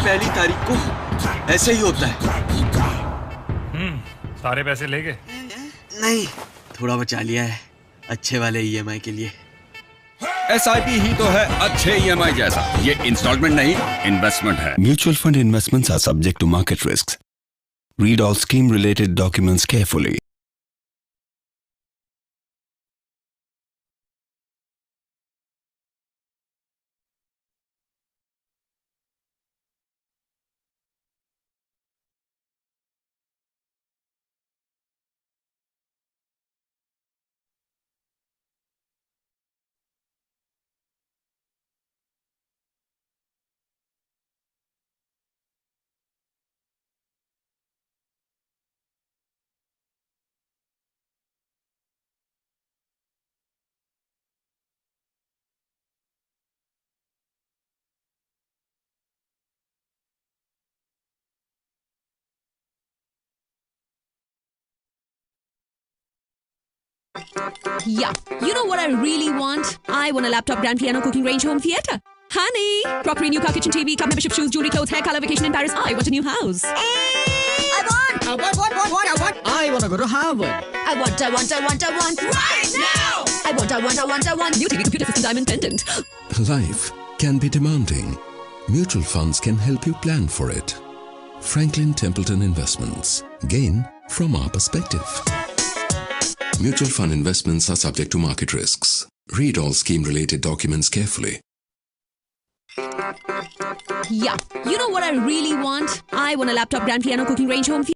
पहली तारीख को ऐसे ही होता है। सारे पैसे ले गए? नहीं, थोड़ा बचा लिया है अच्छे वाले ईएमआई के लिए। एसआईपी ही तो है अच्छे ईएमआई जैसा। ये इंस्टॉलमेंट नहीं, इन्वेस्टमेंट है। Mutual fund investments are subject to market risks. Read all scheme-related documents carefully. Yeah, you know what I really want? I want a laptop, grand piano, cooking range, home theater. Honey, crockery, new car, kitchen, TV, club membership, shoes, jewelry, clothes, hair color, vacation in Paris. I want a new house. I want. I want to go to Harvard. I want. Right now! I want. New TV, computer system, diamond pendant. Life can be demanding. Mutual funds can help you plan for it. Franklin Templeton Investments. Gain from our perspective. Mutual fund investments are subject to market risks. Read all scheme-related documents carefully. Yeah, you know what I really want? I want a laptop, grand piano, cooking range, home theater.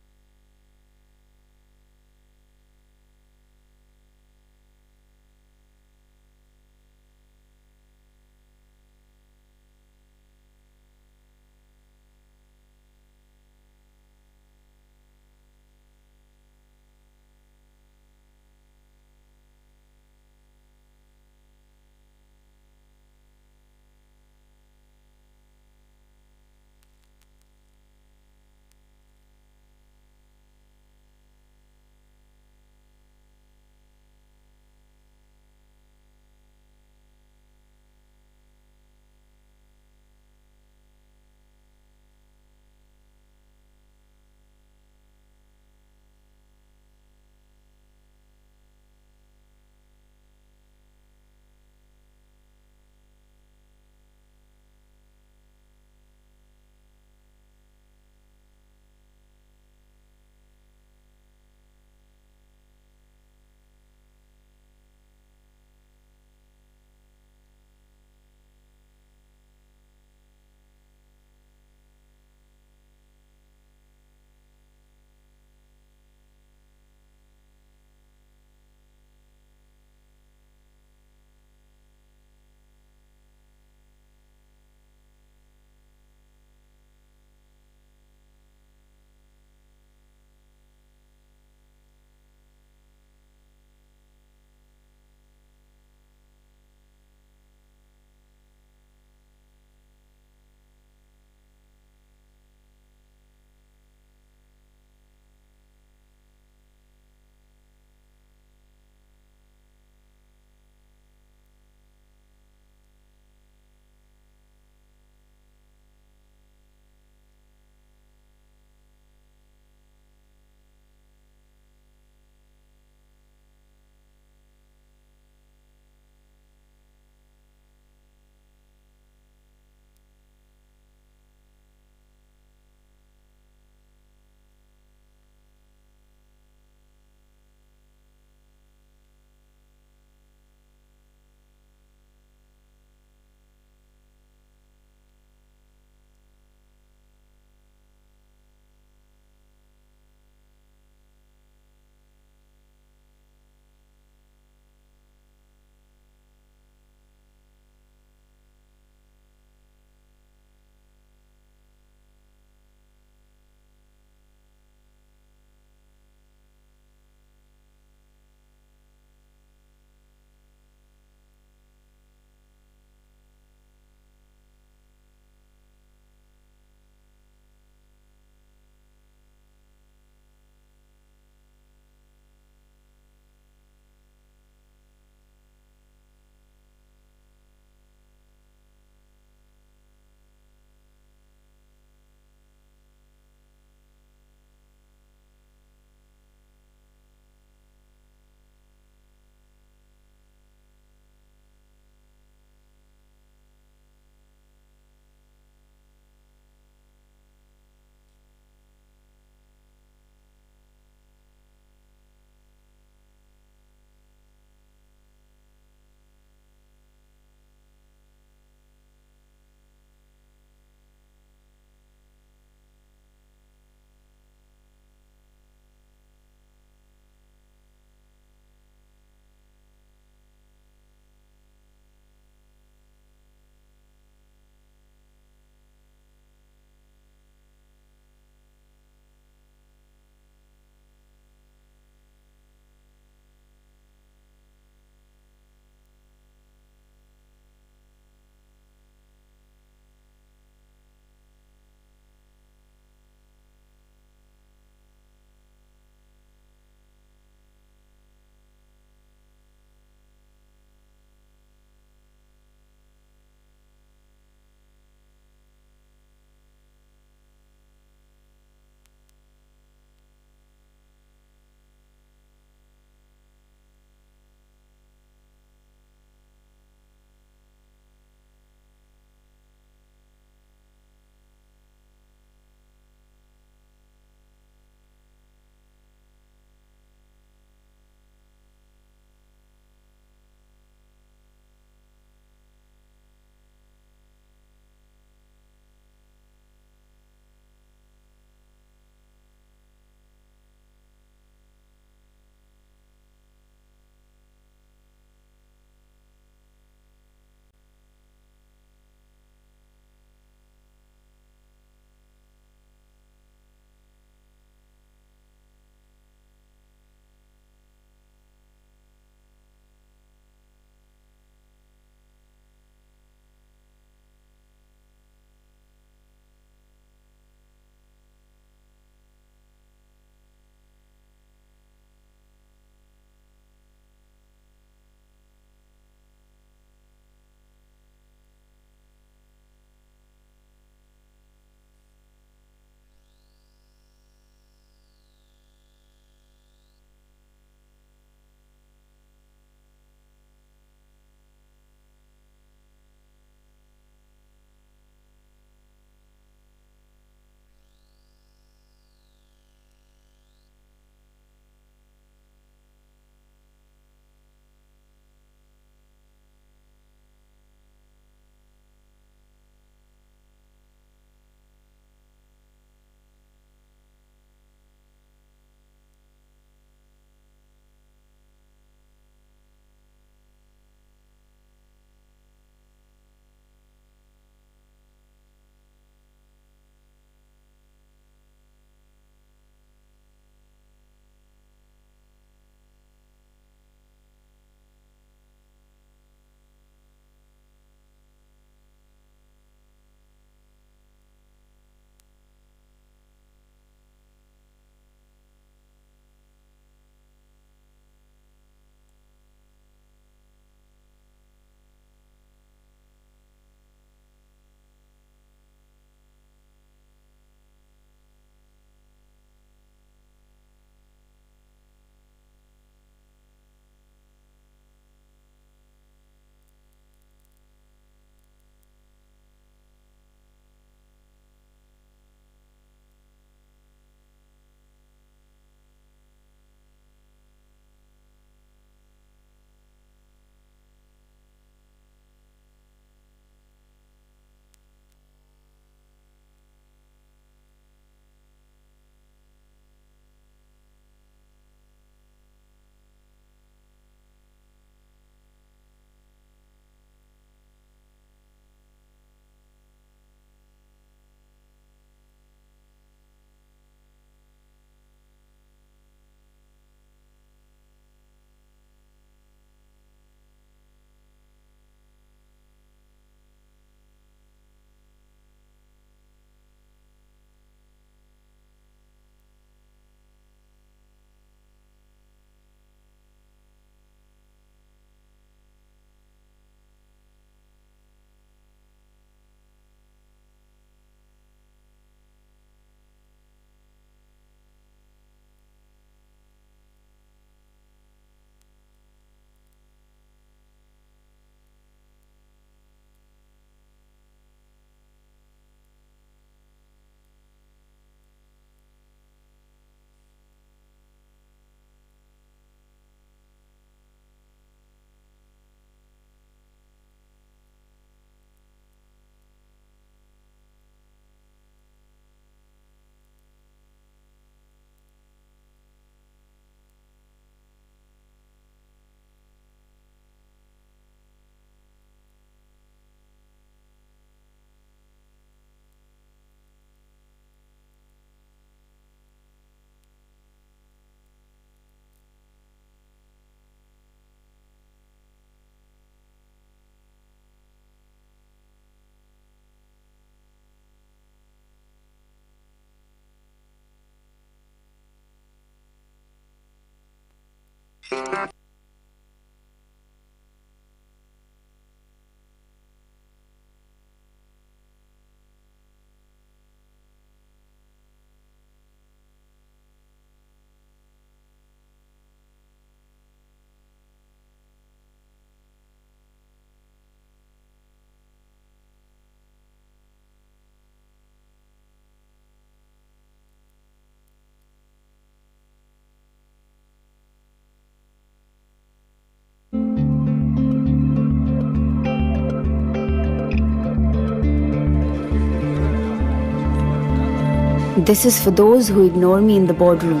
This is for those who ignore me in the boardroom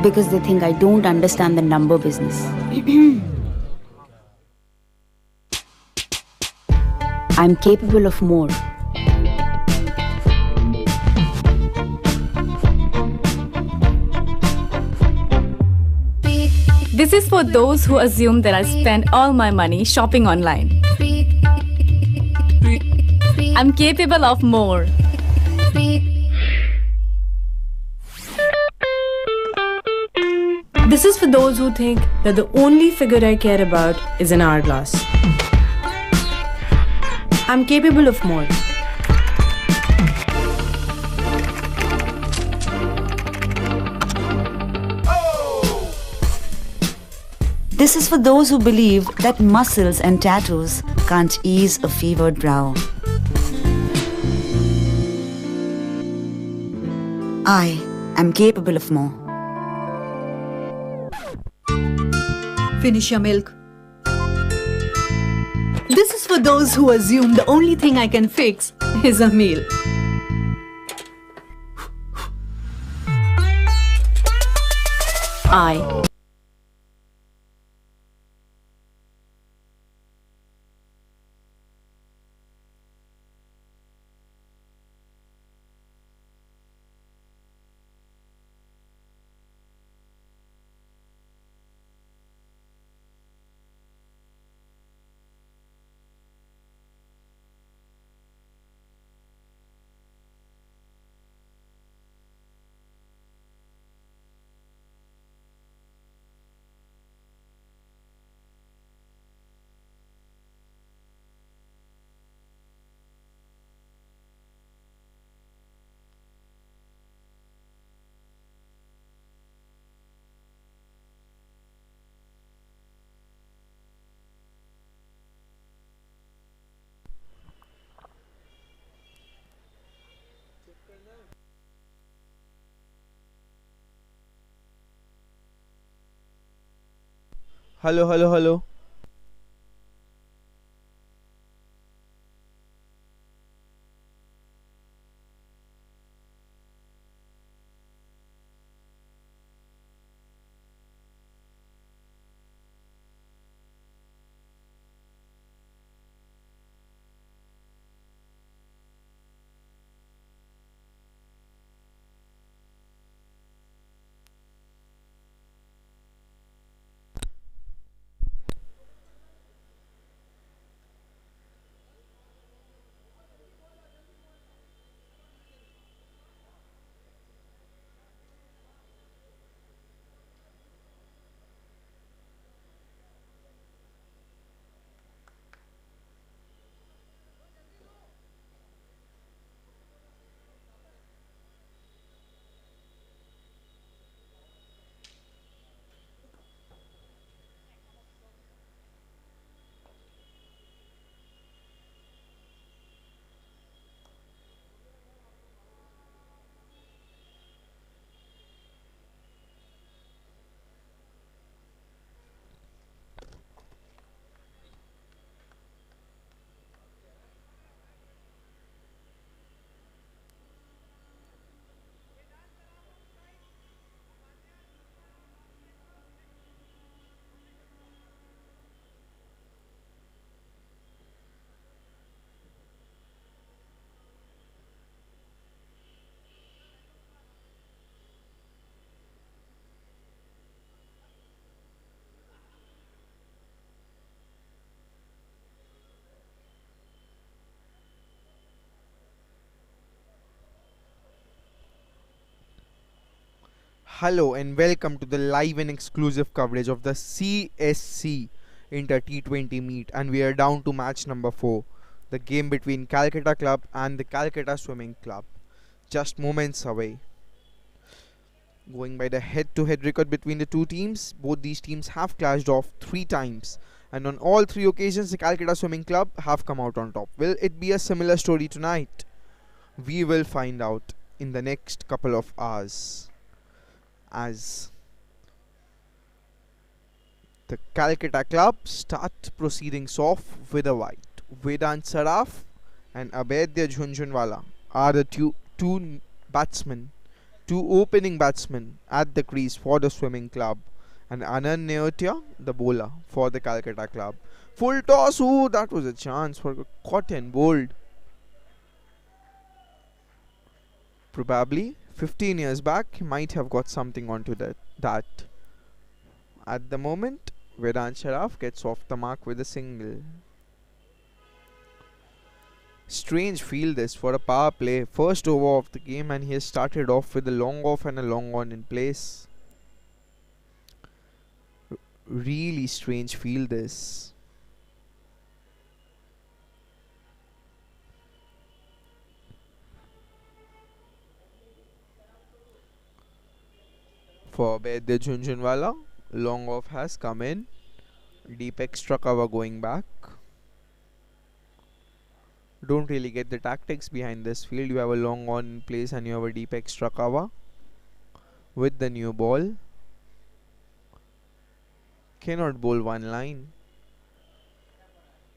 because they think I don't understand the number business. I'm capable of more. This is for those who assume that I spend all my money shopping online. I'm capable of more. This is for those who think that the only figure I care about is an hourglass. I'm capable of more. This is for those who believe that muscles and tattoos can't ease a fevered brow. I am capable of more. Finish your milk. This is for those who assume the only thing I can fix is a meal. I. Hello. Hello and welcome to the live and exclusive coverage of the CSC Inter T20 meet, and we are down to match number 4, the game between Calcutta Club and the Calcutta Swimming Club, just moments away. Going by the head-to-head record between the two teams, both these teams have clashed off 3 times, and on all 3 occasions the Calcutta Swimming Club have come out on top. Will it be a similar story tonight? We will find out in the next couple of hours, as the Calcutta Club start proceedings off with a white. Vedant Saraf and Abedya Jhunjhunwala are the two opening batsmen at the crease for the Swimming Club, and Anand Neotia, the bowler for the Calcutta Club. Full toss, ooh, that was a chance for caught and bowled. Probably 15 years back, he might have got something onto that. At the moment, Vedant Saraf gets off the mark with a single. Strange field this for a power play. First over of the game, and he has started off with a long off and a long on in place. Really strange field this. For Abedya Jhunjhunwala, long off has come in. Deep extra cover going back. Don't really get the tactics behind this field. You have a long on in place and you have a deep extra cover with the new ball. Cannot bowl one line.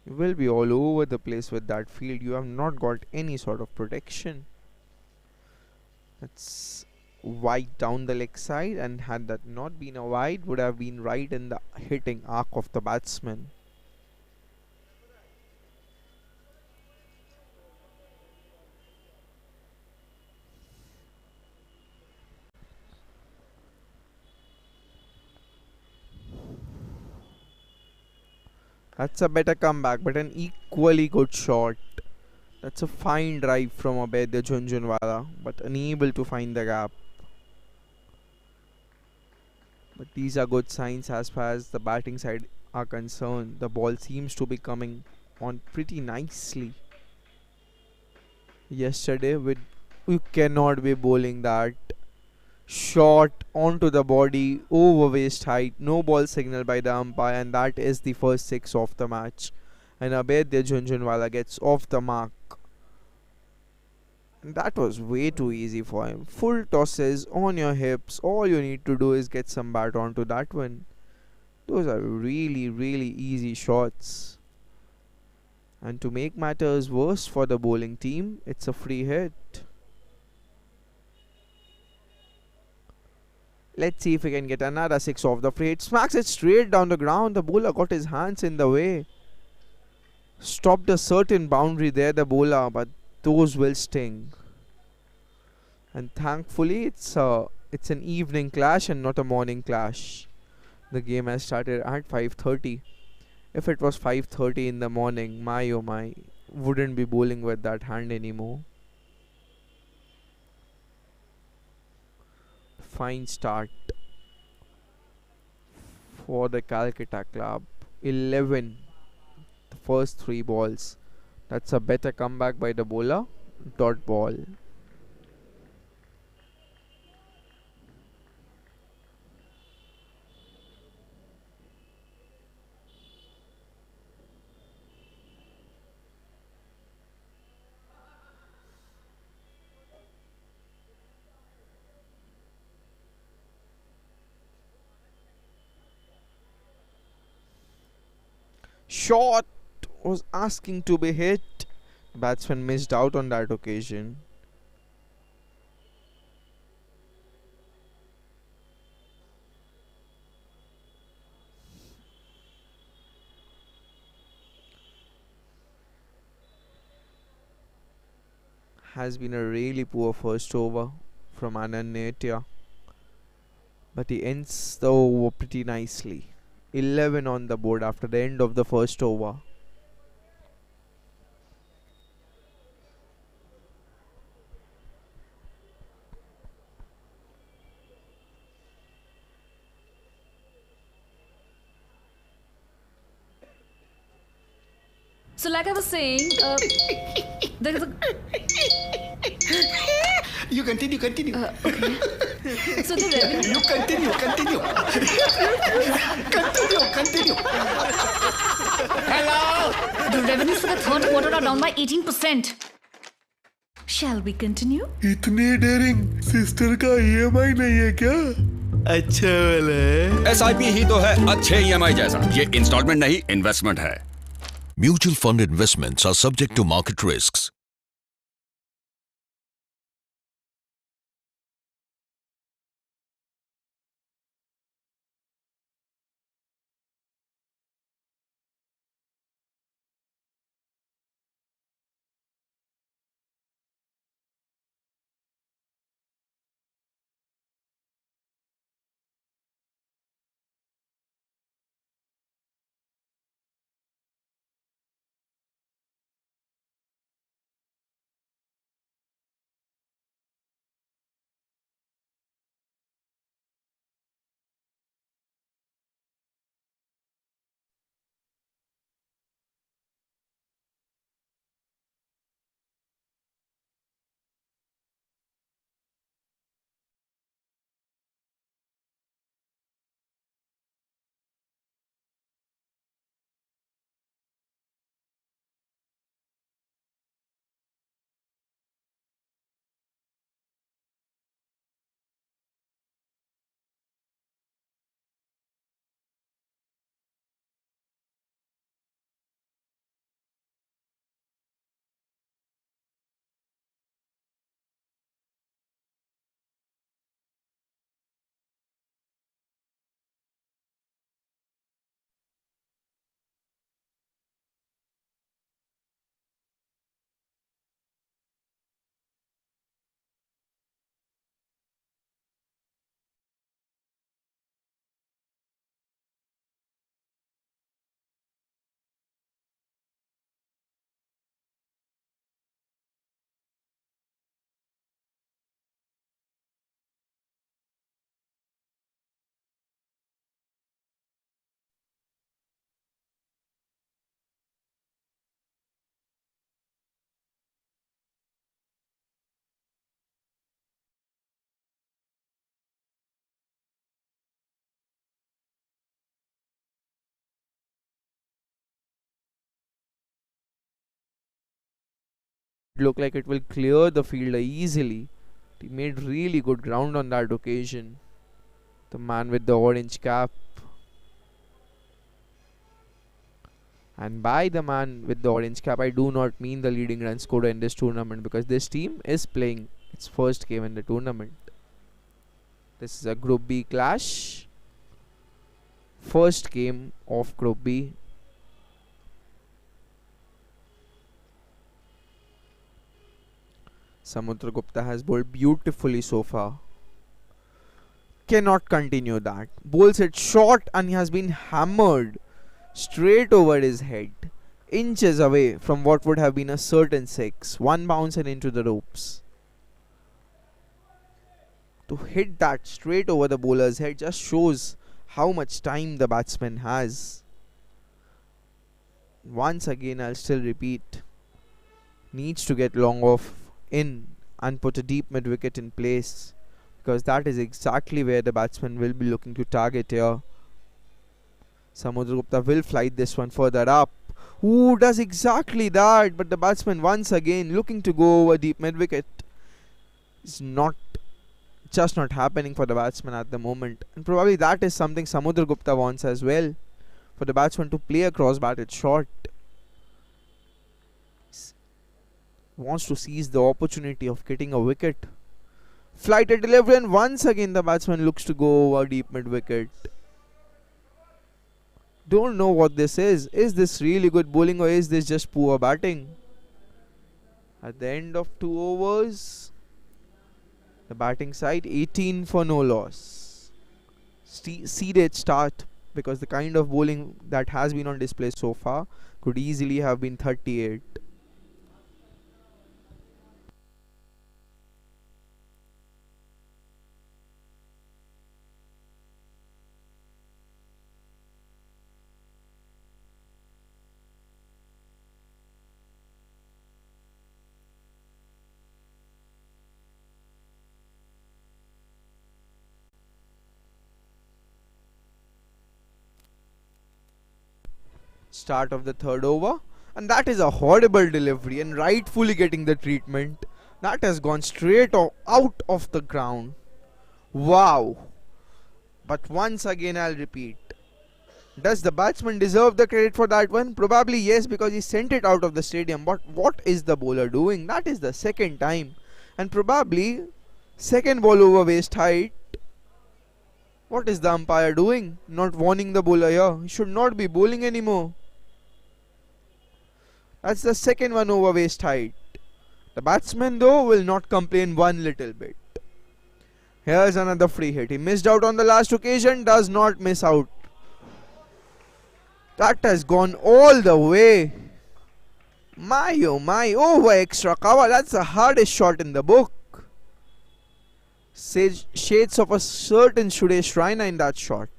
You will be all over the place with that field. You have not got any sort of protection. That's wide down the leg side, and had that not been a wide, would have been right in the hitting arc of the batsman. That's a better comeback, but an equally good shot. That's a fine drive from Abedya Jhunjhunwala, but unable to find the gap. But these are good signs as far as the batting side are concerned. The ball seems to be coming on pretty nicely. Yesterday, you cannot be bowling that shot onto the body, over waist height, no ball signal by the umpire, and that is the first 6 of the match. And Abedya Jhunjhunwala gets off the mark. That was way too easy for him. Full tosses on your hips. All you need to do is get some bat onto that one. Those are really, really easy shots. And to make matters worse for the bowling team, it's a free hit. Let's see if we can get another 6 off the free hit. Smacks it straight down the ground. The bowler got his hands in the way. Stopped a certain boundary there, the bowler, but those will sting. And thankfully it's an evening clash and not a morning clash. The game has started at 5:30. If it was 5:30 in the morning, my oh my, wouldn't be bowling with that hand anymore. Fine start for the Calcutta Club. 11, the first 3 balls. That's a better comeback by the bowler. Dot ball. Shot was asking to be hit. Batsman missed out on that occasion. Has been a really poor first over from Anand Neotia, but he ends the over pretty nicely. 11 on the board after the end of the first over. So, like I was saying, there is a. You continue. Okay. So the revenue. You continue. Continue. Hello. The revenues for the third quarter are down by 18%. Shall we continue? इतनी dairying sister का EMI नहीं है क्या? अच्छा वाला है। SIP ही तो है अच्छे EMI जैसा। ये इंस्टॉलमेंट नहीं, इन्वेस्टमेंट है। Mutual fund investments are subject to market risks. Look like it will clear the fielder easily. He made really good ground on that occasion. The man with the orange cap. And by the man with the orange cap, I do not mean the leading run scorer in this tournament, because this team is playing its first game in the tournament. This is a Group B clash. First game of Group B. Samudragupta has bowled beautifully so far. Cannot continue that. Bowls it short and he has been hammered straight over his head, inches away from what would have been a certain six. One bounce and into the ropes. To hit that straight over the bowler's head just shows how much time the batsman has. Once again, I'll still repeat, needs to get long off in and put a deep mid wicket in place, because that is exactly where the batsman will be looking to target here. Samudragupta will flight this one further up. Who does exactly that? But the batsman once again looking to go over deep mid wicket. It's just not happening for the batsman at the moment, and probably that is something Samudragupta wants as well, for the batsman to play a cross batted shot. Wants to seize the opportunity of getting a wicket. Flighted delivery, and once again the batsman looks to go over deep mid wicket. Don't know what this is. Is this really good bowling or is this just poor batting? At the end of 2 overs, the batting side 18 for no loss. Seeded start, because the kind of bowling that has been on display so far could easily have been 38. Start of the third over. And that is a horrible delivery and rightfully getting the treatment. That has gone straight out of the ground. Wow. But once again I'll repeat. Does the batsman deserve the credit for that one? Probably yes, because he sent it out of the stadium. But what is the bowler doing? That is the second time. And probably second ball over waist height. What is the umpire doing? Not warning the bowler here. He should not be bowling anymore. That's the second one over waist height. The batsman though will not complain one little bit. Here's another free hit. He missed out on the last occasion. Does not miss out. That has gone all the way. My oh my, over extra cover. That's the hardest shot in the book. Shades of a certain Suresh Raina in that shot.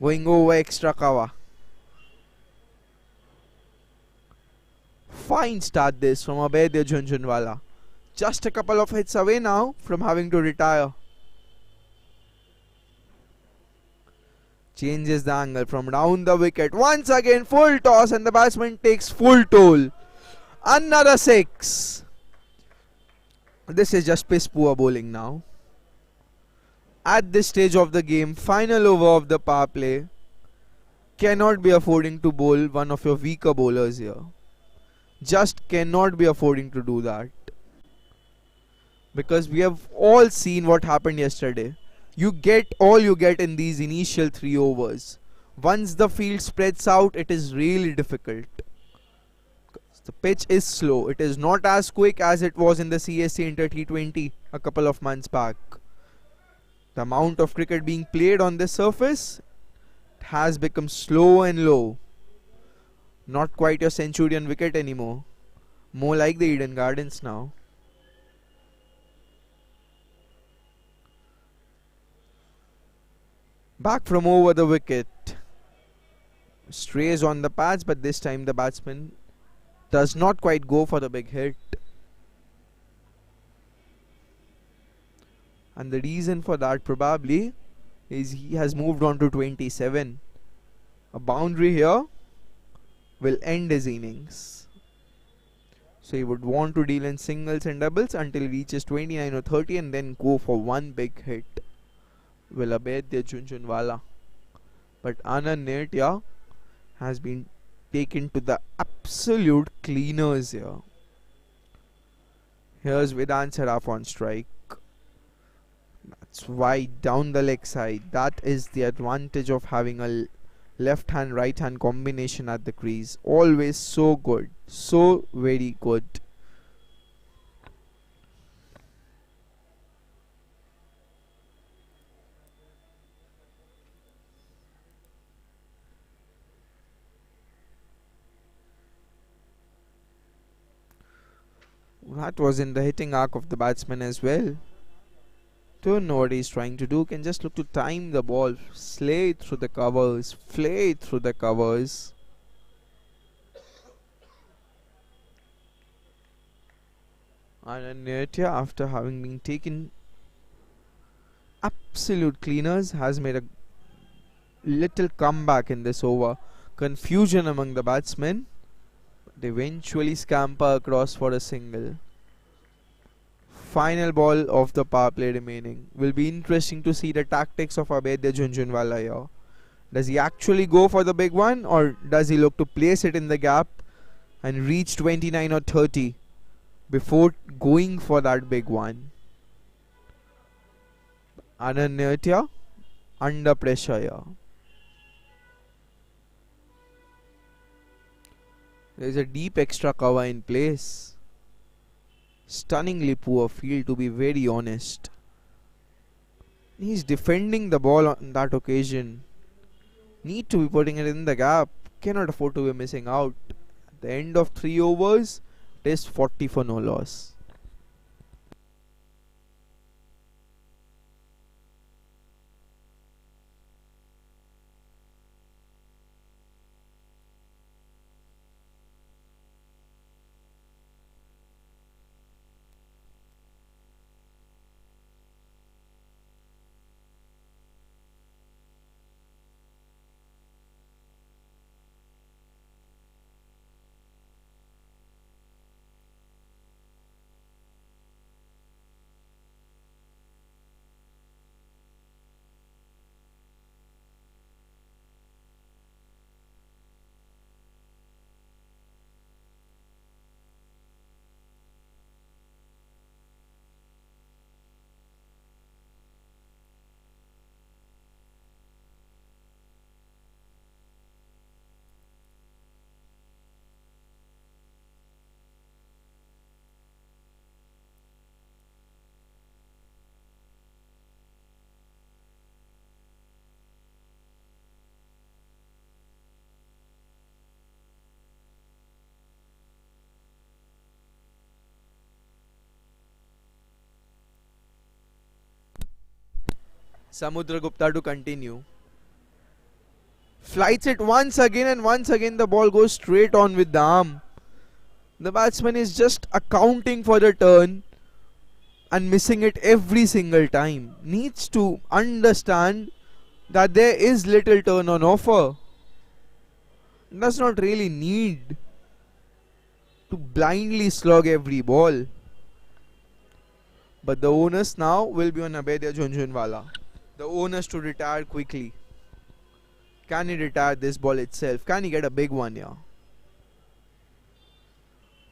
Going over extra cover. Fine start this from Abedya Jhunjhunwala. Just a couple of hits away now from having to retire. Changes the angle from round the wicket. Once again full toss and the batsman takes full toll. Another 6. This is just piss poor bowling now. At this stage of the game, final over of the power play, cannot be affording to bowl one of your weaker bowlers here. Just cannot be affording to do that. Because we have all seen what happened yesterday. You get all you get in these initial 3 overs. Once the field spreads out, it is really difficult. The pitch is slow. It is not as quick as it was in the CSC Inter T20 a couple of months back. The amount of cricket being played on this surface has become slow and low. Not quite your Centurion wicket anymore. More like the Eden Gardens now. Back from over the wicket. Strays on the pads, but this time the batsman does not quite go for the big hit. And the reason for that probably is he has moved on to 27. A boundary here will end his innings. So he would want to deal in singles and doubles until he reaches 29 or 30 and then go for one big hit. Will Abedya Jhunjhunwala. But Anand Nirtia has been taken to the absolute cleaners here. Here's Vedant Saraf on strike. That's wide down the leg side. That is the advantage of having a left hand right hand combination at the crease. Always so good. So very good. That was in the hitting arc of the batsman as well. Don't know what he's trying to do. Can just look to time the ball. Slay it through the covers. Flay it through the covers. And Nirtia, after having been taken absolute cleaners, has made a little comeback in this over. Confusion among the batsmen. But eventually scamper across for a single. Final ball of the power play remaining. Will be interesting to see the tactics of Abedya Jhunjhunwala here. Does he actually go for the big one, or does he look to place it in the gap and reach 29 or 30 before going for that big one? Anand Nirtia under pressure here. There is a deep extra cover in place. Stunningly poor field, to be very honest. He's defending the ball on that occasion. Need to be putting it in the gap. Cannot afford to be missing out. At the end of 3 overs, it is 40 for no loss. Samudragupta to continue. Flights it once again, and once again the ball goes straight on with the arm. The batsman is just accounting for the turn and missing it every single time. Needs to understand that there is little turn on offer. Does not really need to blindly slog every ball. But the onus now will be on Abedya Jhunjhunwala. The onus to retire quickly. Can he retire this ball itself? Can he get a big one here?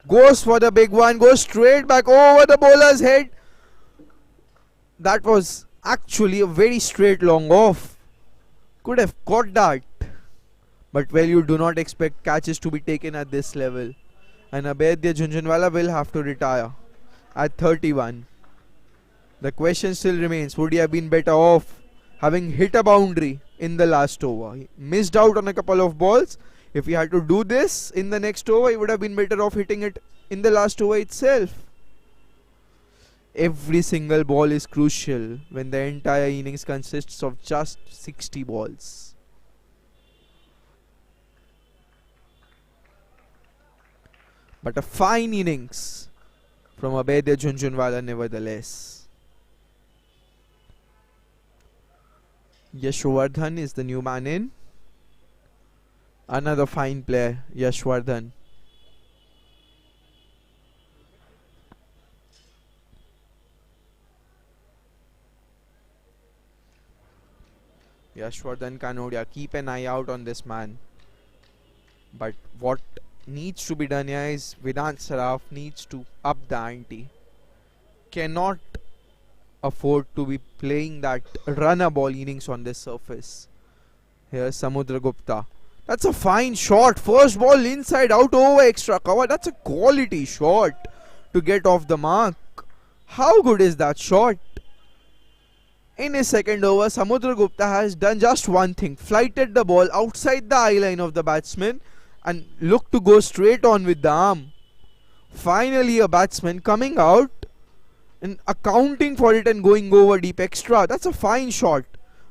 Goes for the big one. Goes straight back over the bowler's head. That was actually a very straight long off. Could have caught that. But well, you do not expect catches to be taken at this level. And Abedya Jhunjhunwala will have to retire at 31. The question still remains, would he have been better off having hit a boundary in the last over? He missed out on a couple of balls. If he had to do this in the next over, he would have been better off hitting it in the last over itself. Every single ball is crucial when the entire innings consists of just 60 balls. But a fine innings from Abedya Jhunjhunwala nevertheless. Yashwardhan is the new man in. Another fine player, Yashwardhan. Yashwardhan Kanodia, keep an eye out on this man. But what needs to be done here is Vedant Saraf needs to up the ante. Cannot afford to be playing that runner ball innings on this surface. Here's Samudragupta. That's a fine shot. First ball inside out over extra cover. That's a quality shot to get off the mark. How good is that shot? In his second over, Samudragupta has done just one thing. Flighted the ball outside the eye line of the batsman and looked to go straight on with the arm. Finally a batsman coming out and accounting for it and going over deep extra. That's a fine shot.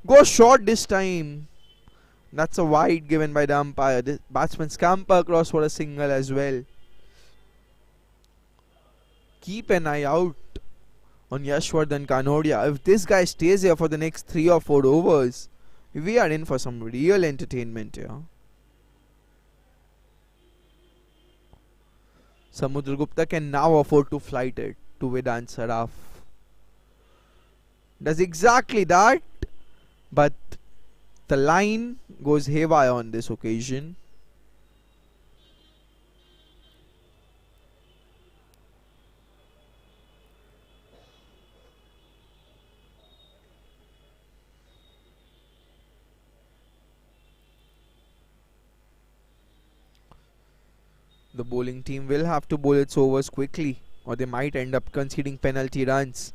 Goes short this time. That's a wide given by the umpire. The batsman scamper across for a single as well. Keep an eye out on Yashwardhan Kanodia. If this guy stays here for the next 3 or 4 overs, we are in for some real entertainment here. Samudragupta can now afford to flight it to Vedant Saraf. Does exactly that, but the line goes haywire on this occasion. The bowling team will have to bowl its overs quickly, or they might end up conceding penalty runs.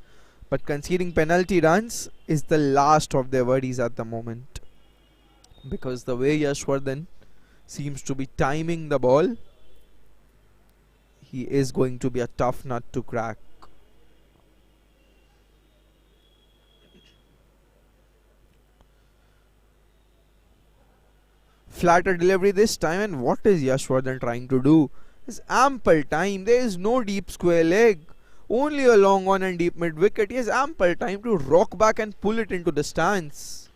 But conceding penalty runs is the last of their worries at the moment, because the way Yashwardhan seems to be timing the ball, he is going to be a tough nut to crack. Flatter delivery this time, and what is Yashwardhan trying to do? There's ample time. There is no deep square leg, only a long on and deep mid wicket. He has ample time to rock back and pull it into the stance.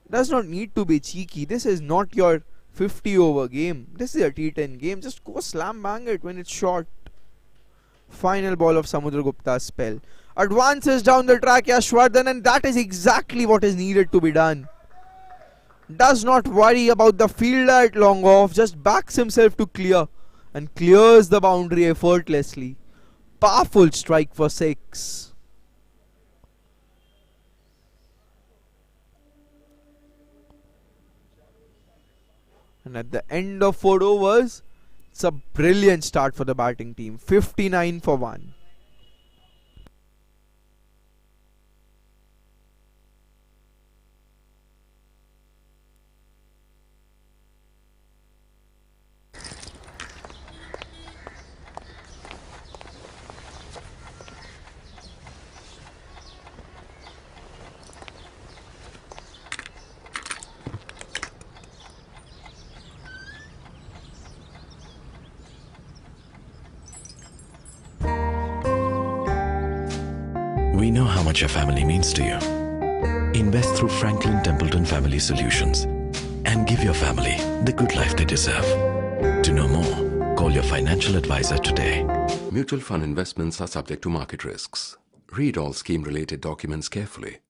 Does not need to be cheeky. This is not your 50 over game. This is a T10 game. Just go slam bang it when it's short. Final ball of Samudragupta's spell. Advances down the track Yashwardhan, and that is exactly what is needed to be done. Does not worry about the fielder at long off, just backs himself to clear and clears the boundary effortlessly. Powerful strike for 6. And at the end of 4 overs, it's a brilliant start for the batting team. 59 for 1. We know how much your family means to you. Invest through Franklin Templeton Family Solutions and give your family the good life they deserve. To know more, call your financial advisor today. Mutual fund investments are subject to market risks. Read all scheme-related documents carefully.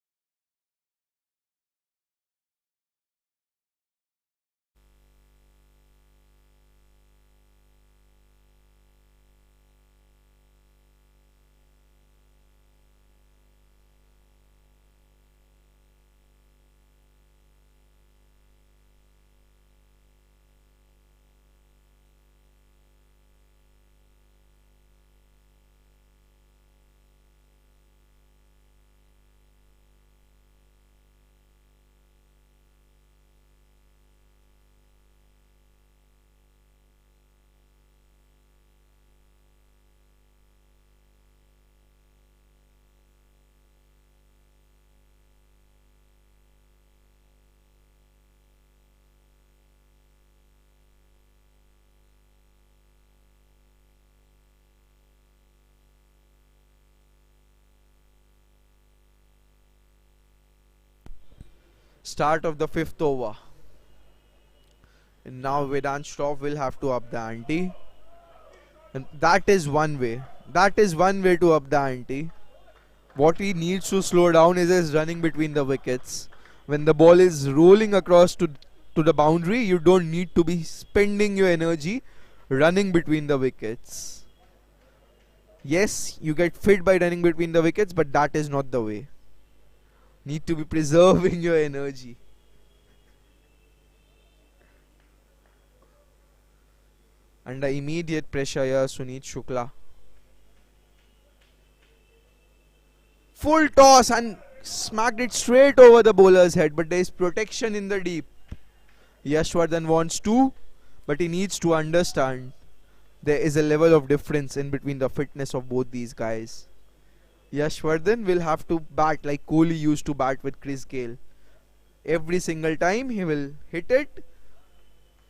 Start of the 5th over. And now Vedant Shroff will have to up the ante. And that is one way. That is one way to up the ante. What he needs to slow down is his running between the wickets. When the ball is rolling across to the boundary, you don't need to be spending your energy running between the wickets. Yes, you get fit by running between the wickets, but that is not the way. Need to be preserving your energy. Under immediate pressure here, Sunit Shukla. Full toss and smacked it straight over the bowler's head, but there is protection in the deep. Yashwardhan wants to, but he needs to understand there is a level of difference in between the fitness of both these guys. Yashwardhan will have to bat like Kohli used to bat with Chris Gayle. Every single time he will hit it,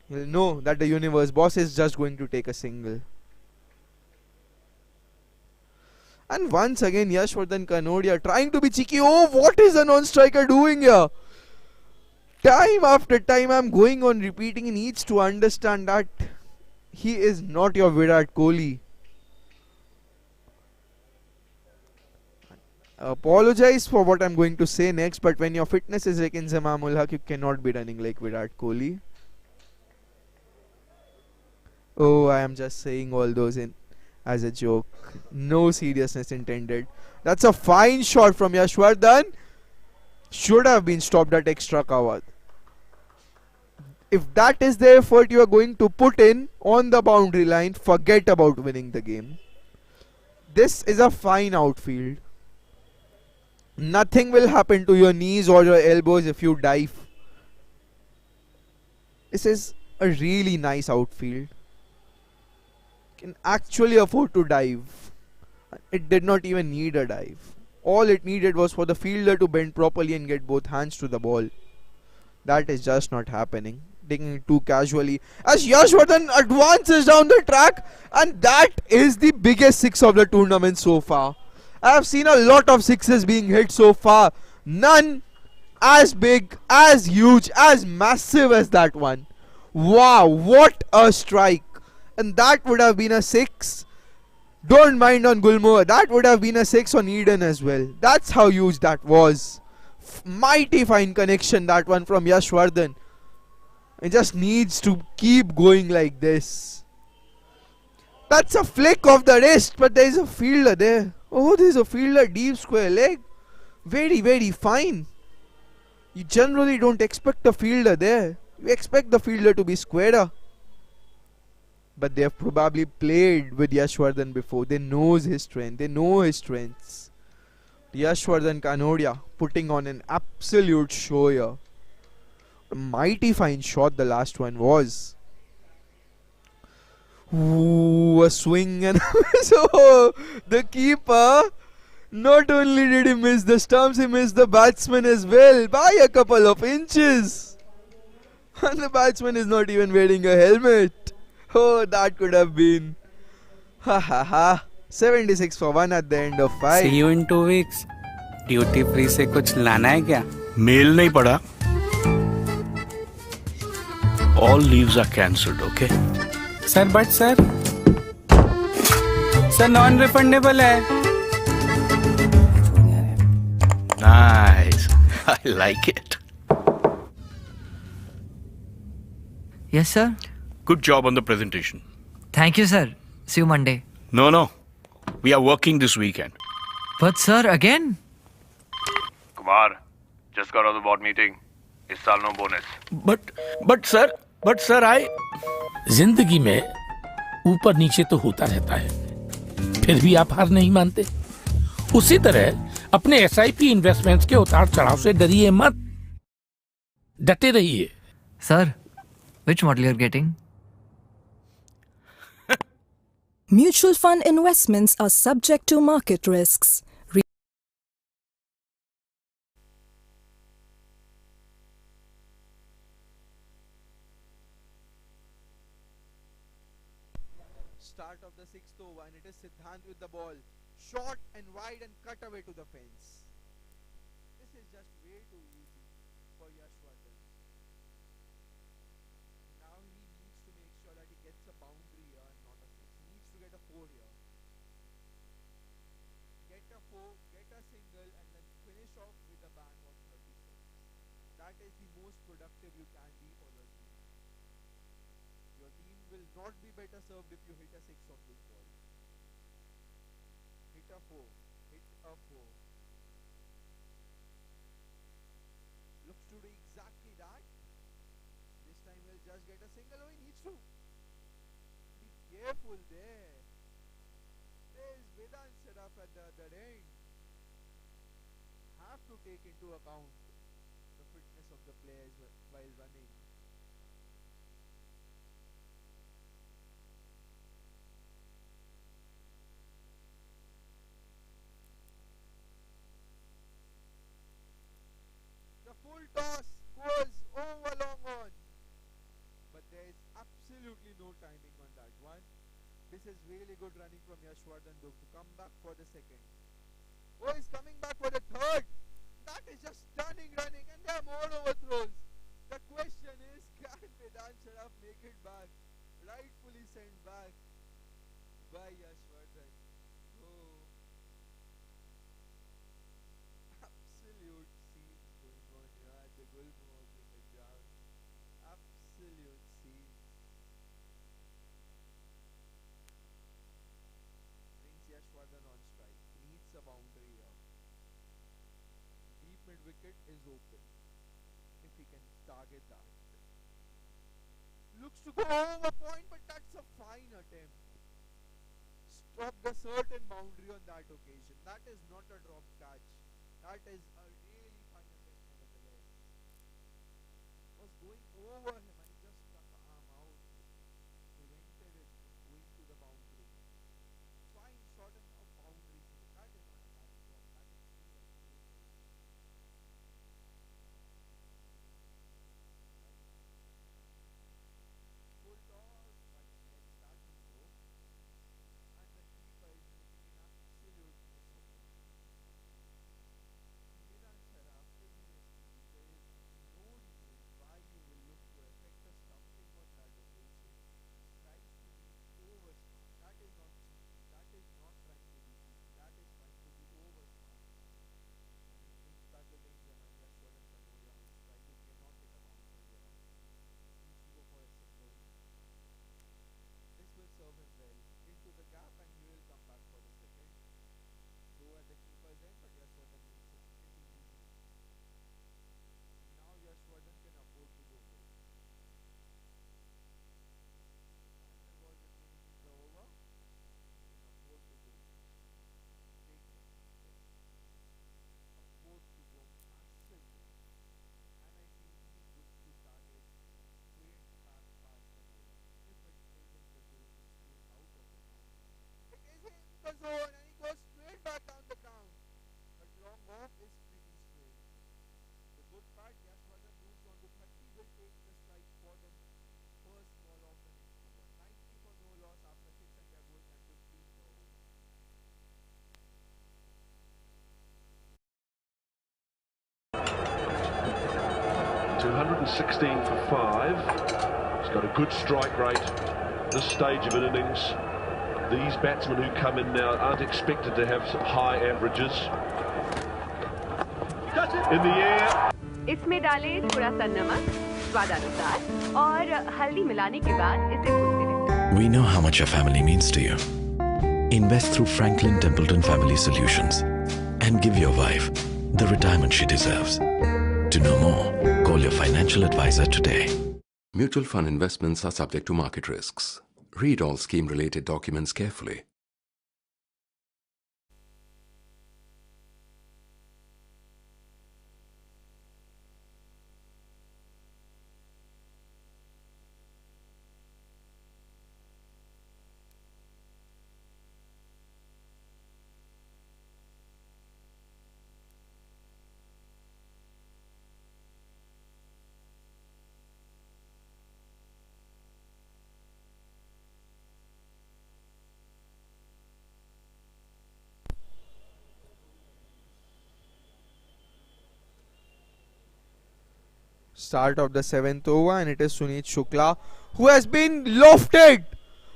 he will know that the universe boss is just going to take a single. And once again Yashwardhan Kanodia trying to be cheeky. Oh, what is a non-striker doing here? Time after time I'm going on repeating, he needs to understand that he is not your Virat Kohli. Apologize for what I'm going to say next, but when your fitness is like in Zamamul Haq, you cannot be running like Virat Kohli. Oh, I am just saying all those in as a joke. No seriousness intended. That's a fine shot from Yashwardhan. Should have been stopped at extra cover. If that is the effort you are going to put in on the boundary line, forget about winning the game. This is a fine outfield. Nothing will happen to your knees or your elbows if you dive. This is a really nice outfield. Can actually afford to dive. It did not even need a dive. All it needed was for the fielder to bend properly and get both hands to the ball. That is just not happening. Taking it too casually as Yashwardhan advances down the track, and that is the biggest six of the tournament so far. I have seen a lot of sixes being hit so far. None as big, as huge, as massive as that one. Wow, what a strike. And that would have been a six. Don't mind on Gulmohar. That would have been a six on Eden as well. That's how huge that was. Mighty fine connection, that one from Yashwardhan. It just needs to keep going like this. That's a flick of the wrist, but there is a fielder there. Oh, there is a fielder deep square leg. Very, very fine. You generally don't expect a fielder there. You expect the fielder to be squarer. But they have probably played with Yashwardhan before. They know his strength. They know his strengths. Yashwardhan Kanodia putting on an absolute show here. A mighty fine shot the last one was. Ooh, a swing and so the keeper, not only did he miss the stumps, he missed the batsman as well by a couple of inches. And the batsman is not even wearing a helmet. Oh, that could have been. Ha ha ha. 76 for 1 at the end of 5. See you in 2 weeks. Duty free से कुछ लाना है क्या? Mail नहीं पड़ा. All leaves are cancelled, okay? Sir, but sir, non-refundable है. Nice. I like it. Yes, sir. Good job on the presentation. Thank you, sir. See you Monday. No. We are working this weekend. But, sir, again? Kumar, just got out of the board meeting. इस साल no bonus. But sir, I... जिंदगी में ऊपर नीचे तो होता रहता है, फिर भी आप हार नहीं मानते. उसी तरह अपने SIP इन्वेस्टमेंट्स के उतार चढ़ाव से डरिए मत, डटे रहिए. Sir, which model you're getting? Mutual fund investments are subject to market risks. Start of the 6th over, and it is Siddhant with the ball. Short and wide and cut away to the fence. This is just way too easy for Yashwardhan. Now he needs to make sure that he gets a boundary here and not a 6. He needs to get a 4 here. Get a 4, get a single, and then finish off with a bang of 36. That is the most productive you can be for your team. Your team will not be better served if you hit a 6 on this ball. Hit a 4. Hit a 4. Looks to do exactly that. This time he'll just get a single. Oh, he needs to be careful there. There's Vedant Saraf at the other end. Have to take into account the fitness of the players while running. The full toss goes over long on, but there is absolutely no timing on that one. This is really good running from Yashwardhan though to come back for the second. Oh, he's coming back for the third. That is just stunning running, and there are more overthrows. The question is, can Vedant Saraf make it back? Rightfully sent back by Yashwardhan. Oh, absolute scenes going on here at the Gulmohar cricket ground. Absolute scenes. Brings Yashwardhan on strike. Needs a boundary here. Deep mid wicket is open. If he can target that. Looks to go over point, but that's a fine attempt. Stop the certain boundary on that occasion. That is not a drop catch. That is a really fine attempt nevertheless. Was going over him and he just stuck the arm out. Prevented it from going to the boundary. Fine shot and a boundary. That is not a bad drop. That is still a great drop. Full toss, but lets that one go. And the keeper is making an absolute mess of it. Vedant Saraf is in his team. There is no reason why you will look to affect 16 for 5. He's got a good strike rate this stage of an innings. These batsmen who come in now aren't expected to have some high averages. In the air. इसमें डालें थोड़ा सा नमक स्वादानुसार और हल्दी मिलाने के बाद इसे भूनते रहें। We know how much your family means to you. Invest through Franklin Templeton Family Solutions and give your wife the retirement she deserves. To know more, call your financial advisor today. Mutual fund investments are subject to market risks. Read all scheme-related documents carefully. Start of the 7th over, and it is Sunit Shukla who has been lofted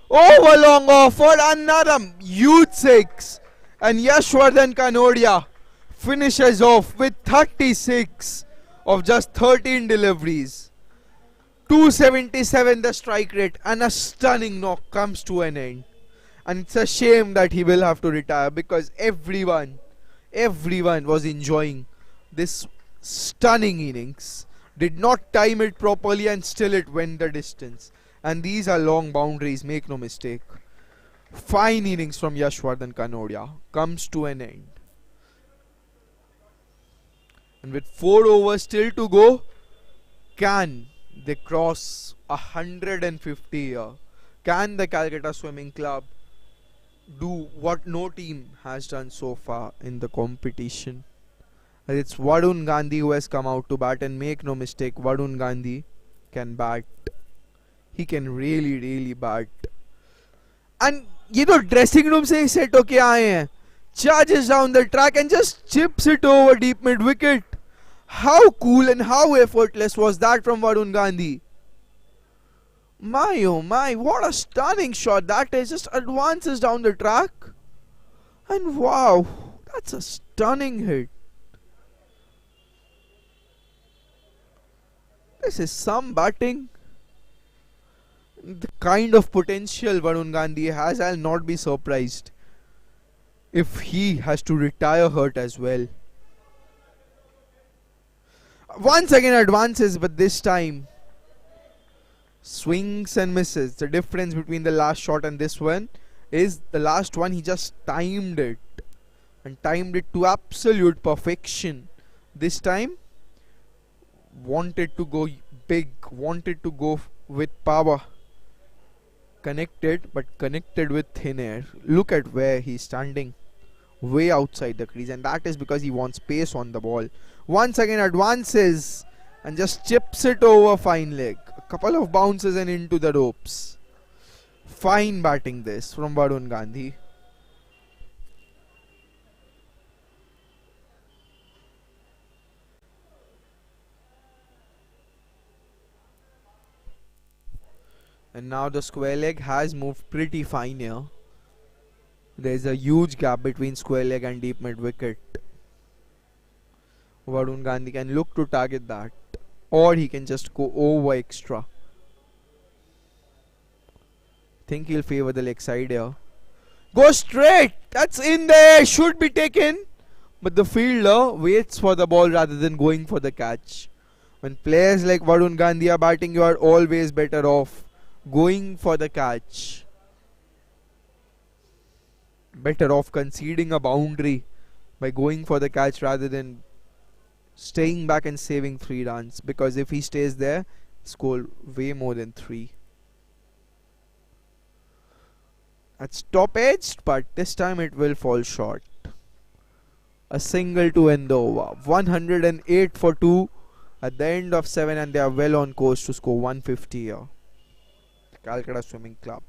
over long off for another huge 6, and Yashwardhan Kanodia finishes off with 36 of just 13 deliveries. 277 the strike rate, and a stunning knock comes to an end. And it's a shame that he will have to retire, because everyone was enjoying this stunning innings. Did not time it properly, and still it went the distance. And these are long boundaries, make no mistake. Fine innings from Yashwardhan Kanodia comes to an end. And with 4 overs still to go, can they cross 150 here? Can the Calcutta Swimming Club do what no team has done so far in the competition? And it's Varun Gandhi who has come out to bat, and make no mistake, Varun Gandhi can bat. He can really bat. And ये तो dressing room से ही set होके आए हैं. Charges down the track and just chips it over deep mid wicket. How cool and how effortless was that from Varun Gandhi? My oh my, what a stunning shot that is. Just advances down the track. And wow, that's a stunning hit. This is some batting. The kind of potential Varun Gandhi has, I'll not be surprised if he has to retire hurt as well. Once again advances, but this time swings and misses. The difference between the last shot and this one is the last one he just timed it, and timed it to absolute perfection. This time wanted to go big, wanted to go with power. Connected, but connected with thin air. Look at where he's standing, way outside the crease, and that is because he wants pace on the ball. Once again advances and just chips it over fine leg. A couple of bounces and into the ropes. Fine batting this from Varun Gandhi. And now the square leg has moved pretty fine here. There's a huge gap between square leg and deep mid wicket. Varun Gandhi can look to target that, or he can just go over extra. Think he'll favor the leg side here. Go straight! That's in there! Should be taken. But the fielder waits for the ball rather than going for the catch. When players like Varun Gandhi are batting, you are always better off going for the catch. Better off conceding a boundary by going for the catch rather than staying back and saving 3 runs, because if he stays there, score way more than 3. That's top edged, but this time it will fall short. A single to end the over. 108 for 2 at the end of 7, and they are well on course to score 150 here. Calcutta Swimming Club.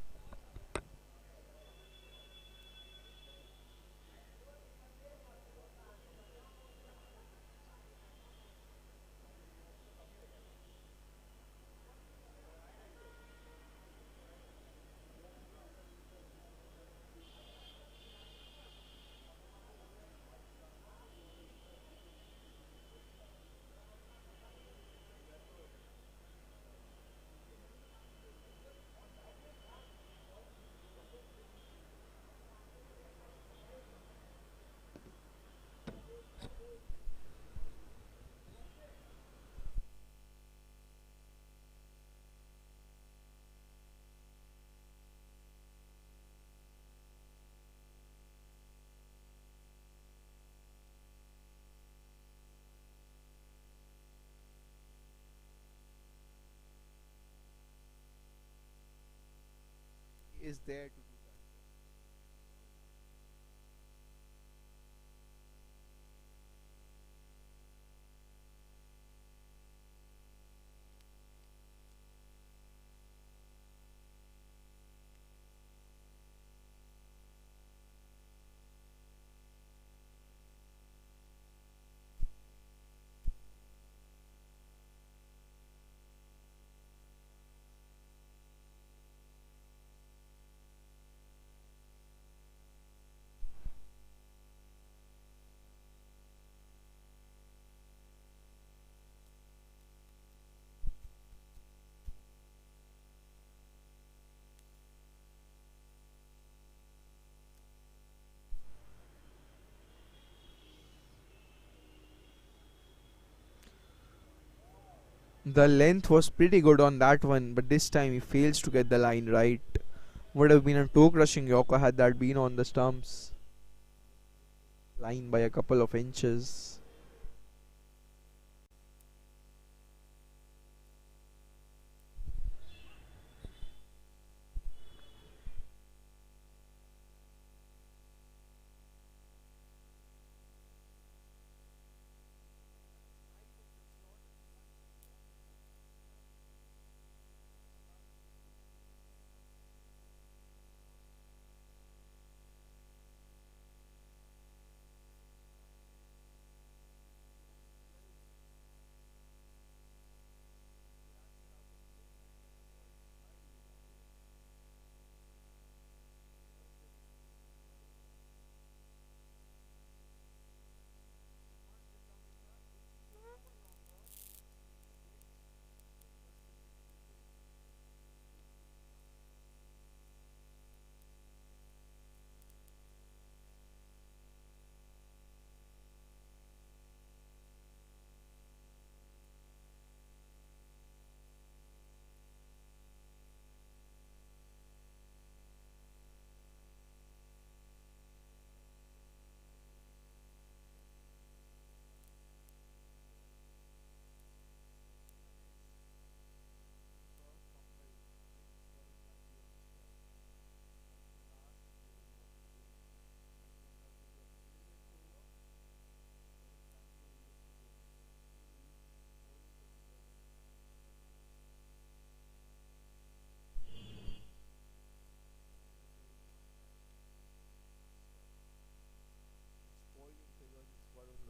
is there to The length was pretty good on that one, but this time he fails to get the line right. Would have been a toe-crushing Yorker had that been on the stumps. Line by a couple of inches.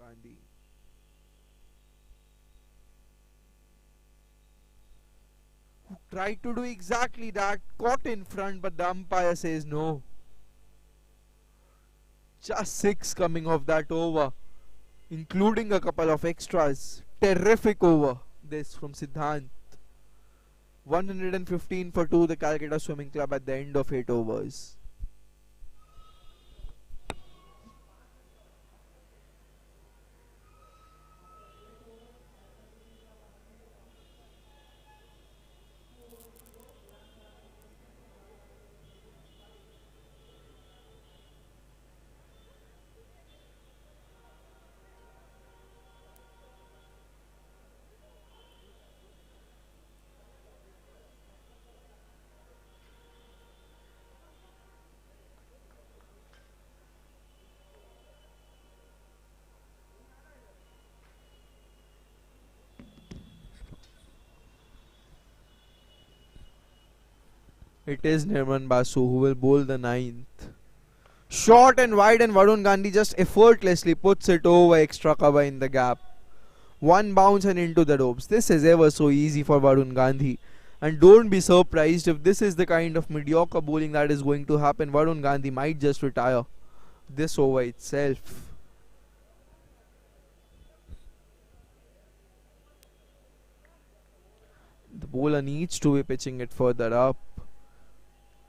Gandhi. Who tried to do exactly that, caught in front, but the umpire says no. Just 6 coming off that over, including a couple of extras. Terrific over this from Siddhant. 115 for 2, the Calcutta Swimming Club at the end of 8 overs. It is Nirman Basu who will bowl the 9th. Short and wide, and Varun Gandhi just effortlessly puts it over extra cover in the gap. One bounce and into the ropes. This is ever so easy for Varun Gandhi. And don't be surprised if this is the kind of mediocre bowling that is going to happen. Varun Gandhi might just retire this over itself. The bowler needs to be pitching it further up.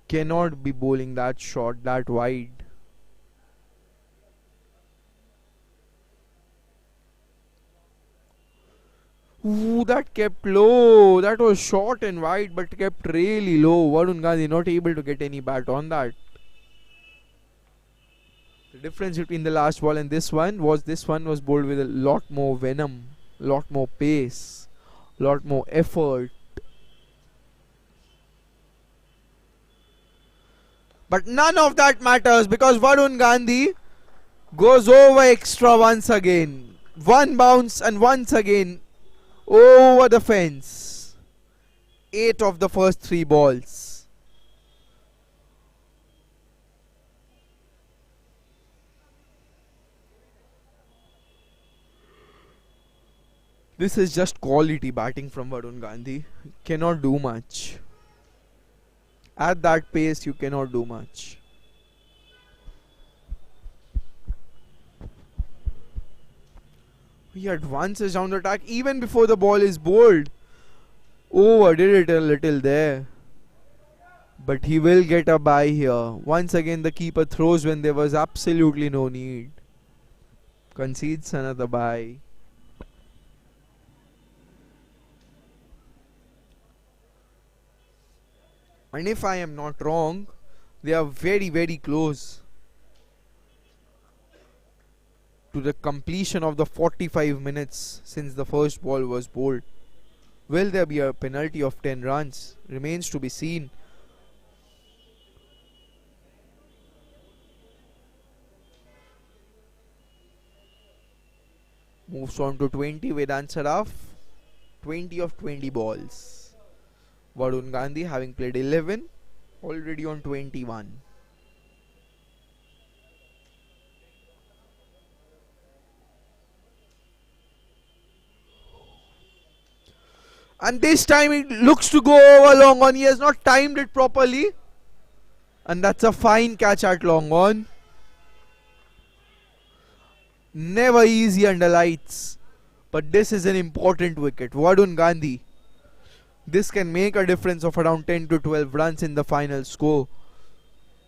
Cannot be bowling that short, that wide. Ooh, that kept low. That was short and wide, but kept really low. Varun Gandhi not able to get any bat on that. The difference between the last ball and this one was bowled with a lot more venom, lot more pace, lot more effort. But none of that matters because Varun Gandhi goes over extra once again. One bounce and once again over the fence. 8 of the first 3 balls. This is just quality batting from Varun Gandhi. Cannot do much. At that pace, you cannot do much. He advances down the track even before the ball is bowled. Overdid it a little there. But he will get a bye here. Once again, the keeper throws when there was absolutely no need. Concedes another bye. And if I am not wrong, they are very, very close to the completion of the 45 minutes since the first ball was bowled. Will there be a penalty of 10 runs? Remains to be seen. Moves on to 20 Vedant Saraf. 20 of 20 balls. Varun Gandhi having played 11, already on 21. And this time it looks to go over long on. He has not timed it properly. And that's a fine catch at long on. Never easy under lights. But this is an important wicket. Varun Gandhi. This can make a difference of around 10 to 12 runs in the final score.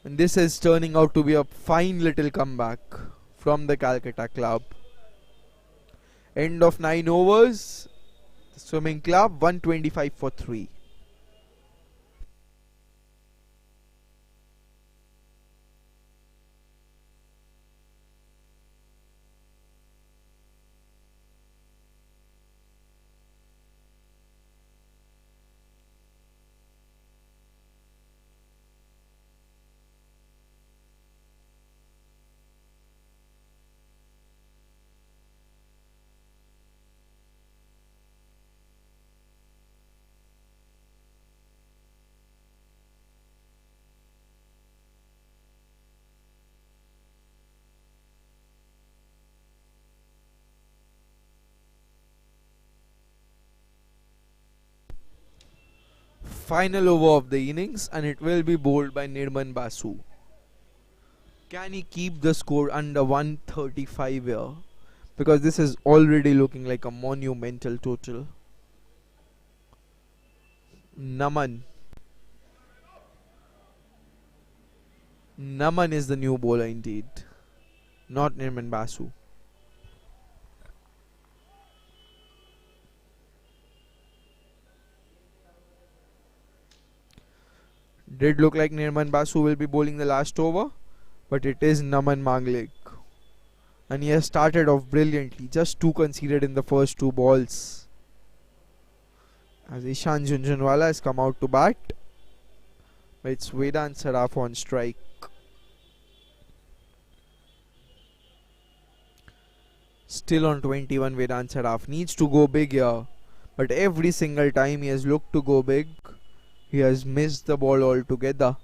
And this is turning out to be a fine little comeback from the Calcutta club. End of 9 overs. The Swimming Club 125 for 3. Final over of the innings, and it will be bowled by Nirman Basu. Can he keep the score under 135 here? Because this is already looking like a monumental total. Naman. Naman is the new bowler indeed, not Nirman Basu. Did look like Nirman Basu will be bowling the last over, but it is Naman Manglik. And he has started off brilliantly, just 2 conceded in the first 2 balls. As Ishan Jhunjhunwala has come out to bat, it's Vedant Saraf on strike. Still on 21, Vedant Saraf needs to go big here, but every single time he has looked to go big, he has missed the ball altogether.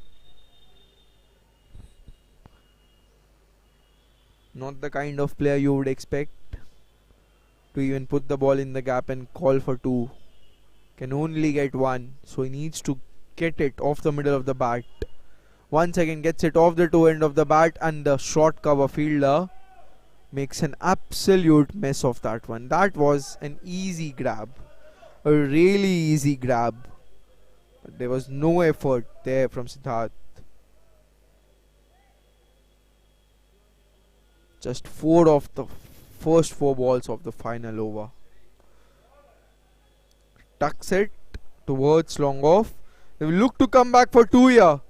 Not the kind of player you would expect to even put the ball in the gap and call for 2. Can only get 1, so he needs to get it off the middle of the bat. Once again gets it off the toe end of the bat, and the short cover fielder makes an absolute mess of that one. That was an easy grab, a really easy grab. But there was no effort there from Siddharth. Just 4 of the first 4 balls of the final over. Tucks it towards long off. They will look to come back for 2 here.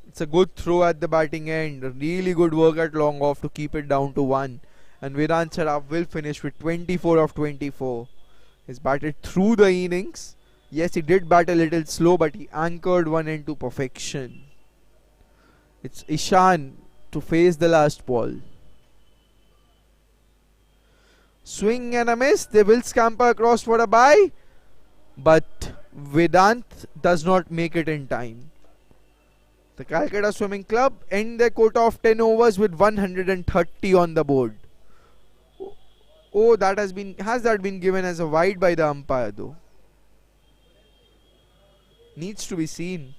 It's a good throw at the batting end. Really good work at long off to keep it down to 1. And Vedant Saraf will finish with 24 of 24. He's batted through the innings. Yes, he did bat a little slow, but he anchored one end to perfection. It's Ishan to face the last ball. Swing and a miss. They will scamper across for a bye, but Vedant does not make it in time. The Calcutta Swimming Club end their quota of 10 overs with 130 on the board. Oh, has that been given as a wide by the umpire though? Needs to be seen.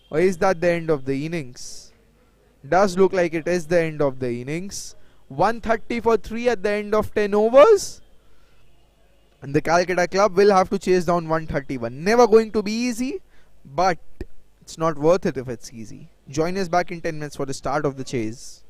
Or is that the end of the innings? Does look like it is the end of the innings. 130 for 3 at the end of 10 overs. And the Calcutta Club will have to chase down 131. Never going to be easy, but it's not worth it if it's easy. Join us back in 10 minutes for the start of the chase.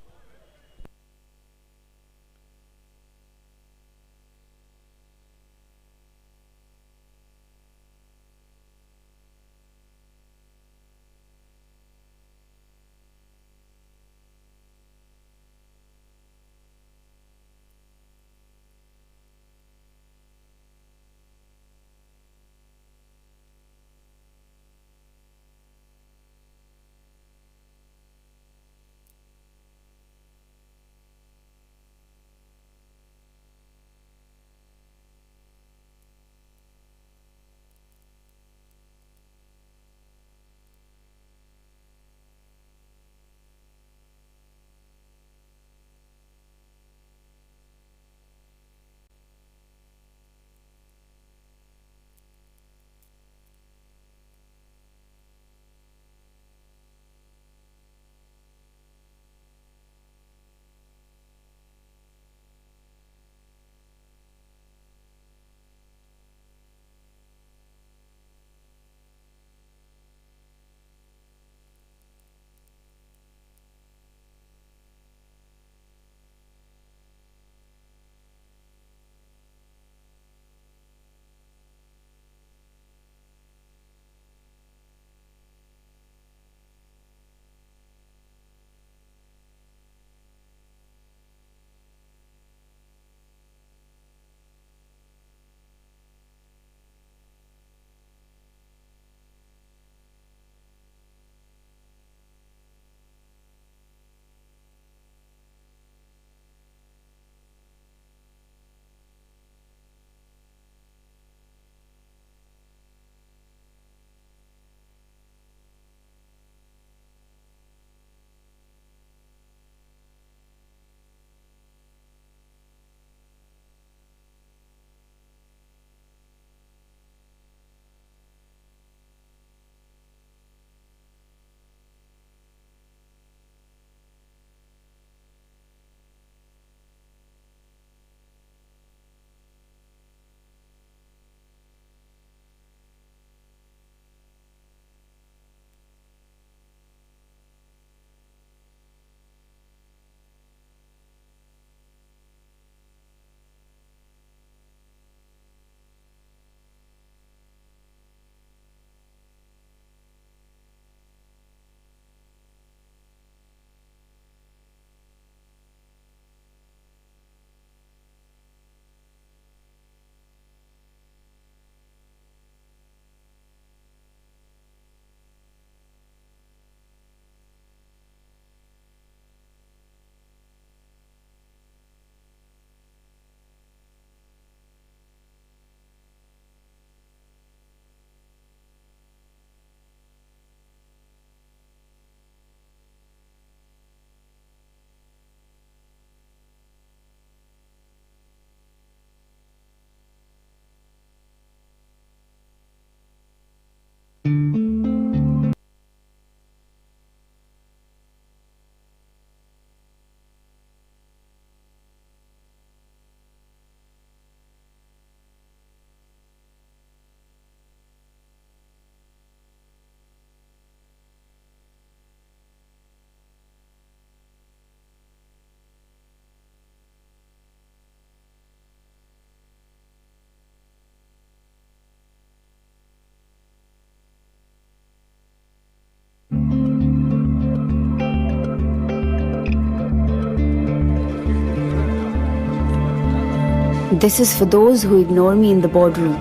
This is for those who ignore me in the boardroom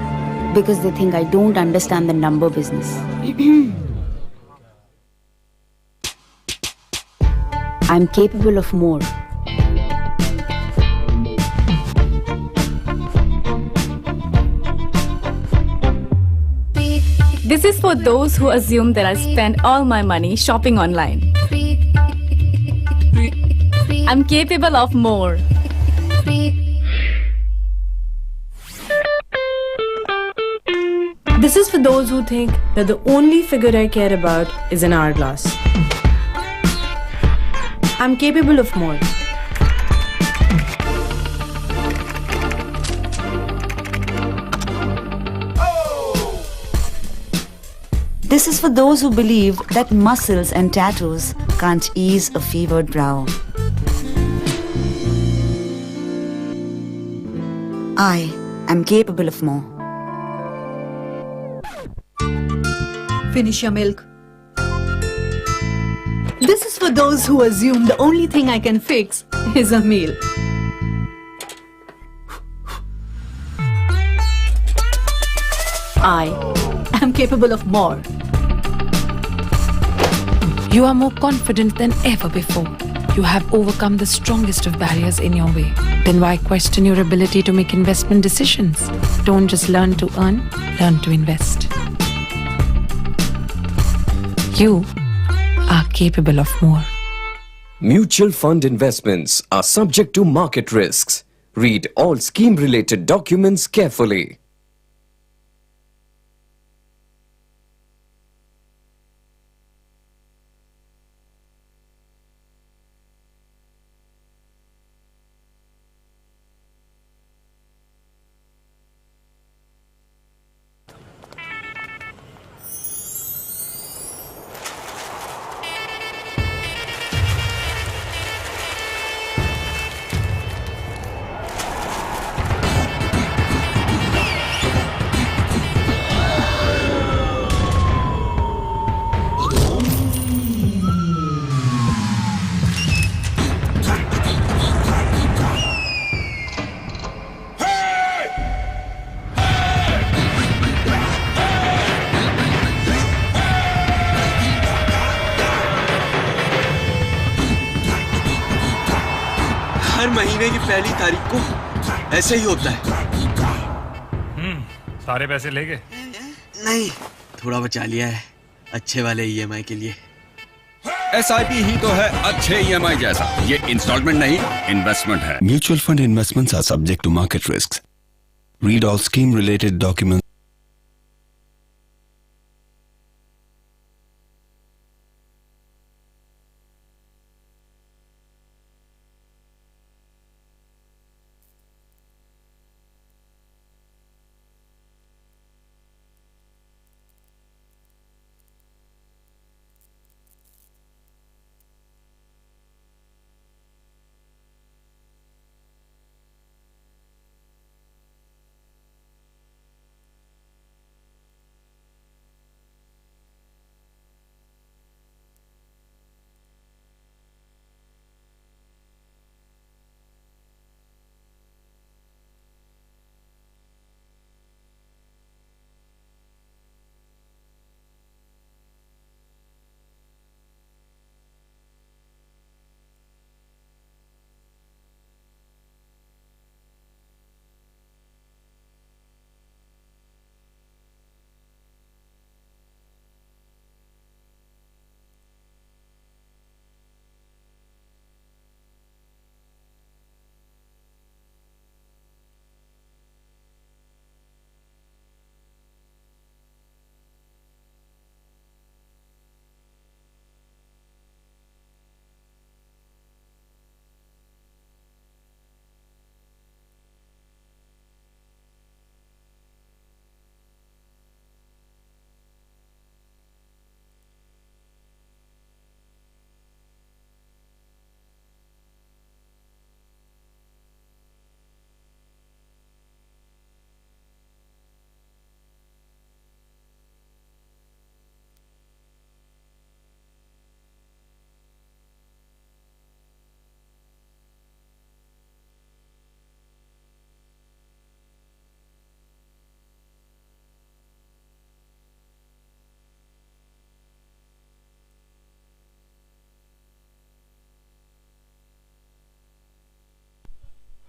because they think I don't understand the number business. I'm capable of more. This is for those who assume that I spend all my money shopping online. I'm capable of more. This is for those who think that the only figure I care about is an hourglass. I'm capable of more. This is for those who believe that muscles and tattoos can't ease a fevered brow. I am capable of more. Finish your milk. This is for those who assume the only thing I can fix is a meal. I am capable of more. You are more confident than ever before. You have overcome the strongest of barriers in your way. Then why question your ability to make investment decisions? Don't just learn to earn, learn to invest. You are capable of more. Mutual fund investments are subject to market risks. Read all scheme-related documents carefully. हर महीने की पहली तारीख को ऐसे ही होता है। सारे पैसे ले गए? नहीं, थोड़ा बचा लिया है अच्छे वाले ईएमआई के लिए। SIP ही तो है अच्छे EMI जैसा। ये इंस्टॉलमेंट नहीं, इन्वेस्टमेंट है। Mutual fund investments are subject to market risks. Read all scheme-related documents.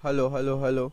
Hello, hello, hello.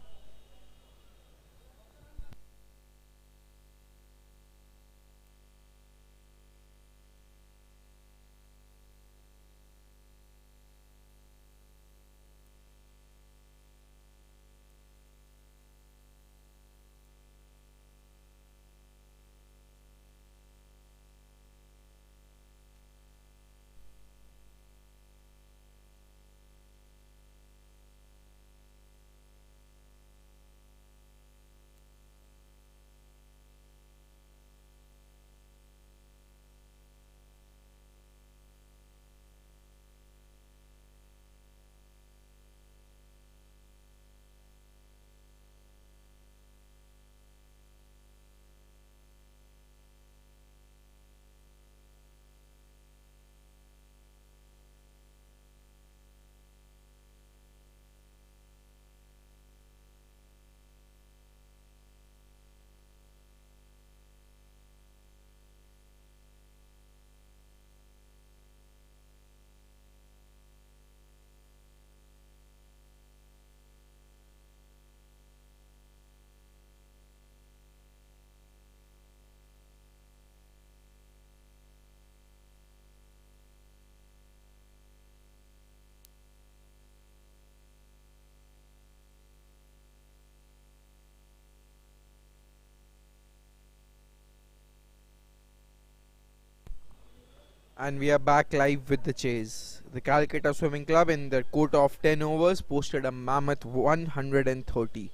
And we are back live with the chase. The Calcutta Swimming Club in their quota of 10 overs posted a mammoth 130.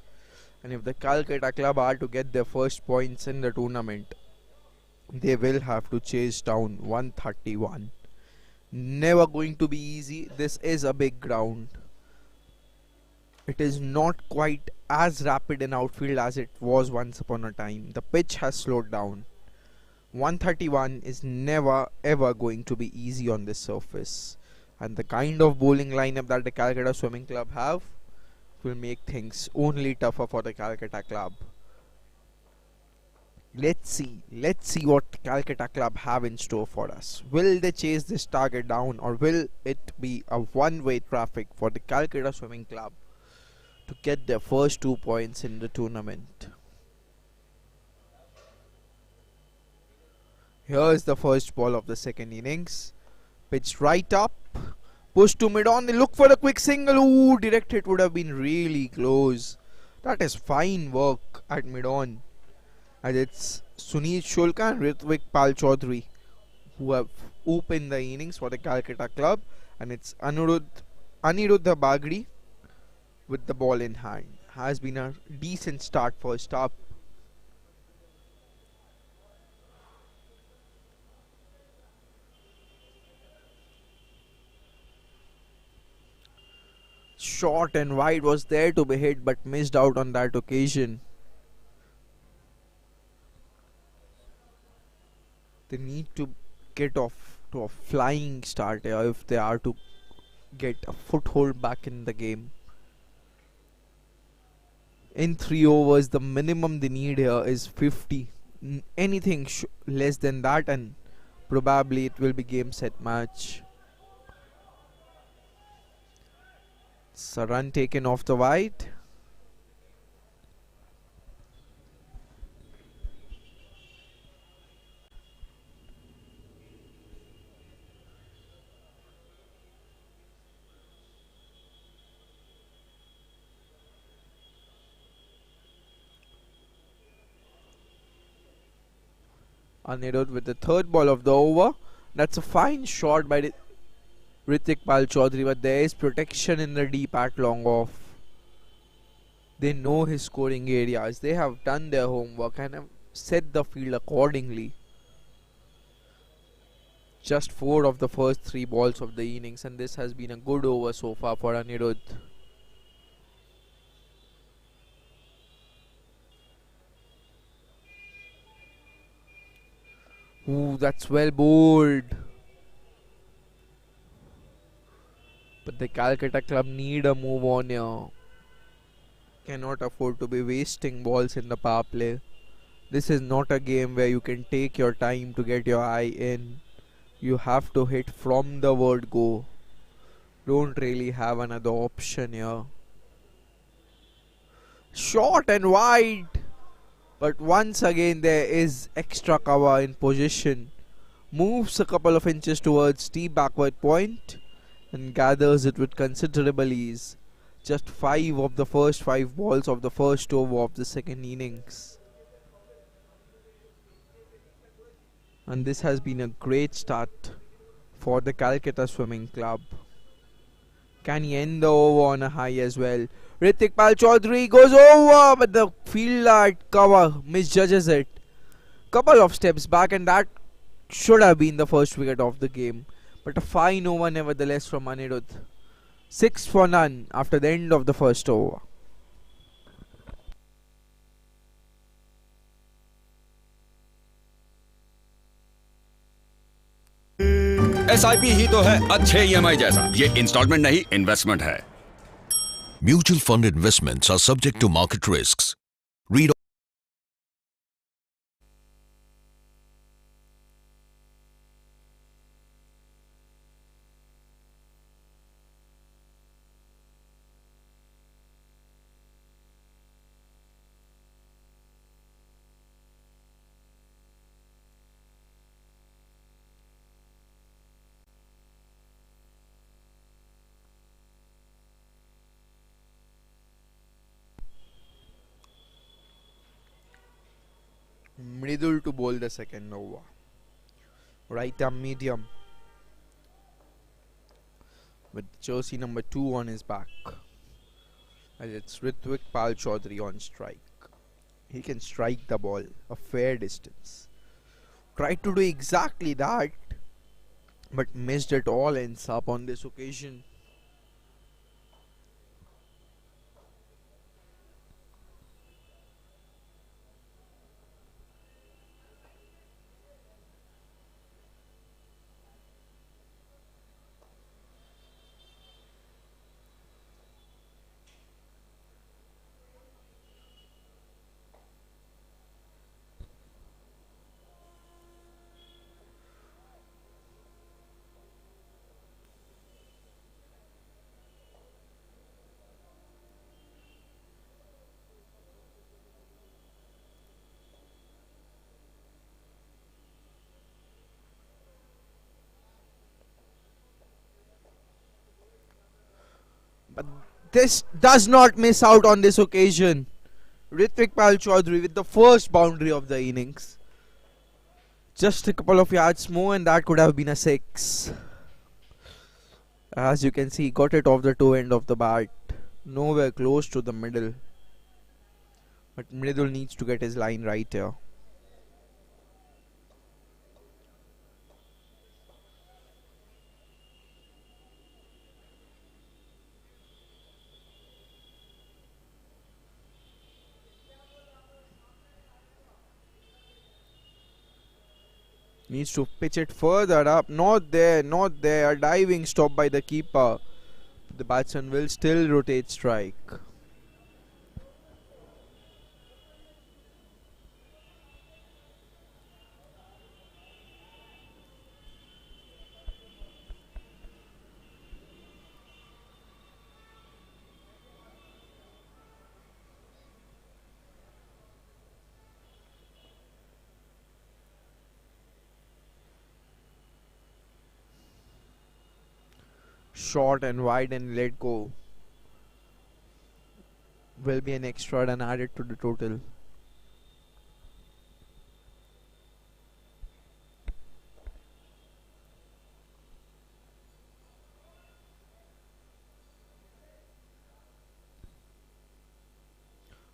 And if the Calcutta Club are to get their first points in the tournament, they will have to chase down 131. Never going to be easy. This is a big ground. It is not quite as rapid in outfield as it was once upon a time. The pitch has slowed down. 131 is never ever going to be easy on this surface, and the kind of bowling lineup that the Calcutta Swimming Club have will make things only tougher for the Calcutta Club. Let's see what Calcutta Club have in store for us. Will they chase this target down, or will it be a one-way traffic for the Calcutta Swimming Club to get their first 2 points in the tournament? Here is the first ball of the second innings. Pitched right up. Pushed to mid-on. They look for a quick single. Ooh, direct hit would have been really close. That is fine work at mid-on. And it's Sunil Shulka and Ritvik Pal Chaudhary who have opened the innings for the Calcutta Club. And it's Aniruddha Bagri with the ball in hand. Has been a decent start first up. Short and wide was there to be hit, but missed out on that occasion. They need to get off to a flying start here if they are to get a foothold back in the game. In 3 overs, the minimum they need here is 50. Anything less than that and probably it will be game set match. It's a run taken off the wide. Aniruddha with the third ball of the over. That's a fine shot by Ritik Pal Chaudhary, but there is protection in the deep at long off. They know his scoring areas. They have done their homework and have set the field accordingly. Just 4 of the first 3 balls of the innings, and this has been a good over so far for Aniruddha. Ooh, that's well bowled. But the Calcutta Club need a move on here. Cannot afford to be wasting balls in the power play. This is not a game where you can take your time to get your eye in. You have to hit from the word go. Don't really have another option here. Short and wide. But once again there is extra cover in position. Moves a couple of inches towards deep backward point and gathers it with considerable ease. Just 5 of the first 5 balls of the first over of the second innings. And this has been a great start for the Calcutta Swimming Club. Can he end the over on a high as well? Ritik Pal Chaudhary goes over, but the fielder at cover misjudges it. Couple of steps back, and that should have been the first wicket of the game. But a fine over nevertheless from Anirudh. 6 for none after the end of the first over. SIP ही तो है अच्छे EMI जैसा। ये instalment नहीं, investment है। Mutual fund investments are subject to market risks. Read Mridul to bowl the second over. Right arm medium with jersey number 2 on his back. And it's Ritvik Pal Chaudhary on strike. He can strike the ball a fair distance. Tried to do exactly that, but missed it all ends up on this occasion. But this does not miss out on this occasion. Ritvik Pal Chaudhary with the first boundary of the innings. Just a couple of yards more and that could have been a 6. As you can see, got it off the toe end of the bat. Nowhere close to the middle. But Mridul needs to get his line right here. Needs to pitch it further up. Not there, not there. A diving stop by the keeper. The batsman will still rotate strike. Short and wide and let go. Will be an extra run added to the total.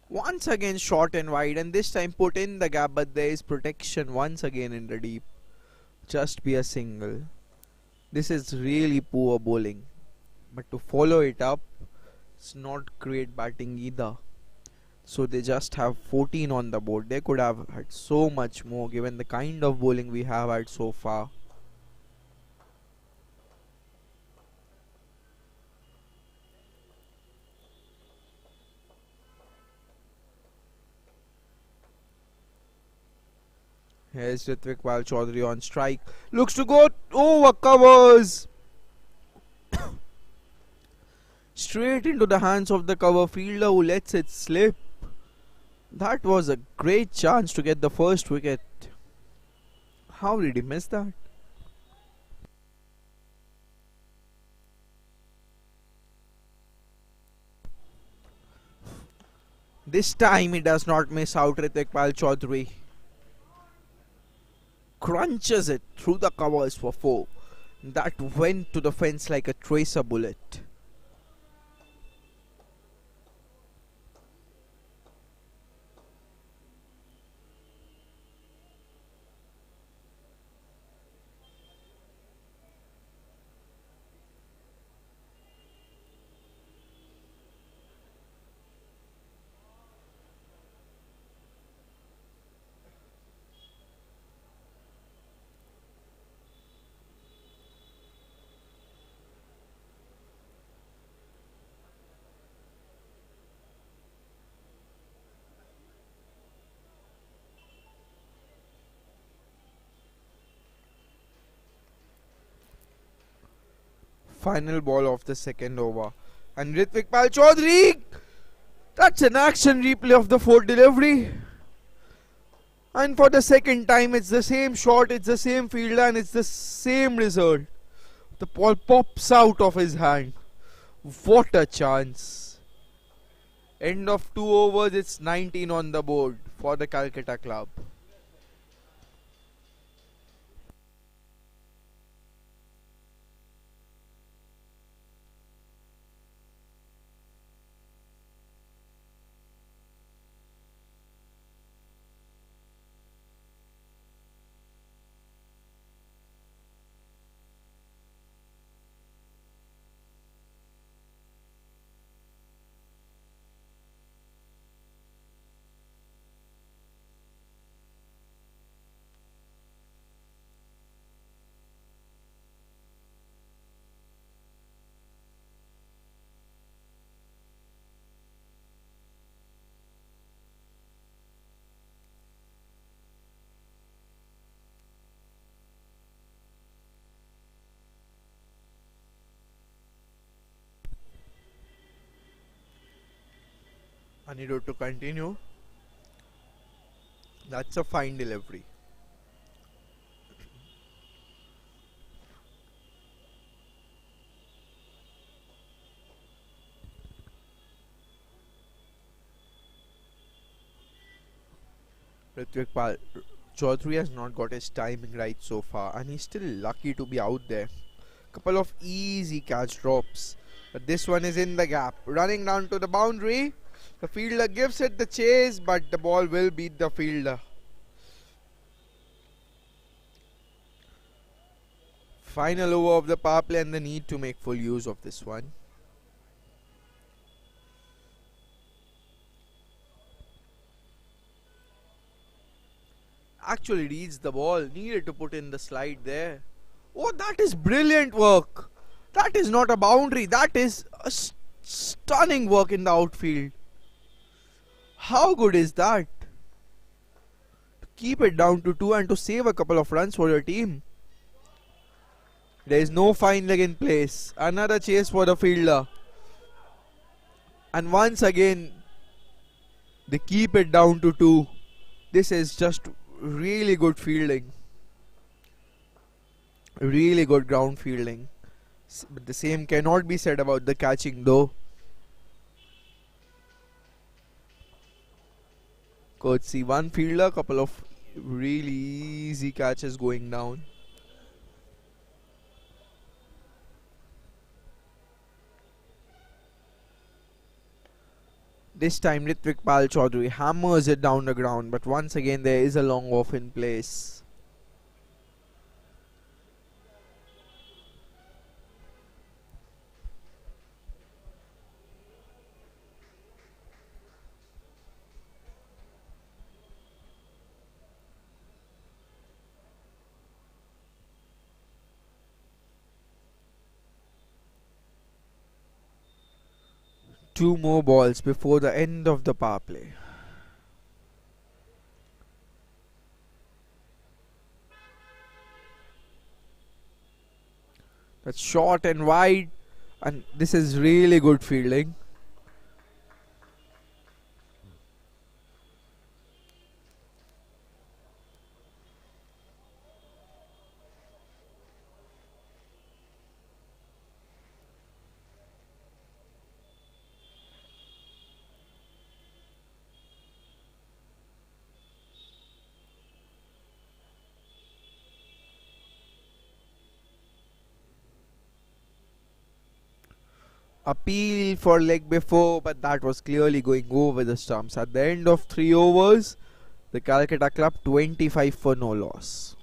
Once again short and wide, and this time put in the gap, but there is protection once again in the deep. Just be a single. This is really poor bowling, but to follow it up, it's not great batting either. So they just have 14 on the board. They could have had so much more given the kind of bowling we have had so far. Here's Ritvik Pal Chaudhary on strike. Looks to go over covers. Straight into the hands of the cover fielder who lets it slip. That was a great chance to get the first wicket. How did he miss that? This time he does not miss out. Ritikpal Chaudhary crunches it through the covers for 4. That went to the fence like a tracer bullet. Final ball of the second over. And Ritikpal Chaudhary! That's an action replay of the 4th delivery. And for the second time, it's the same shot, it's the same fielder, and it's the same result. The ball pops out of his hand. What a chance. End of 2 overs, it's 19 on the board for the Calcutta club. Anirudh to continue. That's a fine delivery. Ritikpal Chaudhary has not got his timing right so far, and he's still lucky to be out there. Couple of easy catch drops, but this one is in the gap. Running down to the boundary. The fielder gives it the chase, but the ball will beat the fielder. Final over of the power play, and the need to make full use of this one. Actually reads the ball, needed to put in the slide there. Oh, that is brilliant work. That is not a boundary, that is a stunning work in the outfield. How good is that? To keep it down to 2 and to save a couple of runs for your team. There is no fine leg in place. Another chase for the fielder. And once again, they keep it down to 2. This is just really good fielding. Really good ground fielding. But the same cannot be said about the catching though. Could see one fielder, couple of really easy catches going down. This time Ritikpal Chaudhary hammers it down the ground, but once again there is a long off in place. Two more balls before the end of the power play. That's short and wide, and this is really good fielding. appeal for leg before, but that was clearly going over the stumps. At the end of 3 overs, the Calcutta Club 25 for no loss.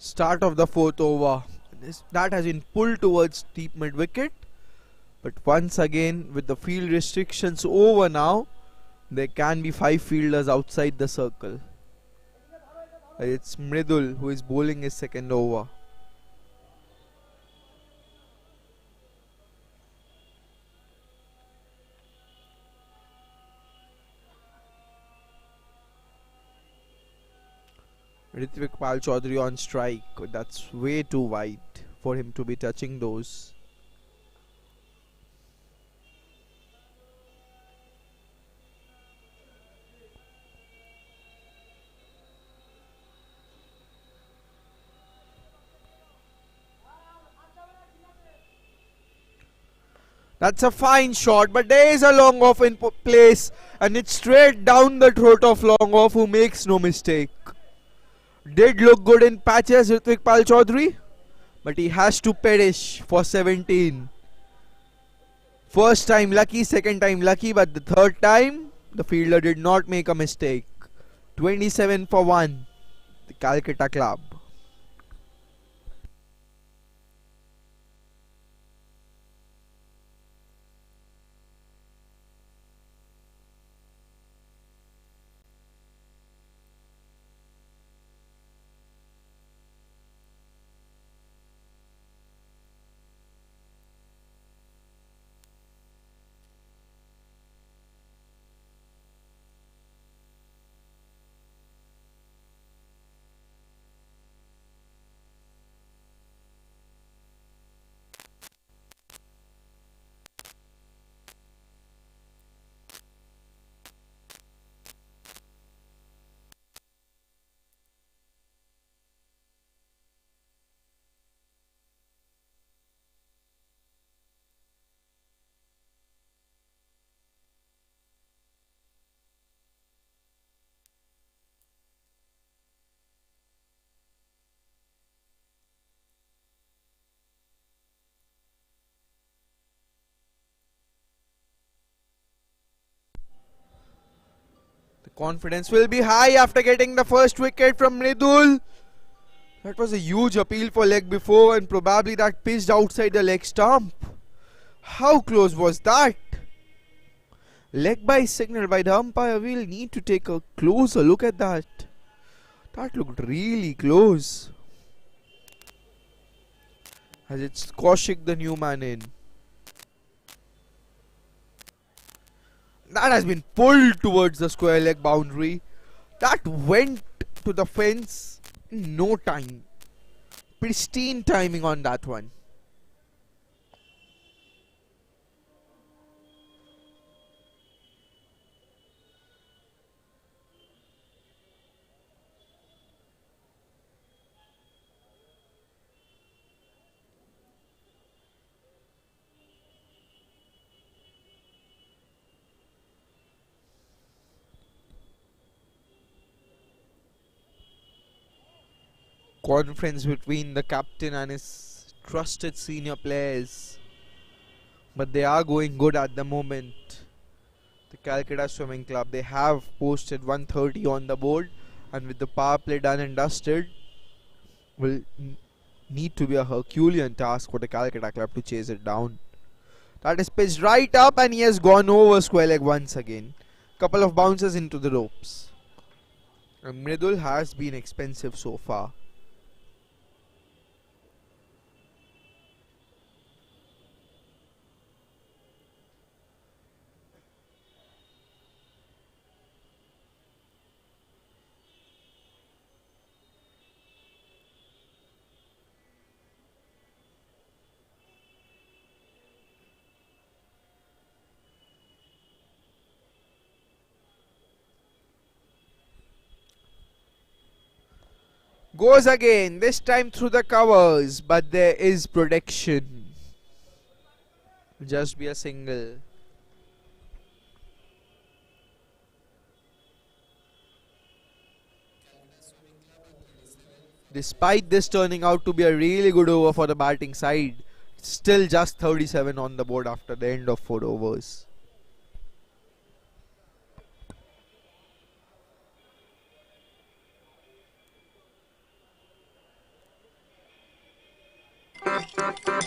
Start of the 4th over. That has been pulled towards deep mid wicket. But once again, with the field restrictions over now, there can be 5 fielders outside the circle. It's Mridul who is bowling his 2nd over. Ritvik Pal Chaudhary on strike. That's way too wide for him to be touching those. That's a fine shot, but there is a long off in place, and it's straight down the throat of long off, who makes no mistake. Did look good in patches, Ritvik Pal Chaudhary, but he has to perish for 17. First time lucky, second time lucky, but the third time the fielder did not make a mistake. 27 for 1, the Calcutta Club. Confidence will be high after getting the first wicket from Mridul. That was a huge appeal for leg before, and probably that pitched outside the leg stump. How close was that? Leg by signal by the umpire. We'll need to take a closer look at that. That looked really close. As it's Kaushik, the new man, in. That has been pulled towards the square leg boundary. That went to the fence in no time. Pristine timing on that one. Conference between the captain and his trusted senior players, but they are going good at the moment. The Calcutta Swimming Club, they have posted 130 on the board, And with the power play done and dusted, will need to be a Herculean task for the Calcutta club to chase it down. That is pitched right up and he has gone over square leg once again. Couple of bounces into the ropes. And Mridul has been expensive so far. Goes again, this time through the covers, but there is protection. Just be a single. Despite this turning out to be a really good over for the batting side, still just 37 on the board after the end of 4 overs.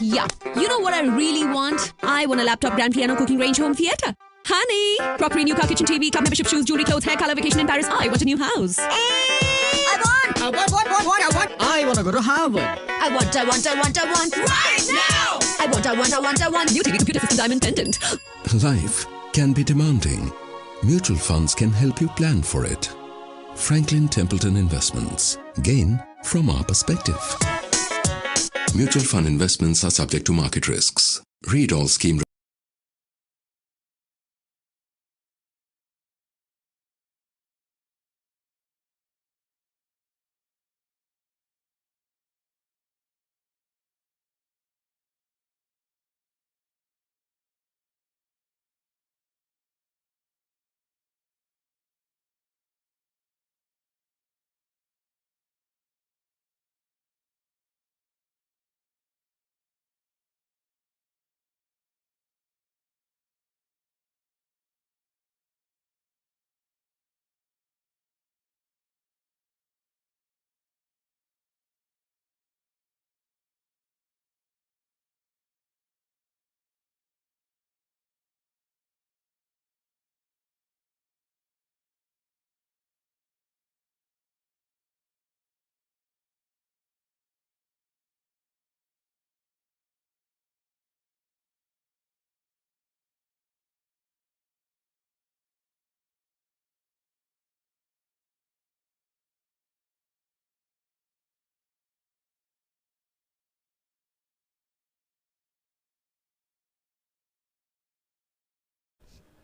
Yeah, you know what I really want? I want a laptop, grand piano, cooking range, home theatre. Honey! Crockery, new car, kitchen, TV, club membership, shoes, jewelry, clothes, hair color, vacation in Paris. I want a new house. I want to go to Harvard. I want. Right now! I want. New TV, computer system, diamond pendant. Life can be demanding. Mutual funds can help you plan for it. Franklin Templeton Investments. Gain from our perspective. Mutual fund investments are subject to market risks. Read all scheme.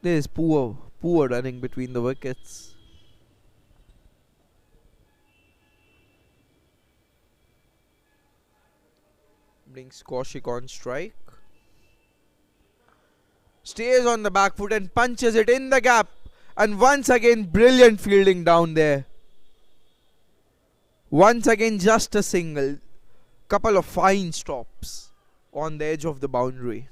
There is poor running between the wickets. Brings Kaushik on strike. Stays on the back foot and punches it in the gap. And once again, brilliant fielding down there. Once again, just a single. Couple of fine stops on the edge of the boundary.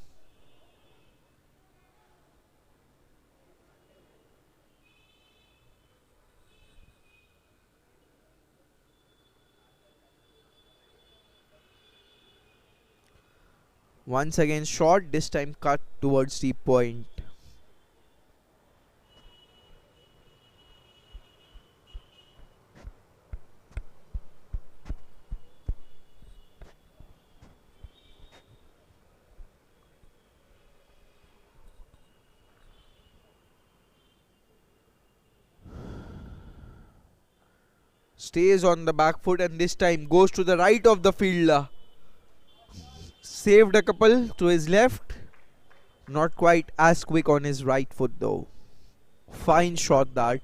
Once again short, this time cut towards deep point. Stays on the back foot and this time goes to the right of the fielder. Saved a couple to his left. Not quite as quick on his right foot though. Fine shot that.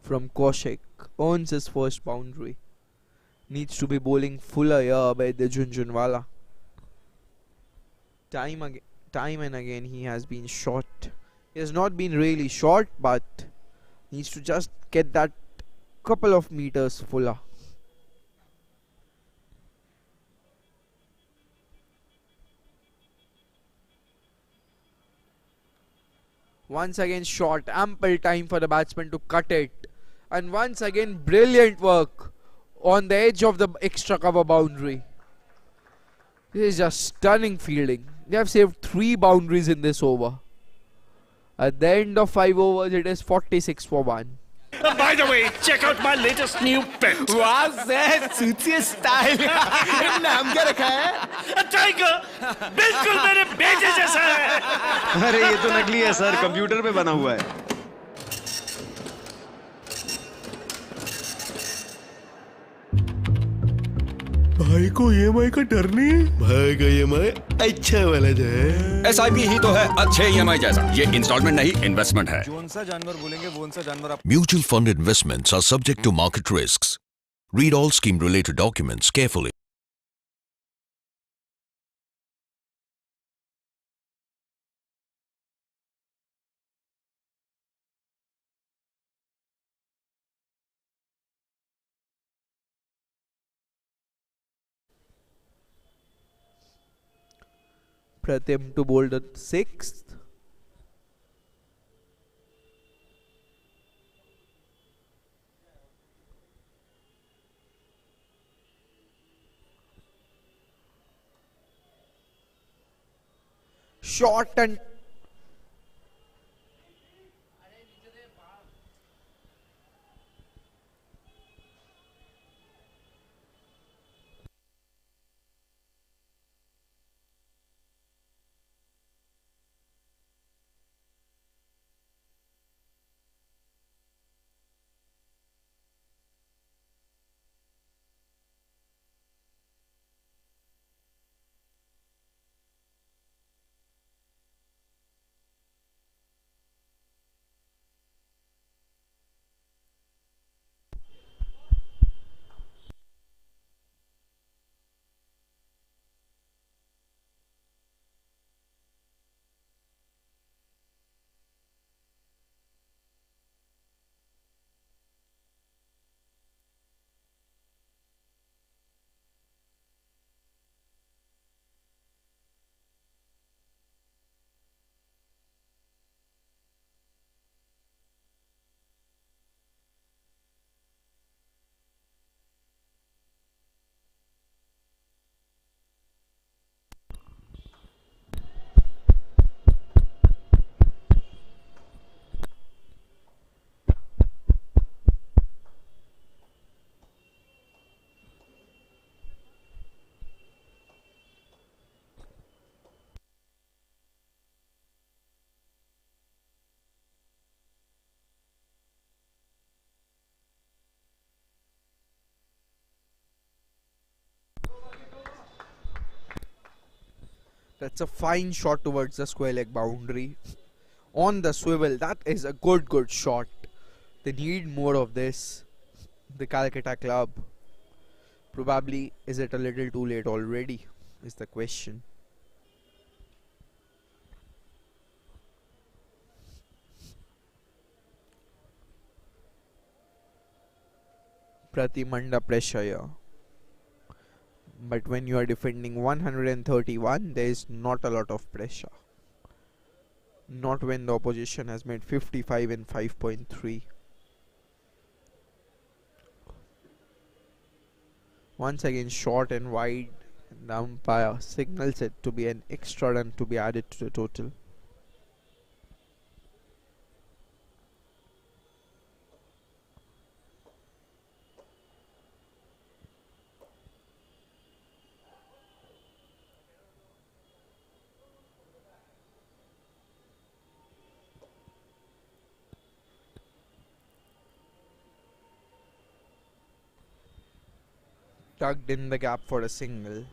From Kaushik. Earns his first boundary. Needs to be bowling fuller here by the Junjunwala. Time and again he has been short. He has not been really short, but needs to just get that couple of meters fuller. Once again short, ample time for the batsman to cut it. And once again brilliant work on the edge of the extra cover boundary. This is just stunning fielding. They have saved 3 boundaries in this over. At the end of 5 overs, it is 46 for 1. By the way, check out my latest new pet. Wow, sir, suits your style. नाम क्या रखा है? Tiger, बिल्कुल मेरे बेटे जैसा है. अरे ये तो नकली है सर, कंप्यूटर पे बना हुआ है. भाई को EMI का डर नहीं. भाई का EMI अच्छा वाला जो है. SIP ही तो है अच्छे EMI जैसा. ये इंस्टॉलमेंट नहीं, इन्वेस्टमेंट है. जोन सा जानवर बोलेंगे, वो सा जानवर आप. Mutual fund investments are subject to market risks. Read all scheme-related documents carefully. Pratim to bowl the 6th. Short and that's a fine shot towards the square leg boundary. On the swivel, that is a good shot. They need more of this. The Calcutta club. Probably, is it a little too late already? Is the question. Pratim under pressure here. But when you are defending 131, there is not a lot of pressure. Not when the opposition has made 55 in 5.3. Once again short and wide. The umpire signals it to be an extra run to be added to the total. Tugged in the gap for a single.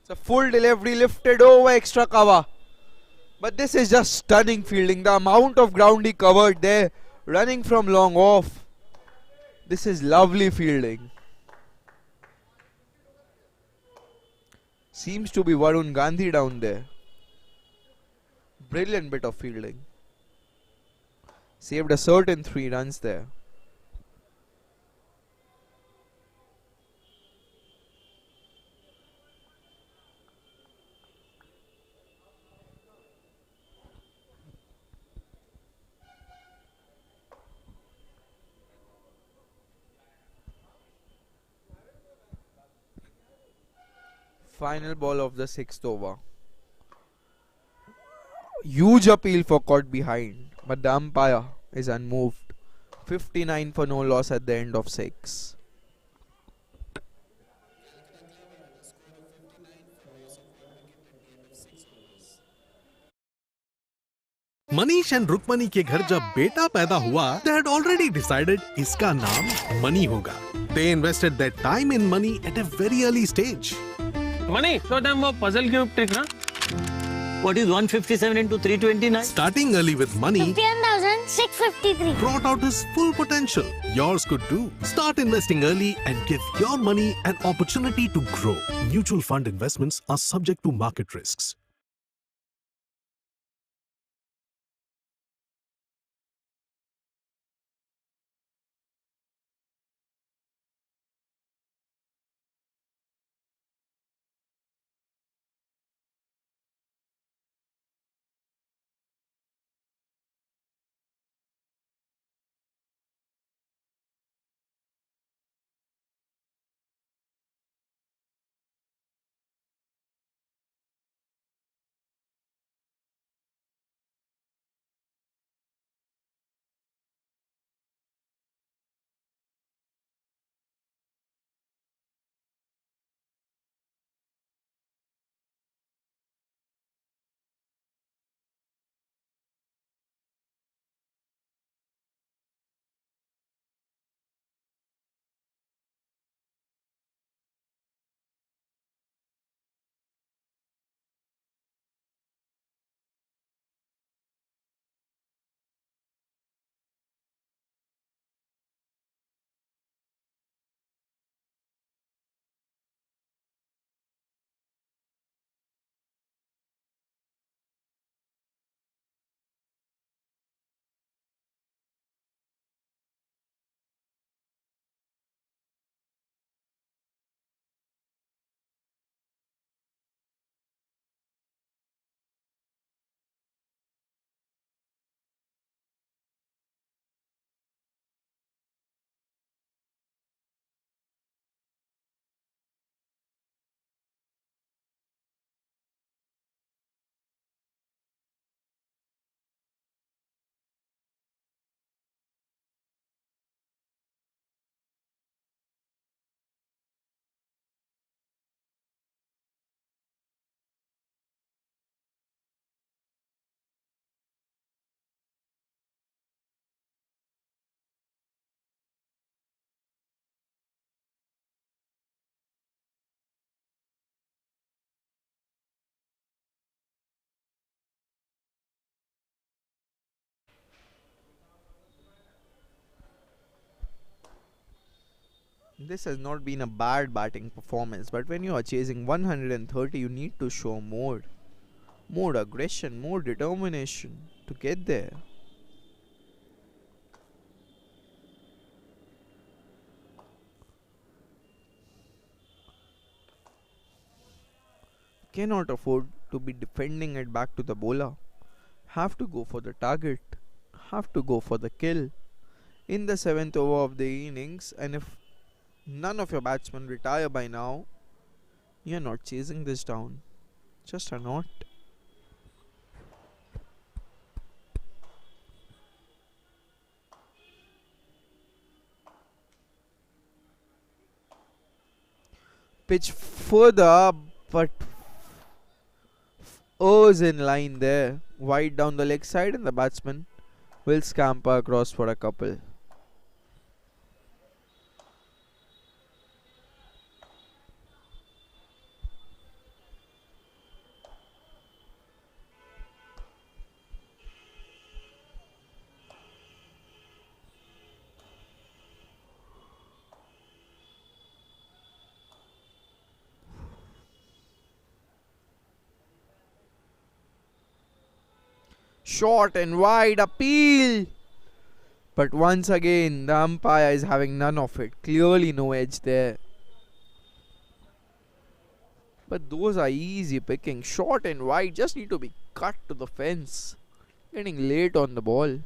It's a full delivery, lifted over, extra cover. But this is just stunning fielding. The amount of ground he covered there, running from long off. This is lovely fielding. Seems to be Varun Gandhi down there. Brilliant bit of fielding. Saved a certain 3 runs there. Final ball of the 6th over. Huge appeal for caught behind, but the umpire is unmoved. 59 for no loss at the end of 6. Manish and Rukmani के घर जब बेटा पैदा हुआ, they had already decided इसका नाम money होगा. They invested their time in money at a very early stage. Money, show them वो puzzle cube trick ना? What is 157 into 329? Starting early with money 51,653 brought out his full potential. Yours could too. Start investing early and give your money an opportunity to grow. Mutual fund investments are subject to market risks. This has not been a bad batting performance, but when you are chasing 130, you need to show more aggression, more determination to get there. Cannot afford to be defending it back to the bowler. Have to go for the target. Have to go for the kill. In the 7th over of the innings, and if none of your batsmen retire by now, you're not chasing this down. Just are not. Pitch further, but O's in line there. Wide down the leg side, and the batsman will scamper across for a couple. Short and wide appeal. But once again, the umpire is having none of it. Clearly no edge there. But those are easy picking. Short and wide just need to be cut to the fence. Getting late on the ball.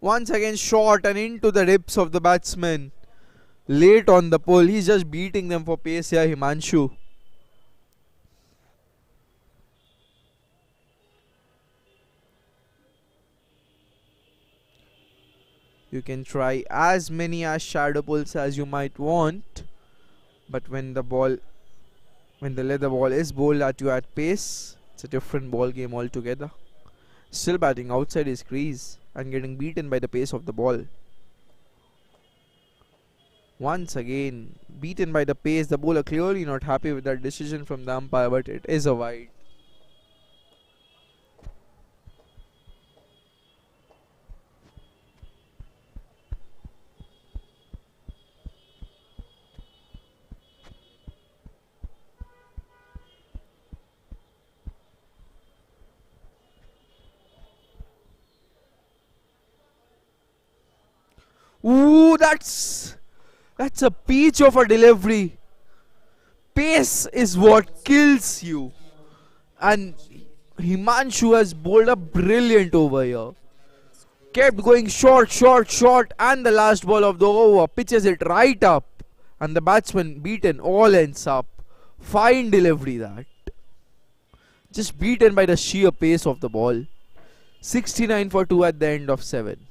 Once again short and into the ribs of the batsman. Late on the pull. He's just beating them for pace here, Himanshu. You can try as many as shadow pulls as you might want. But when the leather ball is bowled at you at pace, it's a different ball game altogether. Still batting outside his crease and getting beaten by the pace of the ball. Once again, beaten by the pace. The bowler clearly not happy with that decision from the umpire, but it is a wide. Ooh, that's a peach of a delivery. Pace is what kills you. And Himanshu has bowled a brilliant over here. Kept going short, and the last ball of the over pitches it right up. And the batsman beaten all ends up. Fine delivery that. Just beaten by the sheer pace of the ball. 69 for 2 at the end of 7.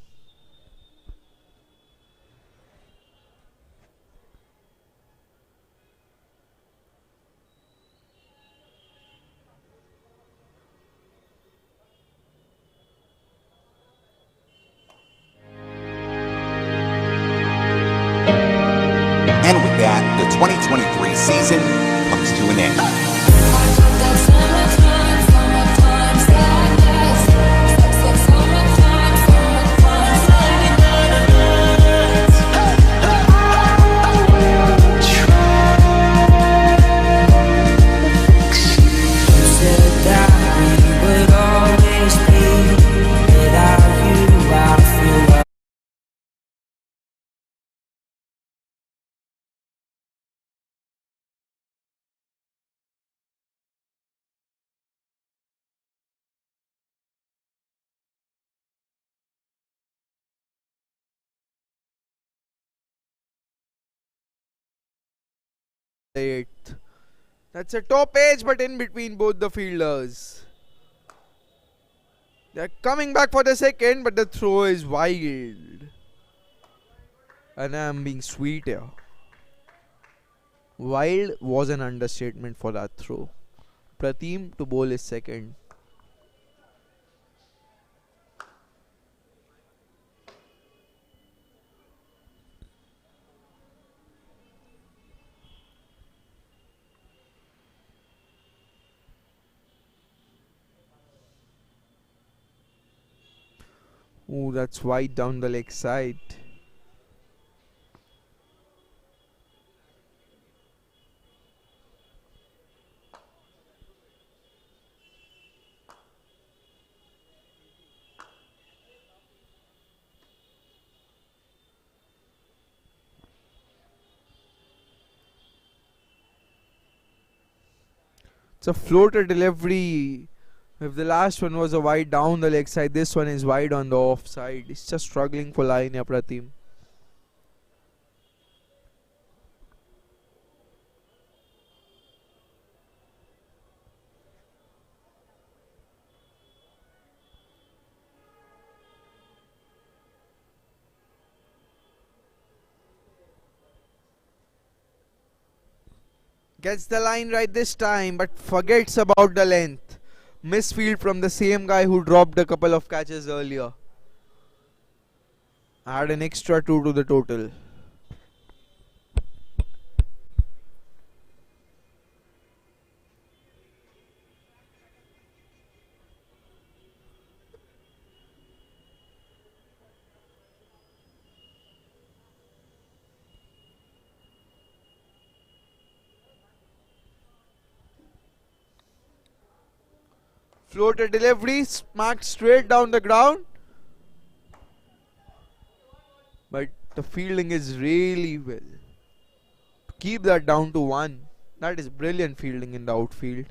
And with that, the 2023 season comes to an end. Eighth. That's a top edge, but in between both the fielders. They're coming back for the second, but the throw is wild. And I'm being sweet here. Wild was an understatement for that throw. Prateem to bowl is second. Ooh, that's wide down the leg side. It's a floater delivery. If the last one was a wide down the leg side, this one is wide on the off side. It's just struggling for line here, Prateem. Gets the line right this time, but forgets about the length. Misfield from the same guy who dropped a couple of catches earlier. Add an extra 2 to the total. Floater delivery, smacked straight down the ground. But the fielding is really well. To keep that down to 1, that is brilliant fielding in the outfield.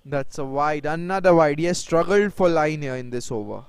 That's a wide, another wide. He has struggled for line here in this over.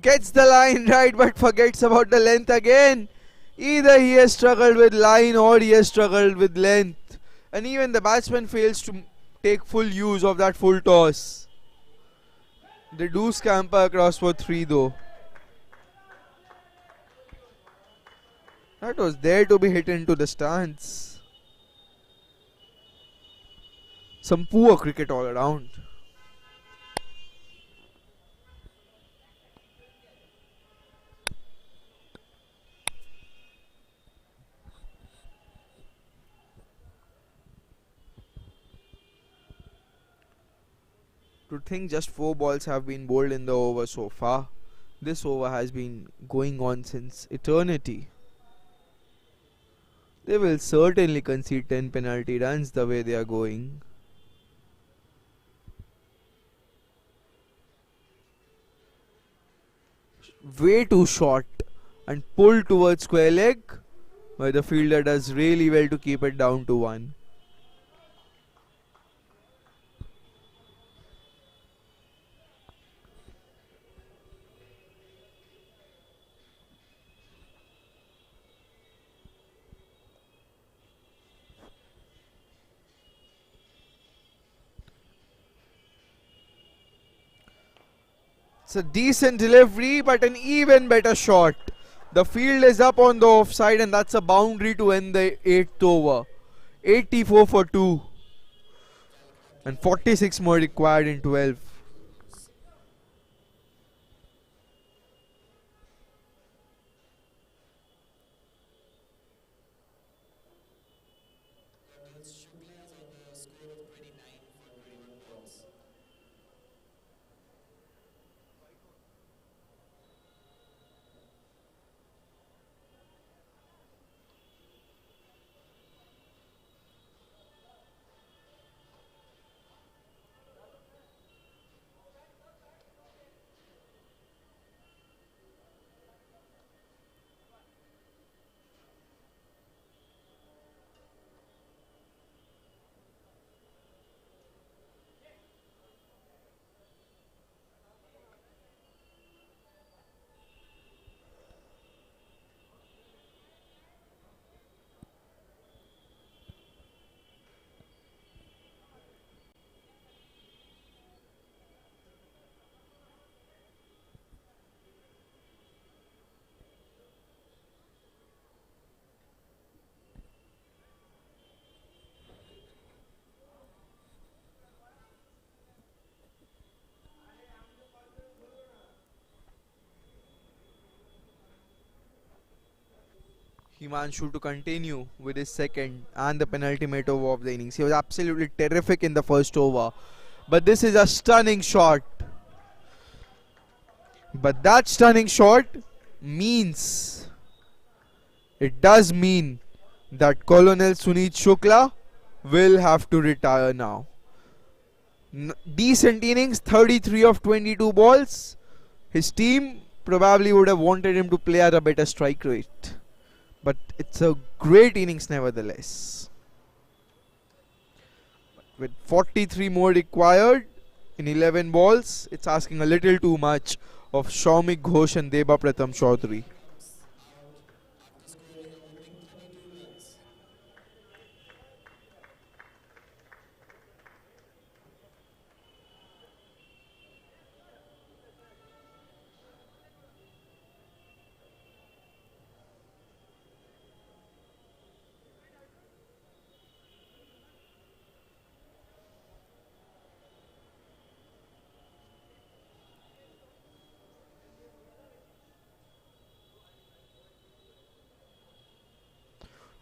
Gets the line right but forgets about the length again. Either he has struggled with line or he has struggled with length. And even the batsman fails to take full use of that full toss. They do scamper across for 3 though. That was there to be hit into the stance. Some poor cricket all around. To think just 4 balls have been bowled in the over so far. This over has been going on since eternity. They will certainly concede 10 penalty runs the way they are going. Way too short and pulled towards square leg, where the fielder does really well to keep it down to 1. It's a decent delivery but an even better shot. The field is up on the offside and that's a boundary to end the 8th over. 84 for 2. And 46 more required in 12. Himanshu to continue with his second and the penultimate over of the innings. He was absolutely terrific in the first over. But this is a stunning shot. But that stunning shot means, it does mean that Colonel Sunit Shukla will have to retire now. Decent innings, 33 of 22 balls. His team probably would have wanted him to play at a better strike rate. but it's a great innings nevertheless. With 43 more required in 11 balls, it's asking a little too much of Shaumik Ghosh and Deba Pratham Chaudhary.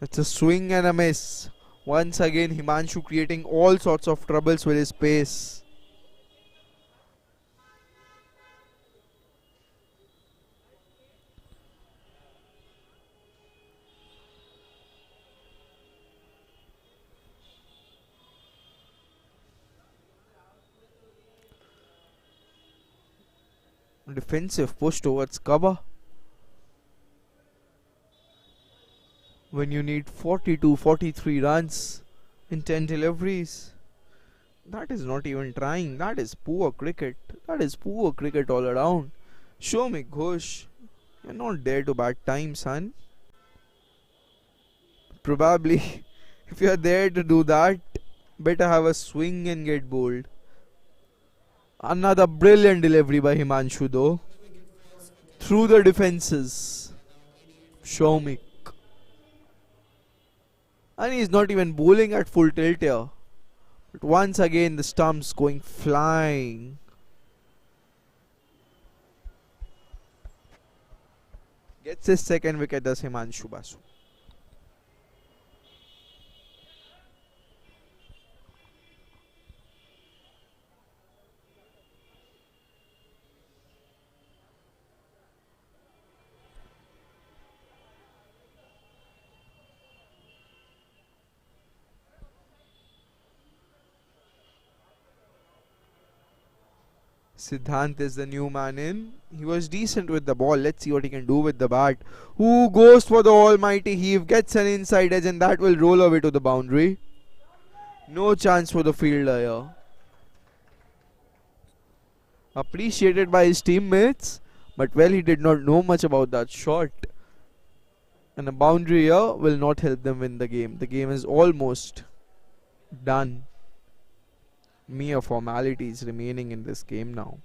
It's a swing and a miss. Once again, Himanshu creating all sorts of troubles with his pace. Defensive push towards cover. When you need 42, 43 runs in 10 deliveries. That is not even trying. That is poor cricket. That is poor cricket all around. Shaumik Ghosh, you're not there to bat time, son. Probably, if you're there to do that, better have a swing and get bowled. Another brilliant delivery by Himanshu though. Through the defenses. Shaumik. And he's not even bowling at full tilt here. But once again the stumps going flying. Gets his second wicket as Himanshu Basu. Siddhant is the new man in. He was decent with the ball. Let's see what he can do with the bat. Who goes for the almighty heave, gets an inside edge, and that will roll away to the boundary. No chance for the fielder here. Appreciated by his teammates, but well, he did not know much about that shot. And a boundary here will not help them win the game. The game is almost done. Mere formalities remaining in this game now.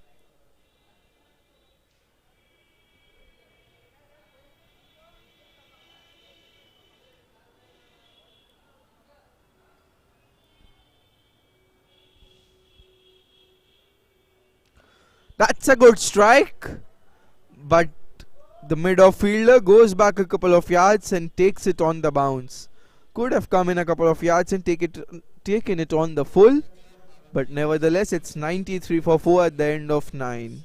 That's a good strike, but the mid-off fielder goes back a couple of yards and takes it on the bounce. Could have come in a couple of yards and taken it on the full. But nevertheless, it's 93 for 4 at the end of 9.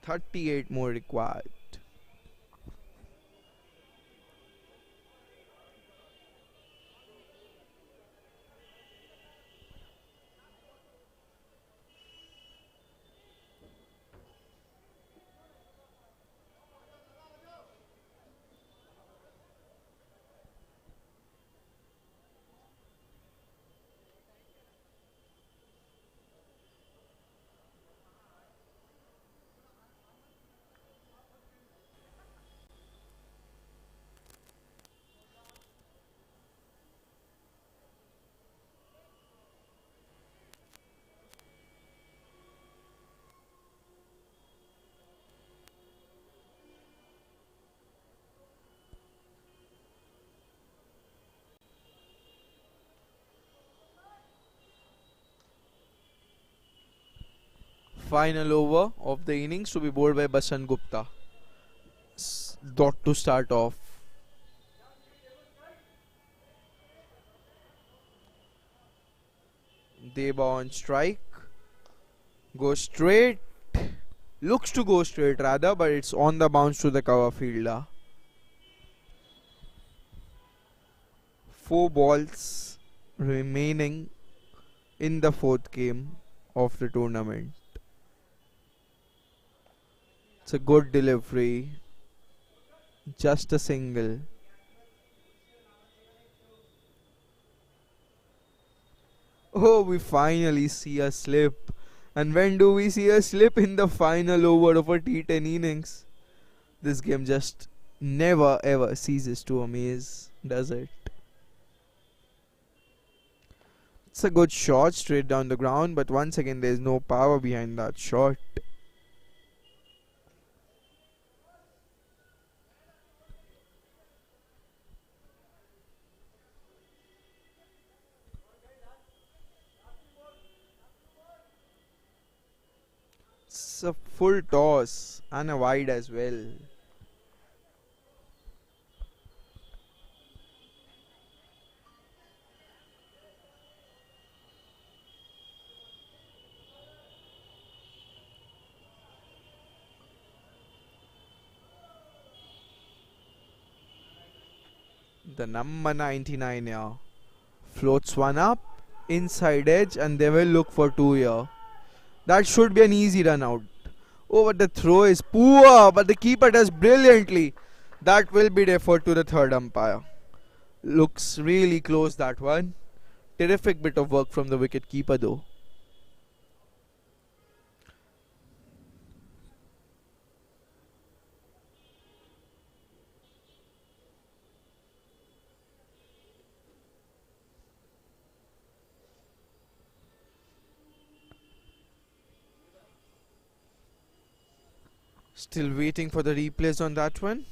38 more required. Final over of the innings to be bowled by Basant Gupta. Dot to start off. Deba on strike. Goes straight. Looks to go straight rather, but it's on the bounce to the cover fielder. 4 balls remaining in the 4th game of the tournament. It's a good delivery. Just a single. Oh, we finally see a slip. And when do we see a slip? In the final over of a T10 innings. This game just never ever ceases to amaze, does it? It's a good shot straight down the ground, but once again there's no power behind that shot. It's a full toss and a wide as well. The number 99 here floats one up, inside edge, and they will look for two here. That should be an easy run out. Oh, but the throw is poor, but the keeper does brilliantly. That will be deferred to the third umpire. Looks really close, that one. Terrific bit of work from the wicket keeper though. Still waiting for the replays on that one.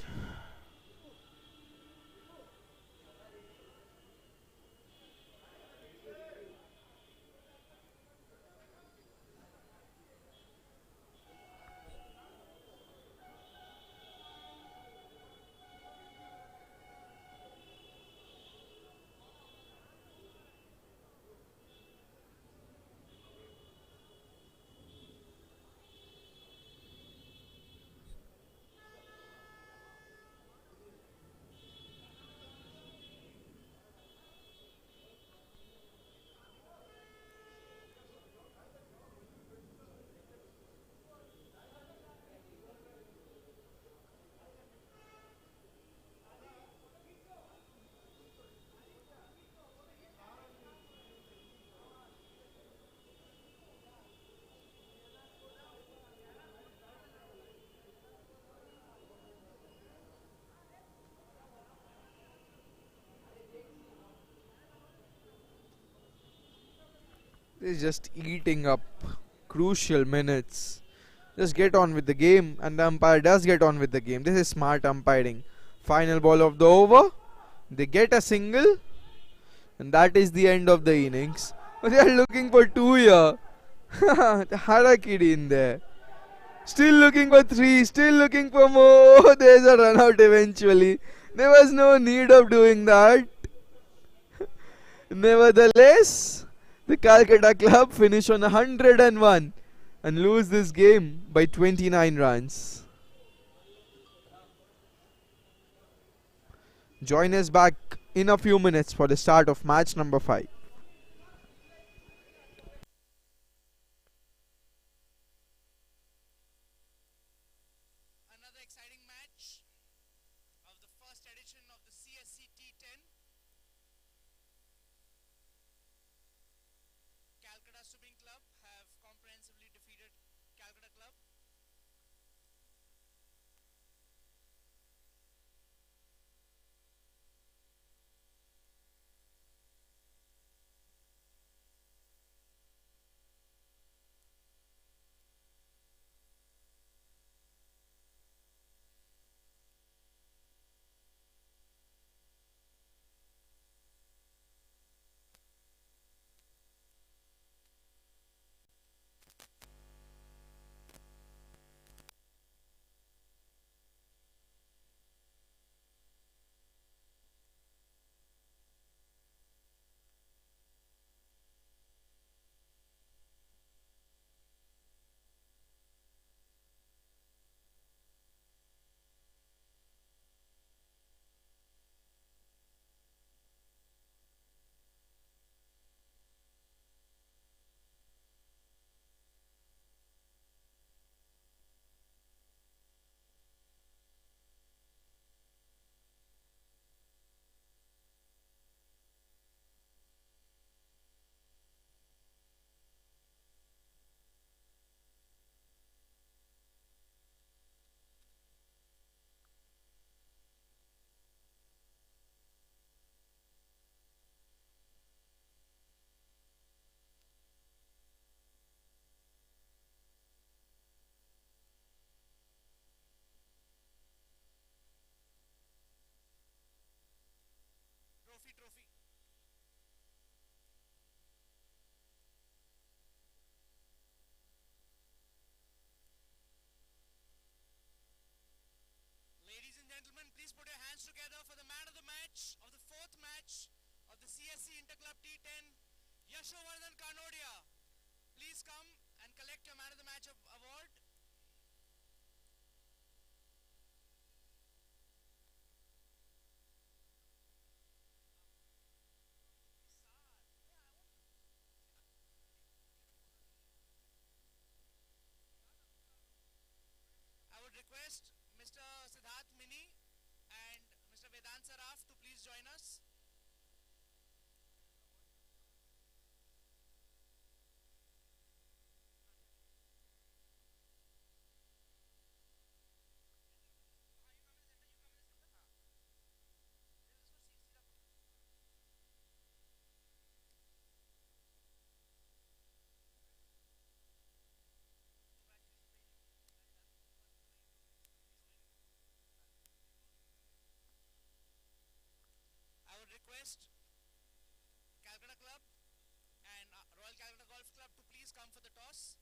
This is just eating up crucial minutes. Just get on with the game, and the umpire does get on with the game. This is smart umpiring. Final ball of the over. They get a single, and that is the end of the innings. But they are looking for two here. Harakiri in there. Still looking for three. Still looking for more. There's a run out eventually. There was no need of doing that. Nevertheless, the Calcutta club finish on 101 and lose this game by 29 runs. Join us back in a few minutes for the start of match number 5. Another exciting match of the first edition of the CSC T10. Calcutta Swimming Club have comprehensively defeated Calcutta Club. for the man of the match of the fourth match of the CSC Inter Club T10, Yashovardhan Kanodia. Please come and collect your man of the match award. I would request Mr. Siddharth Mini and Mr. Vedant Saraf to please join us. I would request Calcutta Club and Royal Calcutta Golf Club to please come for the toss.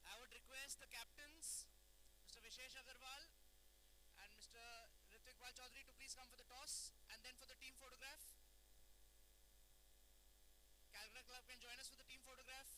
I would request the captains, Mr. Vishesh Agarwal and Mr. Ritvik Pal Chaudhary, to please come for the toss and then for the team photograph. Calcutta Club can join us for the team photograph.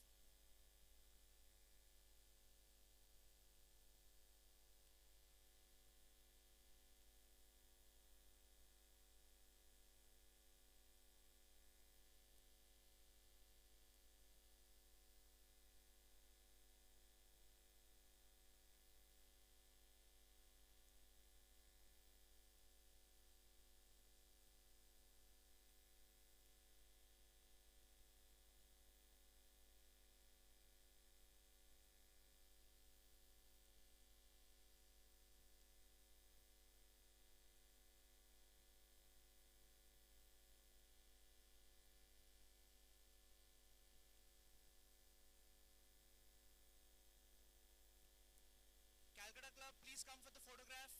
Calcutta Club, please come for the photograph.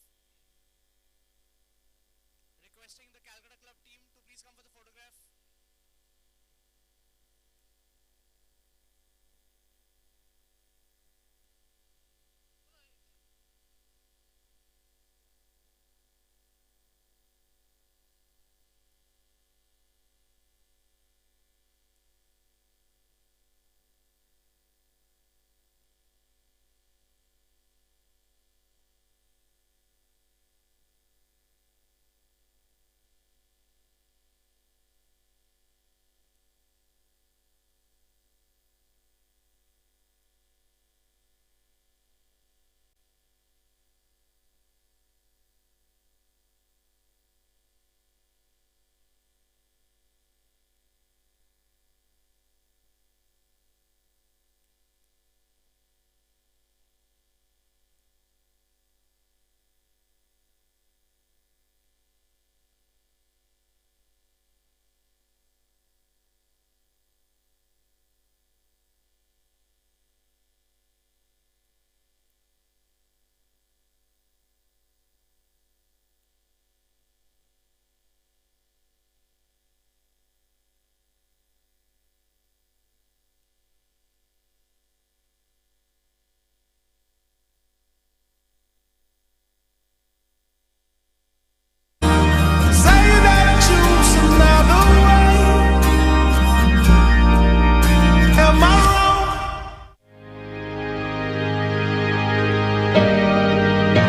Requesting the Calcutta Club team to please come for the photograph.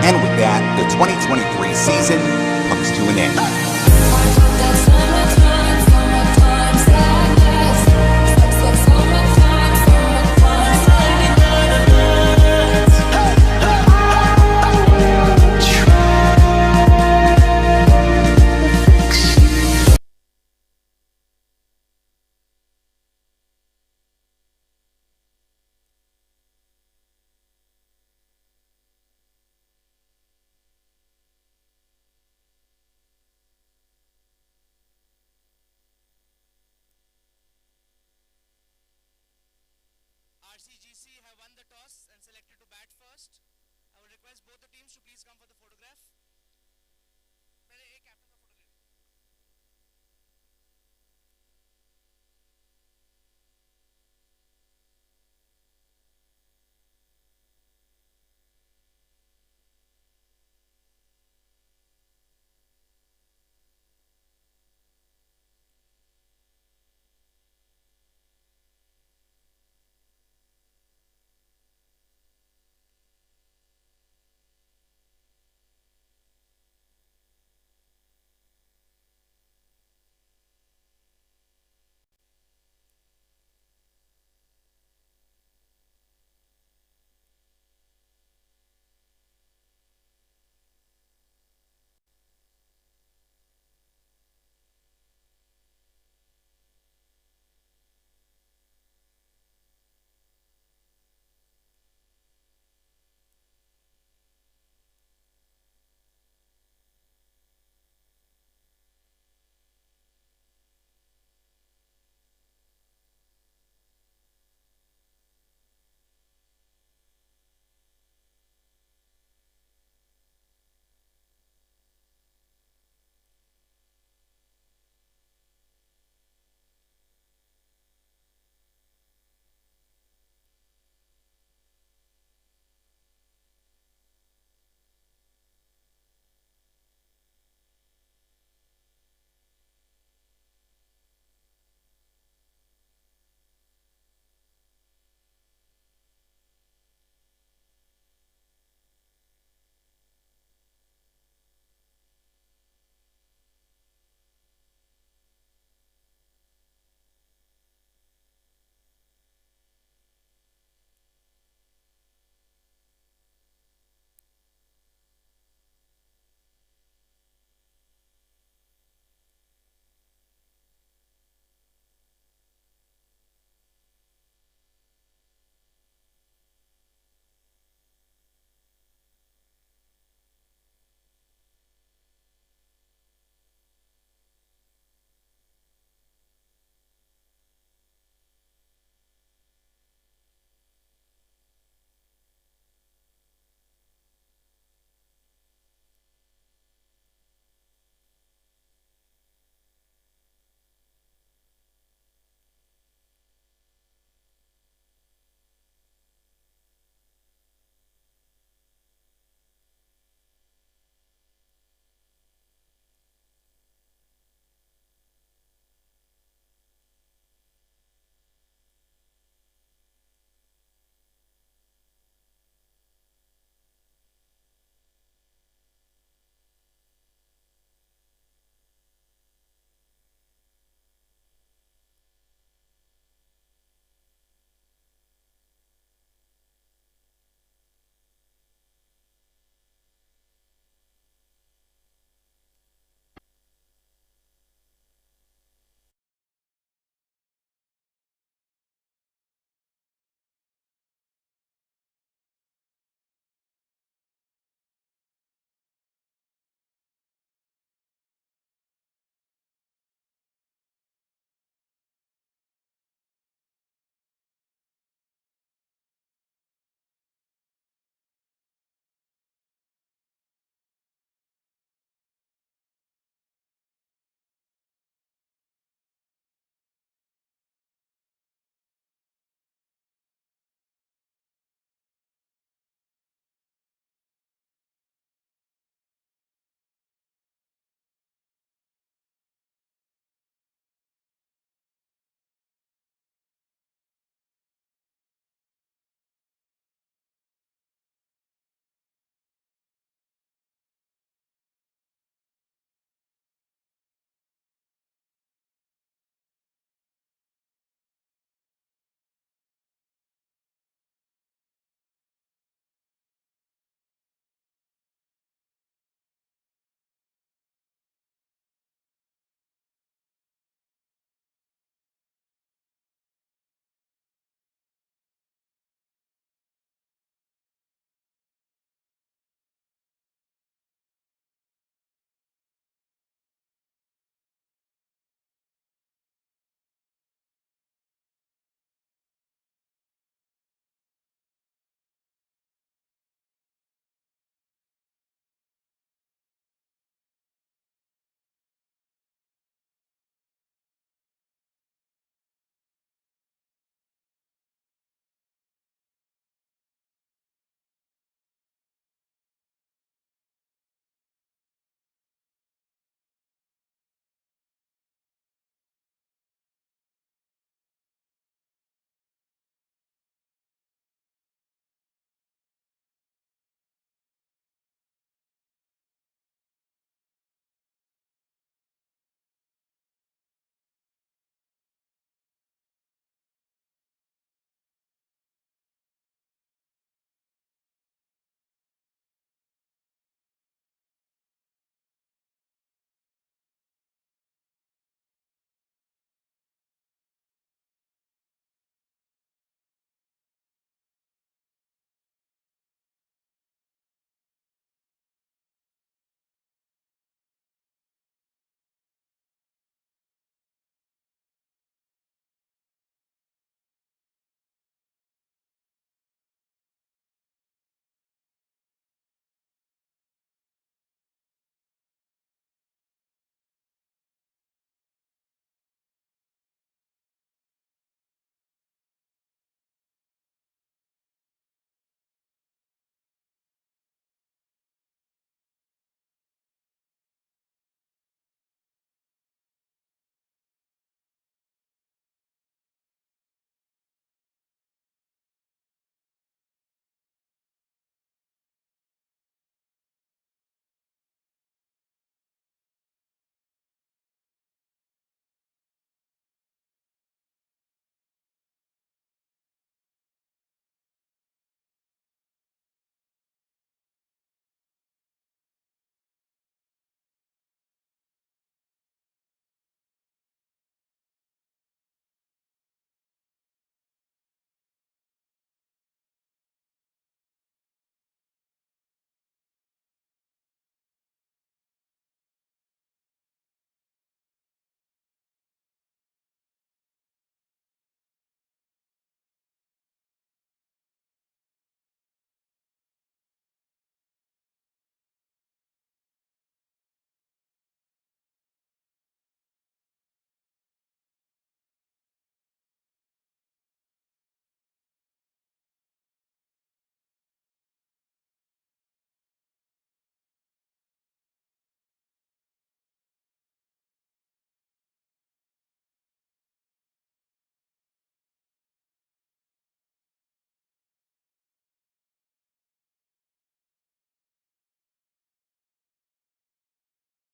And with that, the 2023 season comes to an end. RCGC have won the toss and selected to bat first. I would request both the teams to please come for the photograph.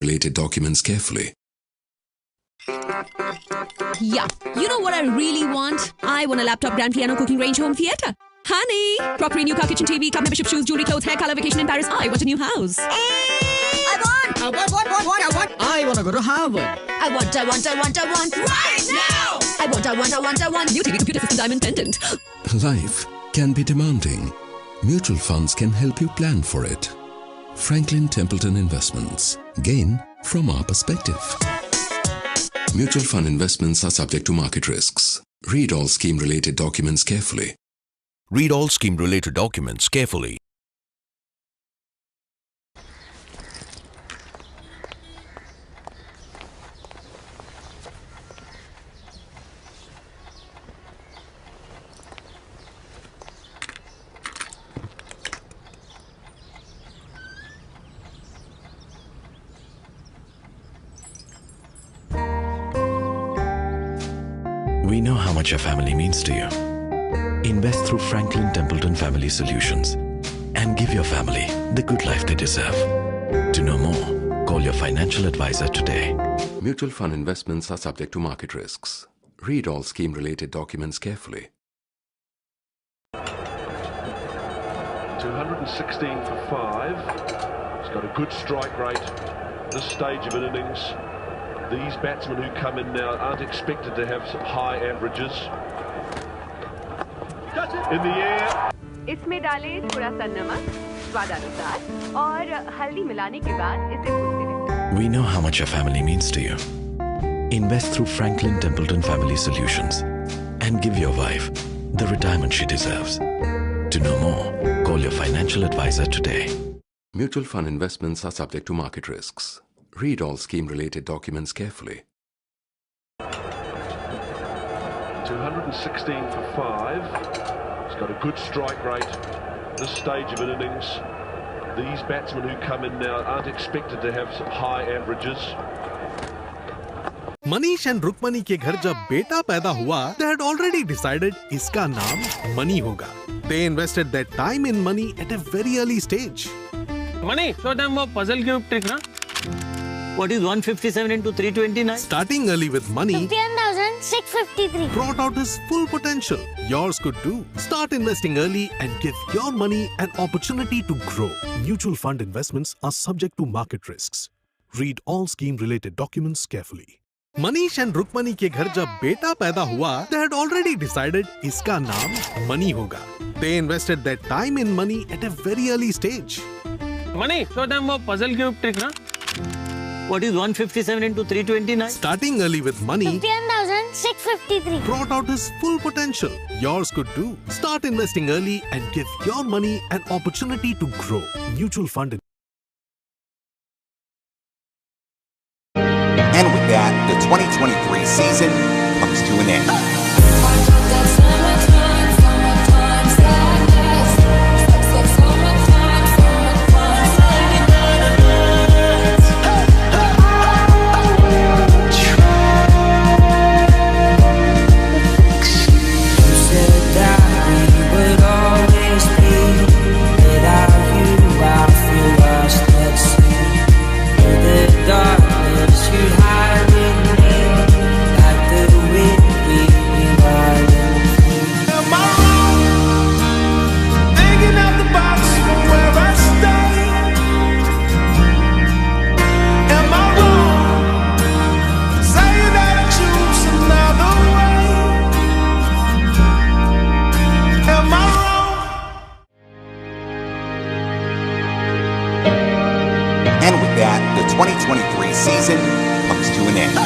related documents carefully. Yeah, you know what I really want? I want a laptop, grand piano, cooking range, home theater. Honey, proper new car, kitchen, TV, cup, membership, shoes, jewelry, clothes, hair, color, vacation in Paris. I want a new house. I want. I want to go to Harvard. I want. Right now! I want. New TV, computer system, diamond pendant. Life can be demanding. Mutual funds can help you plan for it. Franklin Templeton Investments. Gain from our perspective. Mutual fund investments are subject to market risks. Read all scheme-related documents carefully. Read all scheme-related documents carefully. We know how much your family means to you. Invest through Franklin Templeton Family Solutions and give your family the good life they deserve. To know more, call your financial advisor today. Mutual fund investments are subject to market risks. Read all scheme-related documents carefully. 216 for 5. He's got a good strike rate this stage of an innings. These batsmen who come in now aren't expected to have some high averages. In the air. इसमें डालें थोड़ा सा नमक स्वादानुसार और हल्दी मिलाने के बाद इसे भूनते रहें। We know how much your family means to you. Invest through Franklin Templeton Family Solutions and give your wife the retirement she deserves. To know more, call your financial advisor today. Mutual fund investments are subject to market risks. Read all scheme-related documents carefully. 216 for 5. He's got a good strike rate this stage of an innings. These batsmen who come in now aren't expected to have some high averages. Manish and Rukmani के घर जब बेटा पैदा हुआ, they had already decided इसका नाम money होगा. They invested their time in money at a very early stage. Money, show them वो puzzle cube trick ना. What is 157 into 329? Starting early with money 51,653 brought out his full potential. Yours could too. Start investing early and give your money an opportunity to grow. Mutual fund investments are subject to market risks. Read all scheme-related documents carefully. Manish and Rukmani के घर जब बेटा पैदा हुआ, they had already decided इसका नाम money होगा. They invested their time in money at a very early stage. Money, show them वो puzzle cube trick ना. What is 157 into 329? Starting early with money 51,653 brought out his full potential. Yours could too. Start investing early and give your money an opportunity to grow. Mutual fund. And with that, the 2023 season comes to an end. And with that, the 2023 season comes to an end.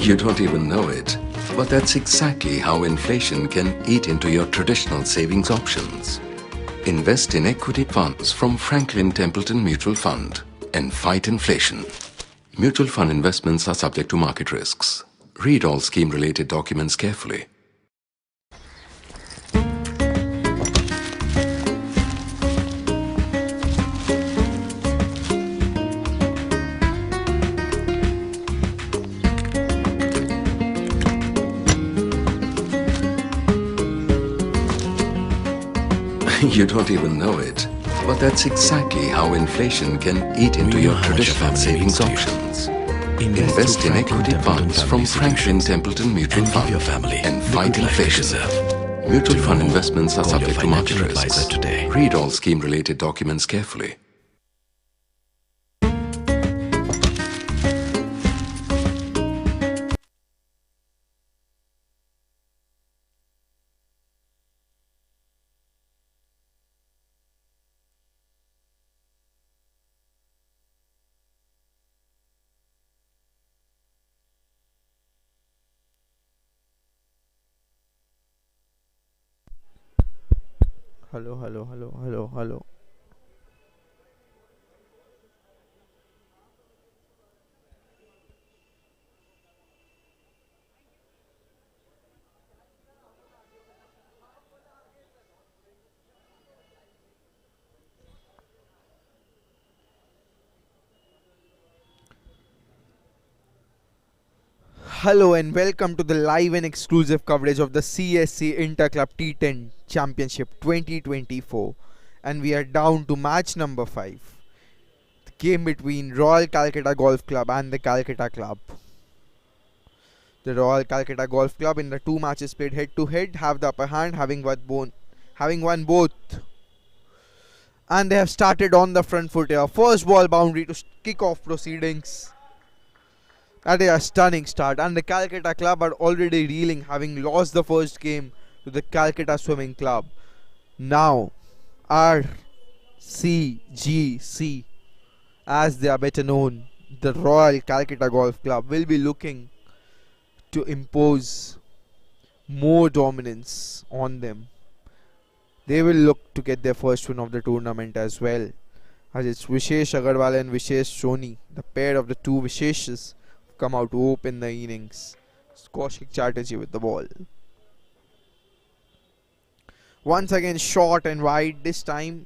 You don't even know it, but that's exactly how inflation can eat into your traditional savings options. Invest in equity funds from Franklin Templeton Mutual Fund and fight inflation. Mutual fund investments are subject to market risks. Read all scheme-related documents carefully. You don't even know it, but that's exactly how inflation can eat into your traditional savings options. Invest in equity funds from Franklin Templeton Mutual Fund and fight inflation. Mutual fund investments are subject to market risks. Read all scheme-related documents carefully. Hello. Hello and welcome to the live and exclusive coverage of the CSC Inter Club T10 Championship 2024, and we are down to match number 5, the game between Royal Calcutta Golf Club and the Calcutta Club. The Royal Calcutta Golf Club, in the 2 matches played head to head, have the upper hand, having won both, and they have started on the front foot here. First ball boundary to kick off proceedings. That is a stunning start, and the Calcutta Club are already reeling, having lost the first game to the Calcutta Swimming Club. Now, RCGC, as they are better known, the Royal Calcutta Golf Club, will be looking to impose more dominance on them. They will look to get their first win of the tournament as well, as it's Vishesh Agarwal and Vishesh Soni, the pair of the two Visheshas, come out to open the innings. Kaushik Chatterjee with the ball. Once again short and wide, this time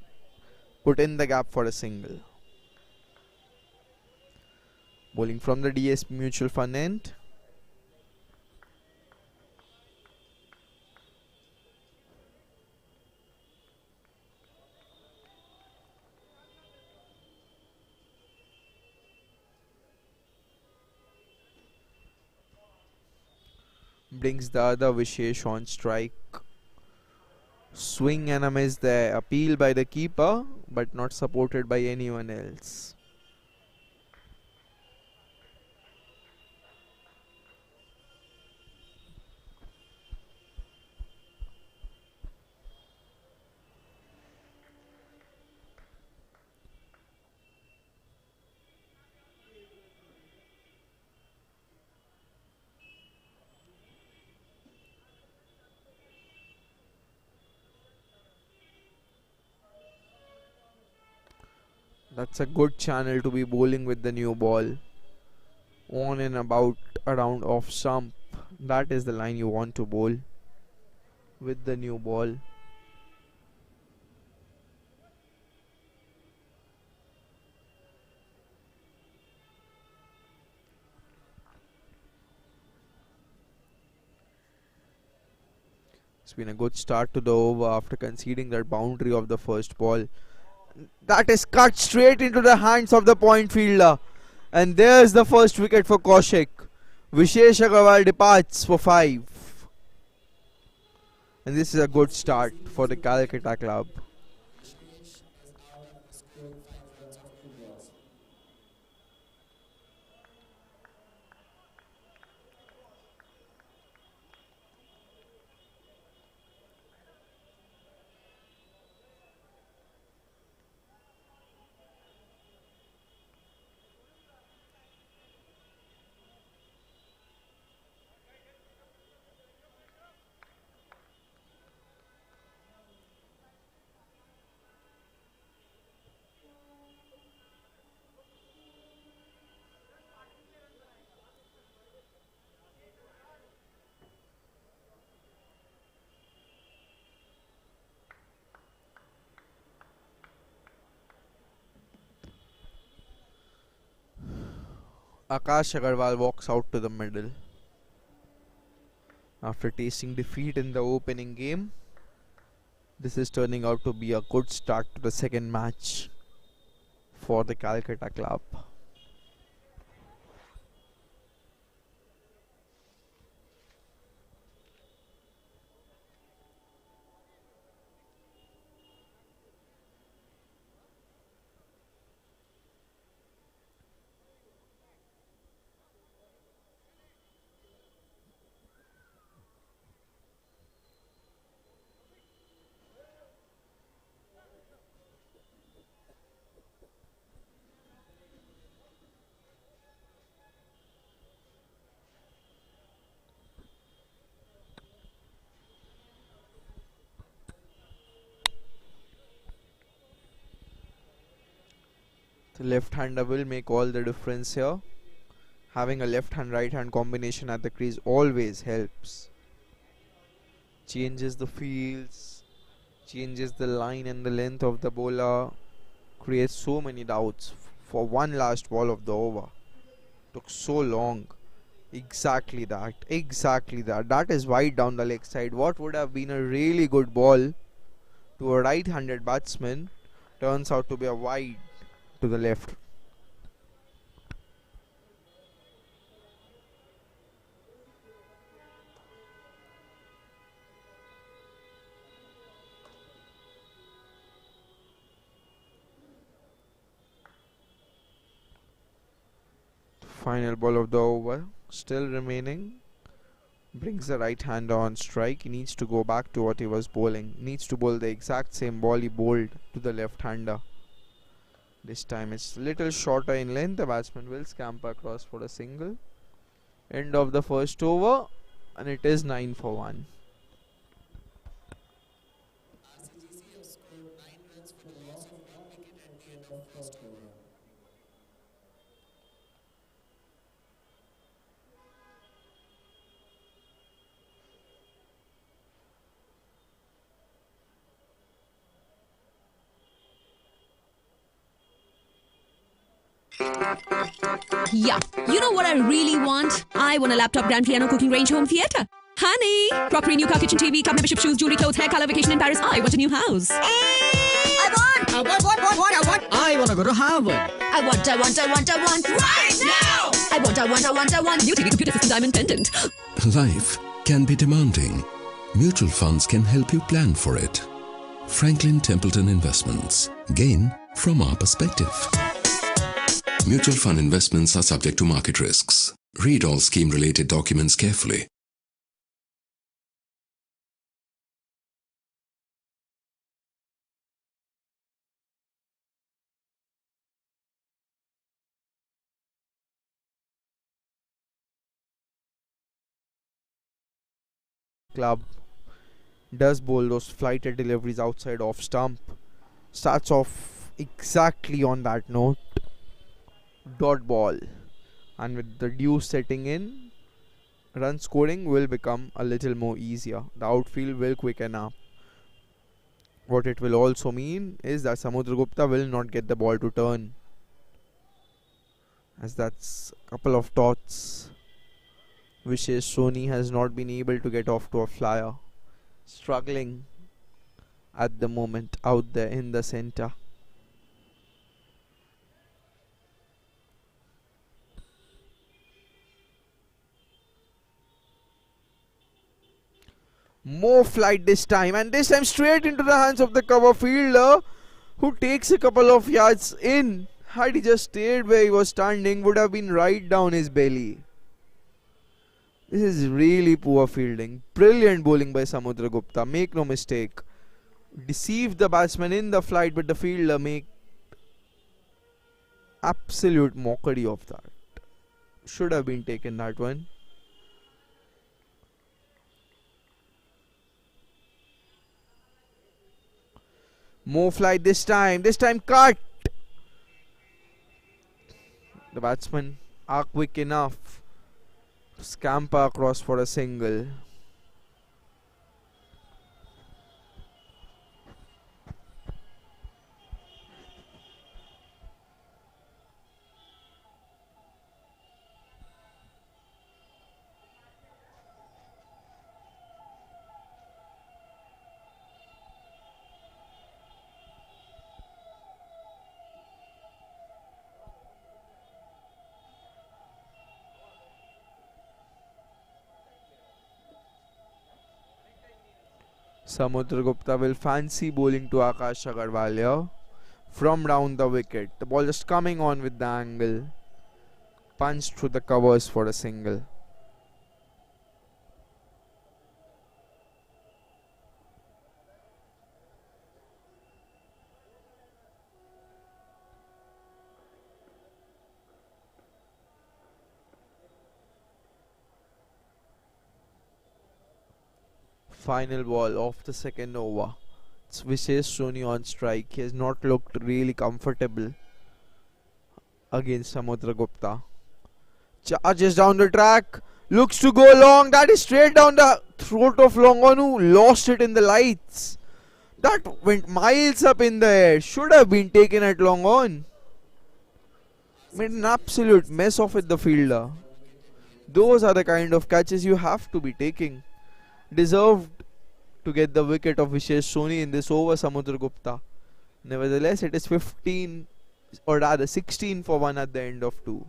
put in the gap for a single. Bowling from the DS Mutual Fund end. Brings the other Vishesh on strike. Swing and a miss there. Appeal by the keeper, but not supported by anyone else. That's a good channel to be bowling with the new ball. On and about around off stump. That is the line you want to bowl with the new ball. It's been a good start to the over after conceding that boundary of the first ball. That is cut straight into the hands of the point fielder. And there's the first wicket for Kaushik. Vishesh Agarwal departs for 5. And this is a good start for the Calcutta Club. Akash Agarwal walks out to the middle. After tasting defeat in the opening game, this is turning out to be a good start to the second match for the Calcutta club. The left-hander will make all the difference here. Having a left-hand right-hand combination at the crease always helps. Changes the fields, changes the line and the length of the bowler, creates so many doubts for one last ball of the over. Took so long. Exactly that. That is wide down the leg side. What would have been a really good ball to a right-handed batsman turns out to be a wide to the left. Final ball of the over still remaining. Brings the right hander on strike. He needs to go back to what he was bowling. Needs to bowl the exact same ball he bowled to the left hander. This time it's a little shorter in length. The batsman will scamper across for a single. End of the first over, and it is 9 for 1. Yeah, you know what I really want? I want a laptop, grand piano, cooking range, home theatre. Honey, property, new car, kitchen, TV, club membership, shoes, jewelry, clothes, hair, color, vacation in Paris. I want a new house. I want. I want to go to Harvard. I want. Right now! I want. New TV, computer system, diamond pendant. Life can be demanding. Mutual funds can help you plan for it. Franklin Templeton Investments. Gain from our perspective. Mutual fund investments are subject to market risks. Read all scheme-related documents carefully. Club does bowl those flighted deliveries outside off stump. Starts off exactly on that note. Dot ball, and with the dew setting in, run scoring will become a little more easier. The outfield will quicken up. What it will also mean is that Samudragupta will not get the ball to turn, as that's a couple of dots. Wishes Soni has not been able to get off to a flyer. Struggling at the moment out there in the center. More flight this time, and this time straight into the hands of the cover fielder, who takes a couple of yards in. Had he just stayed where he was standing, would have been right down his belly. This is really poor fielding. Brilliant bowling by Samudragupta, make no mistake. Deceived the batsman in the flight, but the fielder make absolute mockery of that. Should have been taken that one. More flight this time cut. The batsmen are quick enough to scamper across for a single. Samudragupta will fancy bowling to Akash Agarwal here from round the wicket. The ball just coming on with the angle. Punched through the covers for a single. Final ball of the second over. It's Vishesh Soni on strike. He has not looked really comfortable against Samudragupta. Charges down the track. Looks to go long. That is straight down the throat of Longonu. Lost it in the lights. That went miles up in the air. Should have been taken at long on. Made an absolute mess of it, the fielder. Those are the kind of catches you have to be taking. Deserved to get the wicket of Vishesh Soni in this over, Samudragupta. Nevertheless, it is 15 or rather 16 for 1 at the end of 2.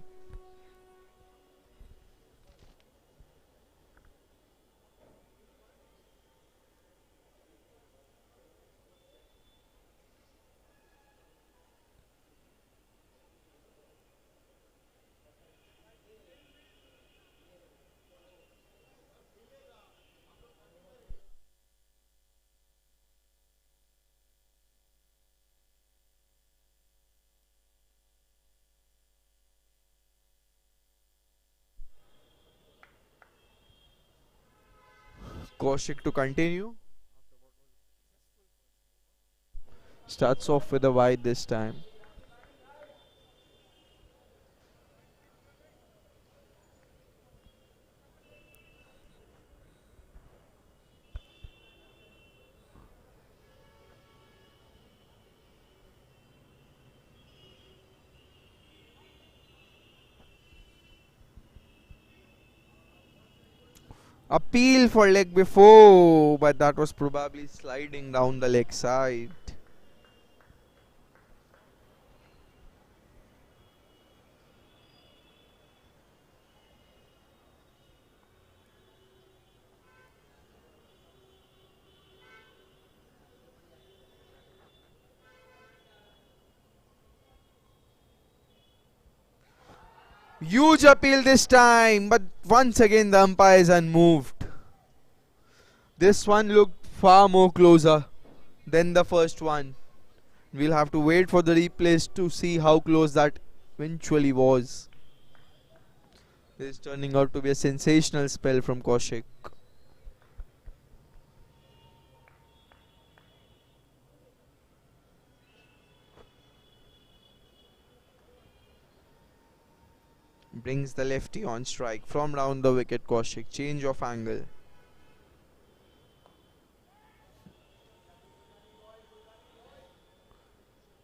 Kaushik to continue. Starts off with a wide this time. Appeal for leg before, but that was probably sliding down the leg side. Huge appeal this time, but once again the umpire is unmoved. This one looked far more closer than the first one. We'll have to wait for the replays to see how close that eventually was. This is turning out to be a sensational spell from Kaushik. Brings the lefty on strike from round the wicket. Kaushik, change of angle.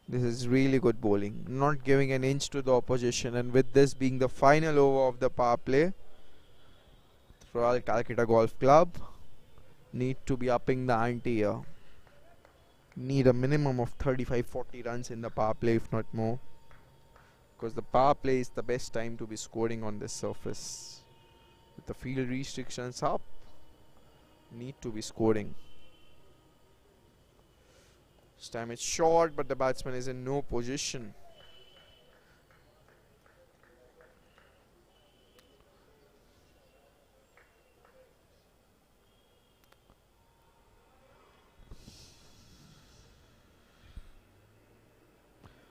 This is really good bowling, not giving an inch to the opposition, and with this being the final over of the power play, Royal Calcutta Golf Club need to be upping the ante here. Need a minimum of 35-40 runs in the power play, if not more. Because the power play is the best time to be scoring on this surface. With the field restrictions up, need to be scoring. This time it's short, but the batsman is in no position.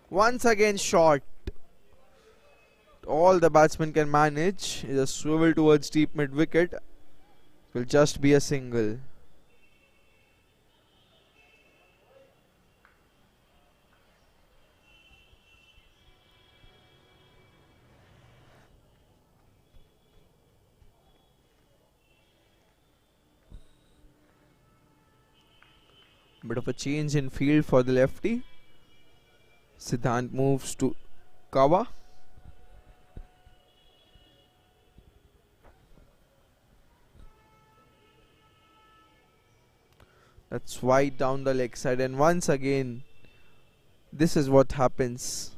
Once again short. All the batsman can manage is a swivel towards deep mid wicket. Will just be a single. Bit of a change in field for the lefty. Siddhant moves to cover. That's wide down the leg side, and once again this is what happens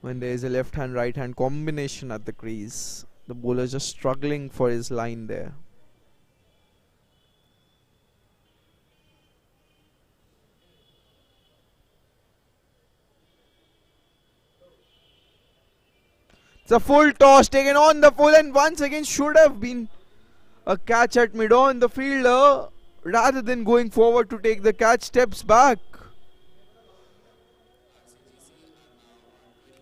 when there is a left hand right hand combination at the crease. The bowler just struggling for his line there. It's a full toss taken on the full, and once again should have been a catch at mid-on. The fielder, rather than going forward to take the catch, steps back.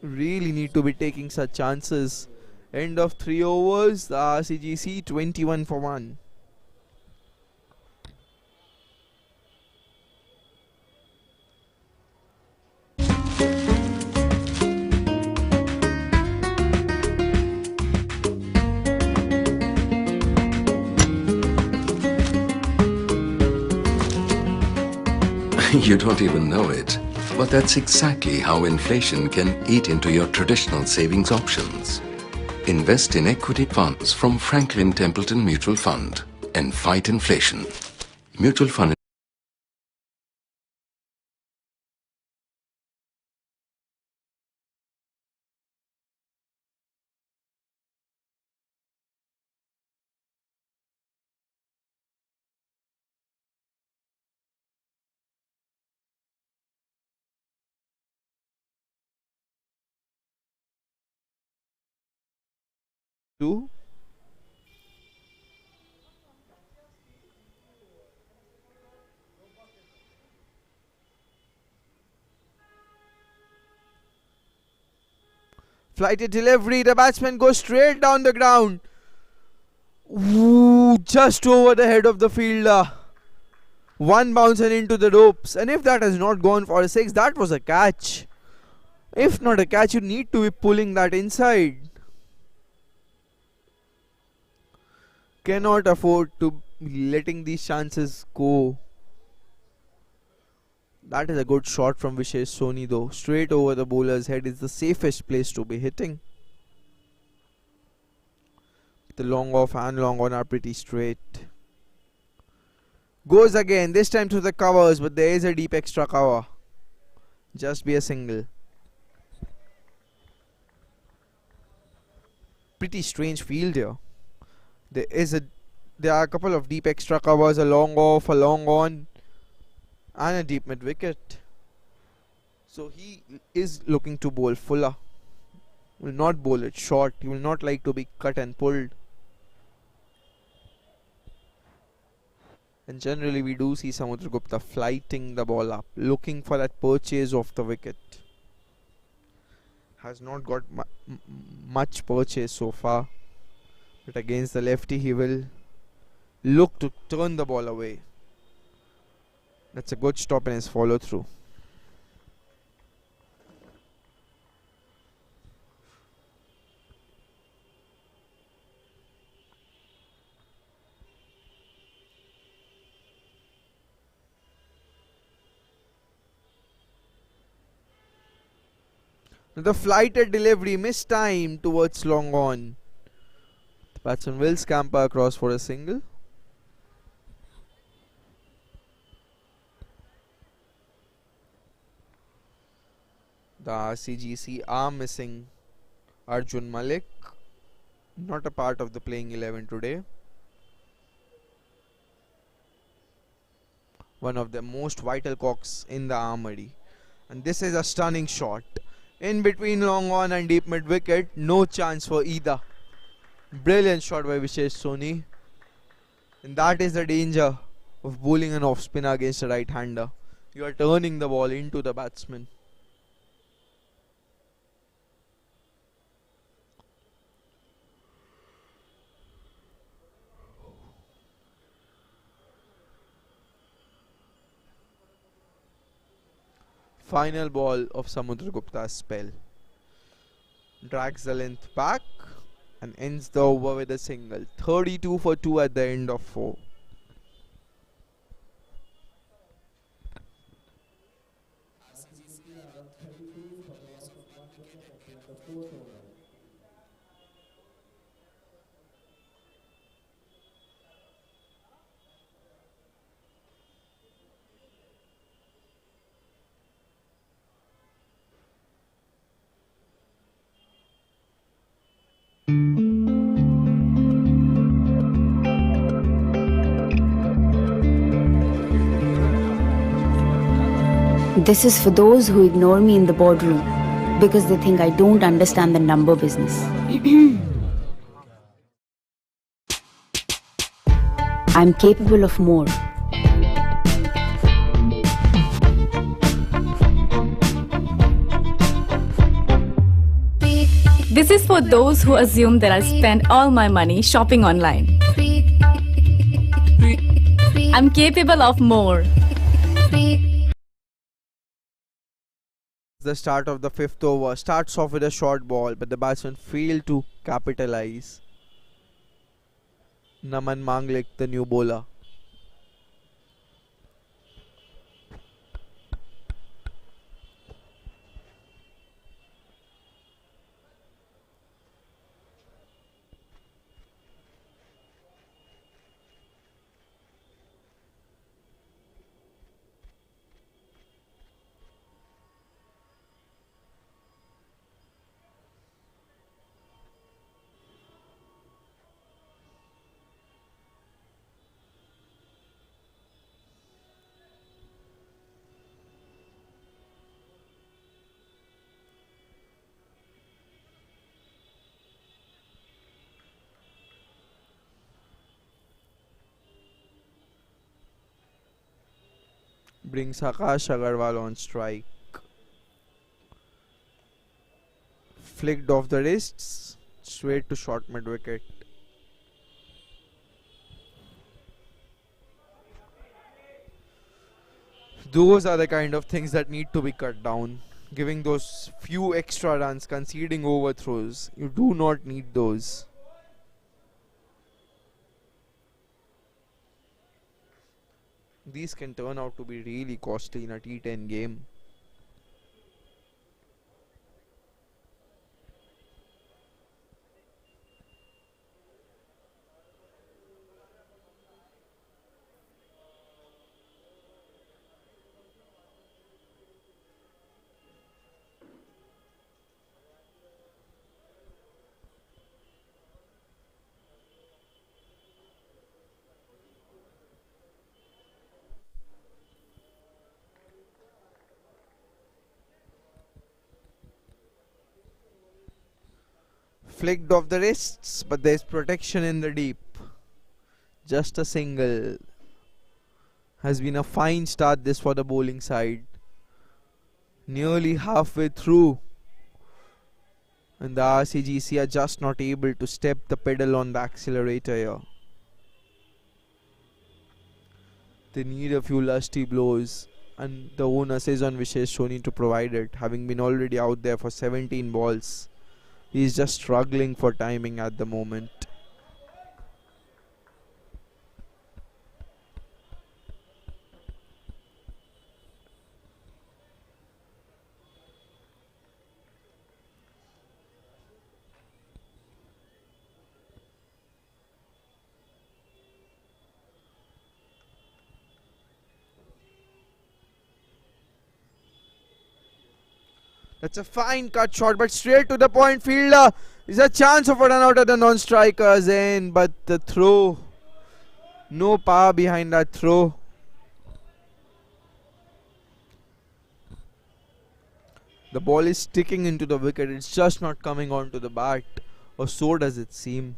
Really need to be taking such chances. End of 3 overs. The RCGC 21 for 1. You don't even know it, but that's exactly how inflation can eat into your traditional savings options. Invest in equity funds from Franklin Templeton Mutual Fund and fight inflation. Mutual fund. Two. Flighted delivery. The batsman goes straight down the ground. Ooh, just over the head of the fielder. One bounce and into the ropes. And if that has not gone for a 6, that was a catch. If not a catch, you need to be pulling that inside. Cannot afford to be letting these chances go. That is a good shot from Vishesh Soni though. Straight over the bowler's head is the safest place to be hitting. The long off and long on are pretty straight. Goes again, this time to the covers, but there is a deep extra cover. Just be a single. Pretty strange field here. There are a couple of deep extra covers, a long off, a long on, and a deep mid wicket. So he is looking to bowl fuller. Will not bowl it short. He will not like to be cut and pulled. And generally we do see Samudragupta flighting the ball up, looking for that purchase of the wicket. Has not got much purchase so far. But against the lefty he will look to turn the ball away. That's a good stop in his follow through. The flighted delivery, missed time towards long on. The batsman will scamper across for a single. The RCGC are missing Arjun Malik, not a part of the playing 11 today. One of the most vital cocks in the armory. And this is a stunning shot. In between long on and deep mid wicket, no chance for either. Brilliant shot by Vishesh Soni. And that is the danger of bowling an off spinner against a right hander. You are turning the ball into the batsman. Final ball of Samudragupta's spell. Drags the length back and ends the over with a single. 32 for 2 at the end of 4. This is for those who ignore me in the boardroom because they think I don't understand the number business. I'm capable of more. This is for those who assume that I spend all my money shopping online. I'm capable of more. The start of the 5th over starts off with a short ball, but the batsman failed to capitalize. Naman Manglik, the new bowler. Brings Akash Agarwal on strike. Flicked off the wrists, straight to short mid wicket. Those are the kind of things that need to be cut down. Giving those few extra runs, conceding overthrows. You do not need those. These can turn out to be really costly in a T10 game. Flicked off the wrists, but there's protection in the deep. Just a single. Has been a fine start this for the bowling side. Nearly halfway through. And the RCGC are just not able to step the pedal on the accelerator here. They need a few lusty blows. And the onus is on Vishesh Soni to provide it, having been already out there for 17 balls. He's just struggling for timing at the moment. That's a fine cut shot, but straight to the point. Fielder is a chance of a run out of the non-strikers in, but the throw, no power behind that throw. The ball is sticking into the wicket. It's just not coming onto the bat, or so does it seem.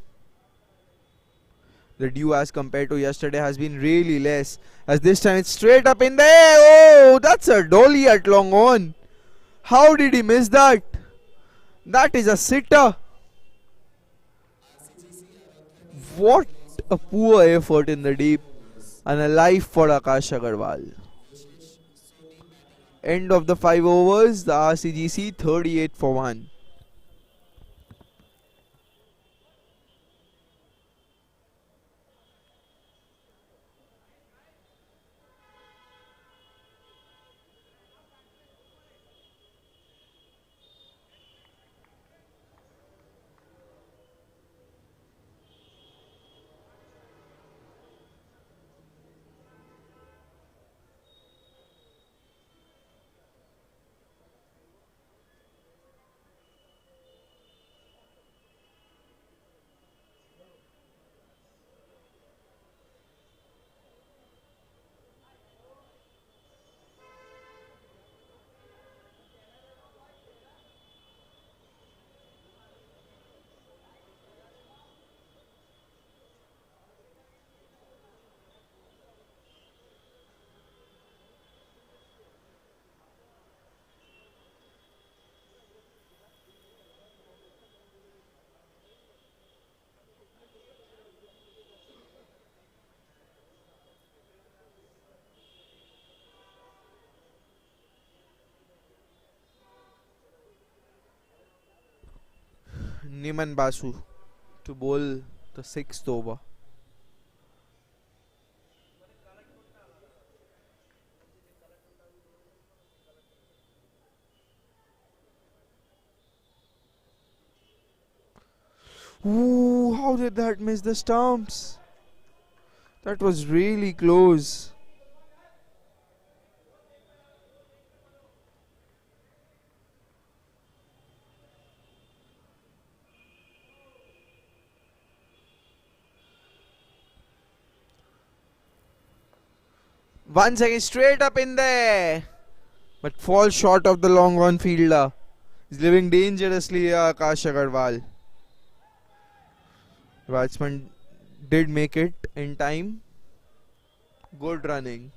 The dew as compared to yesterday has been really less, as this time it's straight up in there. Oh, that's a dolly at long on. How did he miss that? That is a sitter. What a poor effort in the deep, and a life for Akash Agarwal. End of the 5 overs, the RCGC 38 for 1. Niman Basu to bowl the 6th over. Ooh, how did that miss the stumps? That was really close. Once again, straight up in there, but falls short of the long on fielder. He's living dangerously here, Akash Agarwal. The batsman did make it in time. Good running.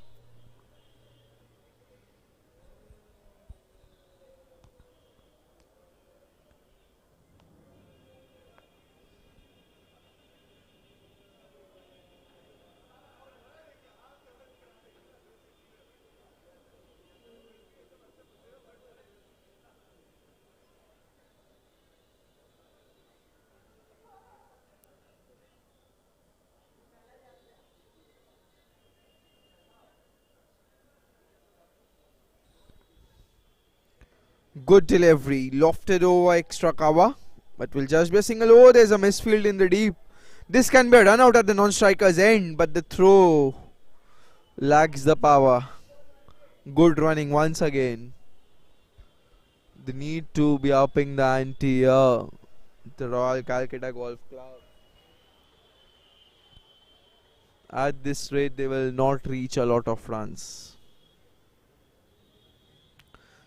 Good delivery, lofted over extra cover, but will just be a single. Oh, there's a misfield in the deep. This can be a run out at the non-striker's end, but the throw lacks the power. Good running once again. The need to be upping the ante here. The Royal Calcutta Golf Club. At this rate, they will not reach a lot of runs.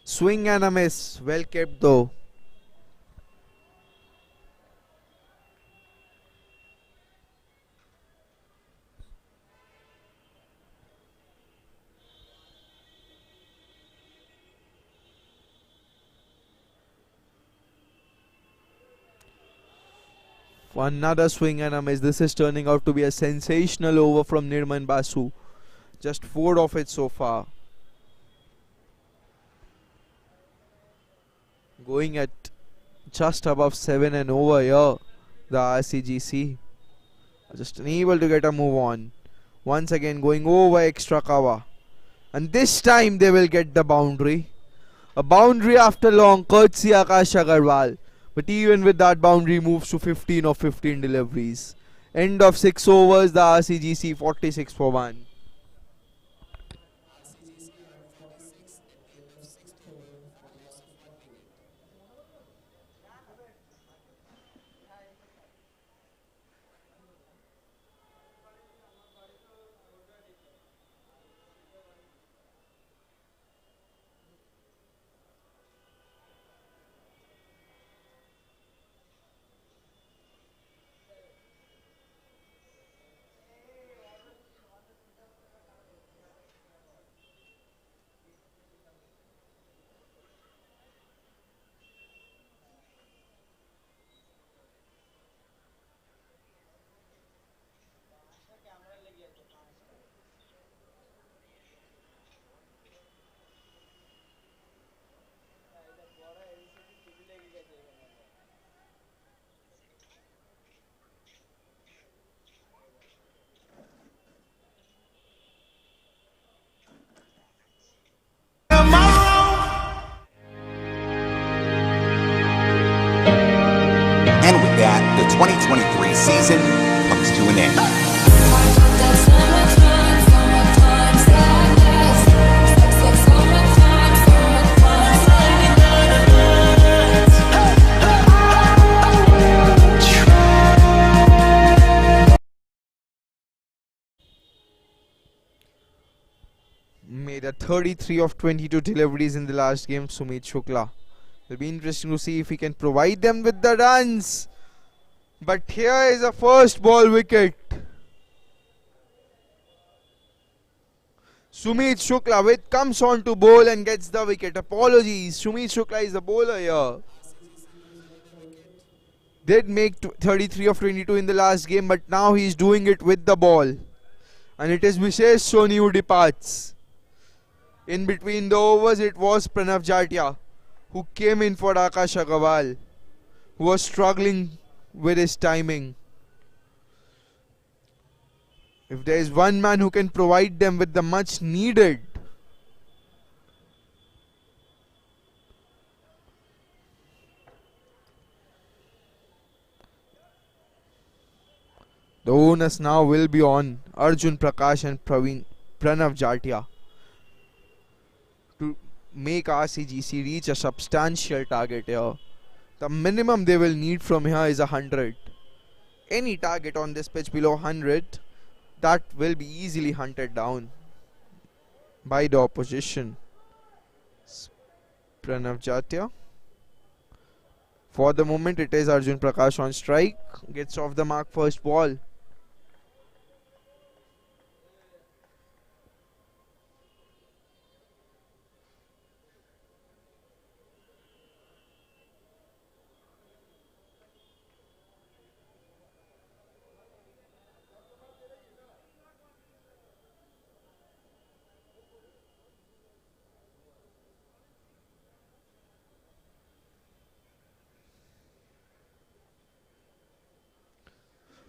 Swing and a miss. Well kept though. Another swing and a miss. This is turning out to be a sensational over from Nirman Basu. Just 4 of it so far. Going at just above 7 and over here, the RCGC just unable to get a move on. Once again going over extra cover, and this time they will get the boundary. A boundary after long, courtesy Akash Agarwal. But even with that, boundary moves to 15 of 15 deliveries. End of 6 overs, the RCGC 46 for 1. And with that, the 2023 season comes to an end. Made a 33 of 22 deliveries in the last game, Sumit Shukla. It'll be interesting to see if he can provide them with the runs. But here is a first ball wicket. Sumit Shukla comes on to bowl and gets the wicket. Apologies, Sumit Shukla is the bowler here. Did make 33 of 22 in the last game, but now he's doing it with the ball. And it is Vishesh Soni who departs. In between the overs, it was Pranav Jatia who came in for Akash Agarwal. who was struggling with his timing. If there is one man who can provide them with the much needed the onus now will be on Arjun Prakash and Pranav Jatia to make RCGC reach a substantial target here. The minimum they will need from here is 100. Any target on this pitch below 100, that will be easily hunted down by the opposition. Pranav Jatia. For the moment, it is Arjun Prakash on strike. Gets off the mark first ball.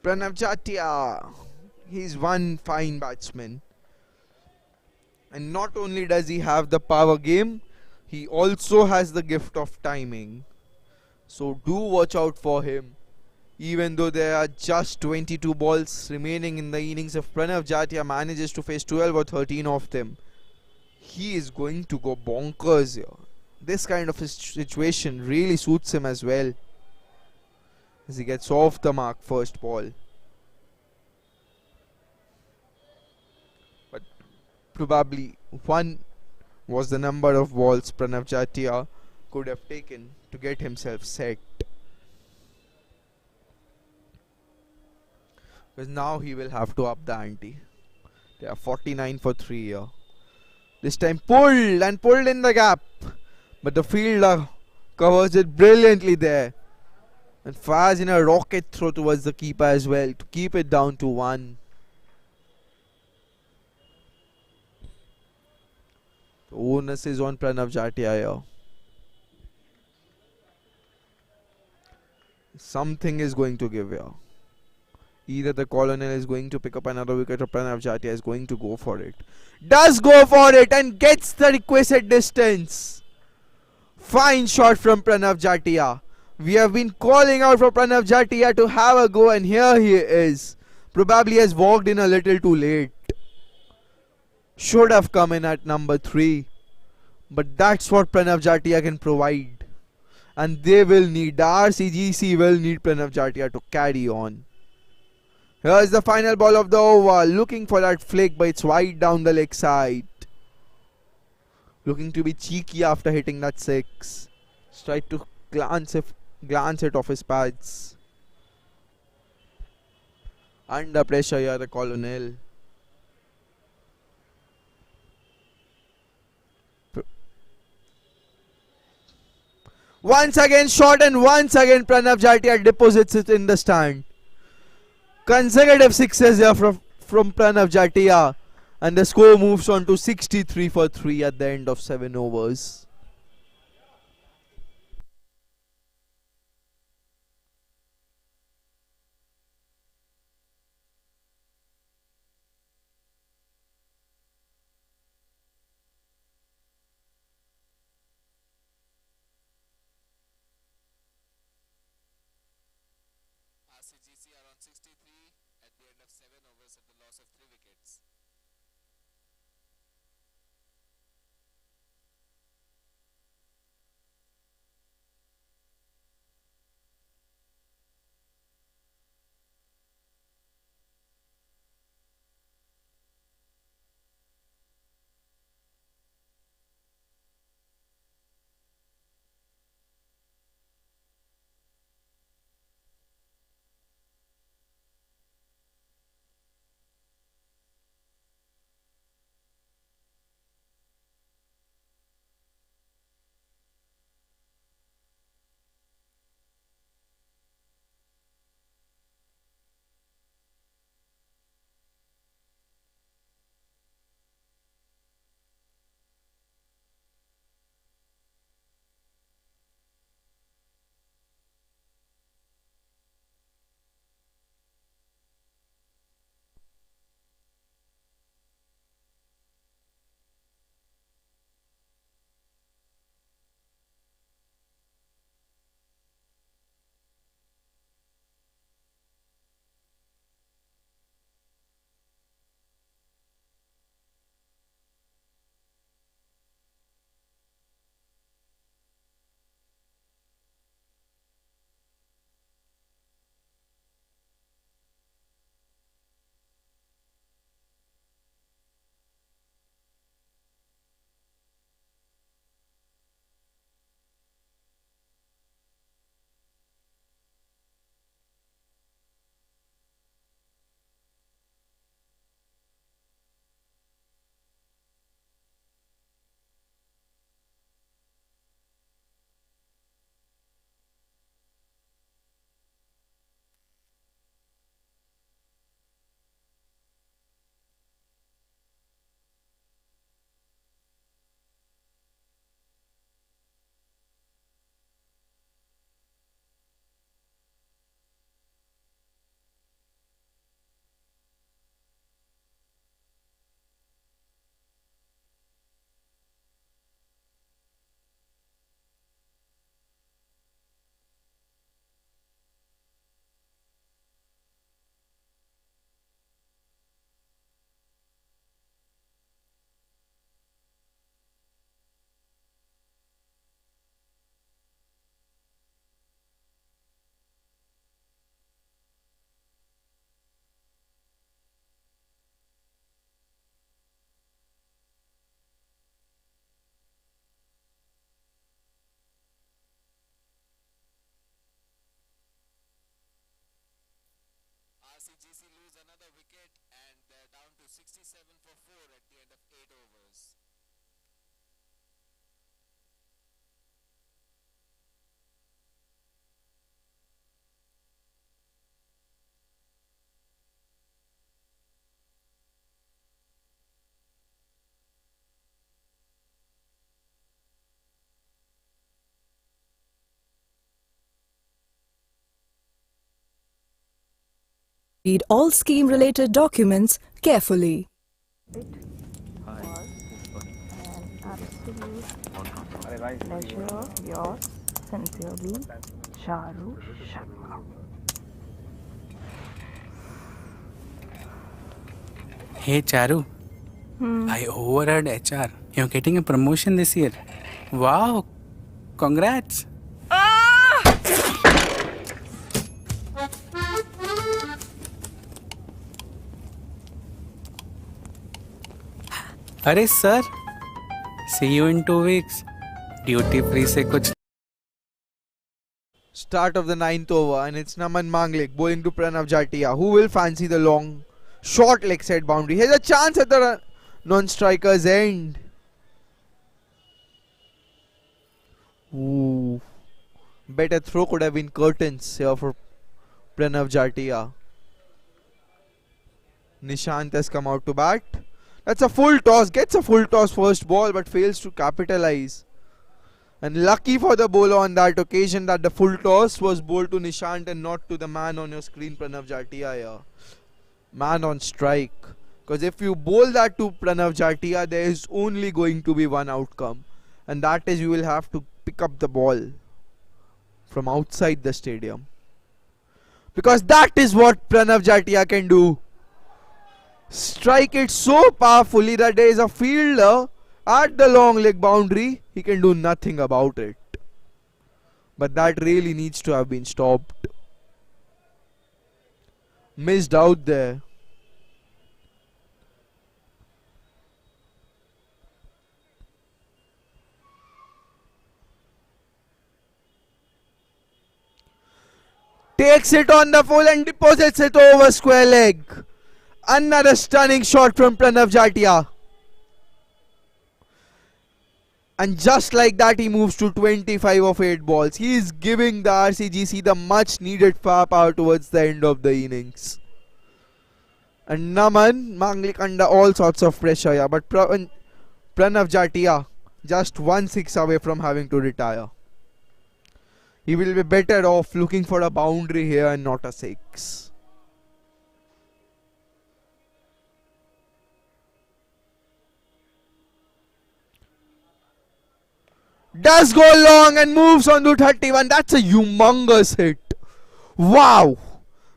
Pranav Jatia, he's one fine batsman. And not only does he have the power game, he also has the gift of timing. So do watch out for him. Even though there are just 22 balls remaining in the innings, if Pranav Jatia manages to face 12 or 13 of them, he is going to go bonkers here. This kind of a situation really suits him as well, as he gets off the mark first ball. But probably one was the number of balls Pranav Jatia could have taken to get himself set. Because now he will have to up the ante. They are 49 for 3 here. This time pulled and pulled in the gap. But the fielder covers it brilliantly there. And fires in a rocket throw towards the keeper as well to keep it down to 1. The onus is on Pranav Jatia here. Something is going to give here. Either the Colonel is going to pick up another wicket or Pranav Jatia is going to go for it. Does go for it and gets the requisite distance. Fine shot from Pranav Jatia. We have been calling out for Pranav Jatia to have a go, and here he is. Probably has walked in a little too late. Should have come in at number 3. But that's what Pranav Jatia can provide. And they will need, the RCGC will need Pranav Jatia to carry on. Here's the final ball of the over. Looking for that flick, but it's wide down the leg side. Looking to be cheeky after hitting that 6. Tried to glance it off his pads. Under pressure here, the Colonel. Once again shot, and once again Pranav Jatia deposits it in the stand. Consecutive sixes here from Pranav Jatia, and the score moves on to 63 for 3 at the end of 7 overs. RCGC are on 63 at the end of 7 overs at the loss of 3 wickets. CGC lose another wicket and they're down to 67 for 4 at the end of 8 overs. Read all scheme-related documents carefully. Pleasure of yours sincerely, Charu Sharma. Hey Charu, I overheard HR. You're getting a promotion this year. Wow, congrats. अरे sir, see you in 2 weeks. Duty free से कुछ. Start of the 9th over, and it's Naman Manglik bowling to Pranav Jatia, who will fancy the long, short leg side boundary. Here's a chance at the non-striker's end. Ooh. Better throw could have been curtains here for Pranav Jatia. Nishant has come out to bat. That's a full toss. Gets a full toss first ball but fails to capitalize. And lucky for the bowler on that occasion that the full toss was bowled to Nishant and not to the man on your screen, Pranav Jatia here. Man on strike. Because if you bowl that to Pranav Jatia, there is only going to be one outcome. And that is you will have to pick up the ball from outside the stadium. Because that is what Pranav Jatia can do. Strike it so powerfully that there is a fielder at the long leg boundary. He can do nothing about it. But that really needs to have been stopped. Missed out there. Takes it on the full and deposits it over square leg. Another stunning shot from Pranav Jatia. And just like that, he moves to 25 of 8 balls. He is giving the RCGC the much needed firepower towards the end of the innings. And Naman Manglik under all sorts of pressure here. But Pranav Jatia just 1 6 away from having to retire. He will be better off looking for a boundary here and not a 6. Does go long and moves on to 31. That's a humongous hit. Wow.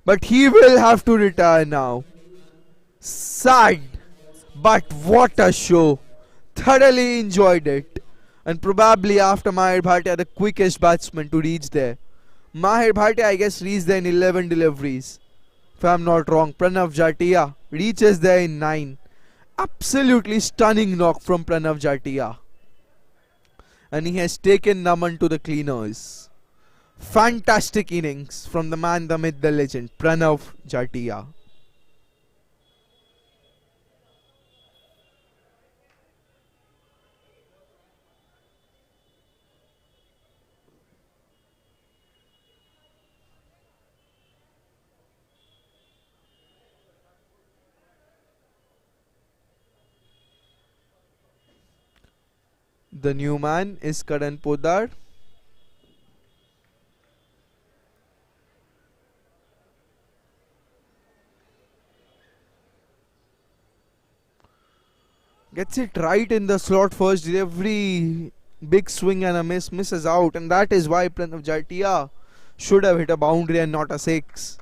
But he will have to retire now. Sad. But what a show. Thoroughly enjoyed it. And probably after Mahir Bhatia, the quickest batsman to reach there. Mahir Bhatia, I guess, reached there in 11 deliveries. If I'm not wrong. Pranav Jatia reaches there in 9. Absolutely stunning knock from Pranav Jatia. And he has taken Naman to the cleaners. Fantastic innings from the man, the myth, the legend, Pranav Jatia. The new man is Karan Poddar. Gets it right in the slot first delivery. Big swing and a miss, misses out. And that is why Pranav Jatia should have hit a boundary and not a 6.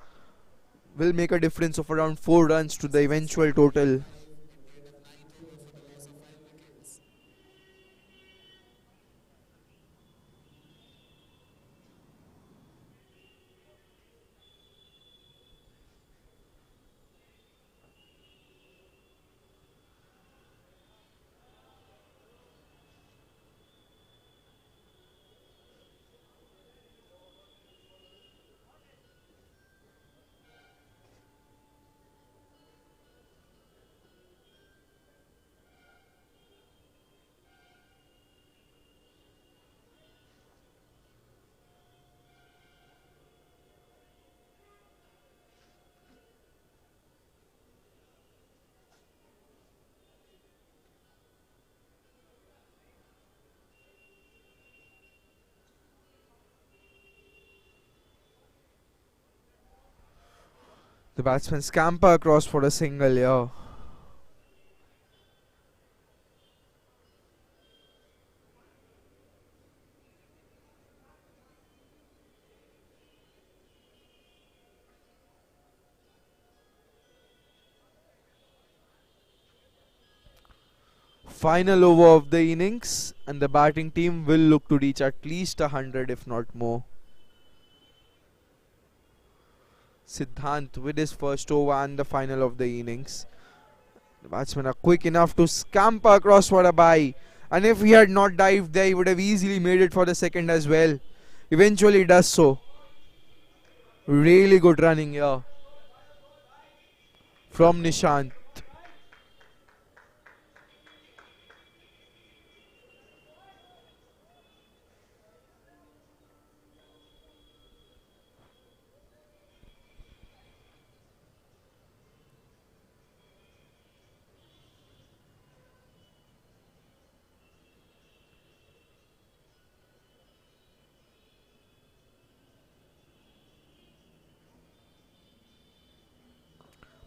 Will make a difference of around 4 runs to the eventual total. The batsman scamper across for a single here. Final over of the innings, and the batting team will look to reach at least 100 if not more. Siddhant with his first over and the final of the innings. The batsmen are quick enough to scamper across for a bye, and if he had not dived there, he would have easily made it for the second as well. Eventually does so. Really good running here from Nishant.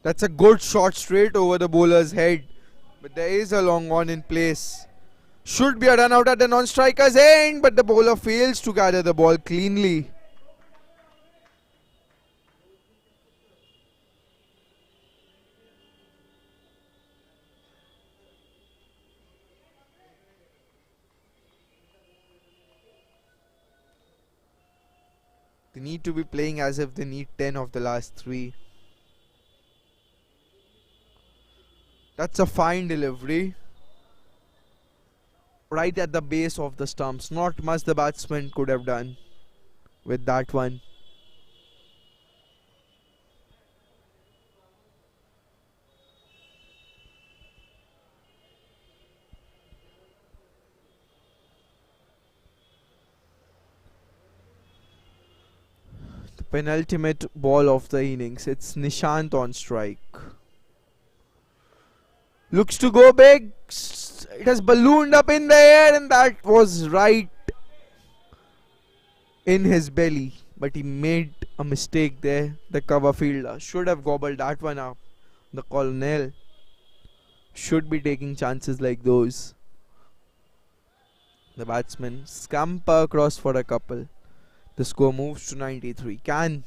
That's a good shot straight over the bowler's head, but there is a long on in place. Should be a run out at the non-striker's end, but the bowler fails to gather the ball cleanly. They need to be playing as if they need 10 of the last 3. That's a fine delivery. Right at the base of the stumps. Not much the batsman could have done with that one. The penultimate ball of the innings. It's Nishant on strike. Looks to go big. It has ballooned up in the air, and that was right in his belly. But he made a mistake there. The cover fielder should have gobbled that one up. The colonel should be taking chances like those. The batsman scamper across for a couple. The score moves to 93. Can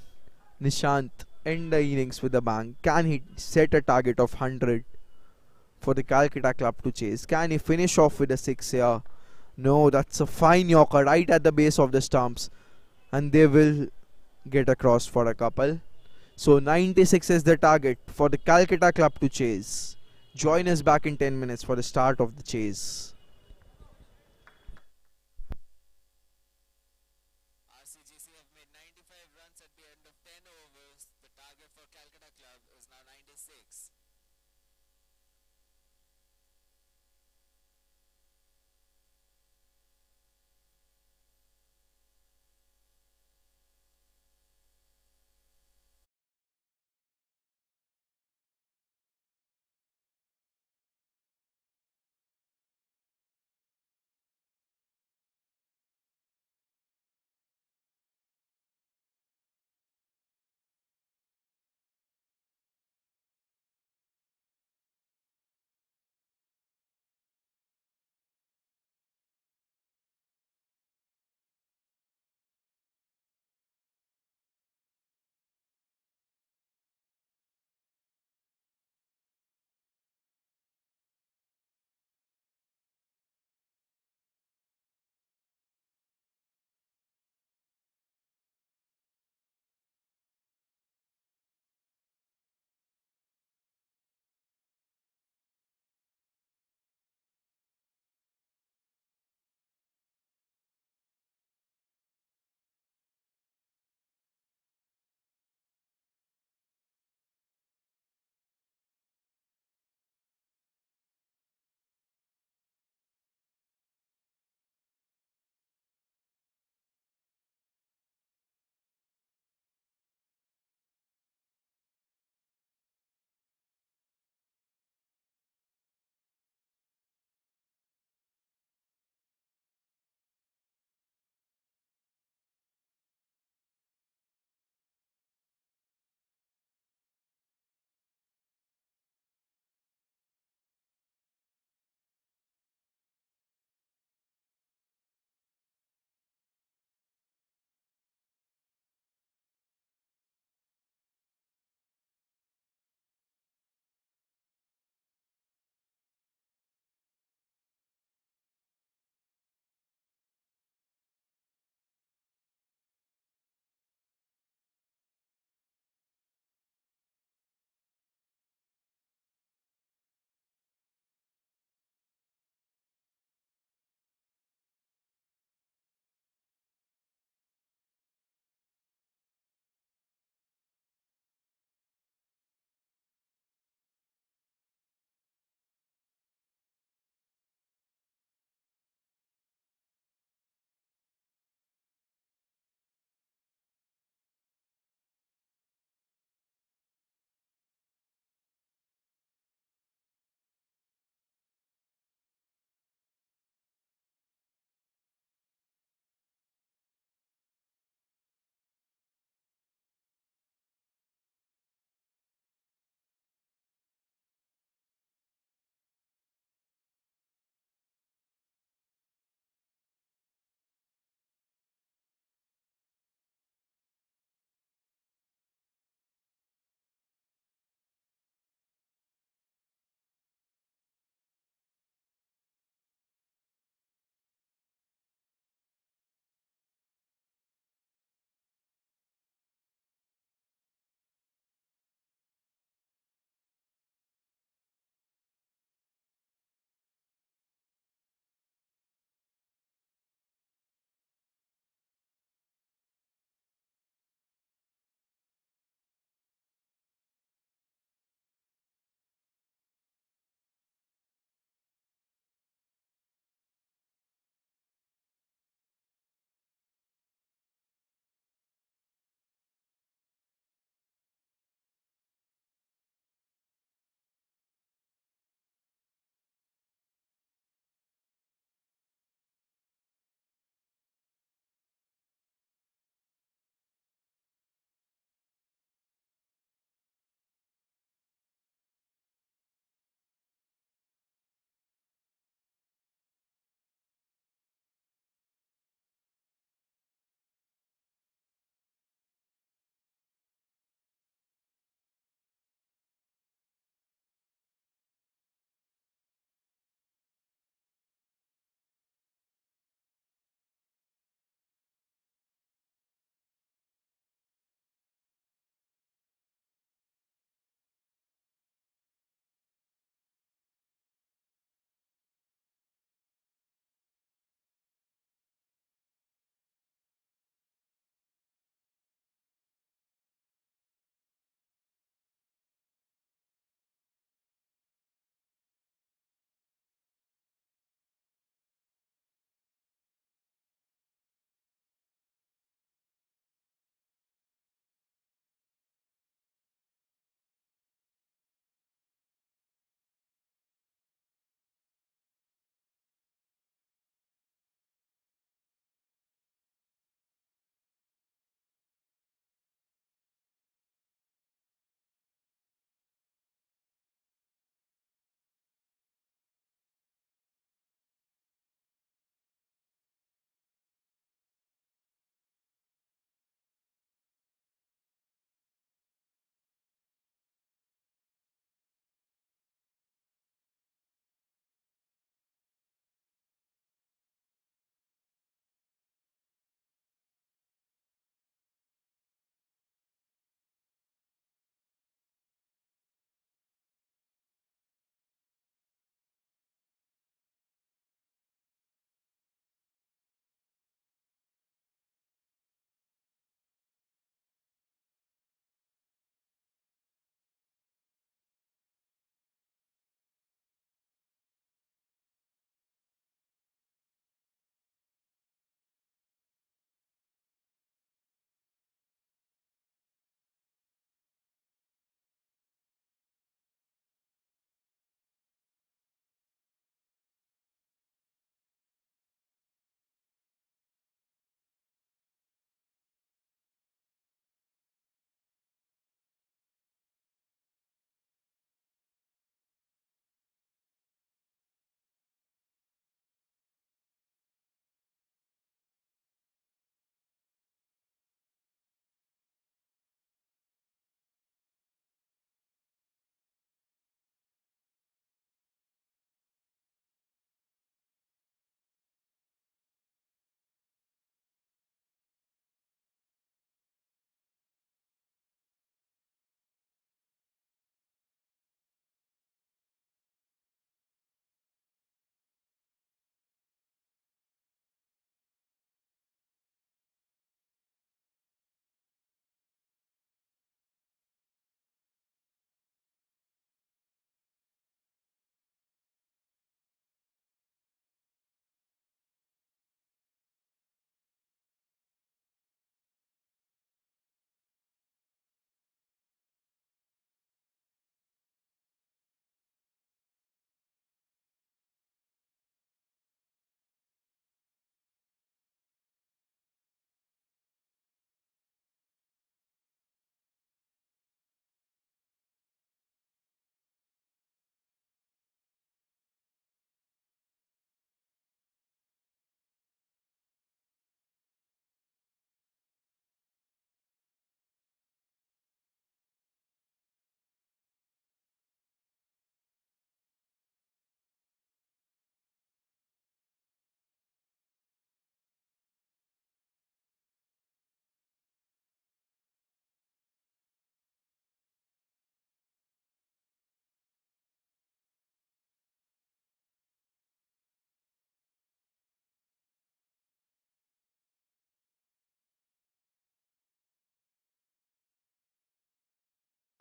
Nishant end the innings with a bang? Can he set a target of 100 for the Calcutta club to chase? Can he finish off with a 6 here? No, that's a fine yorker right at the base of the stumps, and they will get across for a couple. So 96 is the target for the Calcutta club to chase. Join us back in 10 minutes for the start of the chase. RCGC have made 95 runs at the end of 10 overs. The target for Calcutta Club is now 96.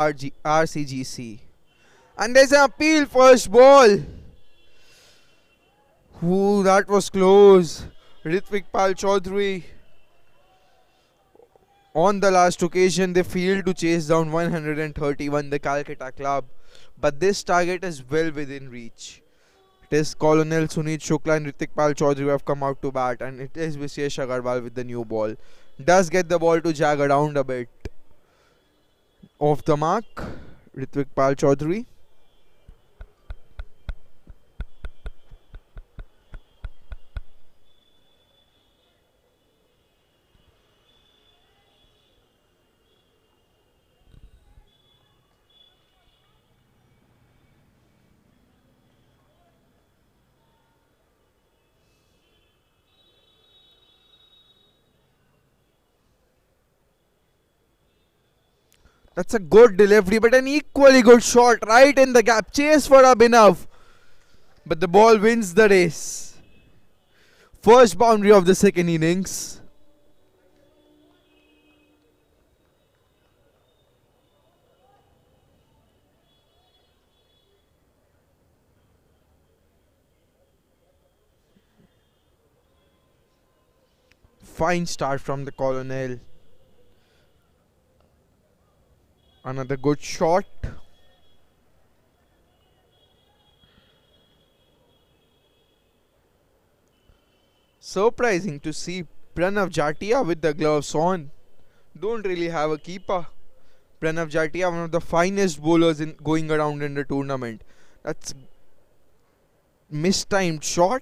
RCGC. And there's an appeal, first ball. Ooh, that was close. Ritvik Pal Chaudhary. On the last occasion, they failed to chase down 131, the Calcutta club. But this target is well within reach. It is Colonel Sunit Shukla and Ritik Pal Chaudhary who have come out to bat, and it is Vishesh Agarwal with the new ball. Does get the ball to jag around a bit. Off the mark, Ritvik Pal Chaudhary. That's a good delivery, but an equally good shot right in the gap. Chase for Abhinav. But the ball wins the race. First boundary of the second innings. Fine start from the Colonel. Another good shot. Surprising to see Pranav Jatia with the gloves on. Don't really have a keeper. Pranav Jatia, one of the finest bowlers in going around in the tournament. That's mistimed shot,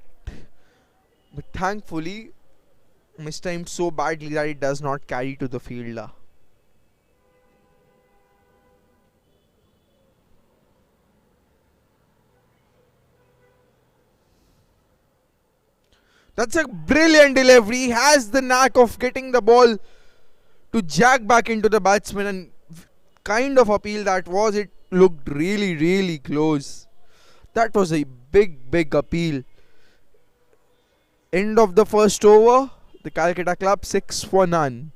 but thankfully mistimed so badly that it does not carry to the fielder. That's a brilliant delivery. He has the knack of getting the ball to jag back into the batsman, and kind of appeal that was. It looked really, really close. That was a big appeal. End of the first over. The Calcutta club 6 for none.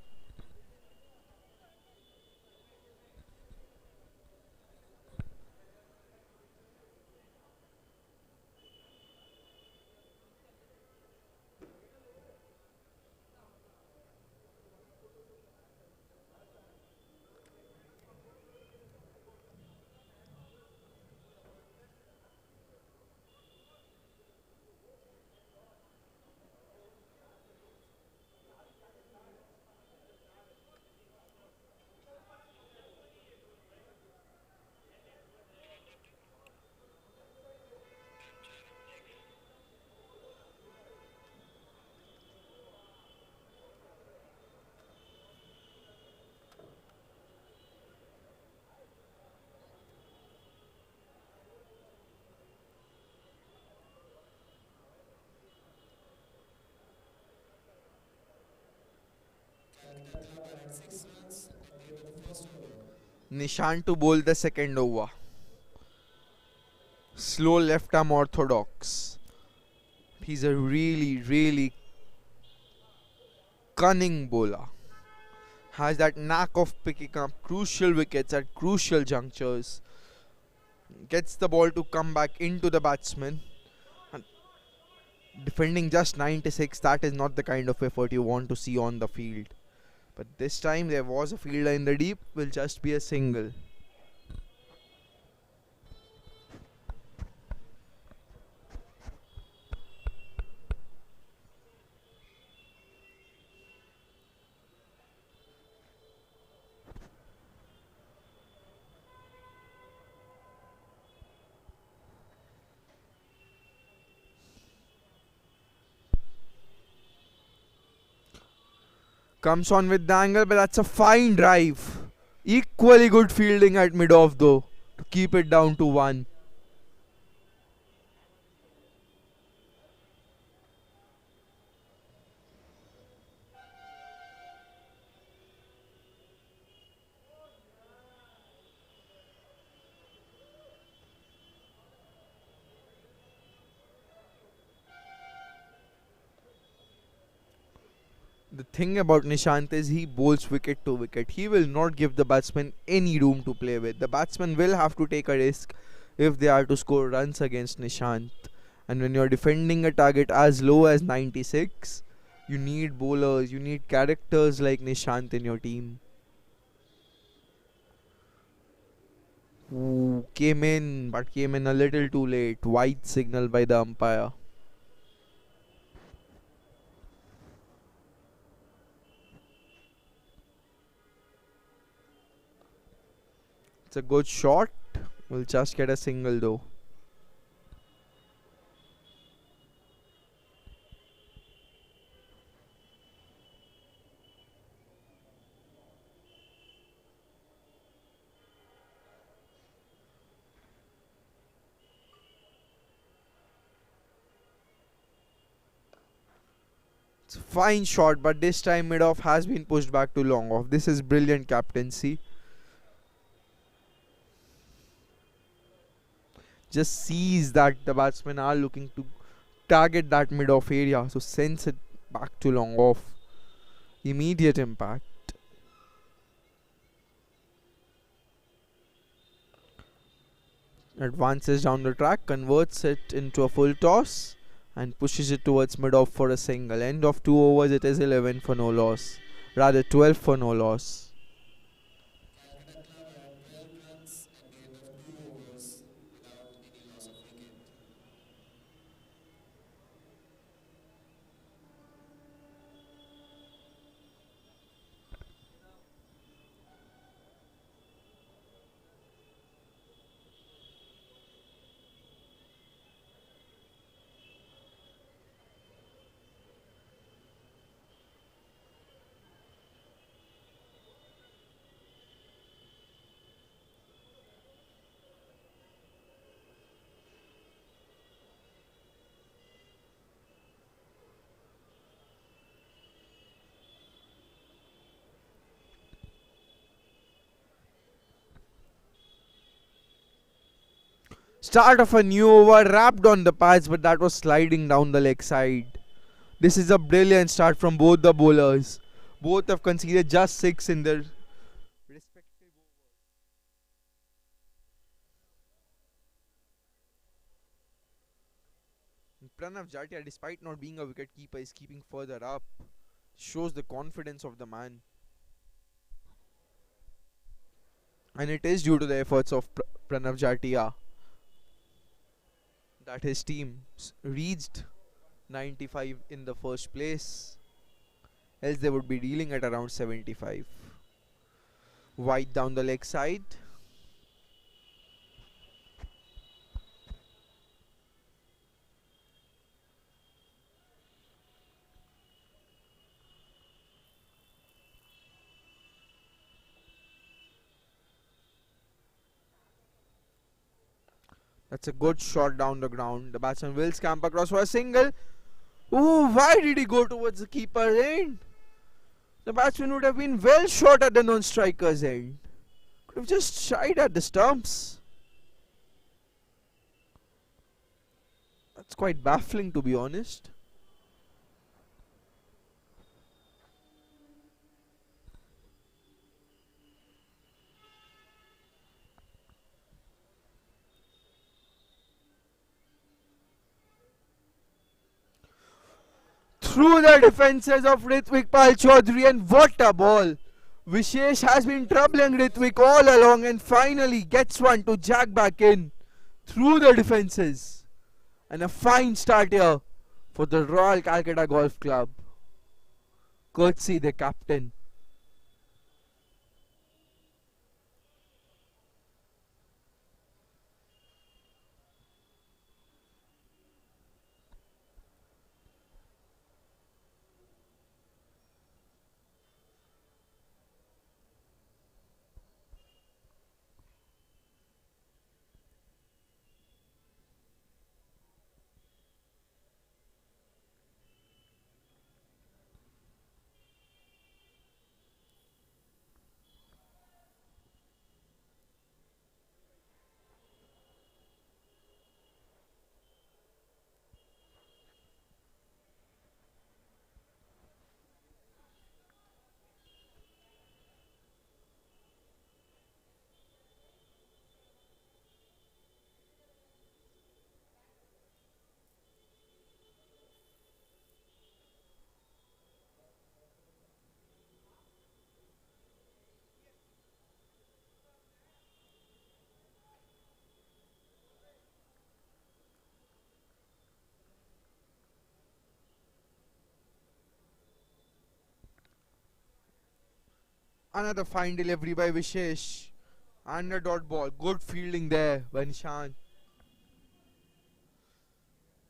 Nishan to bowl the second over. Slow left arm orthodox. He's a really cunning bowler. Has that knack of picking up crucial wickets at crucial junctures. Gets the ball to come back into the batsman. And defending just 96, that is not the kind of effort you want to see on the field. But this time there was a fielder in the deep, will just be a single. Comes on with the angle, but that's a fine drive. Equally good fielding at mid-off though, to keep it down to 1. The thing about Nishant is he bowls wicket to wicket. He will not give the batsman any room to play with. The batsman will have to take a risk if they are to score runs against Nishant. And when you're defending a target as low as 96, you need bowlers, you need characters like Nishant in your team. Ooh, came in, but came in a little too late. White signal by the umpire. It's a good shot. We'll just get a single though. It's a fine shot, but this time mid-off has been pushed back to long off. This is brilliant captaincy. Just sees that the batsmen are looking to target that mid-off area, so sends it back to long off. Immediate impact. Advances down the track, converts it into a full toss and pushes it towards mid-off for a single. End of 2 overs, it is 11 for no loss. Rather 12 for no loss. Start of a new over, wrapped on the pads, but that was sliding down the leg side. This is a brilliant start from both the bowlers. Both have conceded just 6 in their respective overs. Pranav Jatia, despite not being a wicket keeper, is keeping further up. Shows the confidence of the man. And it is due to the efforts of Pranav Jatia that his team reached 95 in the first place, else they would be dealing at around 75. Wide down the leg side. That's a good shot down the ground. The batsman will scamper across for a single. Ooh, why did he go towards the keeper's end? The batsman would have been well short at the non-striker's end. Could have just shied at the stumps. That's quite baffling, to be honest. Through the defences of Ritwik Pal Chaudhary, and what a ball! Vishesh has been troubling Ritwik all along and finally gets one to jack back in through the defences. And a fine start here for the Royal Calcutta Golf Club. Courtesy the captain. Another fine delivery by Vishesh. And a dot ball. Good fielding there by Nishant.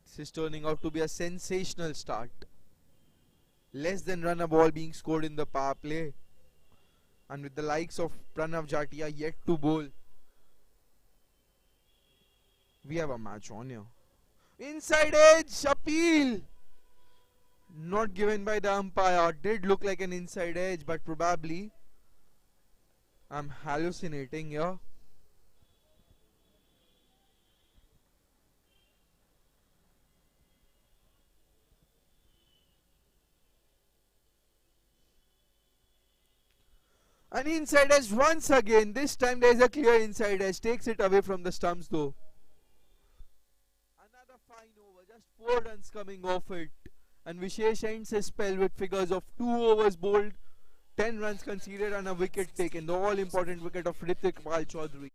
This is turning out to be a sensational start. Less than run a ball being scored in the power play. And with the likes of Pranav Jatia yet to bowl, we have a match on here. Inside edge appeal. Not given by the umpire. Did look like an inside edge, but probably I'm hallucinating here. An inside edge once again. This time there is a clear inside edge. Takes it away from the stumps though. Another fine over. Just 4 runs coming off it. And Vishesh ends his spell with figures of 2 overs bowled, 10 runs conceded and a wicket taken. The all important wicket of Ritik Pal Chaudhary.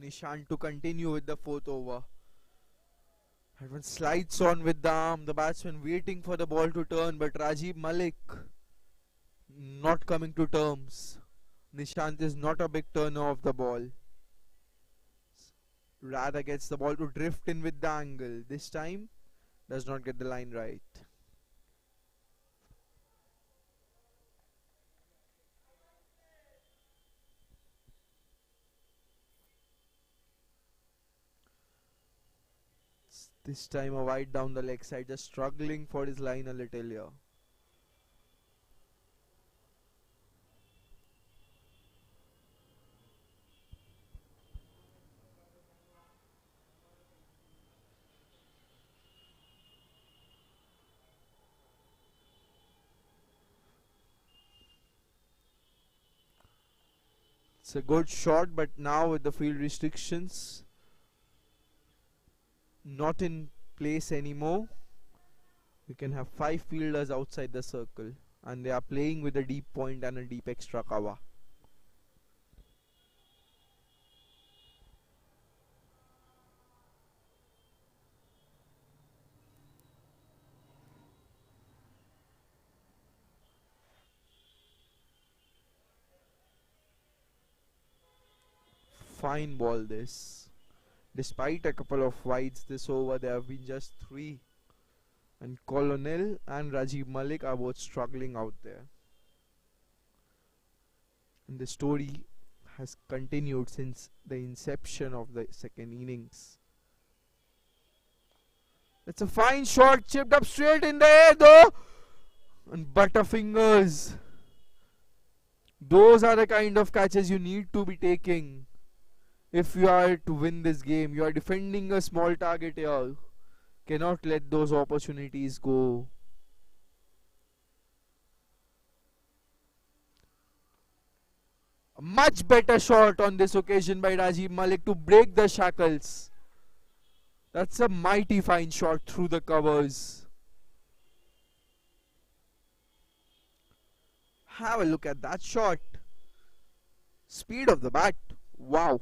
Nishant to continue with the 4th over. That one slides on with the arm. The batsman waiting for the ball to turn, but Rajiv Malik not coming to terms. Nishant is not a big turner of the ball. Rather gets the ball to drift in with the angle. This time does not get the line right. This time a wide down the leg side, just struggling for his line a little here. It's a good shot, but now with the field restrictions not in place anymore, you can have 5 fielders outside the circle and they are playing with a deep point and a deep extra cover. Fine ball this. Despite a couple of wides this over, there have been just 3. And Colonel and Rajiv Malik are both struggling out there. And the story has continued since the inception of the second innings. It's a fine shot, chipped up straight in the air though. And butterfingers. Those are the kind of catches you need to be taking if you are to win this game. You are defending a small target here. Cannot let those opportunities go. A much better shot on this occasion by Rajiv Malik to break the shackles. That's a mighty fine shot through the covers. Have a look at that shot. Speed of the bat. Wow.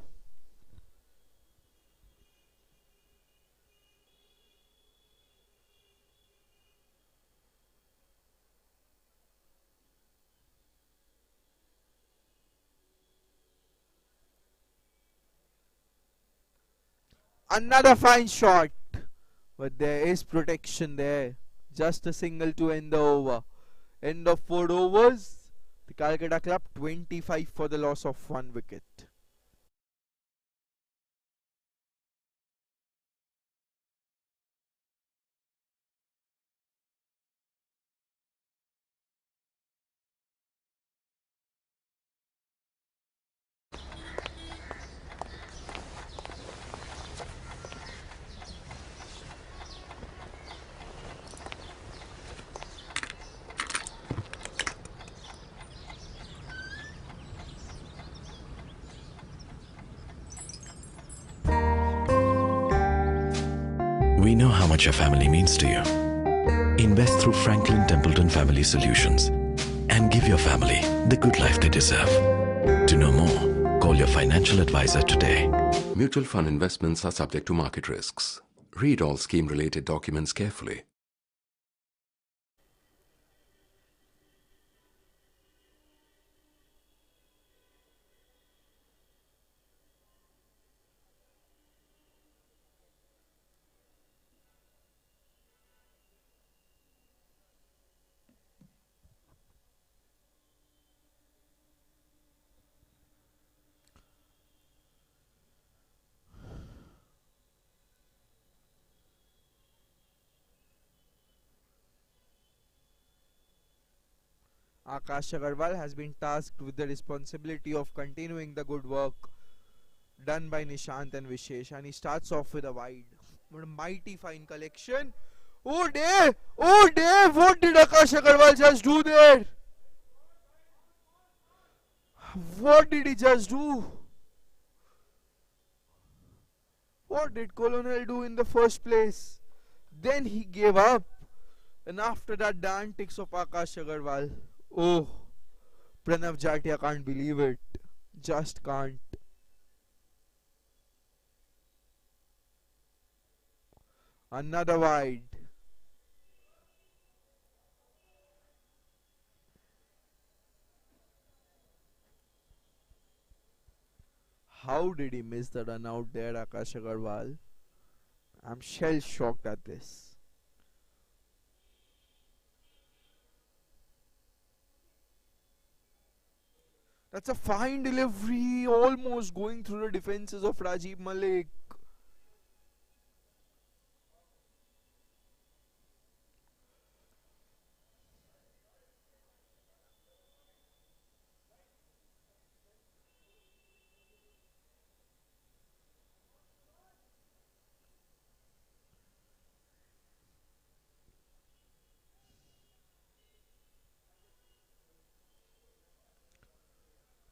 Another fine shot. But there is protection there. Just a single to end the over. End of 4 overs. The Calcutta Club 25 for the loss of 1 wicket. We know how much your family means to you. Invest through Franklin Templeton Family Solutions and give your family the good life they deserve. To know more, call your financial advisor today. Mutual fund investments are subject to market risks. Read all scheme-related documents carefully. Akash Agarwal has been tasked with the responsibility of continuing the good work done by Nishant and Vishesh, and he starts off with a wide. What a mighty fine collection. Oh Dave! Oh Dave! What did Akash Agarwal just do there? What did he just do? What did Colonel do in the first place? Then he gave up. And after that, the antics of Akash Agarwal. Oh, Pranav Jatia can't believe it. Just can't. Another wide. How did he miss the run out there, Akash Agarwal? I'm shell shocked at this. That's a fine delivery, almost going through the defenses of Rajiv Malik.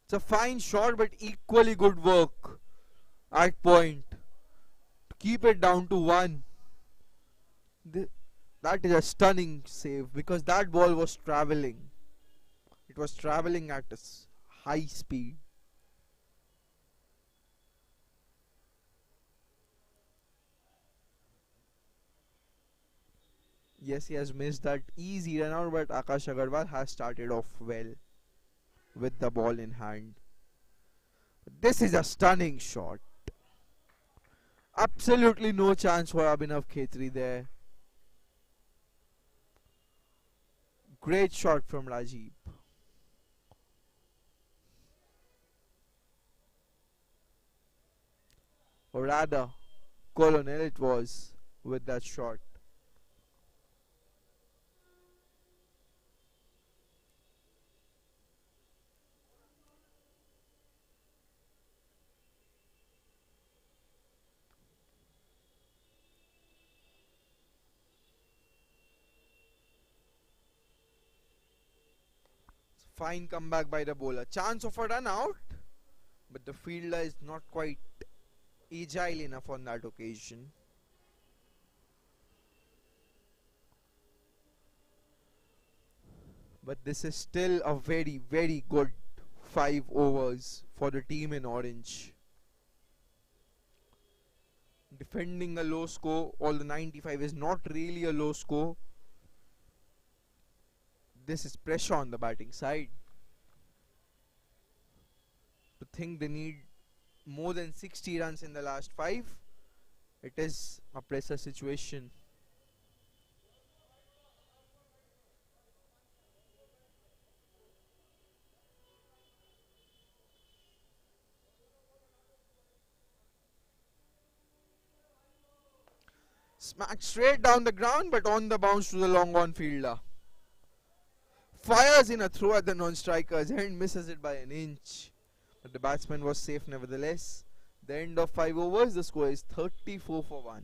It's a fine shot, but equally good work at point to keep it down to 1. That is a stunning save because that ball was traveling. It was traveling at a high speed. Yes, he has missed that easy run out, but Akash Agarwal has started off well with the ball in hand. This is a stunning shot. Absolutely no chance for Abhinav Khetri there. Great shot from Rajiv. Or rather, Colonel it was with that shot. Fine comeback by the bowler. Chance of a run out, but the fielder is not quite agile enough on that occasion. But this is still a very, very good 5 overs for the team in orange. Defending a low score, although 95 is not really a low score. This is pressure on the batting side. To think they need more than 60 runs in the last 5 is a pressure situation. Smacked straight down the ground, but on the bounce to the long on fielder. Fires in a throw at the non-striker's hand, misses it by an inch. But the batsman was safe nevertheless. The end of 5 overs, the score is 34 for 1.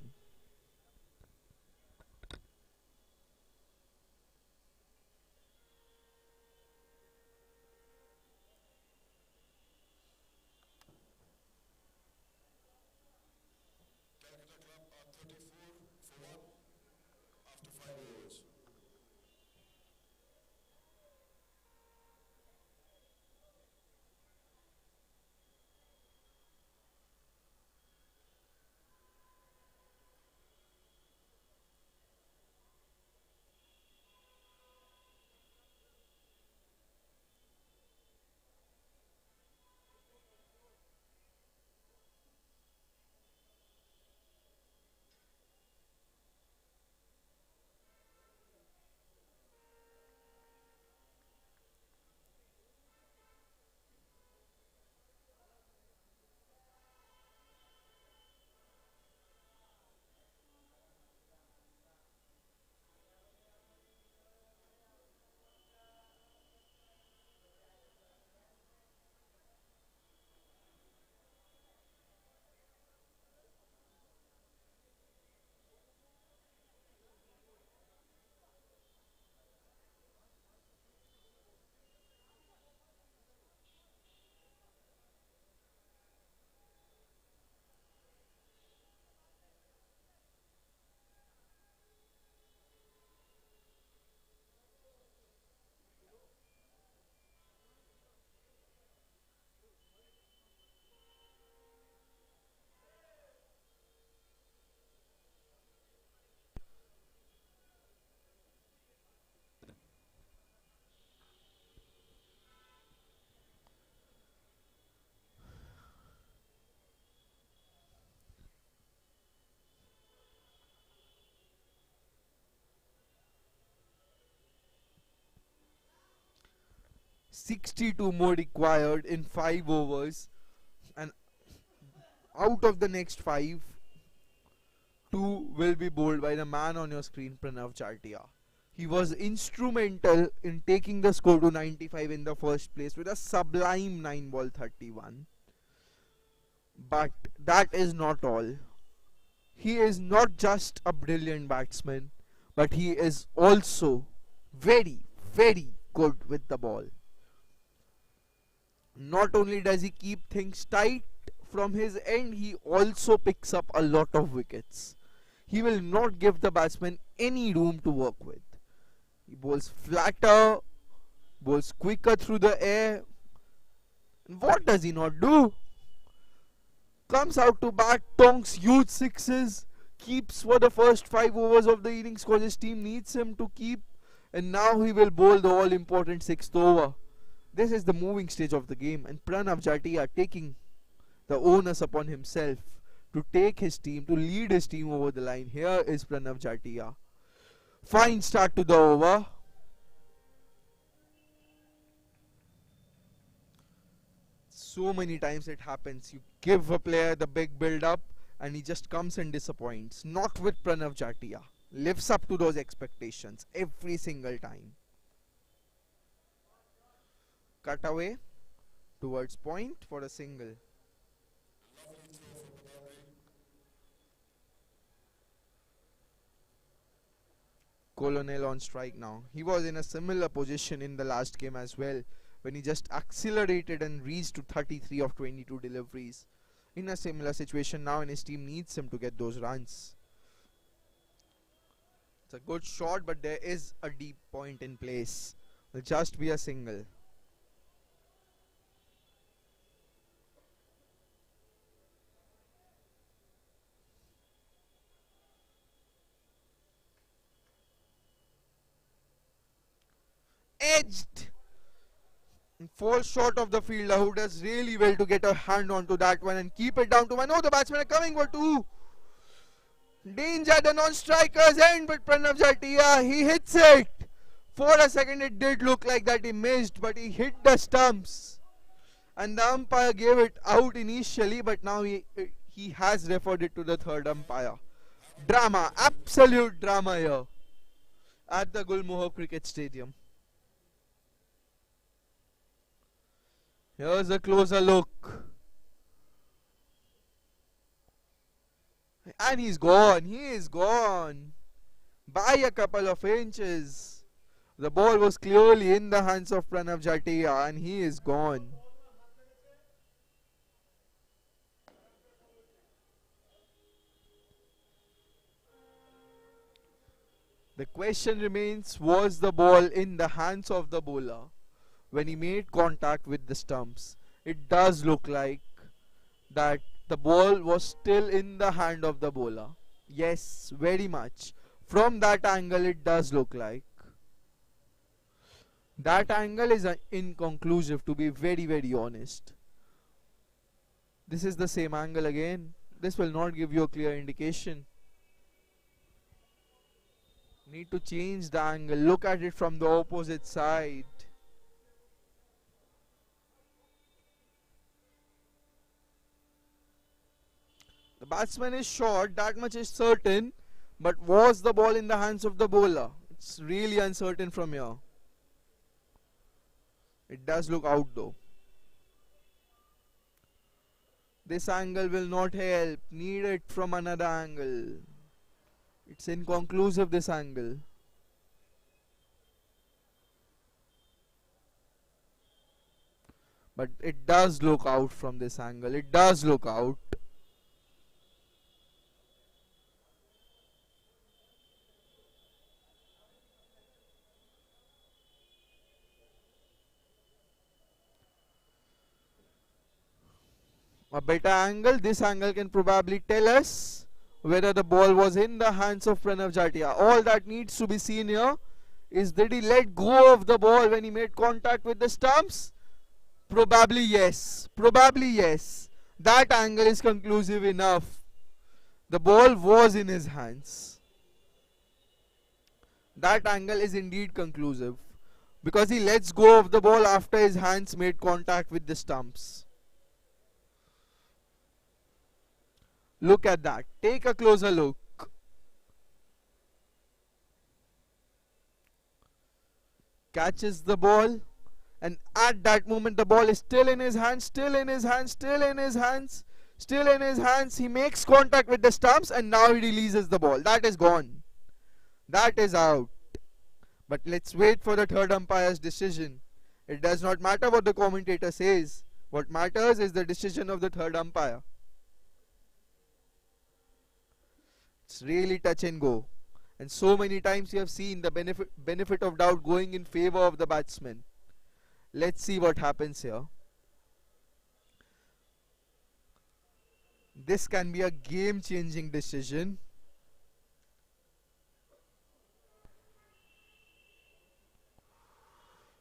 "62 more required in 5 overs, and out of the next 5, 2 will be bowled by the man on your screen, Pranav Chartia. He was instrumental in taking the score to 95 in the first place with a sublime 9 ball 31. But that is not all. He is not just a brilliant batsman, but he is also very, very good with the ball. Not only does he keep things tight from his end, he also picks up a lot of wickets. He will not give the batsman any room to work with. He bowls flatter, bowls quicker through the air. And what does he not do? Comes out to bat, tonks huge sixes, keeps for the first 5 overs of the innings because his team needs him to keep, and now he will bowl the all-important 6th over. This is the moving stage of the game, and Pranav Jatia taking the onus upon himself to take his team, to lead his team over the line. Here is Pranav Jatia. Fine start to the over. So many times it happens. You give a player the big build-up and he just comes and disappoints. Not with Pranav Jatia. Lives up to those expectations every single time. Cut away towards point for a single. Colonel on strike now. He was in a similar position in the last game as well, when he just accelerated and reached to 33 of 22 deliveries. In a similar situation now, and his team needs him to get those runs. It's a good shot, but there is a deep point in place. Will just be a single. Edged and falls short of the fielder, who does really well to get a hand onto that one and keep it down to 1. Oh, the batsmen are coming for 2. Danger, the non-strikers end, but Pranav Jatia, he hits it. For a second it did look like that he missed, but he hit the stumps. And the umpire gave it out initially, but now he has referred it to the third umpire. Drama, absolute drama here at the Gulmohar Cricket Stadium. Here's a closer look. And he's gone. He is gone by a couple of inches. The ball was clearly in the hands of Pranav Jatia and he is gone. The question remains, was the ball in the hands of the bowler when he made contact with the stumps? It does look like that the ball was still in the hand of the bowler. Yes, very much. From that angle it does look like. That angle is inconclusive, to be very honest. This is the same angle again. This will not give you a clear indication. Need to change the angle. Look at it from the opposite side. The batsman is short, that much is certain. But was the ball in the hands of the bowler? It's really uncertain from here. It does look out though. This angle will not help. Need it from another angle. It's inconclusive, this angle. But it does look out from this angle. It does look out. A better angle. This angle can probably tell us whether the ball was in the hands of Pranav Jatia. All that needs to be seen here is, did he let go of the ball when he made contact with the stumps? Probably yes. Probably yes. That angle is conclusive enough. The ball was in his hands. That angle is indeed conclusive, because he lets go of the ball after his hands made contact with the stumps. Look at that. Take a closer look. Catches the ball, and at that moment the ball is still in his hands, still in his hands, still in his hands, still in his hands. He makes contact with the stumps and now he releases the ball. That is gone. That is out. But let's wait for the third umpire's decision. It does not matter what the commentator says. What matters is the decision of the third umpire. It's really touch and go. And so many times you have seen the benefit of doubt going in favor of the batsman. Let's see what happens here. This can be a game-changing decision.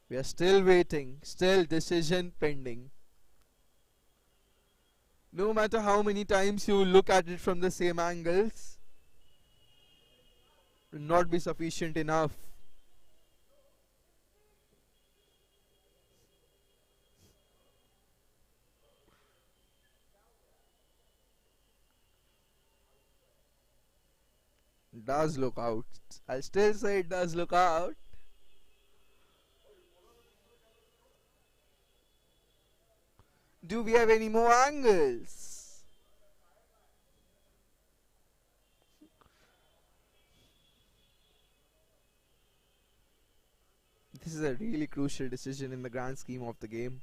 We are still waiting. Still decision pending. No matter how many times you look at it from the same angles, will not be sufficient enough. It does look out. I'll still say it does look out. Do we have any more angles? This is a really crucial decision in the grand scheme of the game.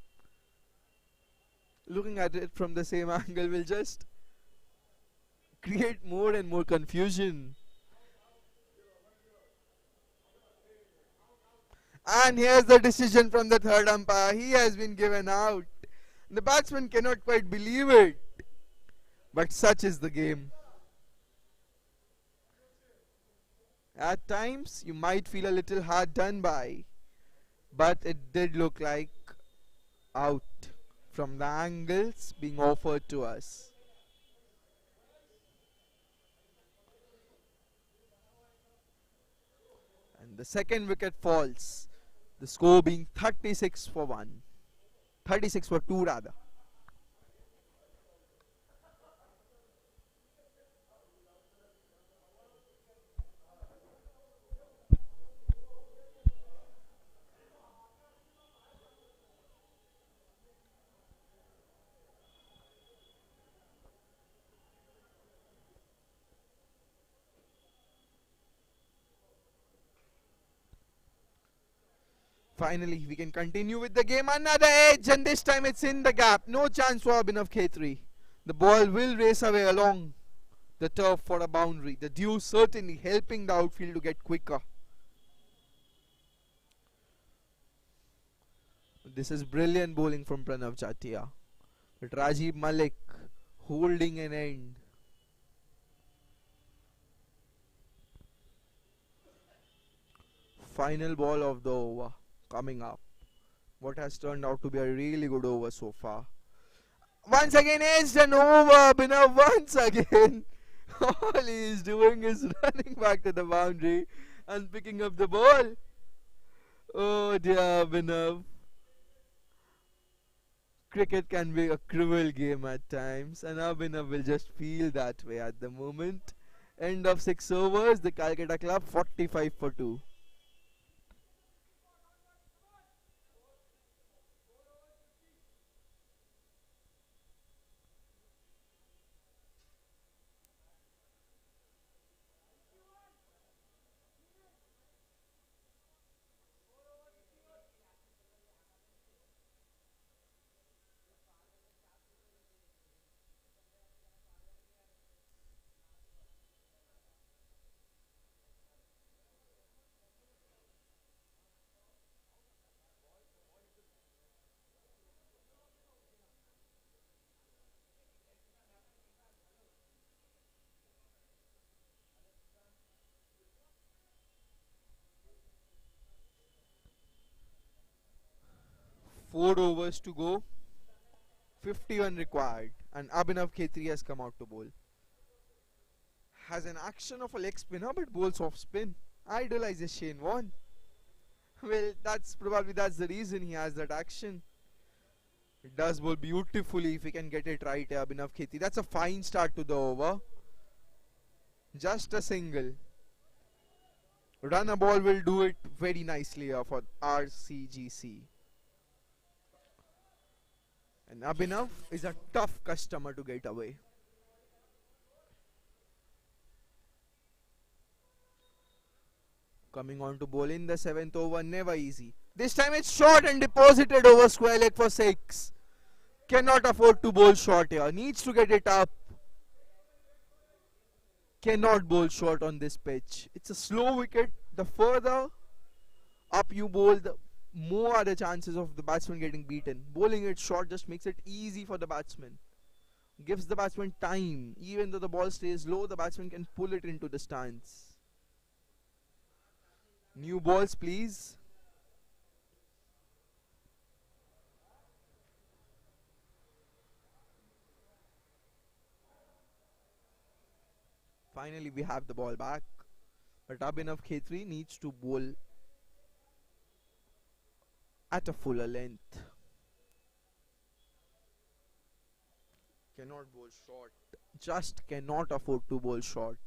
Looking at it from the same angle will just create more and more confusion. And here's the decision from the third umpire. He has been given out. The batsman cannot quite believe it. But such is the game. At times you might feel a little hard done by, but it did look like out from the angles being offered to us. The second wicket falls. The score being 36 for 1. 36 for 2 rather. Finally, we can continue with the game. Another edge, and this time it's in the gap. No chance for Abhinav Khetri. The ball will race away along the turf for a boundary. The dew certainly helping the outfield to get quicker. This is brilliant bowling from Pranav Jatia. But Rajiv Malik holding an end. Final ball of the over coming up. What has turned out to be a really good over so far. Once again, edged and over. Abhinav once again. All he is doing is running back to the boundary and picking up the ball. Oh dear, Abhinav. Cricket can be a cruel game at times, and Abhinav will just feel that way at the moment. End of 6 overs. The Calcutta Club 45 for 2. Four overs to go, 51 required, and Abhinav Khetri has come out to bowl. Has an action of a leg spinner but bowls off spin. Idolizes Shane Warne. Well, that's the reason he has that action. It does bowl beautifully if he can get it right, Abhinav Khetri. That's a fine start to the over. Just a single. Run a ball will do it very nicely here for RCGC. And Abhinav is a tough customer to get away. Coming on to bowl in the 7th over, never easy. This time it's short and deposited over square leg for 6. Cannot afford to bowl short here. Needs to get it up. Cannot bowl short on this pitch. It's a slow wicket. The further up you bowl, the more are the chances of the batsman getting beaten. Bowling it short just makes it easy for the batsman. Gives the batsman time. Even though the ball stays low, the batsman can pull it into the stance. New balls, please. Finally, we have the ball back. But Abhinav Khetri needs to bowl at a fuller length. Cannot bowl short. Just cannot afford to bowl short.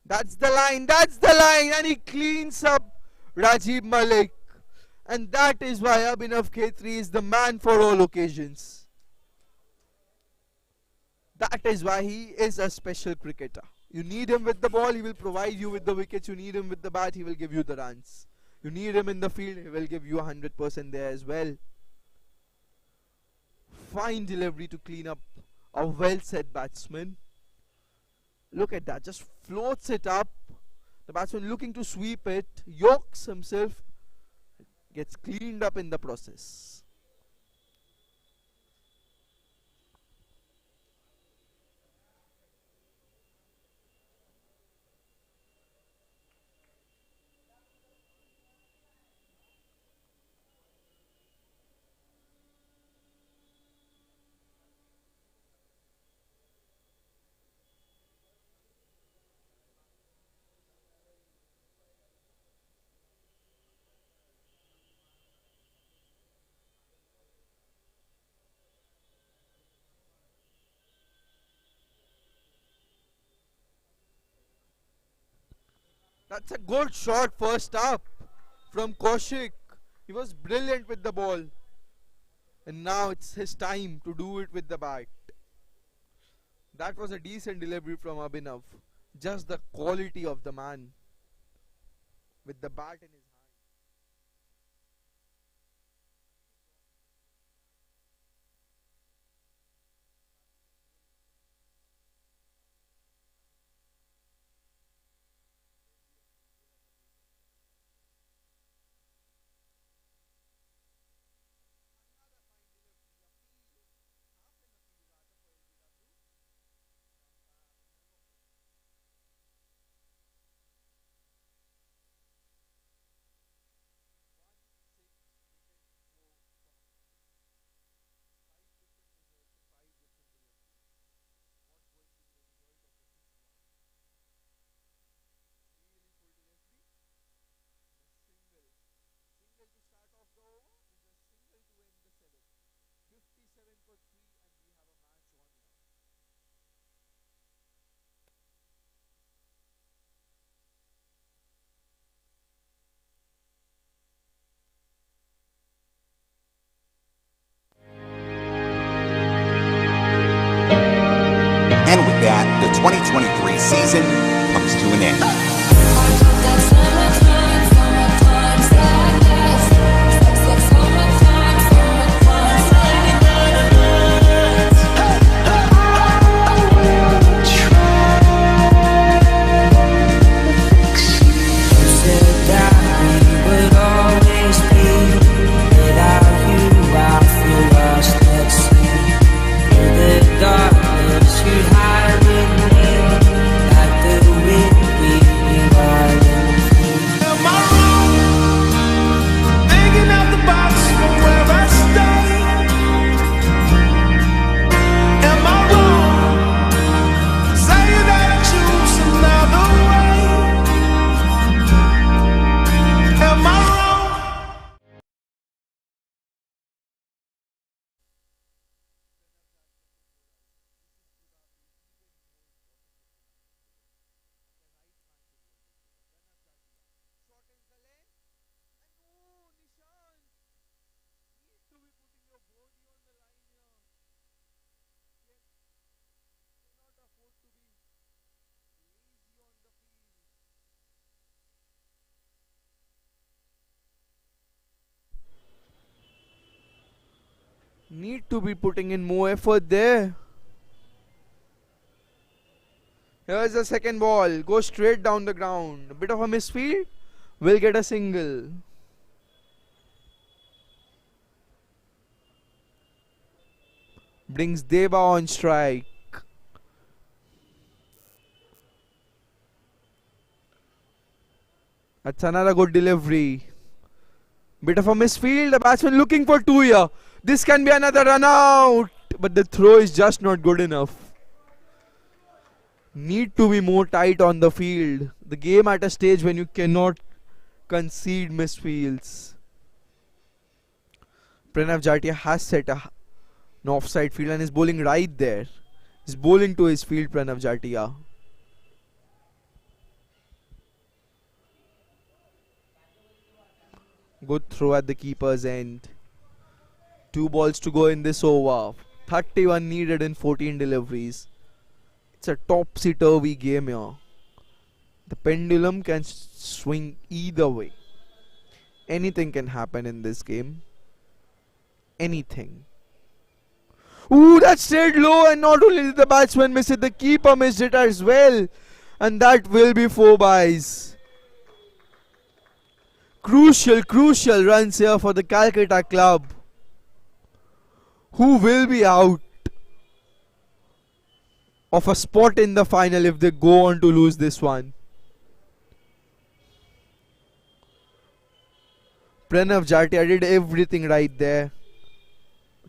That's the line. That's the line. And he cleans up Rajiv Malik. And that is why Abhinav Khetri is the man for all occasions. That is why he is a special cricketer. You need him with the ball, he will provide you with the wickets. You need him with the bat, he will give you the runs. You need him in the field, he will give you 100% there as well. Fine delivery to clean up a well-set batsman. Look at that, just floats it up. The batsman looking to sweep it, yokes himself, gets cleaned up in the process. That's a good shot first up from Kaushik. He was brilliant with the ball. And now it's his time to do it with the bat. That was a decent delivery from Abhinav. Just the quality of the man with the bat in his hand. And with that, the 2023 season comes to an end. Need to be putting in more effort there. Here's the second ball. Go straight down the ground. A bit of a misfield. Will get a single. Brings Deva on strike. That's another good delivery. Bit of a misfield. The batsman looking for two here. This can be another run out. But the throw is just not good enough. Need to be more tight on the field. The game at a stage when you cannot concede misfields. Pranav Jatia has set an offside field and is bowling right there. He's bowling to his field, Pranav Jatia. Good throw at the keeper's end. 2 balls to go in this over. 31 needed in 14 deliveries. It's a topsy-turvy game here. The pendulum can swing either way. Anything can happen in this game. Anything. Ooh, that stayed low, and not only did the batsman miss it, the keeper missed it as well. And that will be 4 byes. Crucial runs here for the Calcutta club, who will be out of a spot in the final if they go on to lose this one. Pranav Jatia did everything right there.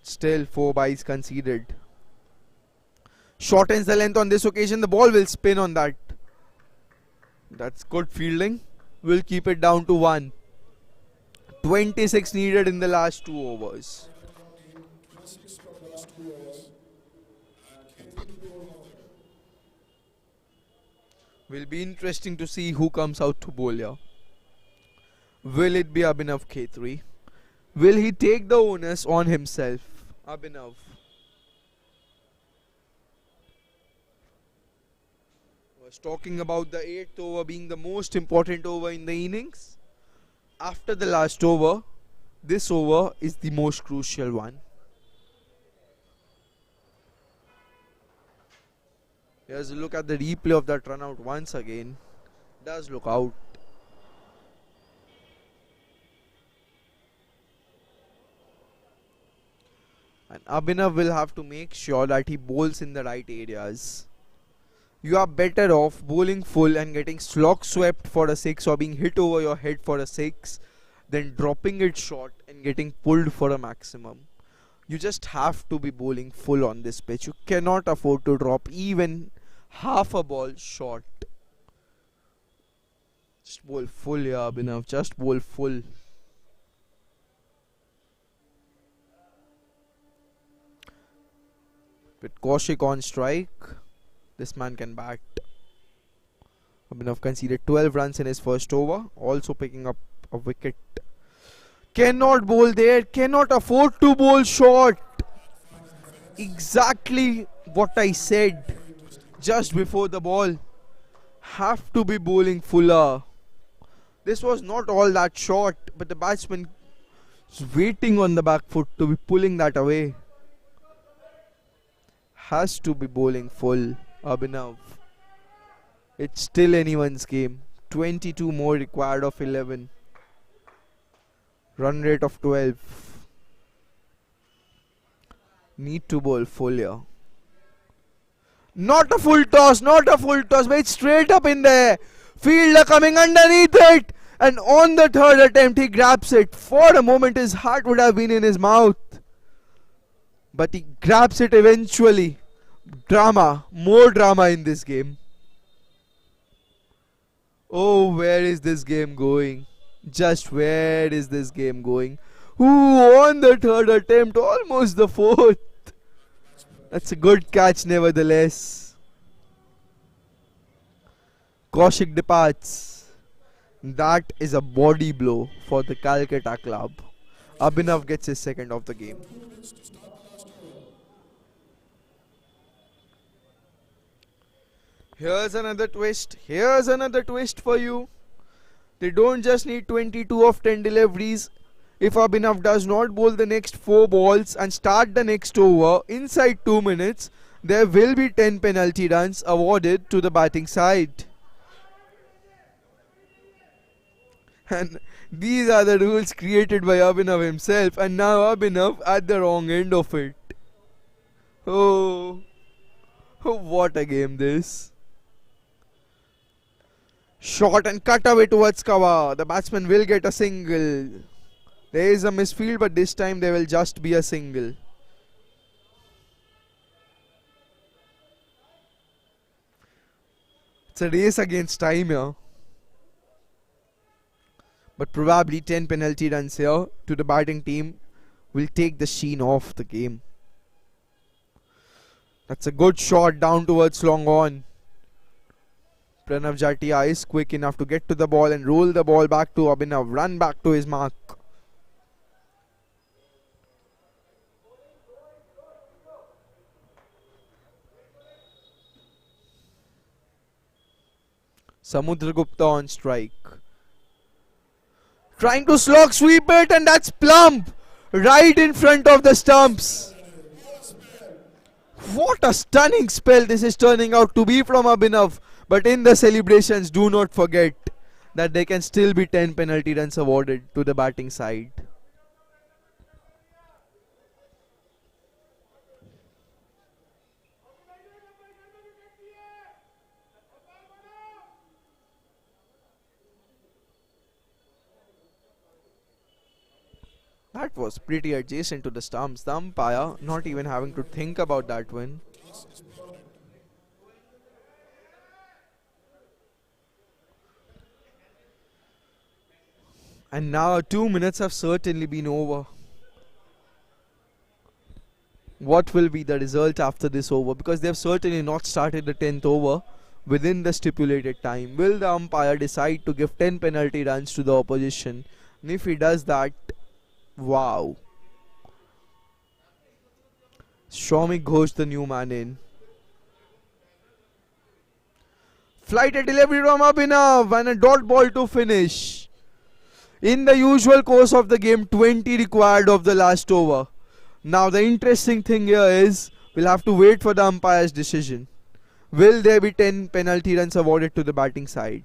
Still 4 byes conceded. Shortens the length on this occasion. The ball will spin on that. That's good fielding. We'll keep it down to 1. 26 needed in the last 2 overs. Will be interesting to see who comes out to bowl here. Will it be Abhinav Khetri? Will he take the onus on himself? Abhinav. Was talking about the 8th over being the most important over in the innings. After the last over, this over is the most crucial one. Here's a look at the replay of that run out once again. Does look out. And Abhinav will have to make sure that he bowls in the right areas. You are better off bowling full and getting slog swept for a 6 or being hit over your head for a 6 than dropping it short and getting pulled for a maximum. You just have to be bowling full on this pitch. You cannot afford to drop even half a ball short. Just bowl full, yeah, Abhinav. Just bowl full. With Kaushik on strike, this man can bat. Abhinav conceded 12 runs in his first over, also picking up a wicket. Cannot bowl there, cannot afford to bowl short. Exactly what I said just before the ball. Have to be bowling fuller. This was not all that short, but the batsman is waiting on the back foot to be pulling that away. Has to be bowling full, Abhinav. It's still anyone's game. 22 more required of 11. Run rate of 12. Need to bowl full here. Not a full toss, not a full toss, but it's straight up in there. Fielder coming underneath it. And on the third attempt, he grabs it. For a moment, his heart would have been in his mouth. But he grabs it eventually. Drama, more drama in this game. Oh, where is this game going? Just where is this game going? Ooh, on the third attempt, almost the fourth. That's a good catch nevertheless. Kaushik departs. That is a body blow for the Calcutta club. Abhinav gets his second of the game. Here's another twist. Here's another twist for you. They don't just need 22 of 10 deliveries. If Abhinav does not bowl the next 4 balls and start the next over inside 2 minutes, there will be 10 penalty runs awarded to the batting side. And these are the rules created by Abhinav himself, and now Abhinav at the wrong end of it. Oh, what a game this. Shot and cut away towards cover. The batsman will get a single. There is a misfield, but this time there will just be a single. It's a race against time here. But probably 10 penalty runs here to the batting team will take the sheen off the game. That's a good shot down towards long on. Pranav Jatia is quick enough to get to the ball and roll the ball back to Abhinav. Run back to his mark. Samudragupta on strike. Trying to slog sweep it, and that's plump right in front of the stumps. What a stunning spell this is turning out to be from Abhinav. But in the celebrations, do not forget that there can still be 10 penalty runs awarded to the batting side. That was pretty adjacent to the stumps. The umpire not even having to think about that one. And now 2 minutes have certainly been over. What will be the result after this over? Because they have certainly not started the 10th over within the stipulated time? Will the umpire decide to give 10 penalty runs to the opposition? And if he does that, wow. Shomik Ghosh, the new man in. Flighted delivery from Abhinav and a dot ball to finish. In the usual course of the game, 20 required of the last over. Now the interesting thing here is we'll have to wait for the umpire's decision. Will there be 10 penalty runs awarded to the batting side?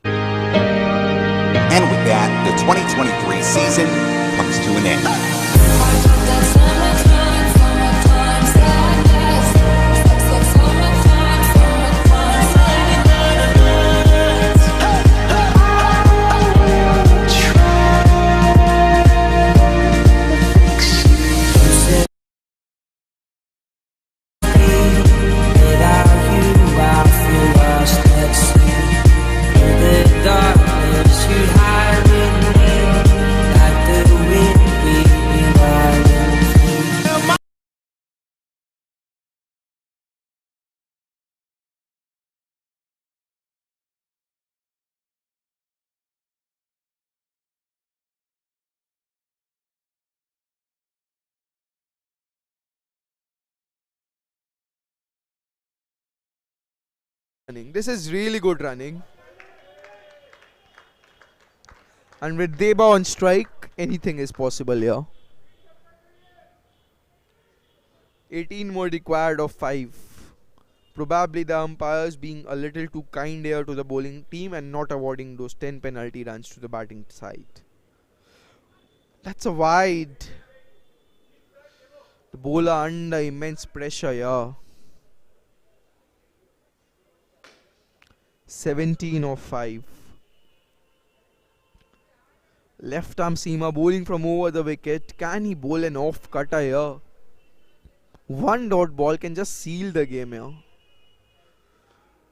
And with that, the 2023 season comes to an end. This is really good running. And with Deba on strike, anything is possible here. 18 more required of 5. Probably the umpires being a little too kind here to the bowling team and not awarding those 10 penalty runs to the batting side. That's a wide. The bowler under immense pressure here. 17 of 5. Left arm seamer bowling from over the wicket. Can he bowl an off cutter here? One dot ball can just seal the game here.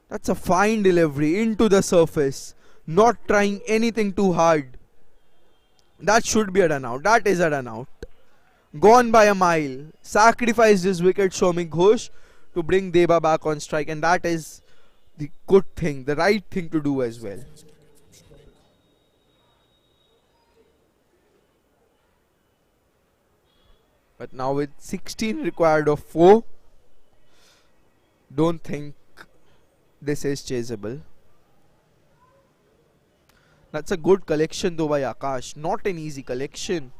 That's a fine delivery into the surface. Not trying anything too hard. That should be a run out. That is a run out. Gone by a mile. Sacrificed his wicket, Shomik Ghosh, to bring Deba back on strike, and that is the good thing, the right thing to do as well. But now with 16 required of 4, don't think this is chaseable. That's a good collection though by Akash. Not an easy collection.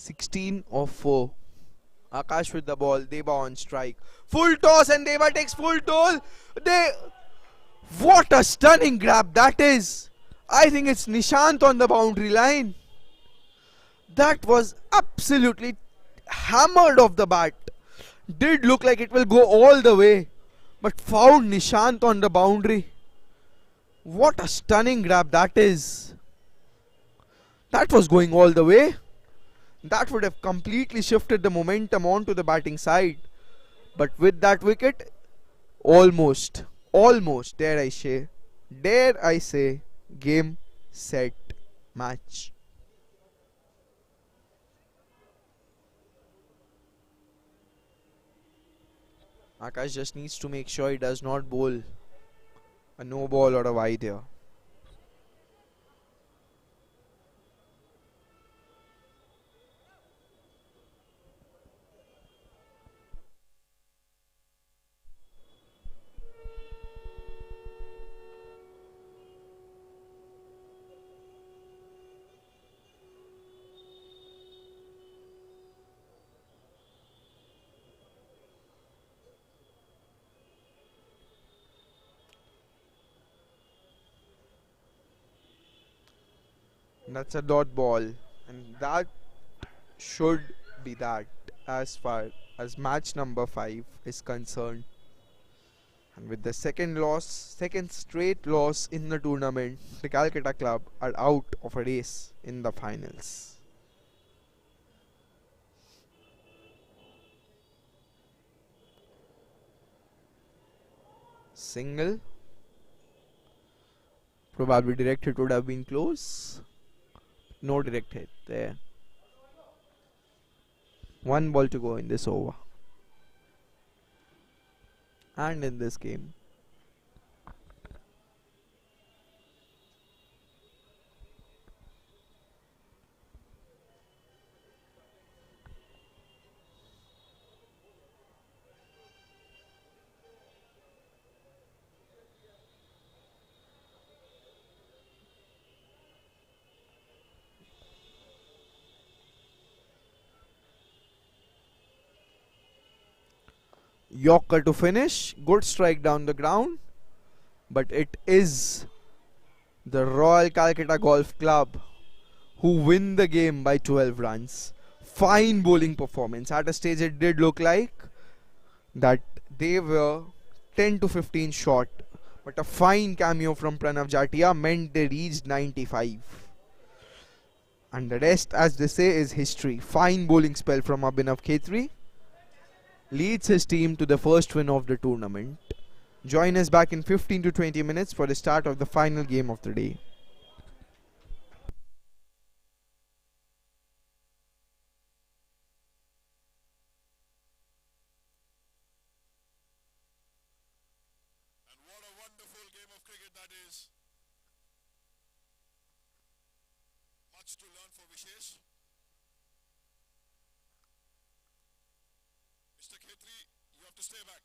(16 of 4). Akash with the ball, Deba on strike. Full toss and Deba takes full toll. What a stunning grab that is. I think it's Nishant on the boundary line. That was absolutely hammered off the bat. Did look like it will go all the way, but found Nishant on the boundary. What a stunning grab that is. That was going all the way. That would have completely shifted the momentum onto the batting side. But with that wicket, almost, dare I say, game, set, match. Akash just needs to make sure he does not bowl a no ball or a wide here. That's a dot ball, and that should be that as far as match number 5 is concerned. And with the second straight loss in the tournament, the Calcutta club are out of a race in the finals. Single. Probably direct hit would have been close. No direct hit there. 1 ball to go in this over. And in this game. Yorker to finish. Good strike down the ground. But it is the Royal Calcutta Golf Club who win the game by 12 runs. Fine bowling performance. At a stage it did look like that they were 10 to 15 short. But a fine cameo from Pranav Jatia meant they reached 95. And the rest, as they say, is history. Fine bowling spell from Abhinav Khetri leads his team to the first win of the tournament. Join us back in 15 to 20 minutes for the start of the final game of the day. Much to learn for Vishesh. Mr. Khetri, you have to stay back.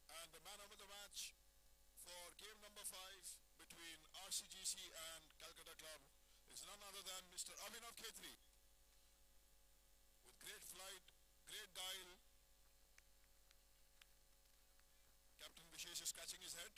And the man of the match for game number 5 between RCGC and Calcutta Club is none other than Mr. Abhinav Khetri. With great flight, great dial, Captain Vishesh is scratching his head.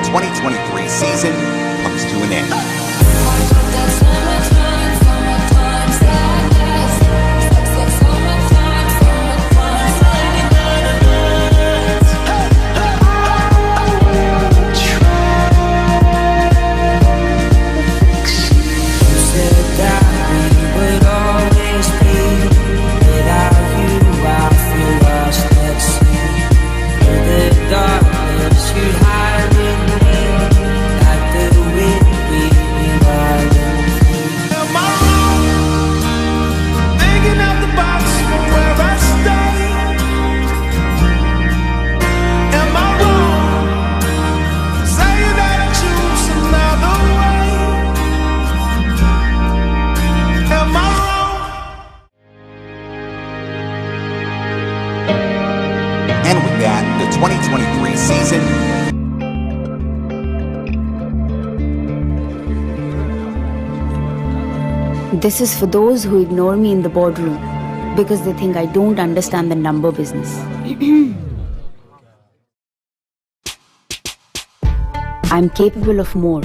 2023 season comes to an end. And with that, the 2023 season This is for those who ignore me in the boardroom because they think I don't understand the number business. I'm capable of more.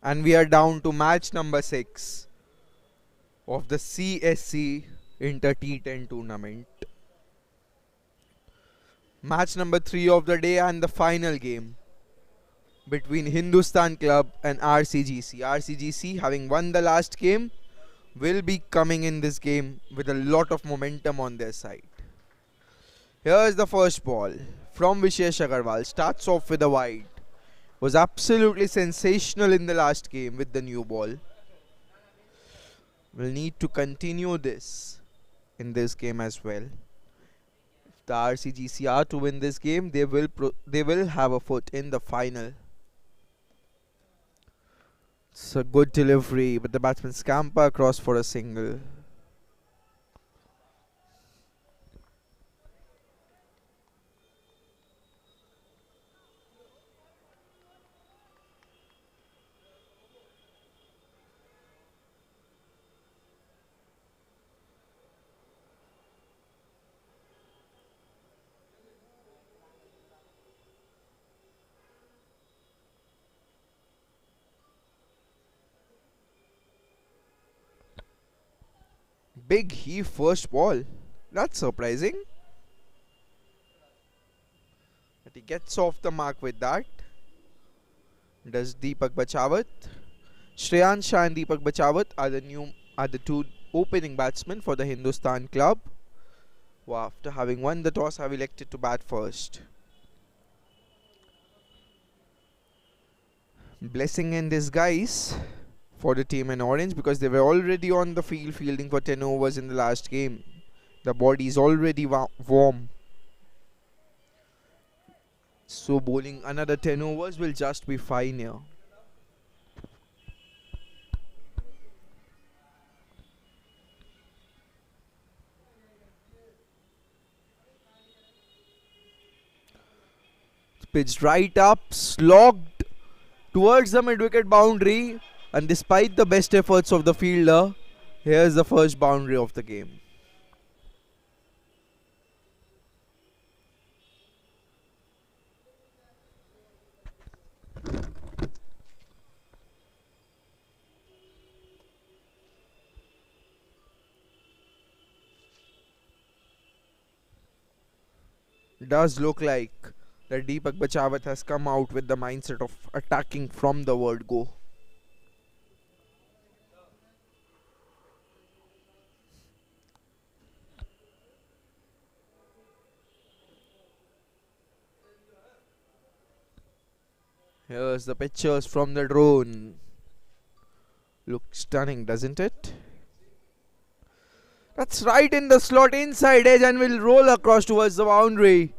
And we are down to match number 6 of the CSC Inter T10 tournament. Match number 3 of the day and the final game between Hindustan Club and RCGC. RCGC, having won the last game, will be coming in this game with a lot of momentum on their side. Here is the first ball from Vishesh Agarwal. Starts off with a wide. Was absolutely sensational in the last game with the new ball. Will need to continue this in this game as well. If the RCGC are to win this game, they will have a foot in the final. It's a good delivery, but the batsman scamper across for a single. Big heave first ball. That's surprising. But he gets off the mark with that. Does Deepak Bachawat. Shreyan Shah and Deepak Bachawat are the two opening batsmen for the Hindustan club, who after having won the toss have elected to bat first. Blessing in disguise for the team in orange, because they were already on the field fielding for 10 overs in the last game. The body is already warm. So bowling another 10 overs will just be fine here. Pitched right up, slogged towards the mid-wicket boundary, and despite the best efforts of the fielder, here's the first boundary of the game. Does look like that Deepak Bachawat has come out with the mindset of attacking from the word go. Here's the pictures from the drone. Looks stunning, doesn't it? That's right in the slot inside edge and will roll across towards the boundary.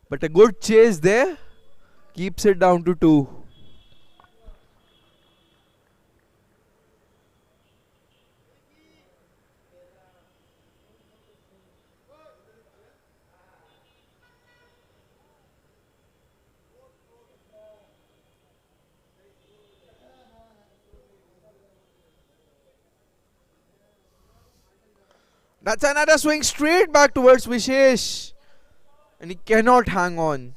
But a good chase there keeps it down to 2. That's another swing straight back towards Vishesh. And he cannot hang on.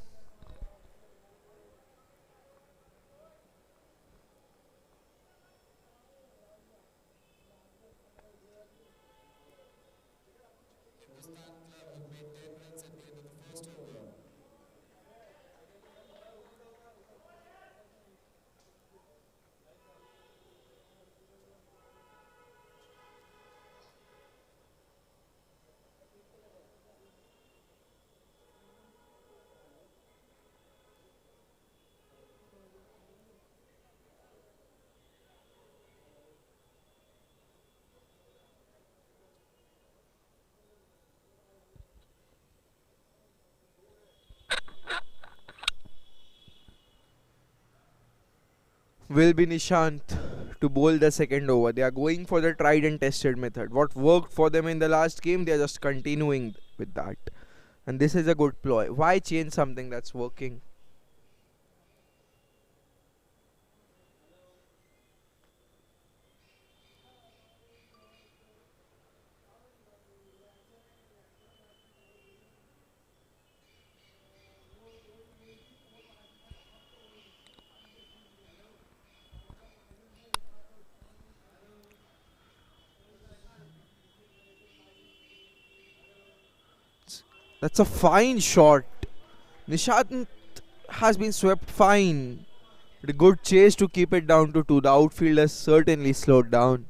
Will be Nishant to bowl the second over. They are going for the tried and tested method. What worked for them in the last game, they are just continuing with that. And this is a good ploy. Why change something that's working? That's a fine shot. Nishant has been swept fine. But a good chase to keep it down to 2. The outfield has certainly slowed down.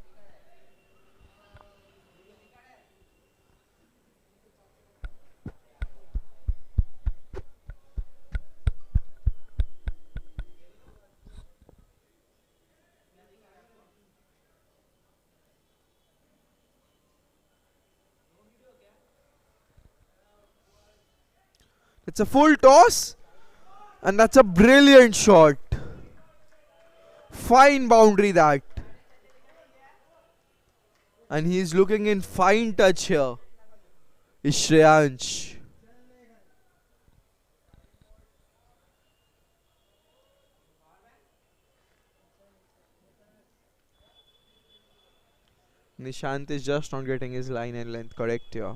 It's a full toss. And that's a brilliant shot. Fine boundary that. And he's looking in fine touch here. Is Shreyansh. Nishant is just not getting his line and length correct here.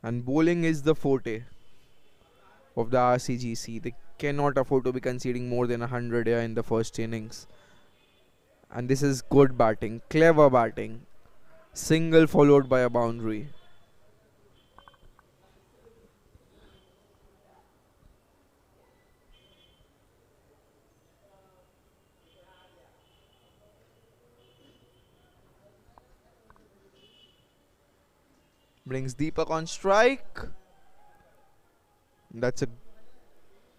And bowling is the forte of the RCGC. They cannot afford to be conceding more than 100 here in the first innings. And this is good batting, clever batting. Single followed by a boundary. Brings Deepak on strike. That's a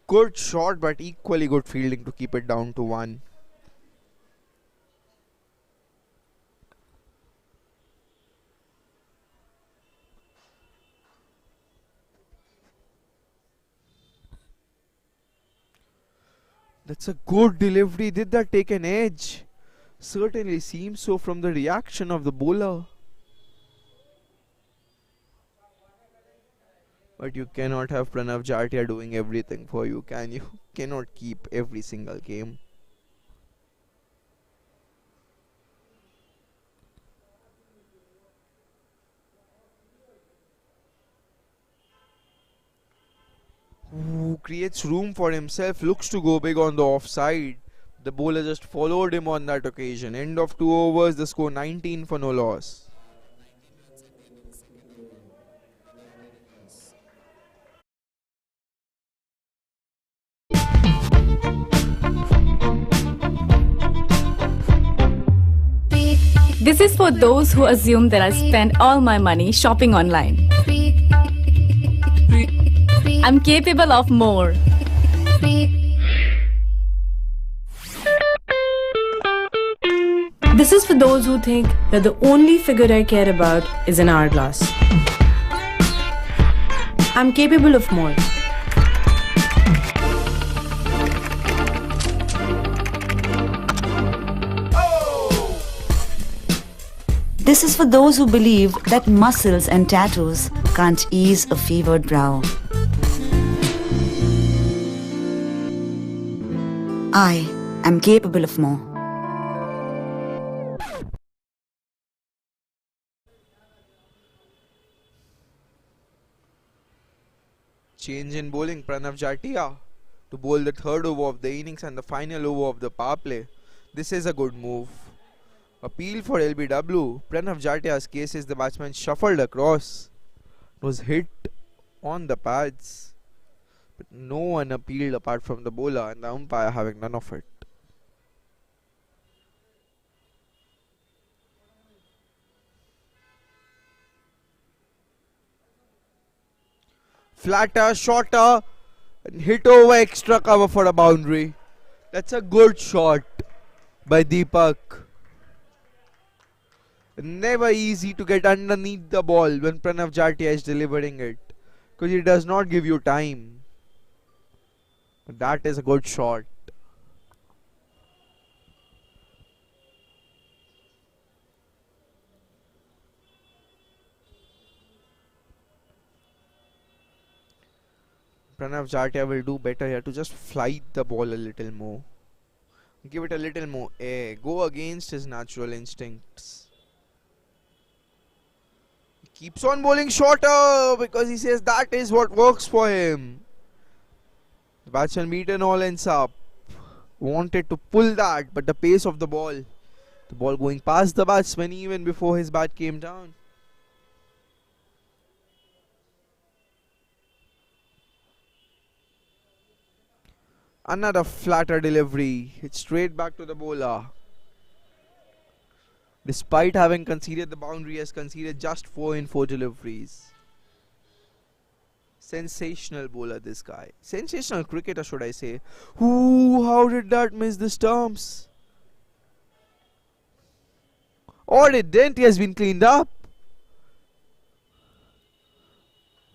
good shot, but equally good fielding to keep it down to 1. That's a good delivery. Did that take an edge? Certainly seems so from the reaction of the bowler. But you cannot have Pranav Jatia doing everything for you, can you? Cannot keep every single game. Ooh, creates room for himself, looks to go big on the offside. The bowler just followed him on that occasion. End of 2 overs, the score 19 for no loss. This is for those who assume that I spend all my money shopping online. I'm capable of more. This is for those who think that the only figure I care about is an hourglass. I'm capable of more. This is for those who believe that muscles and tattoos can't ease a fevered brow. I am capable of more. Change in bowling. Pranav Jatia to bowl the 3rd over of the innings and the final over of the power play. This is a good move. Appeal for LBW. Pranav Jatia's case is the batsman shuffled across. It was hit on the pads. But no one appealed apart from the bowler and the umpire having none of it. Flatter, shorter, and hit over extra cover for a boundary. That's a good shot by Deepak. Never easy to get underneath the ball when Pranav Jatia is delivering it, because he does not give you time. But that is a good shot. Pranav Jatia will do better here to just flight the ball a little more. Give it a little more air. Go against his natural instincts. Keeps on bowling shorter because he says that is what works for him. The batsman beaten all ends up. Wanted to pull that, but the pace of the ball The ball going past the batsman even before his bat came down. Another flatter delivery. It's straight back to the bowler. Despite having conceded the boundary, he has conceded just 4 in 4 deliveries. Sensational bowler, this guy. Sensational cricketer, should I say. Ooh, how did that miss the stumps? Or it didn't. He has been cleaned up.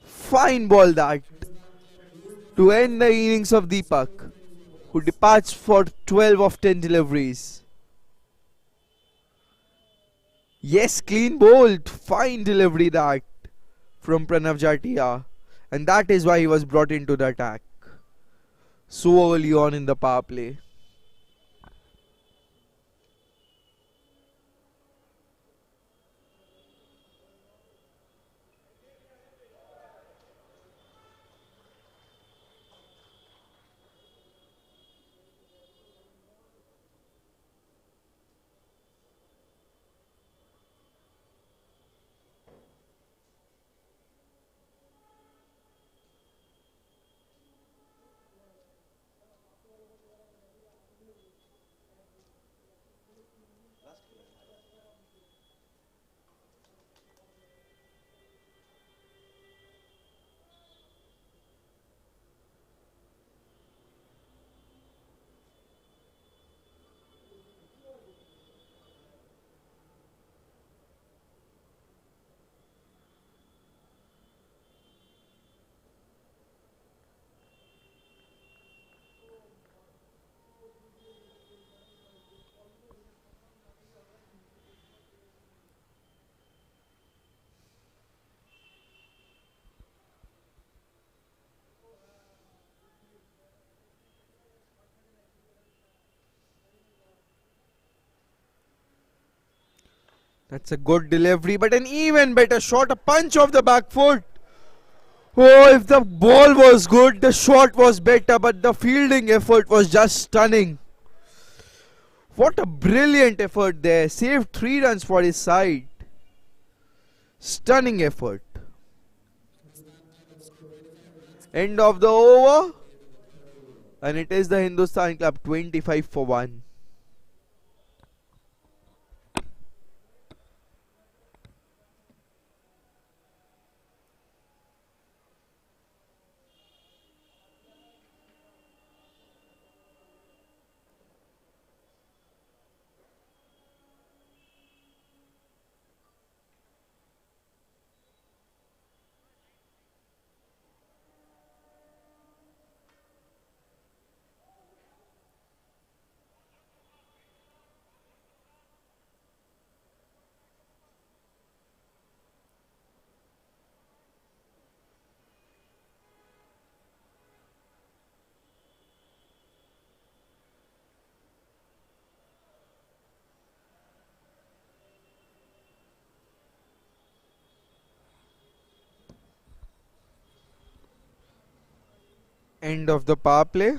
Fine ball that. To end the innings of Deepak, who departs for 12 of 10 deliveries. Yes, clean bowled. Fine delivery that from Pranav Jatia. And that is why he was brought into the attack so early on in the power play. That's a good delivery, but an even better shot, a punch off the back foot. Oh, if the ball was good, the shot was better, but the fielding effort was just stunning. What a brilliant effort there. Saved 3 runs for his side. Stunning effort. End of the over. And it is the Hindustan Club 25 for 1. End of the power play.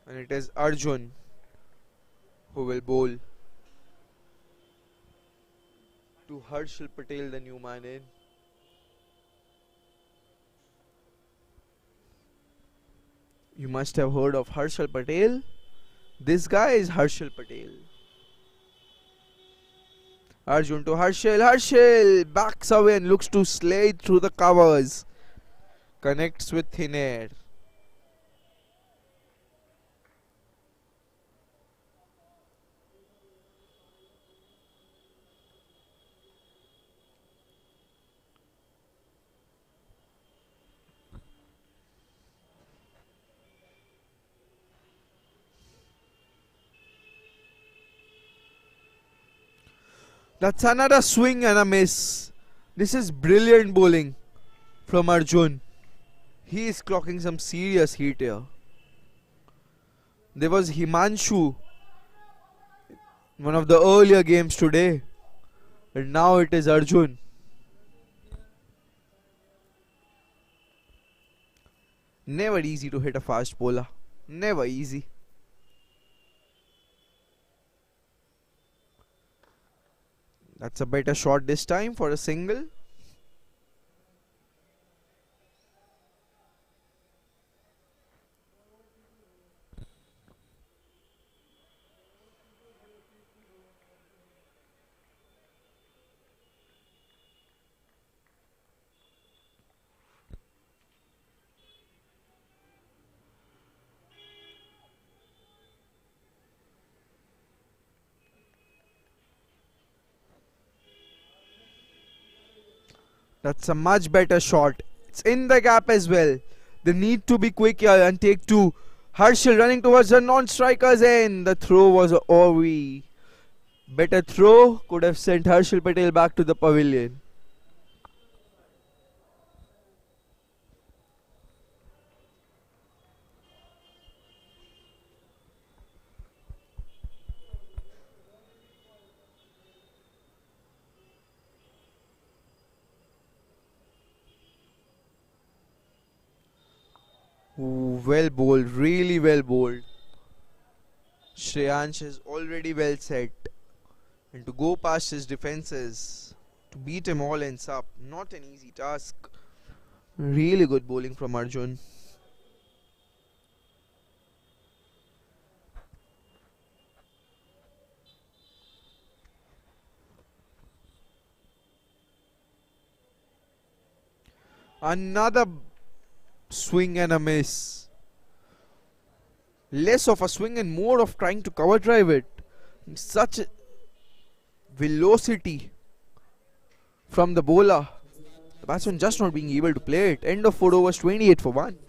And it is Arjun who will bowl to Harshal Patel, the new man in. You must have heard of Harshal Patel. This guy is Harshal Patel. Arjun to Harshal. Harshal backs away and looks to slide through the covers. Connects with thin air. That's another swing and a miss. This is brilliant bowling from Arjun. He is clocking some serious heat here. There was Himanshu in one of the earlier games today. And now it is Arjun. Never easy to hit a fast bowler. Never easy. That's a better shot this time for a single. That's a much better shot. It's in the gap as well. They need to be quick here and take two. Harshal running towards the non-striker's end. The throw was a OV. Better throw could have sent Harshal Patel back to the pavilion. Ooh, well bowled, really well bowled. Shreyansh is already well set. And to go past his defenses, to beat him all ends up, not an easy task. Really good bowling from Arjun. Another swing and a miss. Less of a swing and more of trying to cover drive it. Such a velocity from the bowler. The batsman just not being able to play it. End of 4 overs, 28 for 1.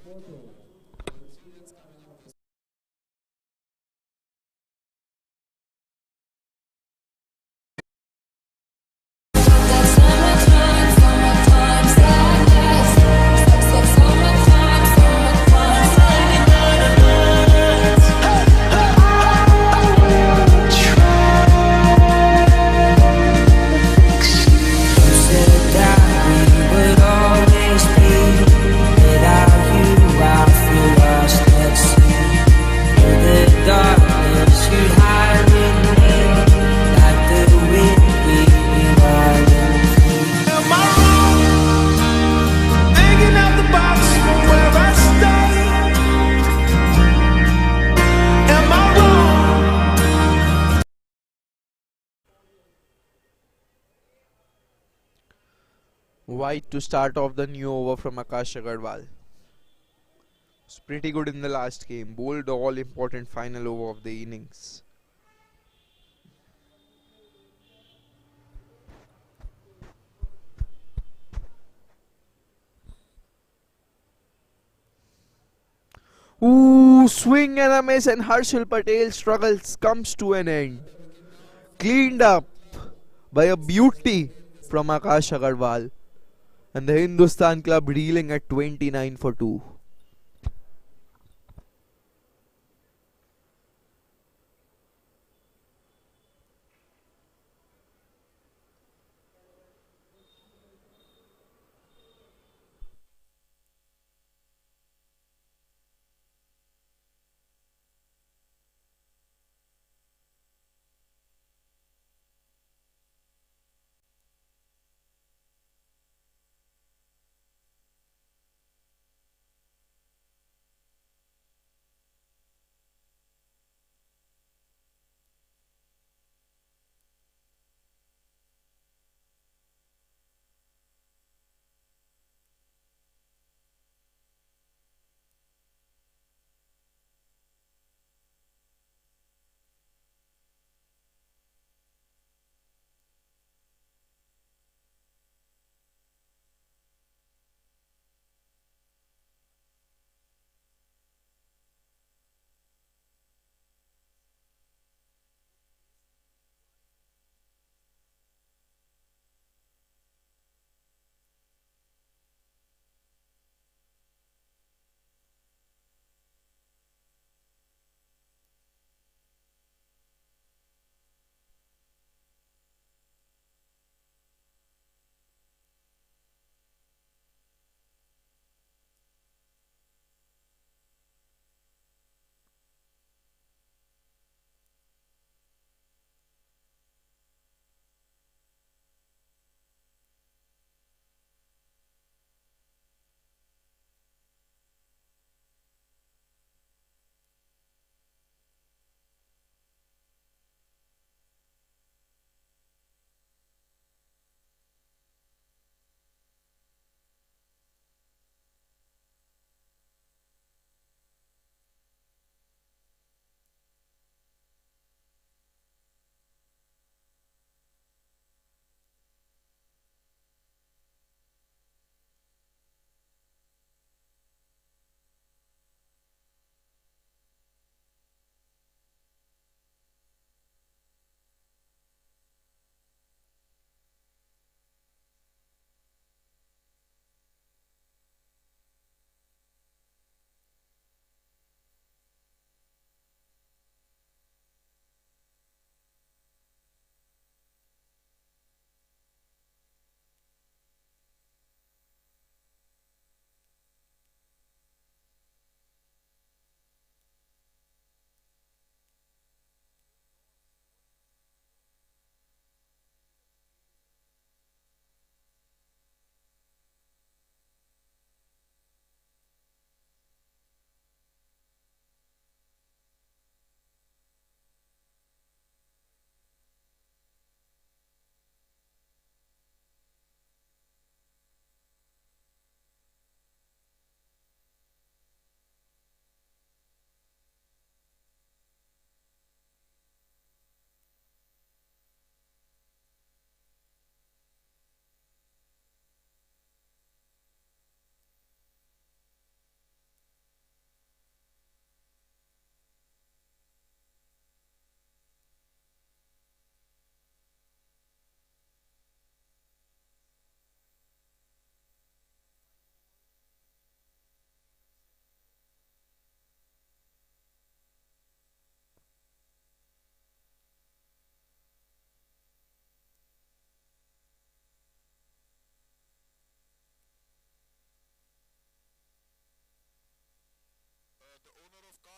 White to start off the new over from Akash Agarwal. Was pretty good in the last game. Bowled the all important final over of the innings. Ooh, swing and a miss, and Harshal Patel's struggles comes to an end. Cleaned up by a beauty from Akash Agarwal. And the Hindustan club reeling at 29 for 2.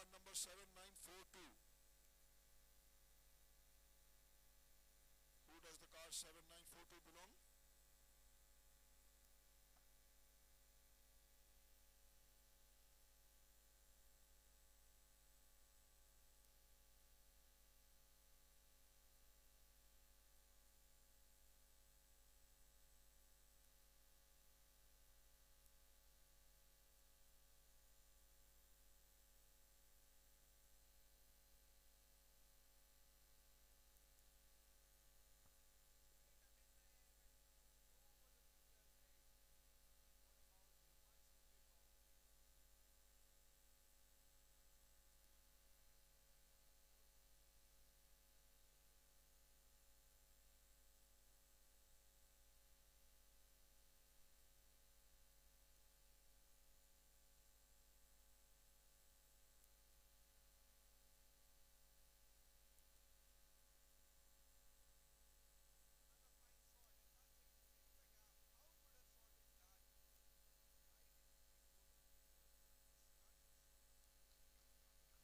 card number 7942. Who does the card 7942 belong?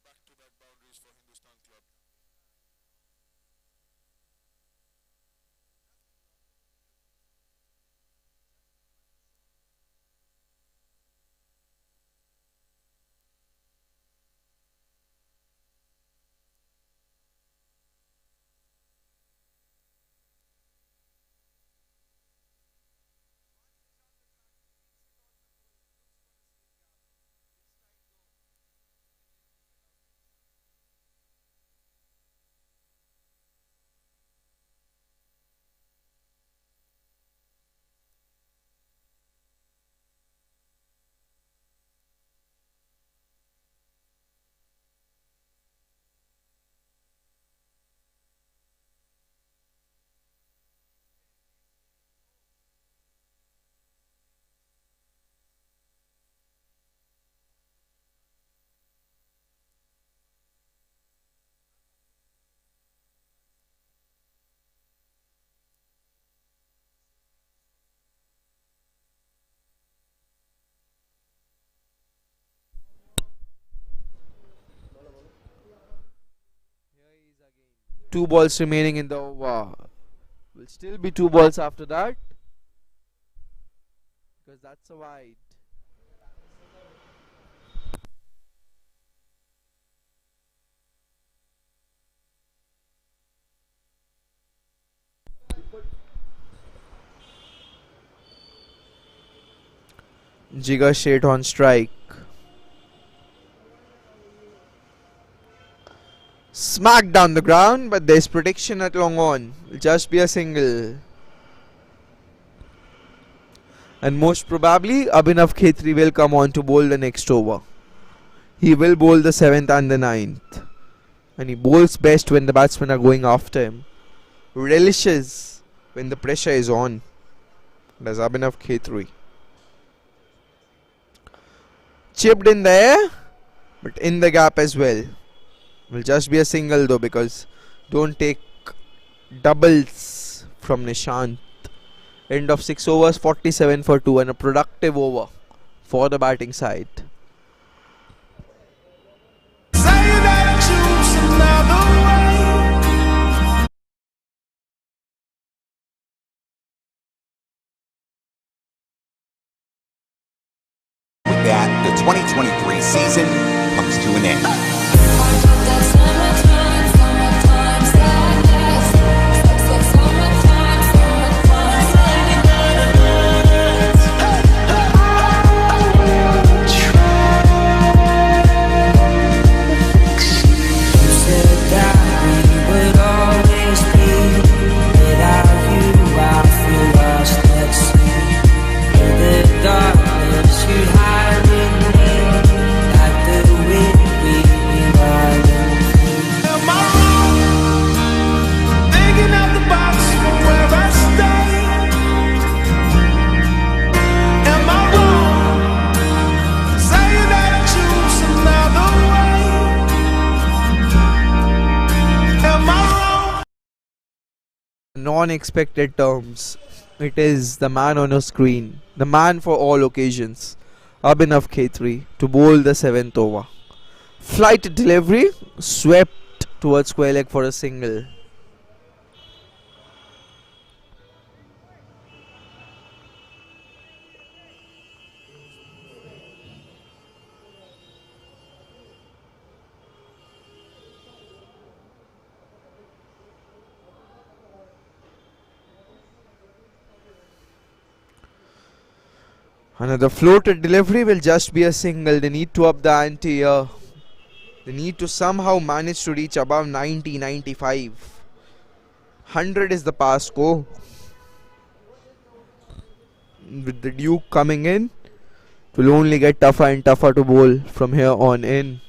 Back-to-back boundaries for Hindustan club. Two balls remaining in the over. Will still be two balls after that, because that's a wide. Jigar Sheth on strike. Smack down the ground, but there's protection at long on. Will just be a single. And most probably Abhinav Khetri will come on to bowl the next over. He will bowl the 7th and the 9th. And he bowls best when the batsmen are going after him. Relishes when the pressure is on. That's Abhinav Khetri. Chipped in there, but in the gap as well. Will just be a single though, because don't take doubles from Nishant. End of 6 overs, 47 for 2, and a productive over for the batting side. With that, the 2023 season comes to an end. Non-expected terms, it is the man on a screen, the man for all occasions, Abhinav Khetri, to bowl the 7th over. Flight delivery, swept towards square leg for a single. Another floated delivery will just be a single. They need to up the ante here. They need to somehow manage to reach above 90, 95. 100 is the pass score. With the Duke coming in, it will only get tougher and tougher to bowl from here on in.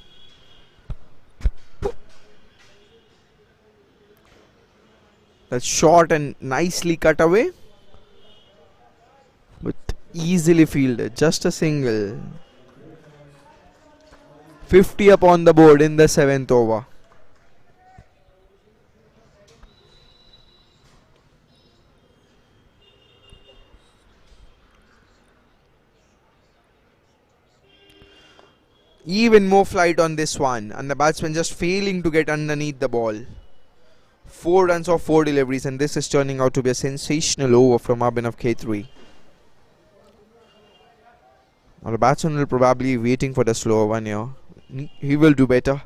That's short and nicely cut away. But easily fielded. Just a single. 50 up on the board in the 7th over. Even more flight on this one, and the batsman just failing to get underneath the ball. 4 runs off 4 deliveries, and this is turning out to be a sensational over from Abhinav Khetri. Now the batsman will probably be waiting for the slower one here. He will do better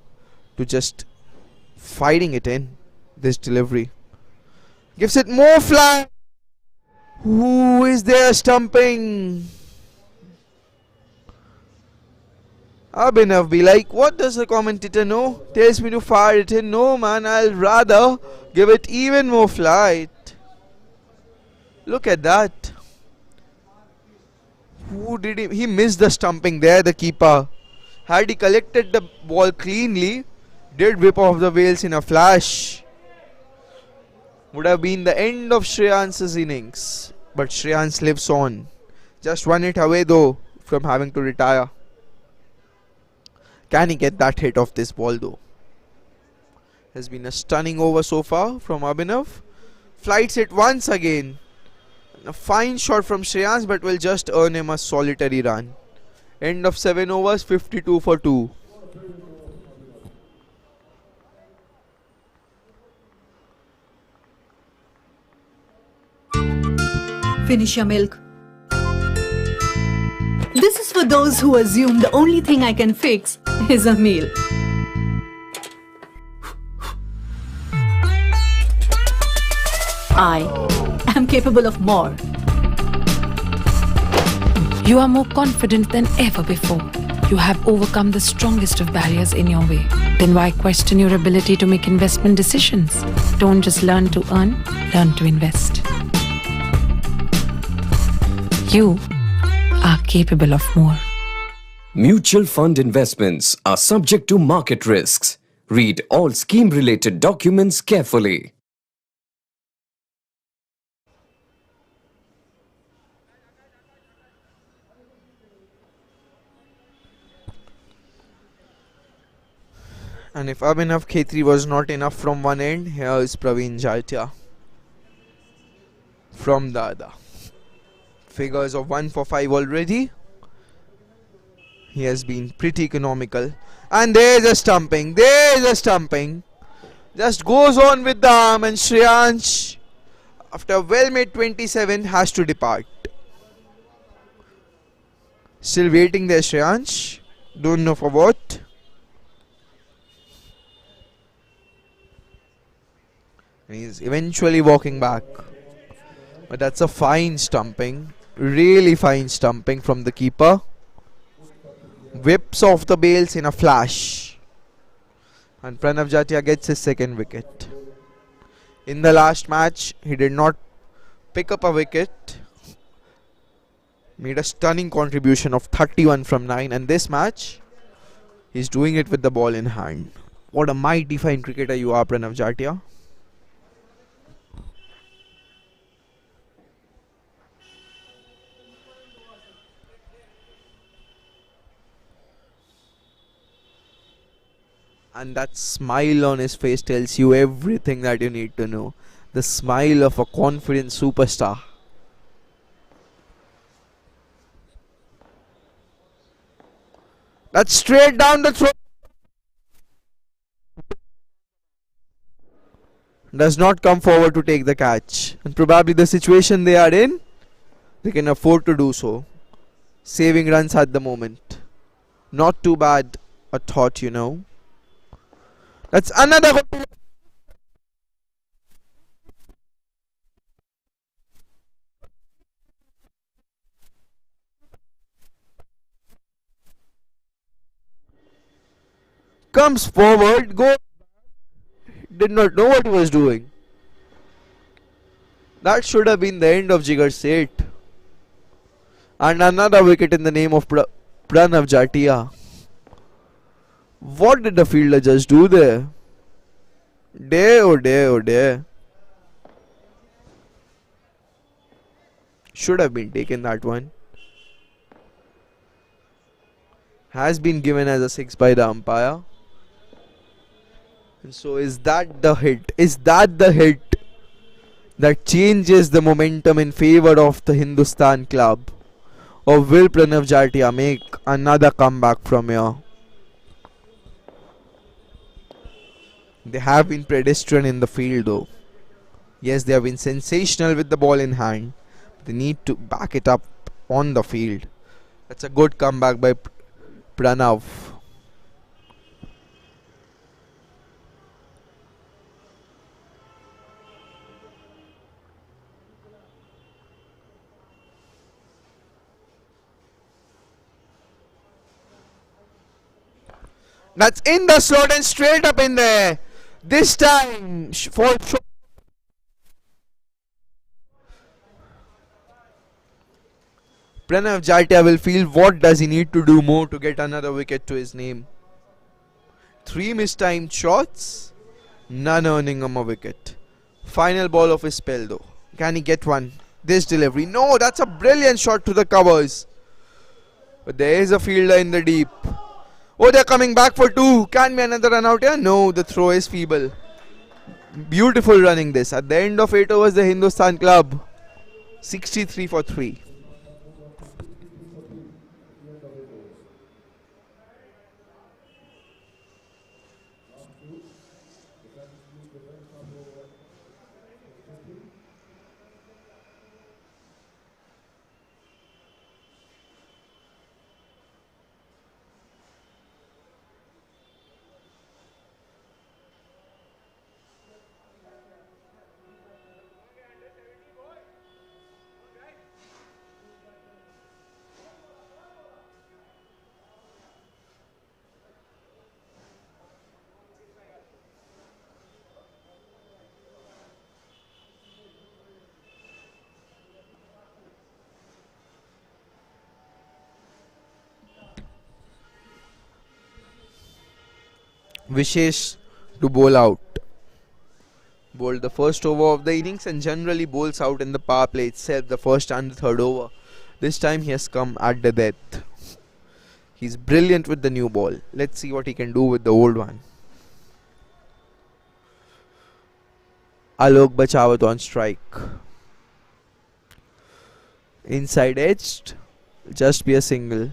to just fighting it in this delivery. Gives it more fly. Who is there stumping? Abhinav be like, what does the commentator know? Tells me to fire it in. No man, I'll rather give it even more flight. Look at that. Who did he missed the stumping there, the keeper. Had he collected the ball cleanly, did whip off the Wales in a flash. Would have been the end of Shreyans's innings. But Shreyans lives on. Just 1 hit away though from having to retire. Can he get that hit off this ball though? Has been a stunning over so far from Abhinav. Flights it once again. A fine shot from Shreyans, but will just earn him a solitary run. End of 7 overs, 52 for 2. Finish your milk. This is for those who assume the only thing I can fix is a meal. I am capable of more. You are more confident than ever before. You have overcome the strongest of barriers in your way. Then why question your ability to make investment decisions? Don't just learn to earn, learn to invest. You are capable of more. Mutual fund investments are subject to market risks. Read all scheme-related documents carefully. And if Abhinav Khetri was not enough from one end, here is Praveen Jaitya from the other. Figures of 1 for 5 already. He has been pretty economical. And there's a stumping. There's a stumping. Just goes on with the arm, and Shreyansh, after a well-made 27, has to depart. Still waiting there, Shreyansh. Don't know for what. And he's eventually walking back. But that's a fine stumping. Really fine stumping from the keeper. Whips off the bails in a flash. And Pranav Jatia gets his second wicket. In the last match, he did not pick up a wicket. Made a stunning contribution of 31 from 9. And this match, he's doing it with the ball in hand. What a mighty fine cricketer you are, Pranav Jatia. And that smile on his face tells you everything that you need to know. The smile of a confident superstar. That's straight down the throat. does not come forward to take the catch. And probably the situation they are in, they can afford to do so. Saving runs at the moment. Not too bad a thought, you know. That's another. Comes forward, go. Did not know what he was doing. That should have been the end of Jigar Seth. And another wicket in the name of Pranav Jatia. What did the fielder just do there? Day oh day oh day. Should have been taken that one. Has been given as a 6 by the umpire. And so is that the hit? Is that the hit that changes the momentum in favor of the Hindustan club? Or will Pranav Jatia make another comeback from here? They have been pedestrian in the field though. Yes, they have been sensational with the ball in hand. They need to back it up on the field. That's a good comeback by Pranav. That's in the slot and straight up in there. This time for Pranav Jatia will feel what does he need to do more to get another wicket to his name. 3 mistimed shots, none earning him a wicket. Final ball of his spell though. Can he get one? This delivery. No, that's a brilliant shot to the covers. But there is a fielder in the deep. Oh, they're coming back for 2. Can be another run out here? No, the throw is feeble. Beautiful running this. At the end of 8 overs, the Hindustan club 63 for 3. Vishesh to bowl out. Bowled the first over of the innings and generally bowls out in the power play itself, the first and the third over. This time he has come at the death. He's brilliant with the new ball. Let's see what he can do with the old one. Alok Bachawat on strike. Inside edged. Just be a single.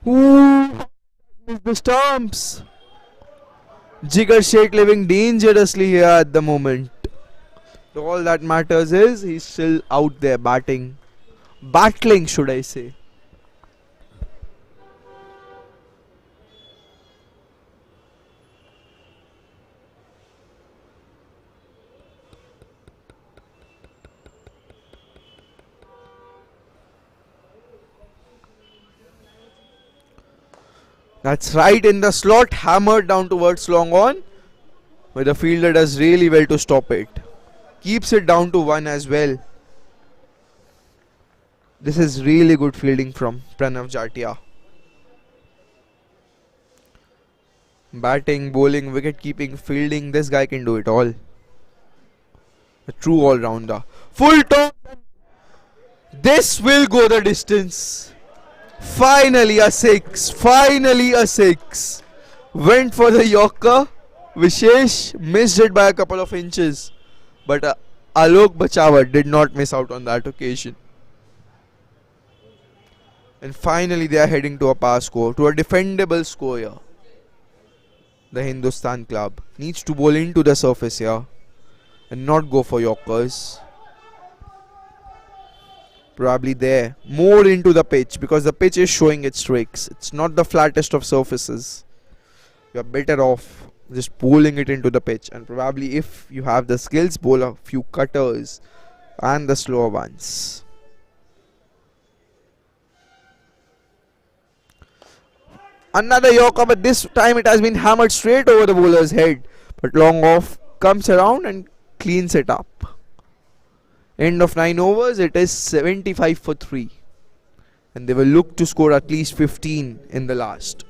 Ooh, missed the stumps. Jigar Seth living dangerously here at the moment. All that matters is he's still out there batting. Battling, should I say. That's right in the slot, hammered down towards long on. But the fielder does really well to stop it. Keeps it down to 1 as well. This is really good fielding from Pranav Jatia. Batting, bowling, wicket keeping, fielding, this guy can do it all. A true all-rounder. Full toss. This will go the distance. Finally a 6. Finally a 6. Went for the Yorker. Vishesh missed it by a couple of inches. But Alok Bachawat did not miss out on that occasion. And finally they are heading to a pass score, to a defendable score here. The Hindustan club needs to bowl into the surface here and not go for Yorkers. Probably there, more into the pitch, because the pitch is showing its tricks. It's not the flattest of surfaces. You're better off just bowling it into the pitch, and probably if you have the skills, bowl a few cutters and the slower ones. Another Yorker, but this time it has been hammered straight over the bowler's head. But long off comes around and cleans it up. End of 9 overs, it is 75 for 3. And they will look to score at least 15 in the last.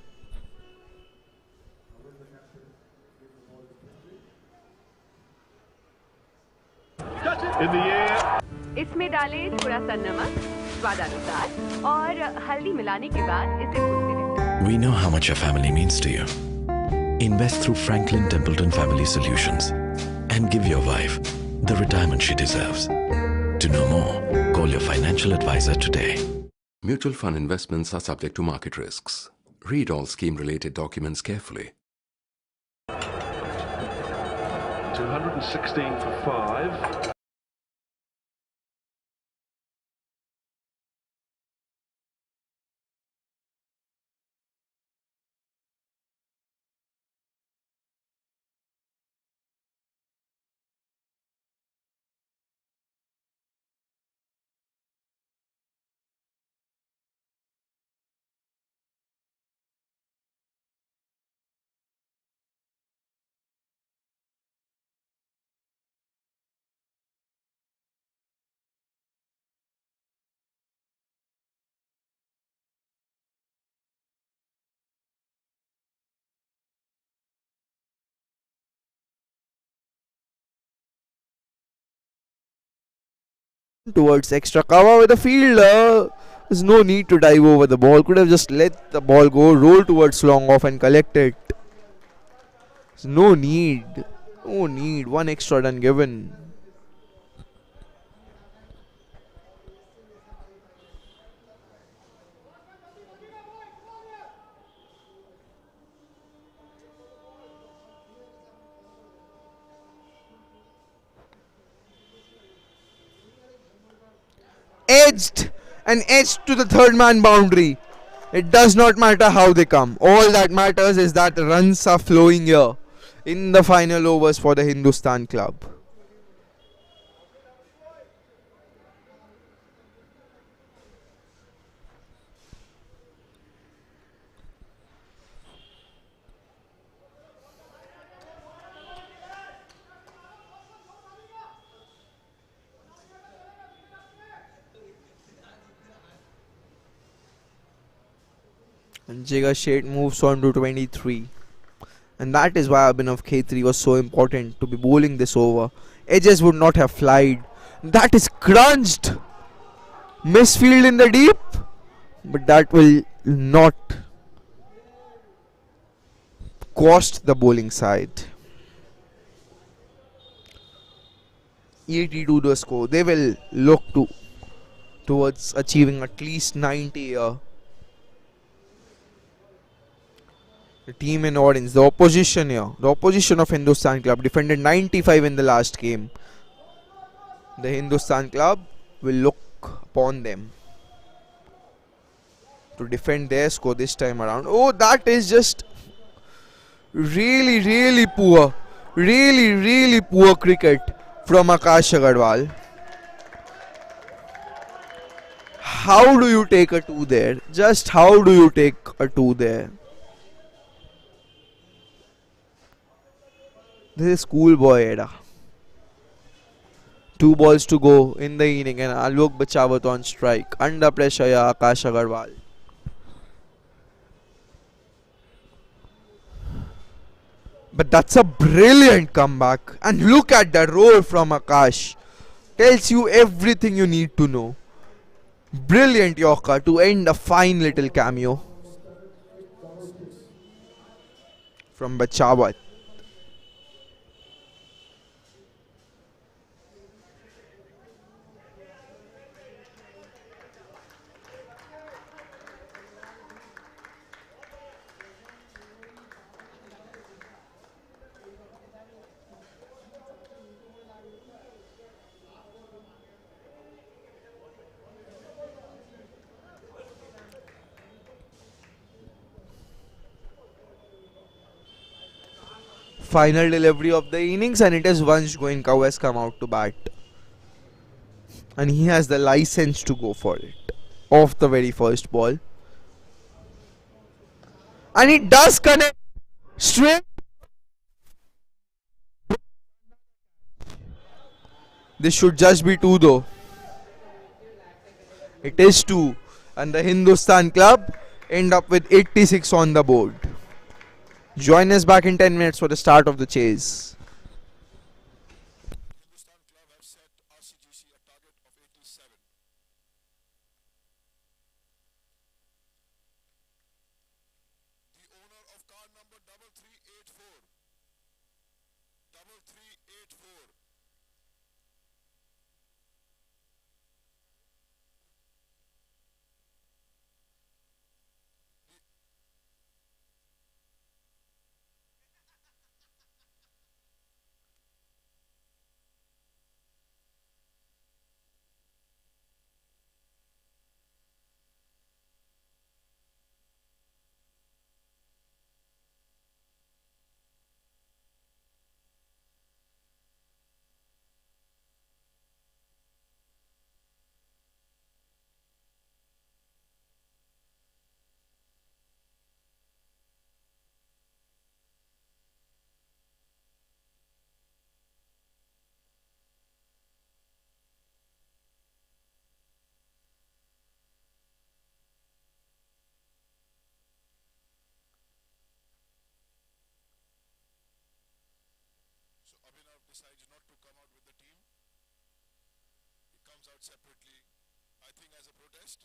In the air. इसमें डालें थोड़ा सा नमक स्वादानुसार और हल्दी मिलाने के बाद इसे भूनते रहें। We know how much your family means to you. Invest through Franklin Templeton Family Solutions and give your wife the retirement she deserves. To know more, call your financial advisor today. Mutual fund investments are subject to market risks. Read all scheme-related documents carefully. 216 for 5. Towards extra cover with the fielder. There's no need to dive over the ball. Could have just let the ball go, roll towards long off and collect it. There's no need. No need. One extra run given. Edged and edged to the third man boundary. It does not matter how they come. All that matters is that runs are flowing here in the final overs for the Hindustan club. And Jigar Sheth moves on to 23. And that is why Abhinav Khetri was so important to be bowling this over. Edges would not have flied. That is crunched. Misfield in the deep. But that will not cost the bowling side. 82 the score. They will look towards achieving at least 90 here. The team in orange, the opposition here, the opposition of Hindustan club defended 95 in the last game. The Hindustan club will look upon them to defend their score this time around. Oh, that is just really poor. Really poor cricket from Akash Agarwal. How do you take a 2 there? Just how do you take a 2 there? This is schoolboy era. 2 balls to go in the inning and Alok Bachawat on strike. Under pressure, yeah, Akash Agarwal. But that's a brilliant comeback. And look at the roll from Akash. Tells you everything you need to know. Brilliant Yorker to end a fine little cameo. from Bachawat. Final delivery of the innings, and it is Vansh Goenka who has come out to bat. And he has the license to go for it. Off the very first ball. And it does connect straight. This should just be 2 though. It is 2. And the Hindustan club end up with 86 on the board. Join us back in 10 minutes for the start of the chase. Hindustan club have set RCGC a target of 87. The owner of car number 3384. 3384. Decides not to come out with the team. He comes out separately, I think as a protest.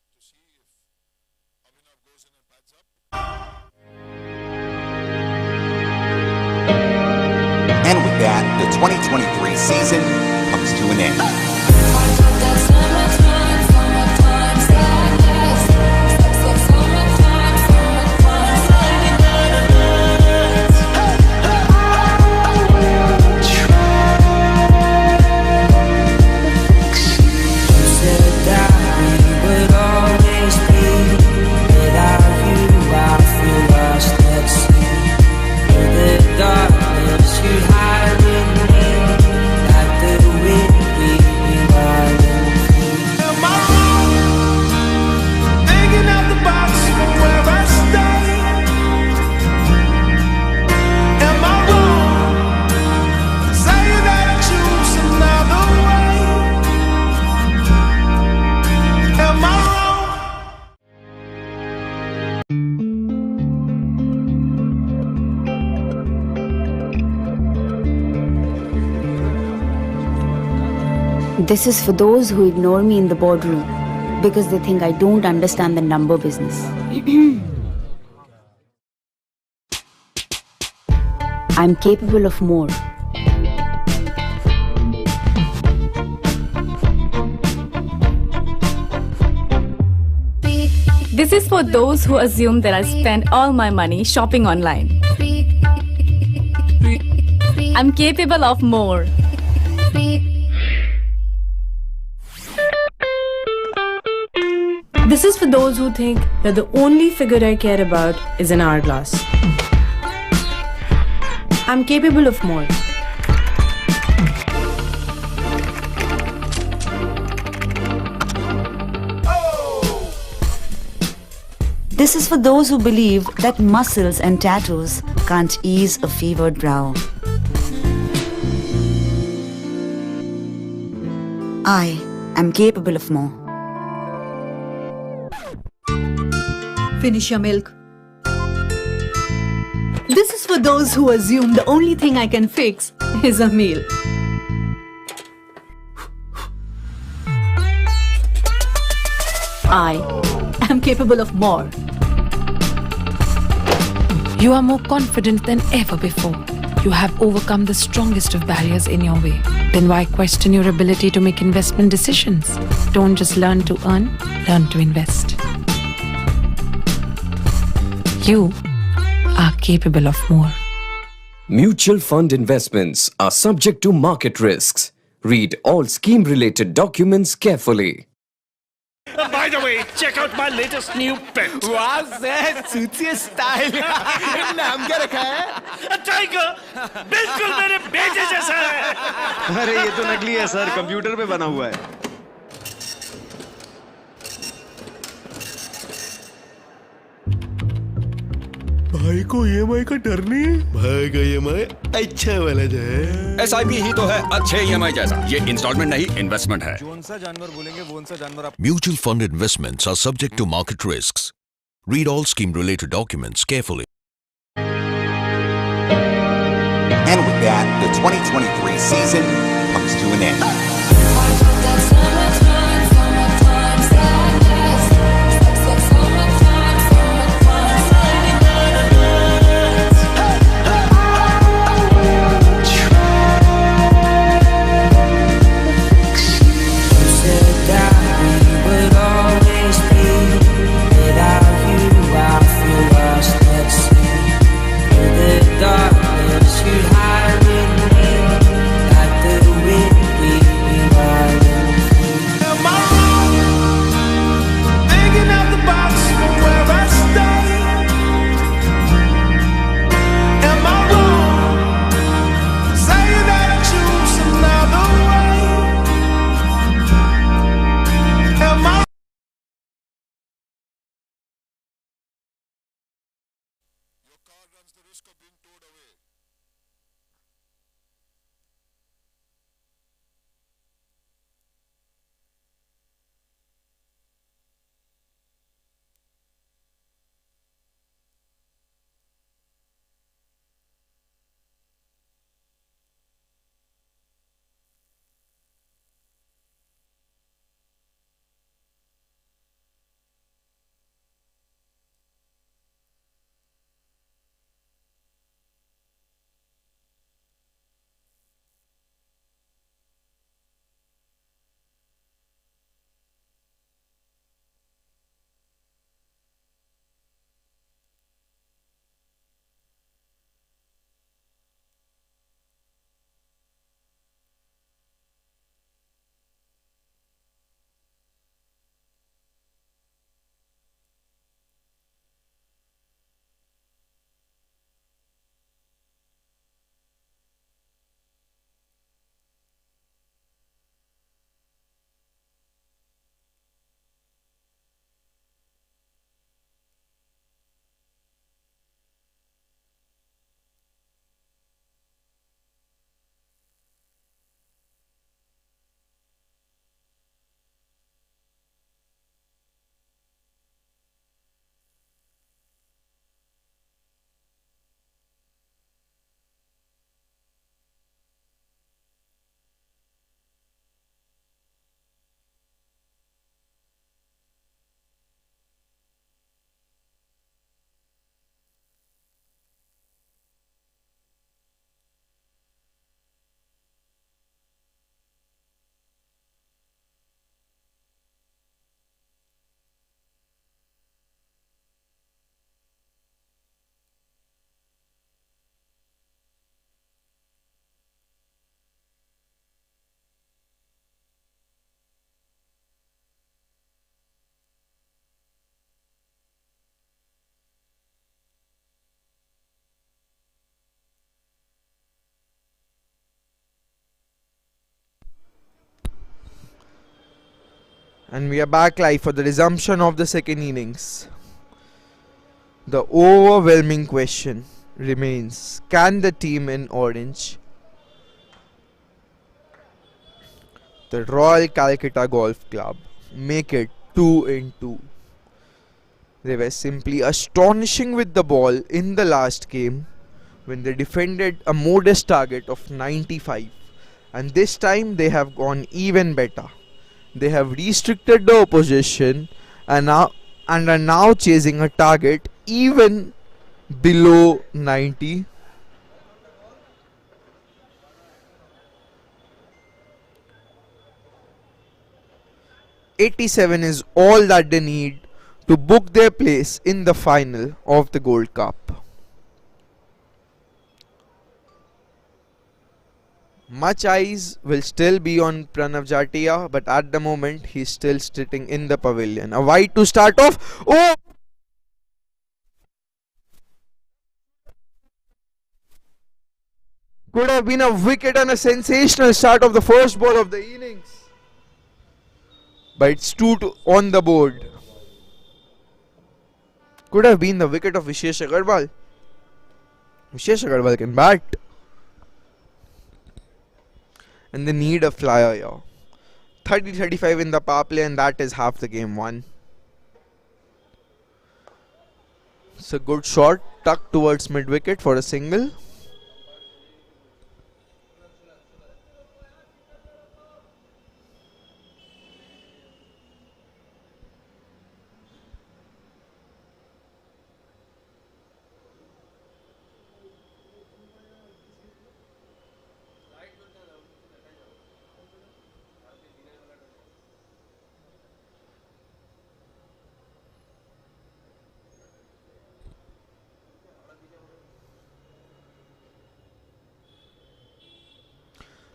To see if Abhinav goes in and pads up. And with that, the 2023 season comes to an end. This is for those who ignore me in the boardroom because they think I don't understand the number business. I'm capable of more. This is for those who assume that I spend all my money shopping online. I'm capable of more. This is for those who think that the only figure I care about is an hourglass. I'm capable of more. This is for those who believe that muscles and tattoos can't ease a fevered brow. I am capable of more. Finish your milk. This is for those who assume the only thing I can fix is a meal. I am capable of more. You are more confident than ever before. You have overcome the strongest of barriers in your way. Then why question your ability to make investment decisions? Don't just learn to earn, learn to invest. You are capable of more. Mutual fund investments are subject to market risks. Read all scheme-related documents carefully. By the way, check out my latest new pet. Wow, sir, suits your style. नाम क्या रखा है? Tiger, बिल्कुल मेरे बेटे जैसा है। अरे ये तो नकली है सर, कंप्यूटर पे बना हुआ है। भाई को EMI का डर नहीं है? भाई का EMI अच्छा वाला जो है। SIP ही तो है अच्छे EMI जैसा। ये इंस्टॉलमेंट नहीं, इन्वेस्टमेंट है। जोन सा जानवर बोलेंगे, वो सा जानवर आप। Mutual fund investments are subject to market risks. Read all scheme-related documents carefully. And with that, the 2023 season comes to an end. And we are back live for the resumption of the second innings. The overwhelming question remains, can the team in orange, the Royal Calcutta Golf Club, make it 2-2? They were simply astonishing with the ball in the last game when they defended a modest target of 95, and this time they have gone even better. They have restricted the opposition and are now chasing a target even below 90. '87 is all that they need to book their place in the final of the Gold Cup. Much eyes will still be on Pranav Jatia, but at the moment he's still sitting in the pavilion. A wide to start off. Oh! Could have been a wicket and a sensational start of the first ball of the innings. But it's 2 on the board. Could have been the wicket of Vishesh Agarwal. Vishesh Agarwal can bat. And they need a flyer here. 30-35 in the power play, and that is half the game won. It's a good shot tucked towards mid wicket for a single.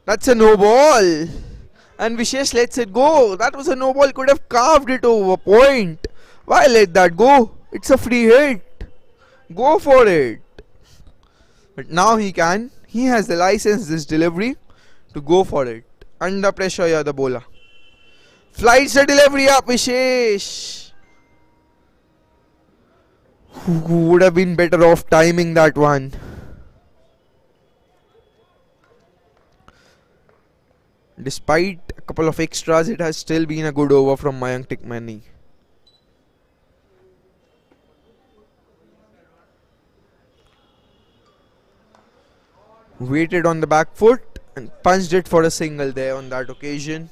That's a no ball. And Vishesh lets it go. That was a no ball. Could have carved it over point. Why let that go? It's a free hit. Go for it. But now he can. He has the license, this delivery, to go for it. Under pressure here, the bowler. Flights the delivery up, Vishesh. Who would have been better off timing that one? Despite a couple of extras, it has still been a good over from Mayank Tikmani. Waited on the back foot and punched it for a single there on that occasion.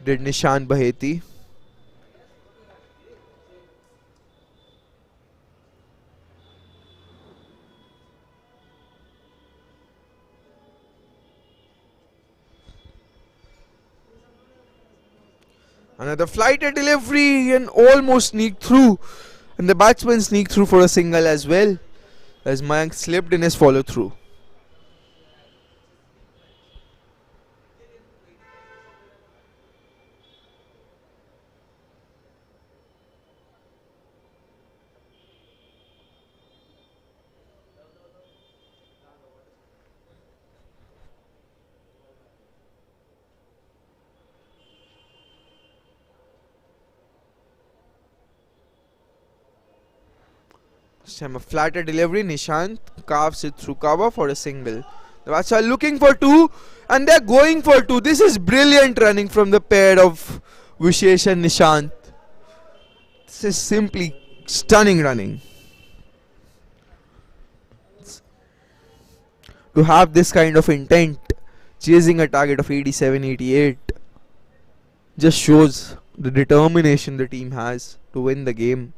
Did Nishan Baheti. Another flighted delivery and almost sneaked through. And the batsman sneaked through for a single as well, as Mayank slipped in his follow through. This time a flatter delivery. Nishant carves it through cover for a single. The bats are looking for two and they're going for two. This is brilliant running from the pair of Vishesh and Nishant. This is simply stunning running. To have this kind of intent, chasing a target of 87-88, just shows the determination the team has to win the game.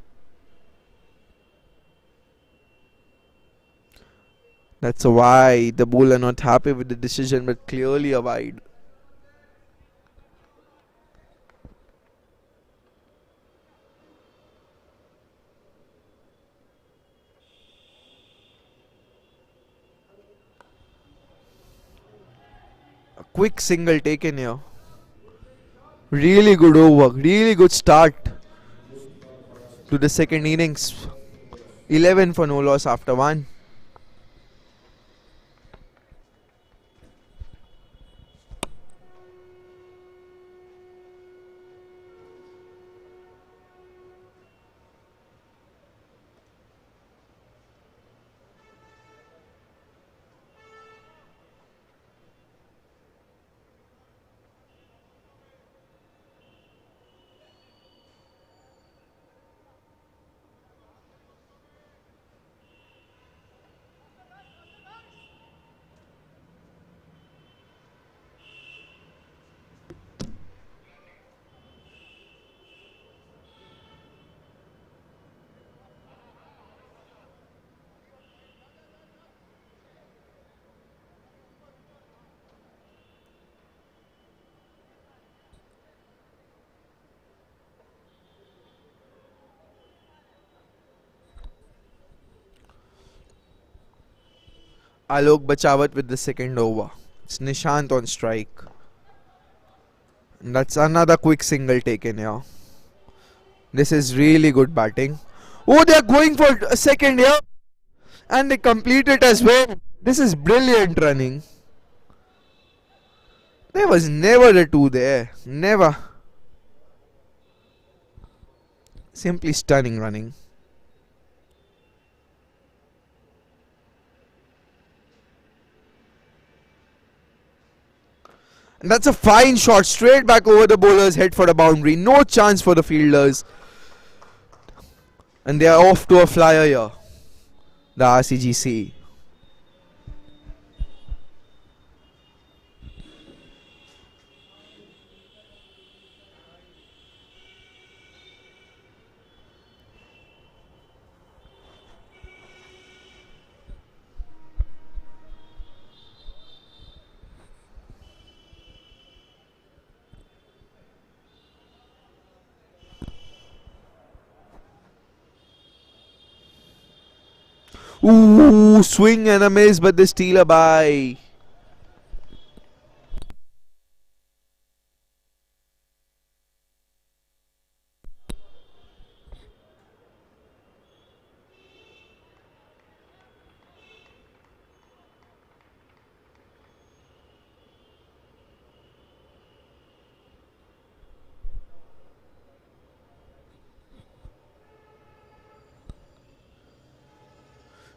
That's why the bowler not happy with the decision, but clearly a wide. A quick single taken here. Really good over, really good start to the second innings. 11 for no loss after 1. Alok Bachawat with the second over. It's Nishant on strike. And that's another quick single taken here. This is really good batting. Oh, they're going for a second here. And they complete it as well. This is brilliant running. There was never a 2 there. Never. Simply stunning running. And that's a fine shot straight back over the bowler's head for the boundary. No chance for the fielders. And they are off to a flyer here. The RCGC. Ooh, swing and a miss, but they steal a bye.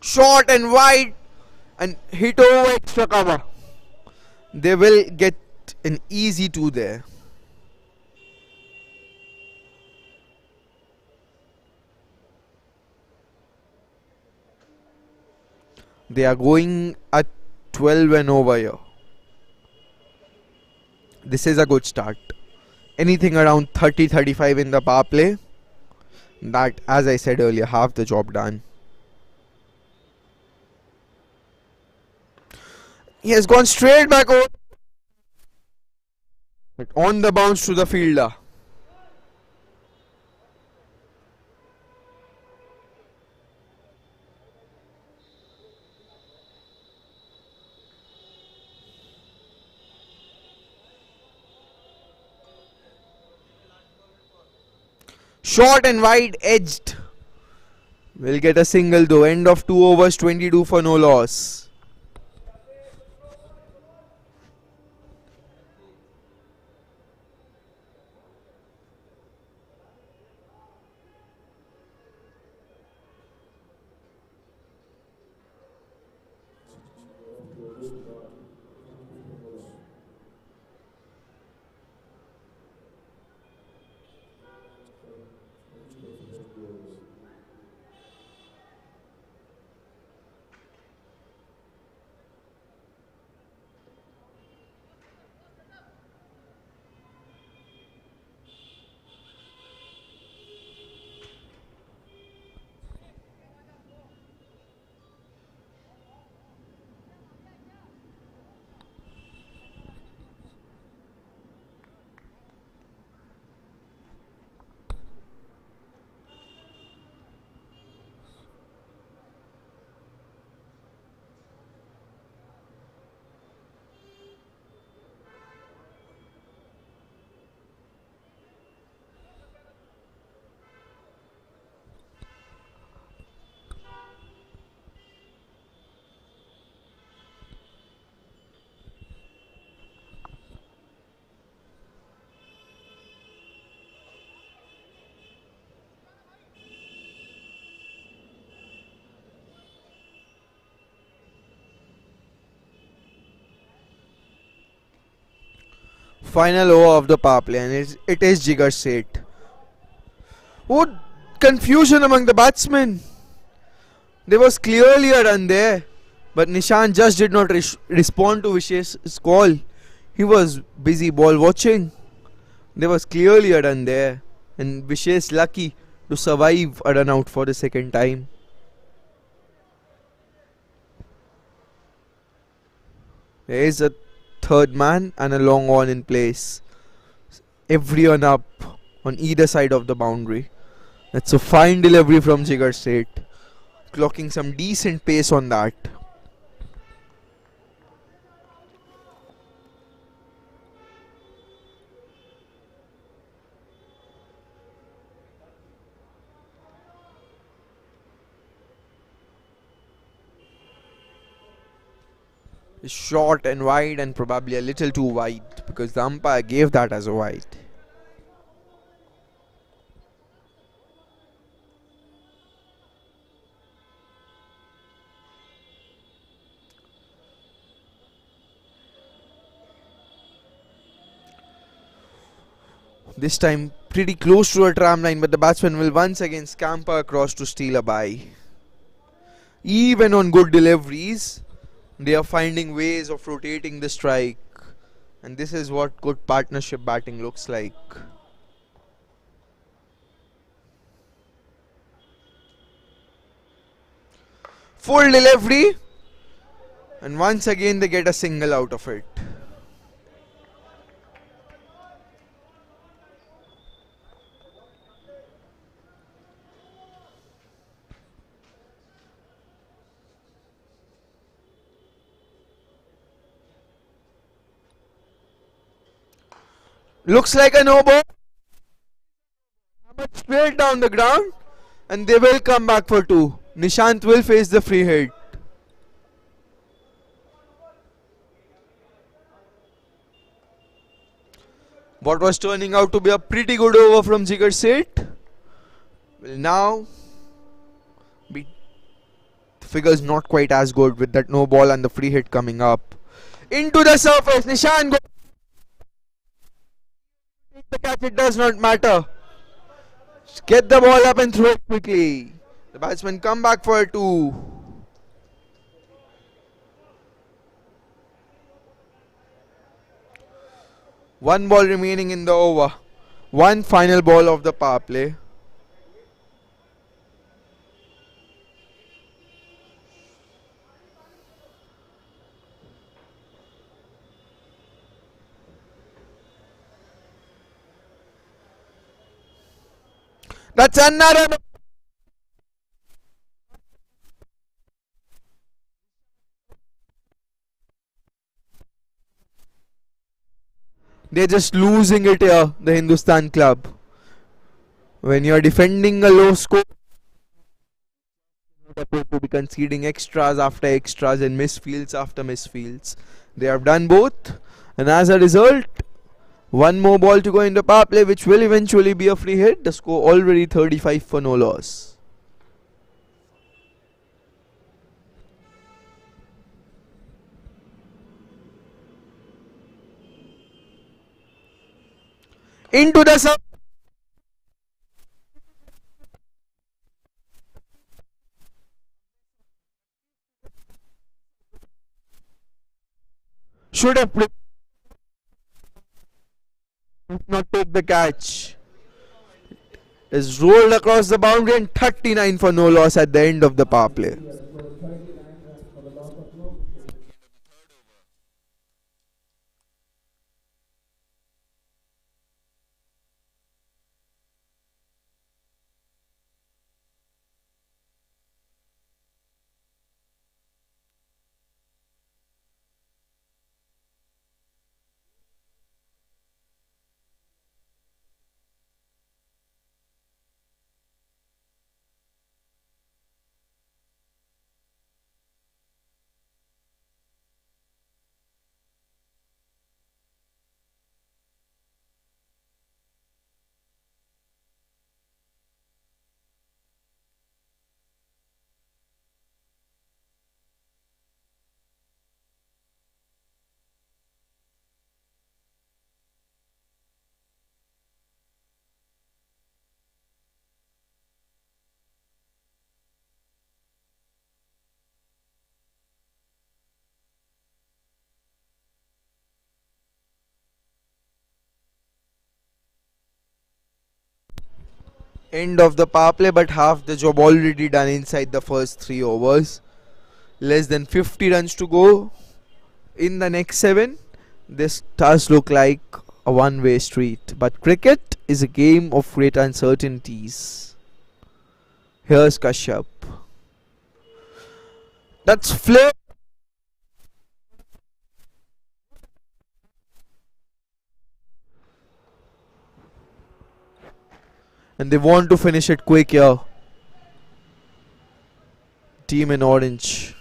Short and wide and hit over extra cover. They will get an easy 2 there. They are going at 12 and over here. This is a good start. Anything around 30-35 in the power play. That, as I said earlier, half the job done. He has gone straight back over. But on the bounce to the fielder. Short and wide edged. Will get a single though. End of 2 overs, 22 for no loss. Final over of the power play, and it is Jigar Seth. Oh, confusion among the batsmen. There was clearly a run there, but Nishant just did not respond to Vishesh's call. He was busy ball watching. There was clearly a run there, and Vishesh lucky to survive a run out for the second time. There is a third man and a long on in place. Everyone up on either side of the boundary. That's a fine delivery from Jigar Seth, clocking some decent pace on that. is short and wide, and probably a little too wide because the umpire gave that as a wide. This time pretty close to a tram line, but the batsman will once again scamper across to steal a bye. Even on good deliveries, they are finding ways of rotating the strike, and this is what good partnership batting looks like. Full delivery, and once again they get a single out of it. Looks like a no ball. Straight down the ground, and they will come back for two. Nishant will face the free hit. What was turning out to be a pretty good over from Jigar Seth will now be, the figures not quite as good with that no ball and the free hit coming up. Into the surface, Nishant goes. The catch, it does not matter. Just get the ball up and throw it quickly. The batsman come back for a two. One ball remaining in the over. One final ball of the power play. That's another. They're just losing it here, the Hindustan club. When you're defending a low score, you're to be conceding extras after extras and misfields after misfields. They have done both, and as a result, one more ball to go in the power play, which will eventually be a free hit. The score already 35 for no loss. Into the sub. Should have played. Not take the catch. Is rolled across the boundary, and 39 for no loss at the end of the power play. End of the power play, but half the job already done inside the first 3 overs. Less than 50 runs to go in the next 7. This does look like a one-way street, but cricket is a game of great uncertainties. Here's Kashyap. That's flip. And they want to finish it quick here. Team in orange.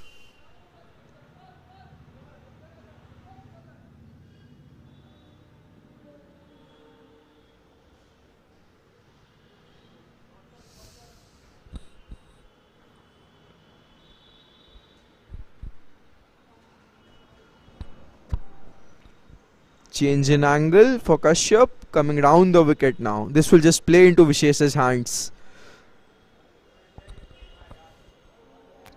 Change in angle for Kashyap, coming round the wicket now. This will just play into Vishesh's hands.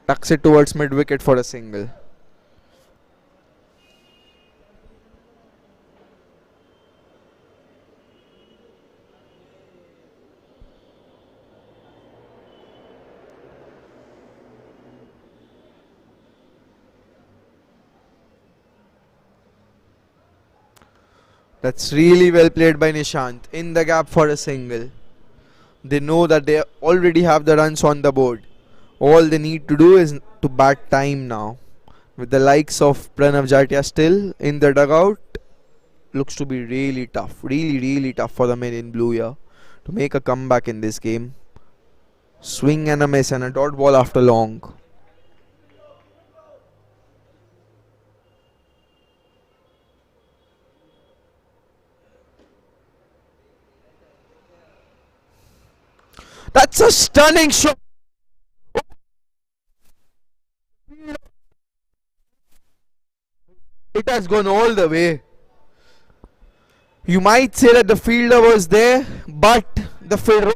Tucks it towards mid wicket for a single. That's really well played by Nishant. In the gap for a single. They know that they already have the runs on the board. All they need to do is to bat time now. With the likes of Pranav Jatia still in the dugout, looks to be really tough. Really tough for the men in blue here to make a comeback in this game. Swing and a miss and a dot ball after long. That's a stunning shot. It has gone all the way. You might say that the fielder was there, but the fielder.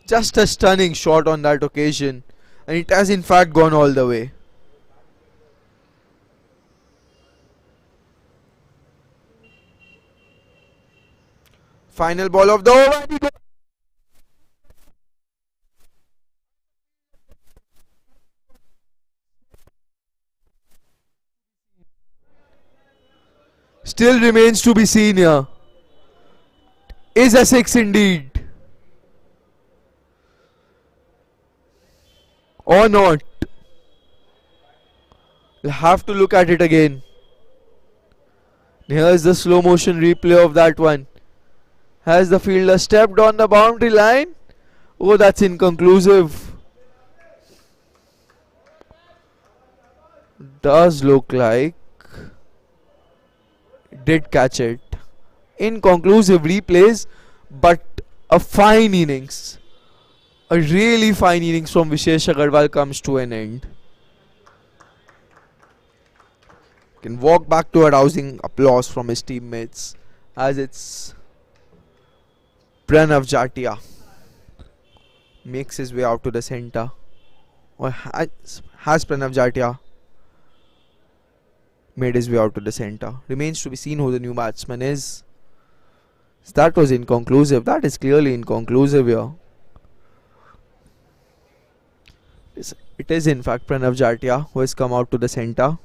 Just a stunning shot on that occasion, and it has in fact gone all the way. Final ball of the over. Still remains to be seen here. Is a six indeed, or not? We'll have to look at it again. Here's the slow motion replay of that one. Has the fielder stepped on the boundary line? Oh, that's inconclusive. Does look like did catch it. Inconclusive replays, but a fine innings. A really fine innings from Vishesh Agarwal comes to an end. Can walk back to a rousing applause from his teammates as it's Pranav Jatia makes his way out to the centre. Or has Pranav Jatia made his way out to the centre? Remains to be seen who the new batsman is. That was inconclusive. That is clearly inconclusive here. It is in fact Pranav Jatia who has come out to the centre.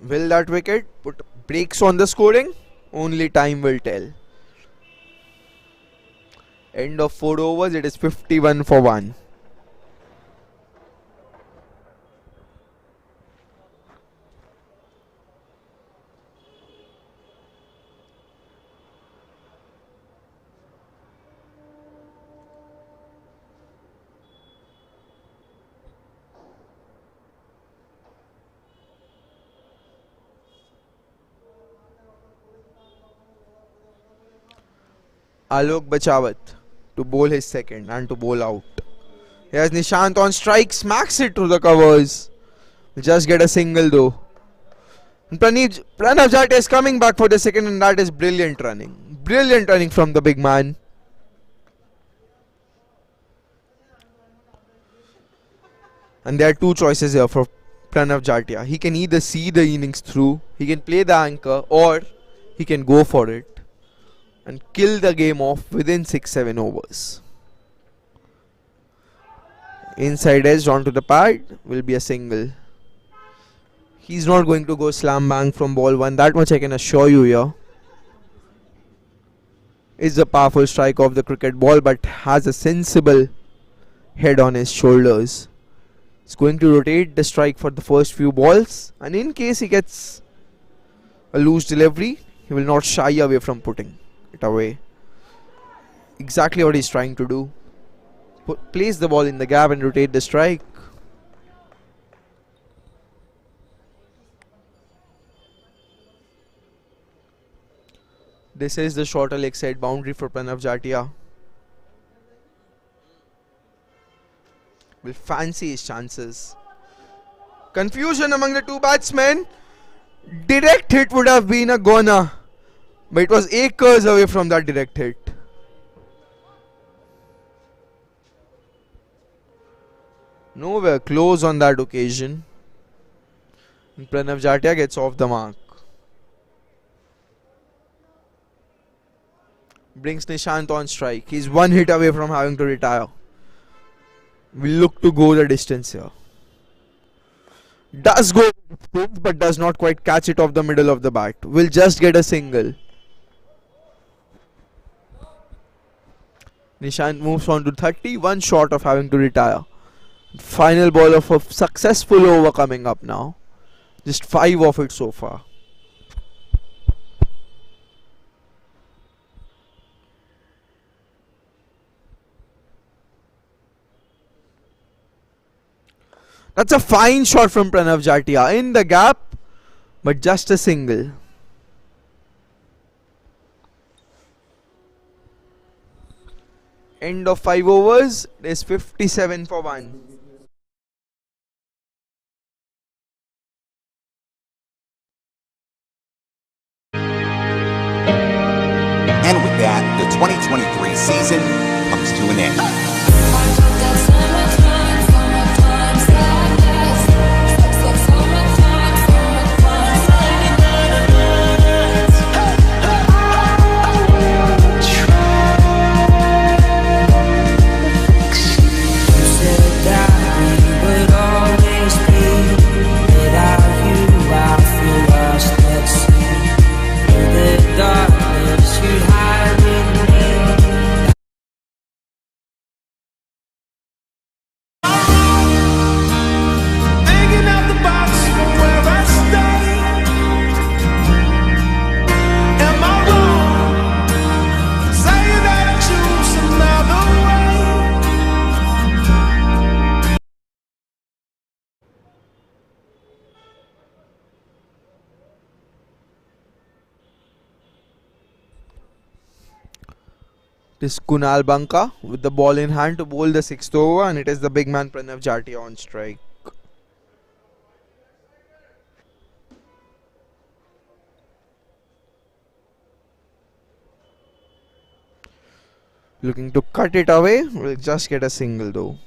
Will that wicket put brakes on the scoring? Only time will tell. End of 4 overs, it is 51 for 1. Alok Bachawat to bowl his second and to bowl out. Here's Nishant on strike, smacks it through the covers. Just get a single though. And Pranav Jatia is coming back for the second, and that is brilliant running. Brilliant running from the big man. And there are two choices here for Pranav Jatia. He can either see the innings through, he can play the anchor, or he can go for it and kill the game off within 6-7 overs. Inside edge onto the pad will be a single. He's not going to go slam bang from ball one. That much I can assure you here. It's a powerful strike of the cricket ball, but has a sensible head on his shoulders. He's going to rotate the strike for the first few balls, and in case he gets a loose delivery. He will not shy away from putting it away. Exactly what he's trying to do. Place the ball in the gap and rotate the strike. This is the shorter leg side boundary for Pranav Jatia. Will fancy his chances. Confusion among the two batsmen. Direct hit would have been a goner, but it was acres away from that direct hit. Nowhere close on that occasion. And Pranav Jatia gets off the mark. Brings Nishant on strike. He's one hit away from having to retire. Will look to go the distance here. Does go but does not quite catch it off the middle of the bat. Will just get a single. Nishant moves on to 30, one short of having to retire. Final ball of a successful over coming up now. Just 5 of it so far. That's a fine shot from Pranav Jatia in the gap, but just a single. End of 5 overs. It is 57 for 1. And with that, the 2023 season comes to an end. It is Kunal Banka with the ball in hand to bowl the 6th over, and it is the big man Pranav Jatia on strike. Looking to cut it away, will just get a single though.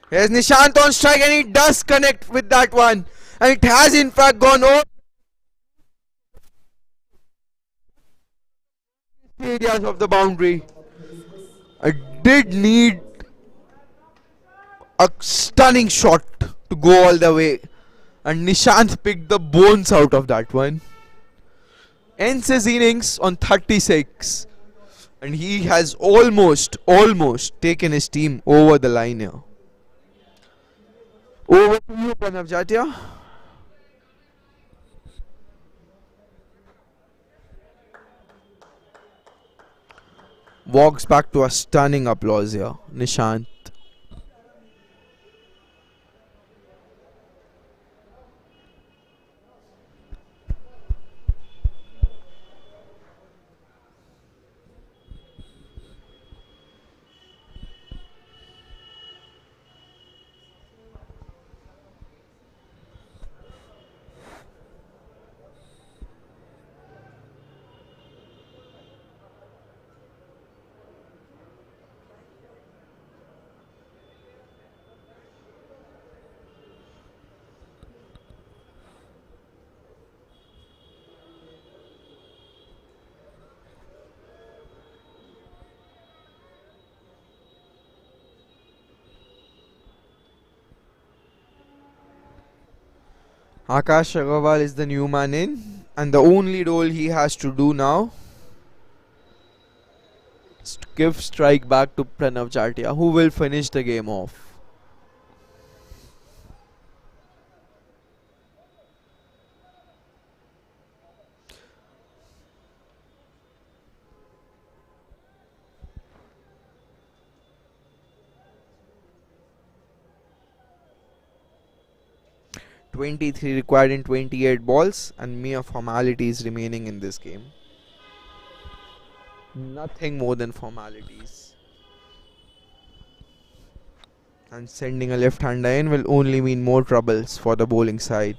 Here's Nishant on strike, and he does connect with that one. And it has in fact gone over areas of the boundary. I did need a stunning shot to go all the way. And Nishant picked the bones out of that one. Ends his innings on 36. And he has almost taken his team over the line here. Over to you, Pranav Jatia. Walks back to a stunning applause here, Nishant. Akash Agarwal is the new man in, and the only role he has to do now is to give strike back to Pranav Jatia, who will finish the game off. "23 required in 28 balls, and mere formalities remaining in this game. Nothing more than formalities. And sending a left-hander in will only mean more troubles for the bowling side.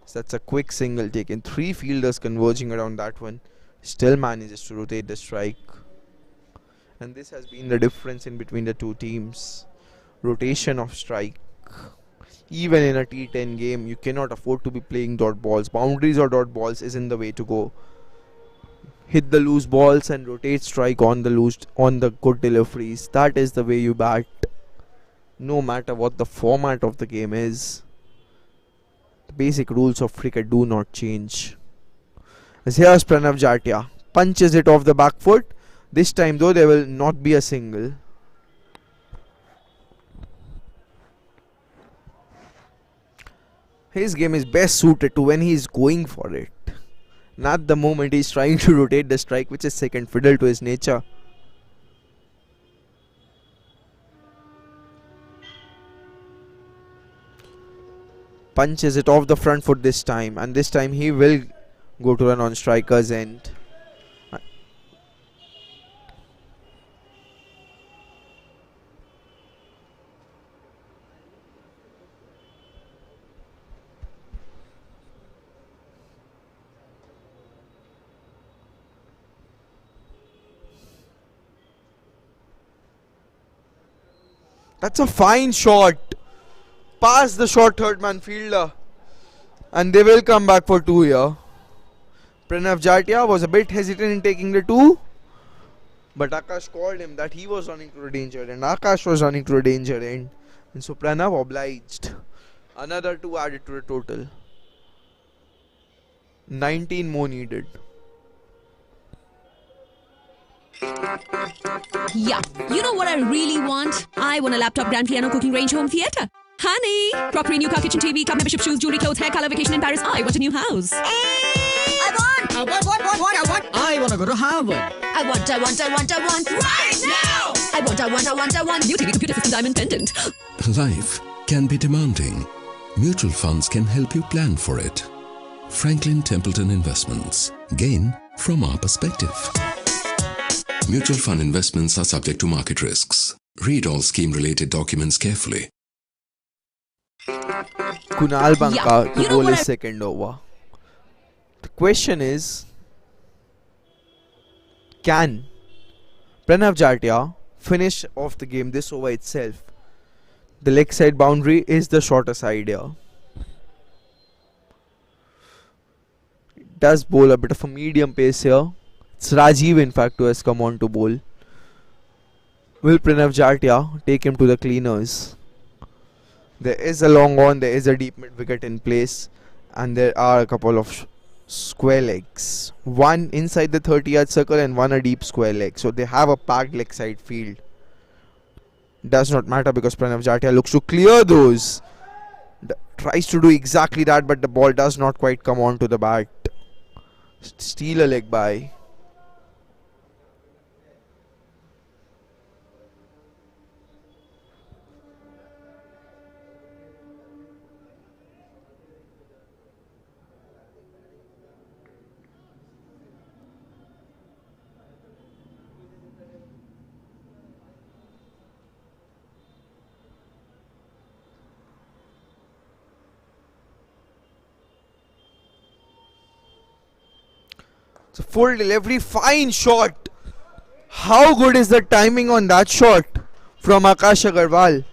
So that's a quick single taken. 3 fielders converging around that one. Still manages to rotate the strike. And this has been the difference in between the two teams. Rotation of strike. Even in a T10 game, you cannot afford to be playing dot balls. Boundaries or dot balls isn't the way to go. Hit the loose balls and rotate strike on the good deliveries. That is the way you bat. No matter what the format of the game is, the basic rules of cricket do not change. As here's Pranav Jatia. Punches it off the back foot. This time though, there will not be a single. His game is best suited to when he is going for it, not the moment he is trying to rotate the strike, which is second fiddle to his nature. Punches it off the front foot this time, and this time he will go to run on striker's end. That's a fine shot. Past the short third man fielder. And they will come back for 2 here. Pranav Jatia was a bit hesitant in taking the 2. But Akash called him that he was running to the danger end. Akash was running to the danger end. And so Pranav obliged. Another 2 added to the total. 19 more needed. Yeah, you know what I really want? I want a laptop, grand piano, cooking range, home theatre. Honey! Crockery, new car, kitchen, TV, cup membership, shoes, jewelry, clothes, hair, color, vacation in Paris. I want a new house. I want. I want to go to Harvard. I want. Right now! I want. New TV, computer system, diamond pendant. Life can be demanding. Mutual funds can help you plan for it. Franklin Templeton Investments. Gain from our perspective. Mutual fund investments are subject to market risks. Read all scheme-related documents carefully. Kunal Banka to bowl his second over. The question is, can Pranav Jatia finish off the game this over itself? The leg side boundary is the shorter side here. It does bowl a bit of a medium pace here. It's Rajiv in fact who has come on to bowl. Will Pranav Jatia take him to the cleaners? There is a long on, there is a deep mid wicket in place, and there are a couple of square legs. One inside the 30-yard circle and one a deep square leg. So they have a packed leg side field. Does not matter because Pranav Jatia looks to clear those. Tries to do exactly that, but the ball does not quite come on to the bat. Steal a leg by. It's a full delivery, fine shot. How good is the timing on that shot from Akash Agarwal?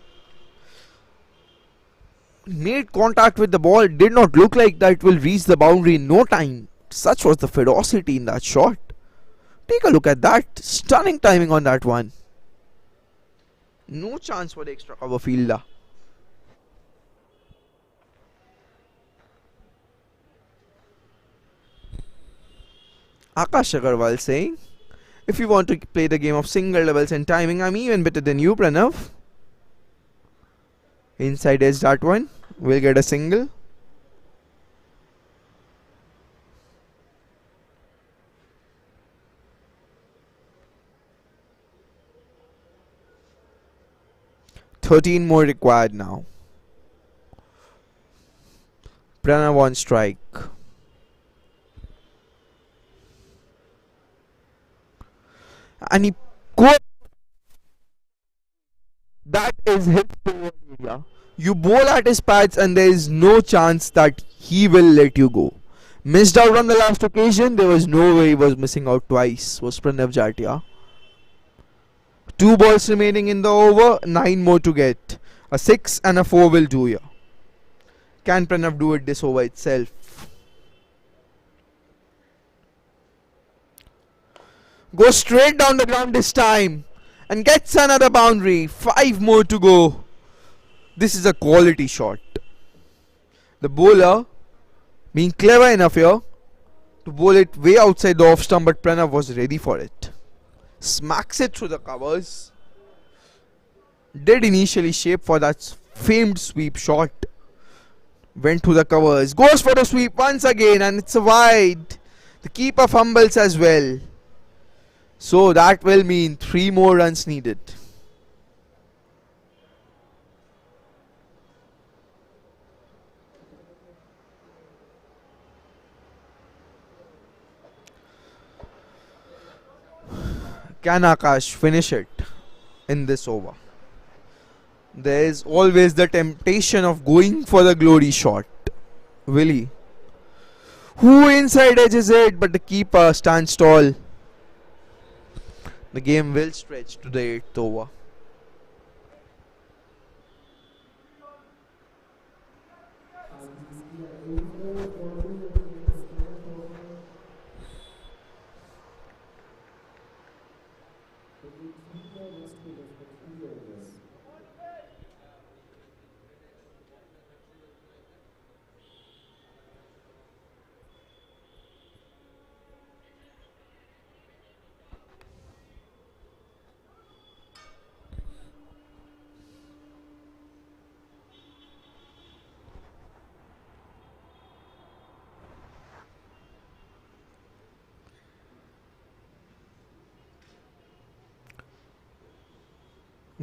Made contact with the ball, did not look like that it will reach the boundary in no time. Such was the ferocity in that shot. Take a look at that. Stunning timing on that one. No chance for the extra cover fielder. Akash Agarwal saying, if you want to play the game of single levels and timing, I'm even better than you, Pranav. Inside edge that one. We'll get a single. $13 more required now. Pranav on strike. And he that is his forward area. You bowl at his pads and there is no chance that he will let you go. Missed out on the last occasion. There was no way he was missing out twice. Was Pranav Jatia. 2 balls remaining in the over. 9 more to get. A 6 and a 4 will do here. Can Pranav do it this over itself? Goes straight down the ground this time and gets another boundary. 5 more to go. This is a quality shot. The bowler being clever enough here to bowl it way outside the off stump, but Pranav was ready for it. Smacks it through the covers. Did initially shape for that famed sweep shot. Went through the covers. Goes for the sweep once again and it's a wide. The keeper fumbles as well. So that will mean 3 more runs needed. Can Akash finish it in this over? There is always the temptation of going for the glory shot. Will he? Who inside edges it, but the keeper stands tall. The game will stretch to the 8th over.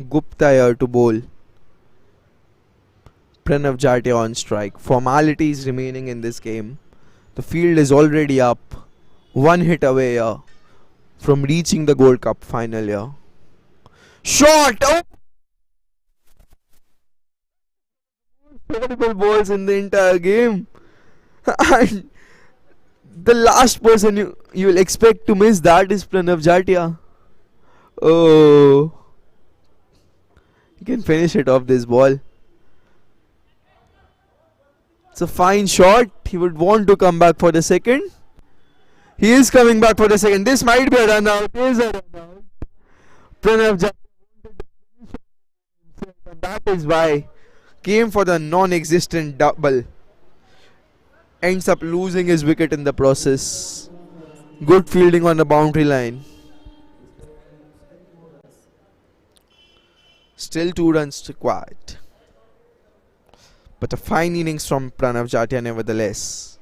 Gupta here to bowl. Pranav Jatia on strike. Formalities remaining in this game. The field is already up. 1 hit away here from reaching the Gold Cup final here. Shot! Oh! Terrible balls in the entire game. And the last person you will expect to miss that is Pranav Jatia. Oh. He can finish it off this ball. It's a fine shot. He would want to come back for the second. He is coming back for the second. This might be a run out. It is a run out. Pranav Jatia. That is why came for the non-existent double. Ends up losing his wicket in the process. Good fielding on the boundary line. Still 2 runs required. But a fine innings from Pranav Jatia nevertheless.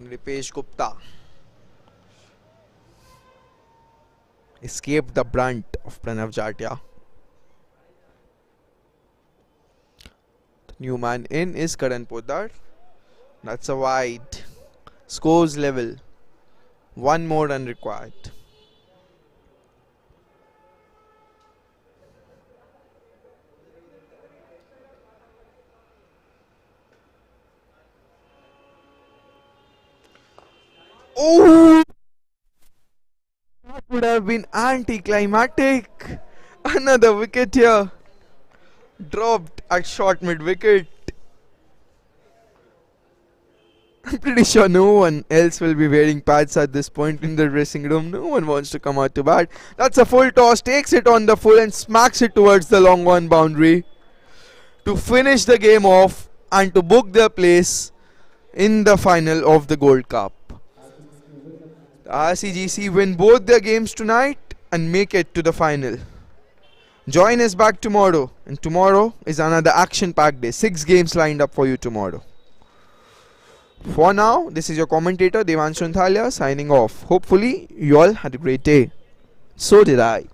Nipesh Gupta escaped the brunt of Pranav Jatia. The new man in is Karan Poddar. That's a wide. Scores level. 1 more run required. Oh! That would have been anticlimactic. Another wicket here. Dropped at short mid-wicket. I'm pretty sure no one else will be wearing pads at this point in the dressing room. No one wants to come out to bat. That's a full toss. Takes it on the full and smacks it towards the long one boundary to finish the game off and to book their place in the final of the Gold Cup. The RCGC win both their games tonight and make it to the final. Join us back tomorrow, and tomorrow is another action-packed day. 6 games lined up for you tomorrow. For now, this is your commentator Devanshu Thalia signing off. Hopefully, you all had a great day. So did I.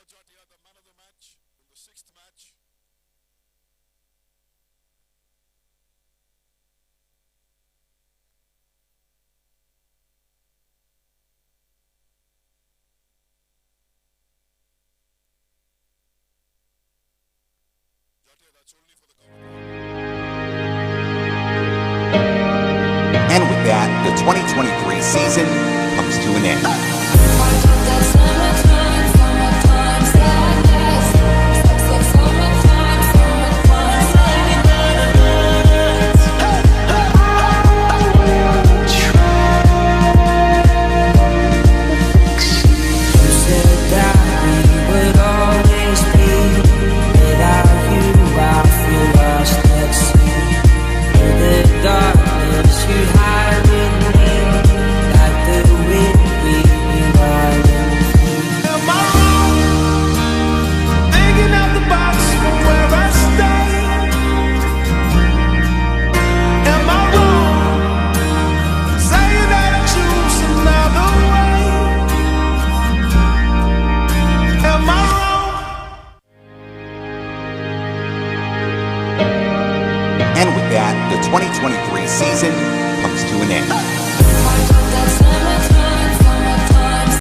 Jatia, the man of the match in the 6th match. Jatia, that's only for the And with that, the 2023 season comes to an end. And with that, the 2023 season comes to an end.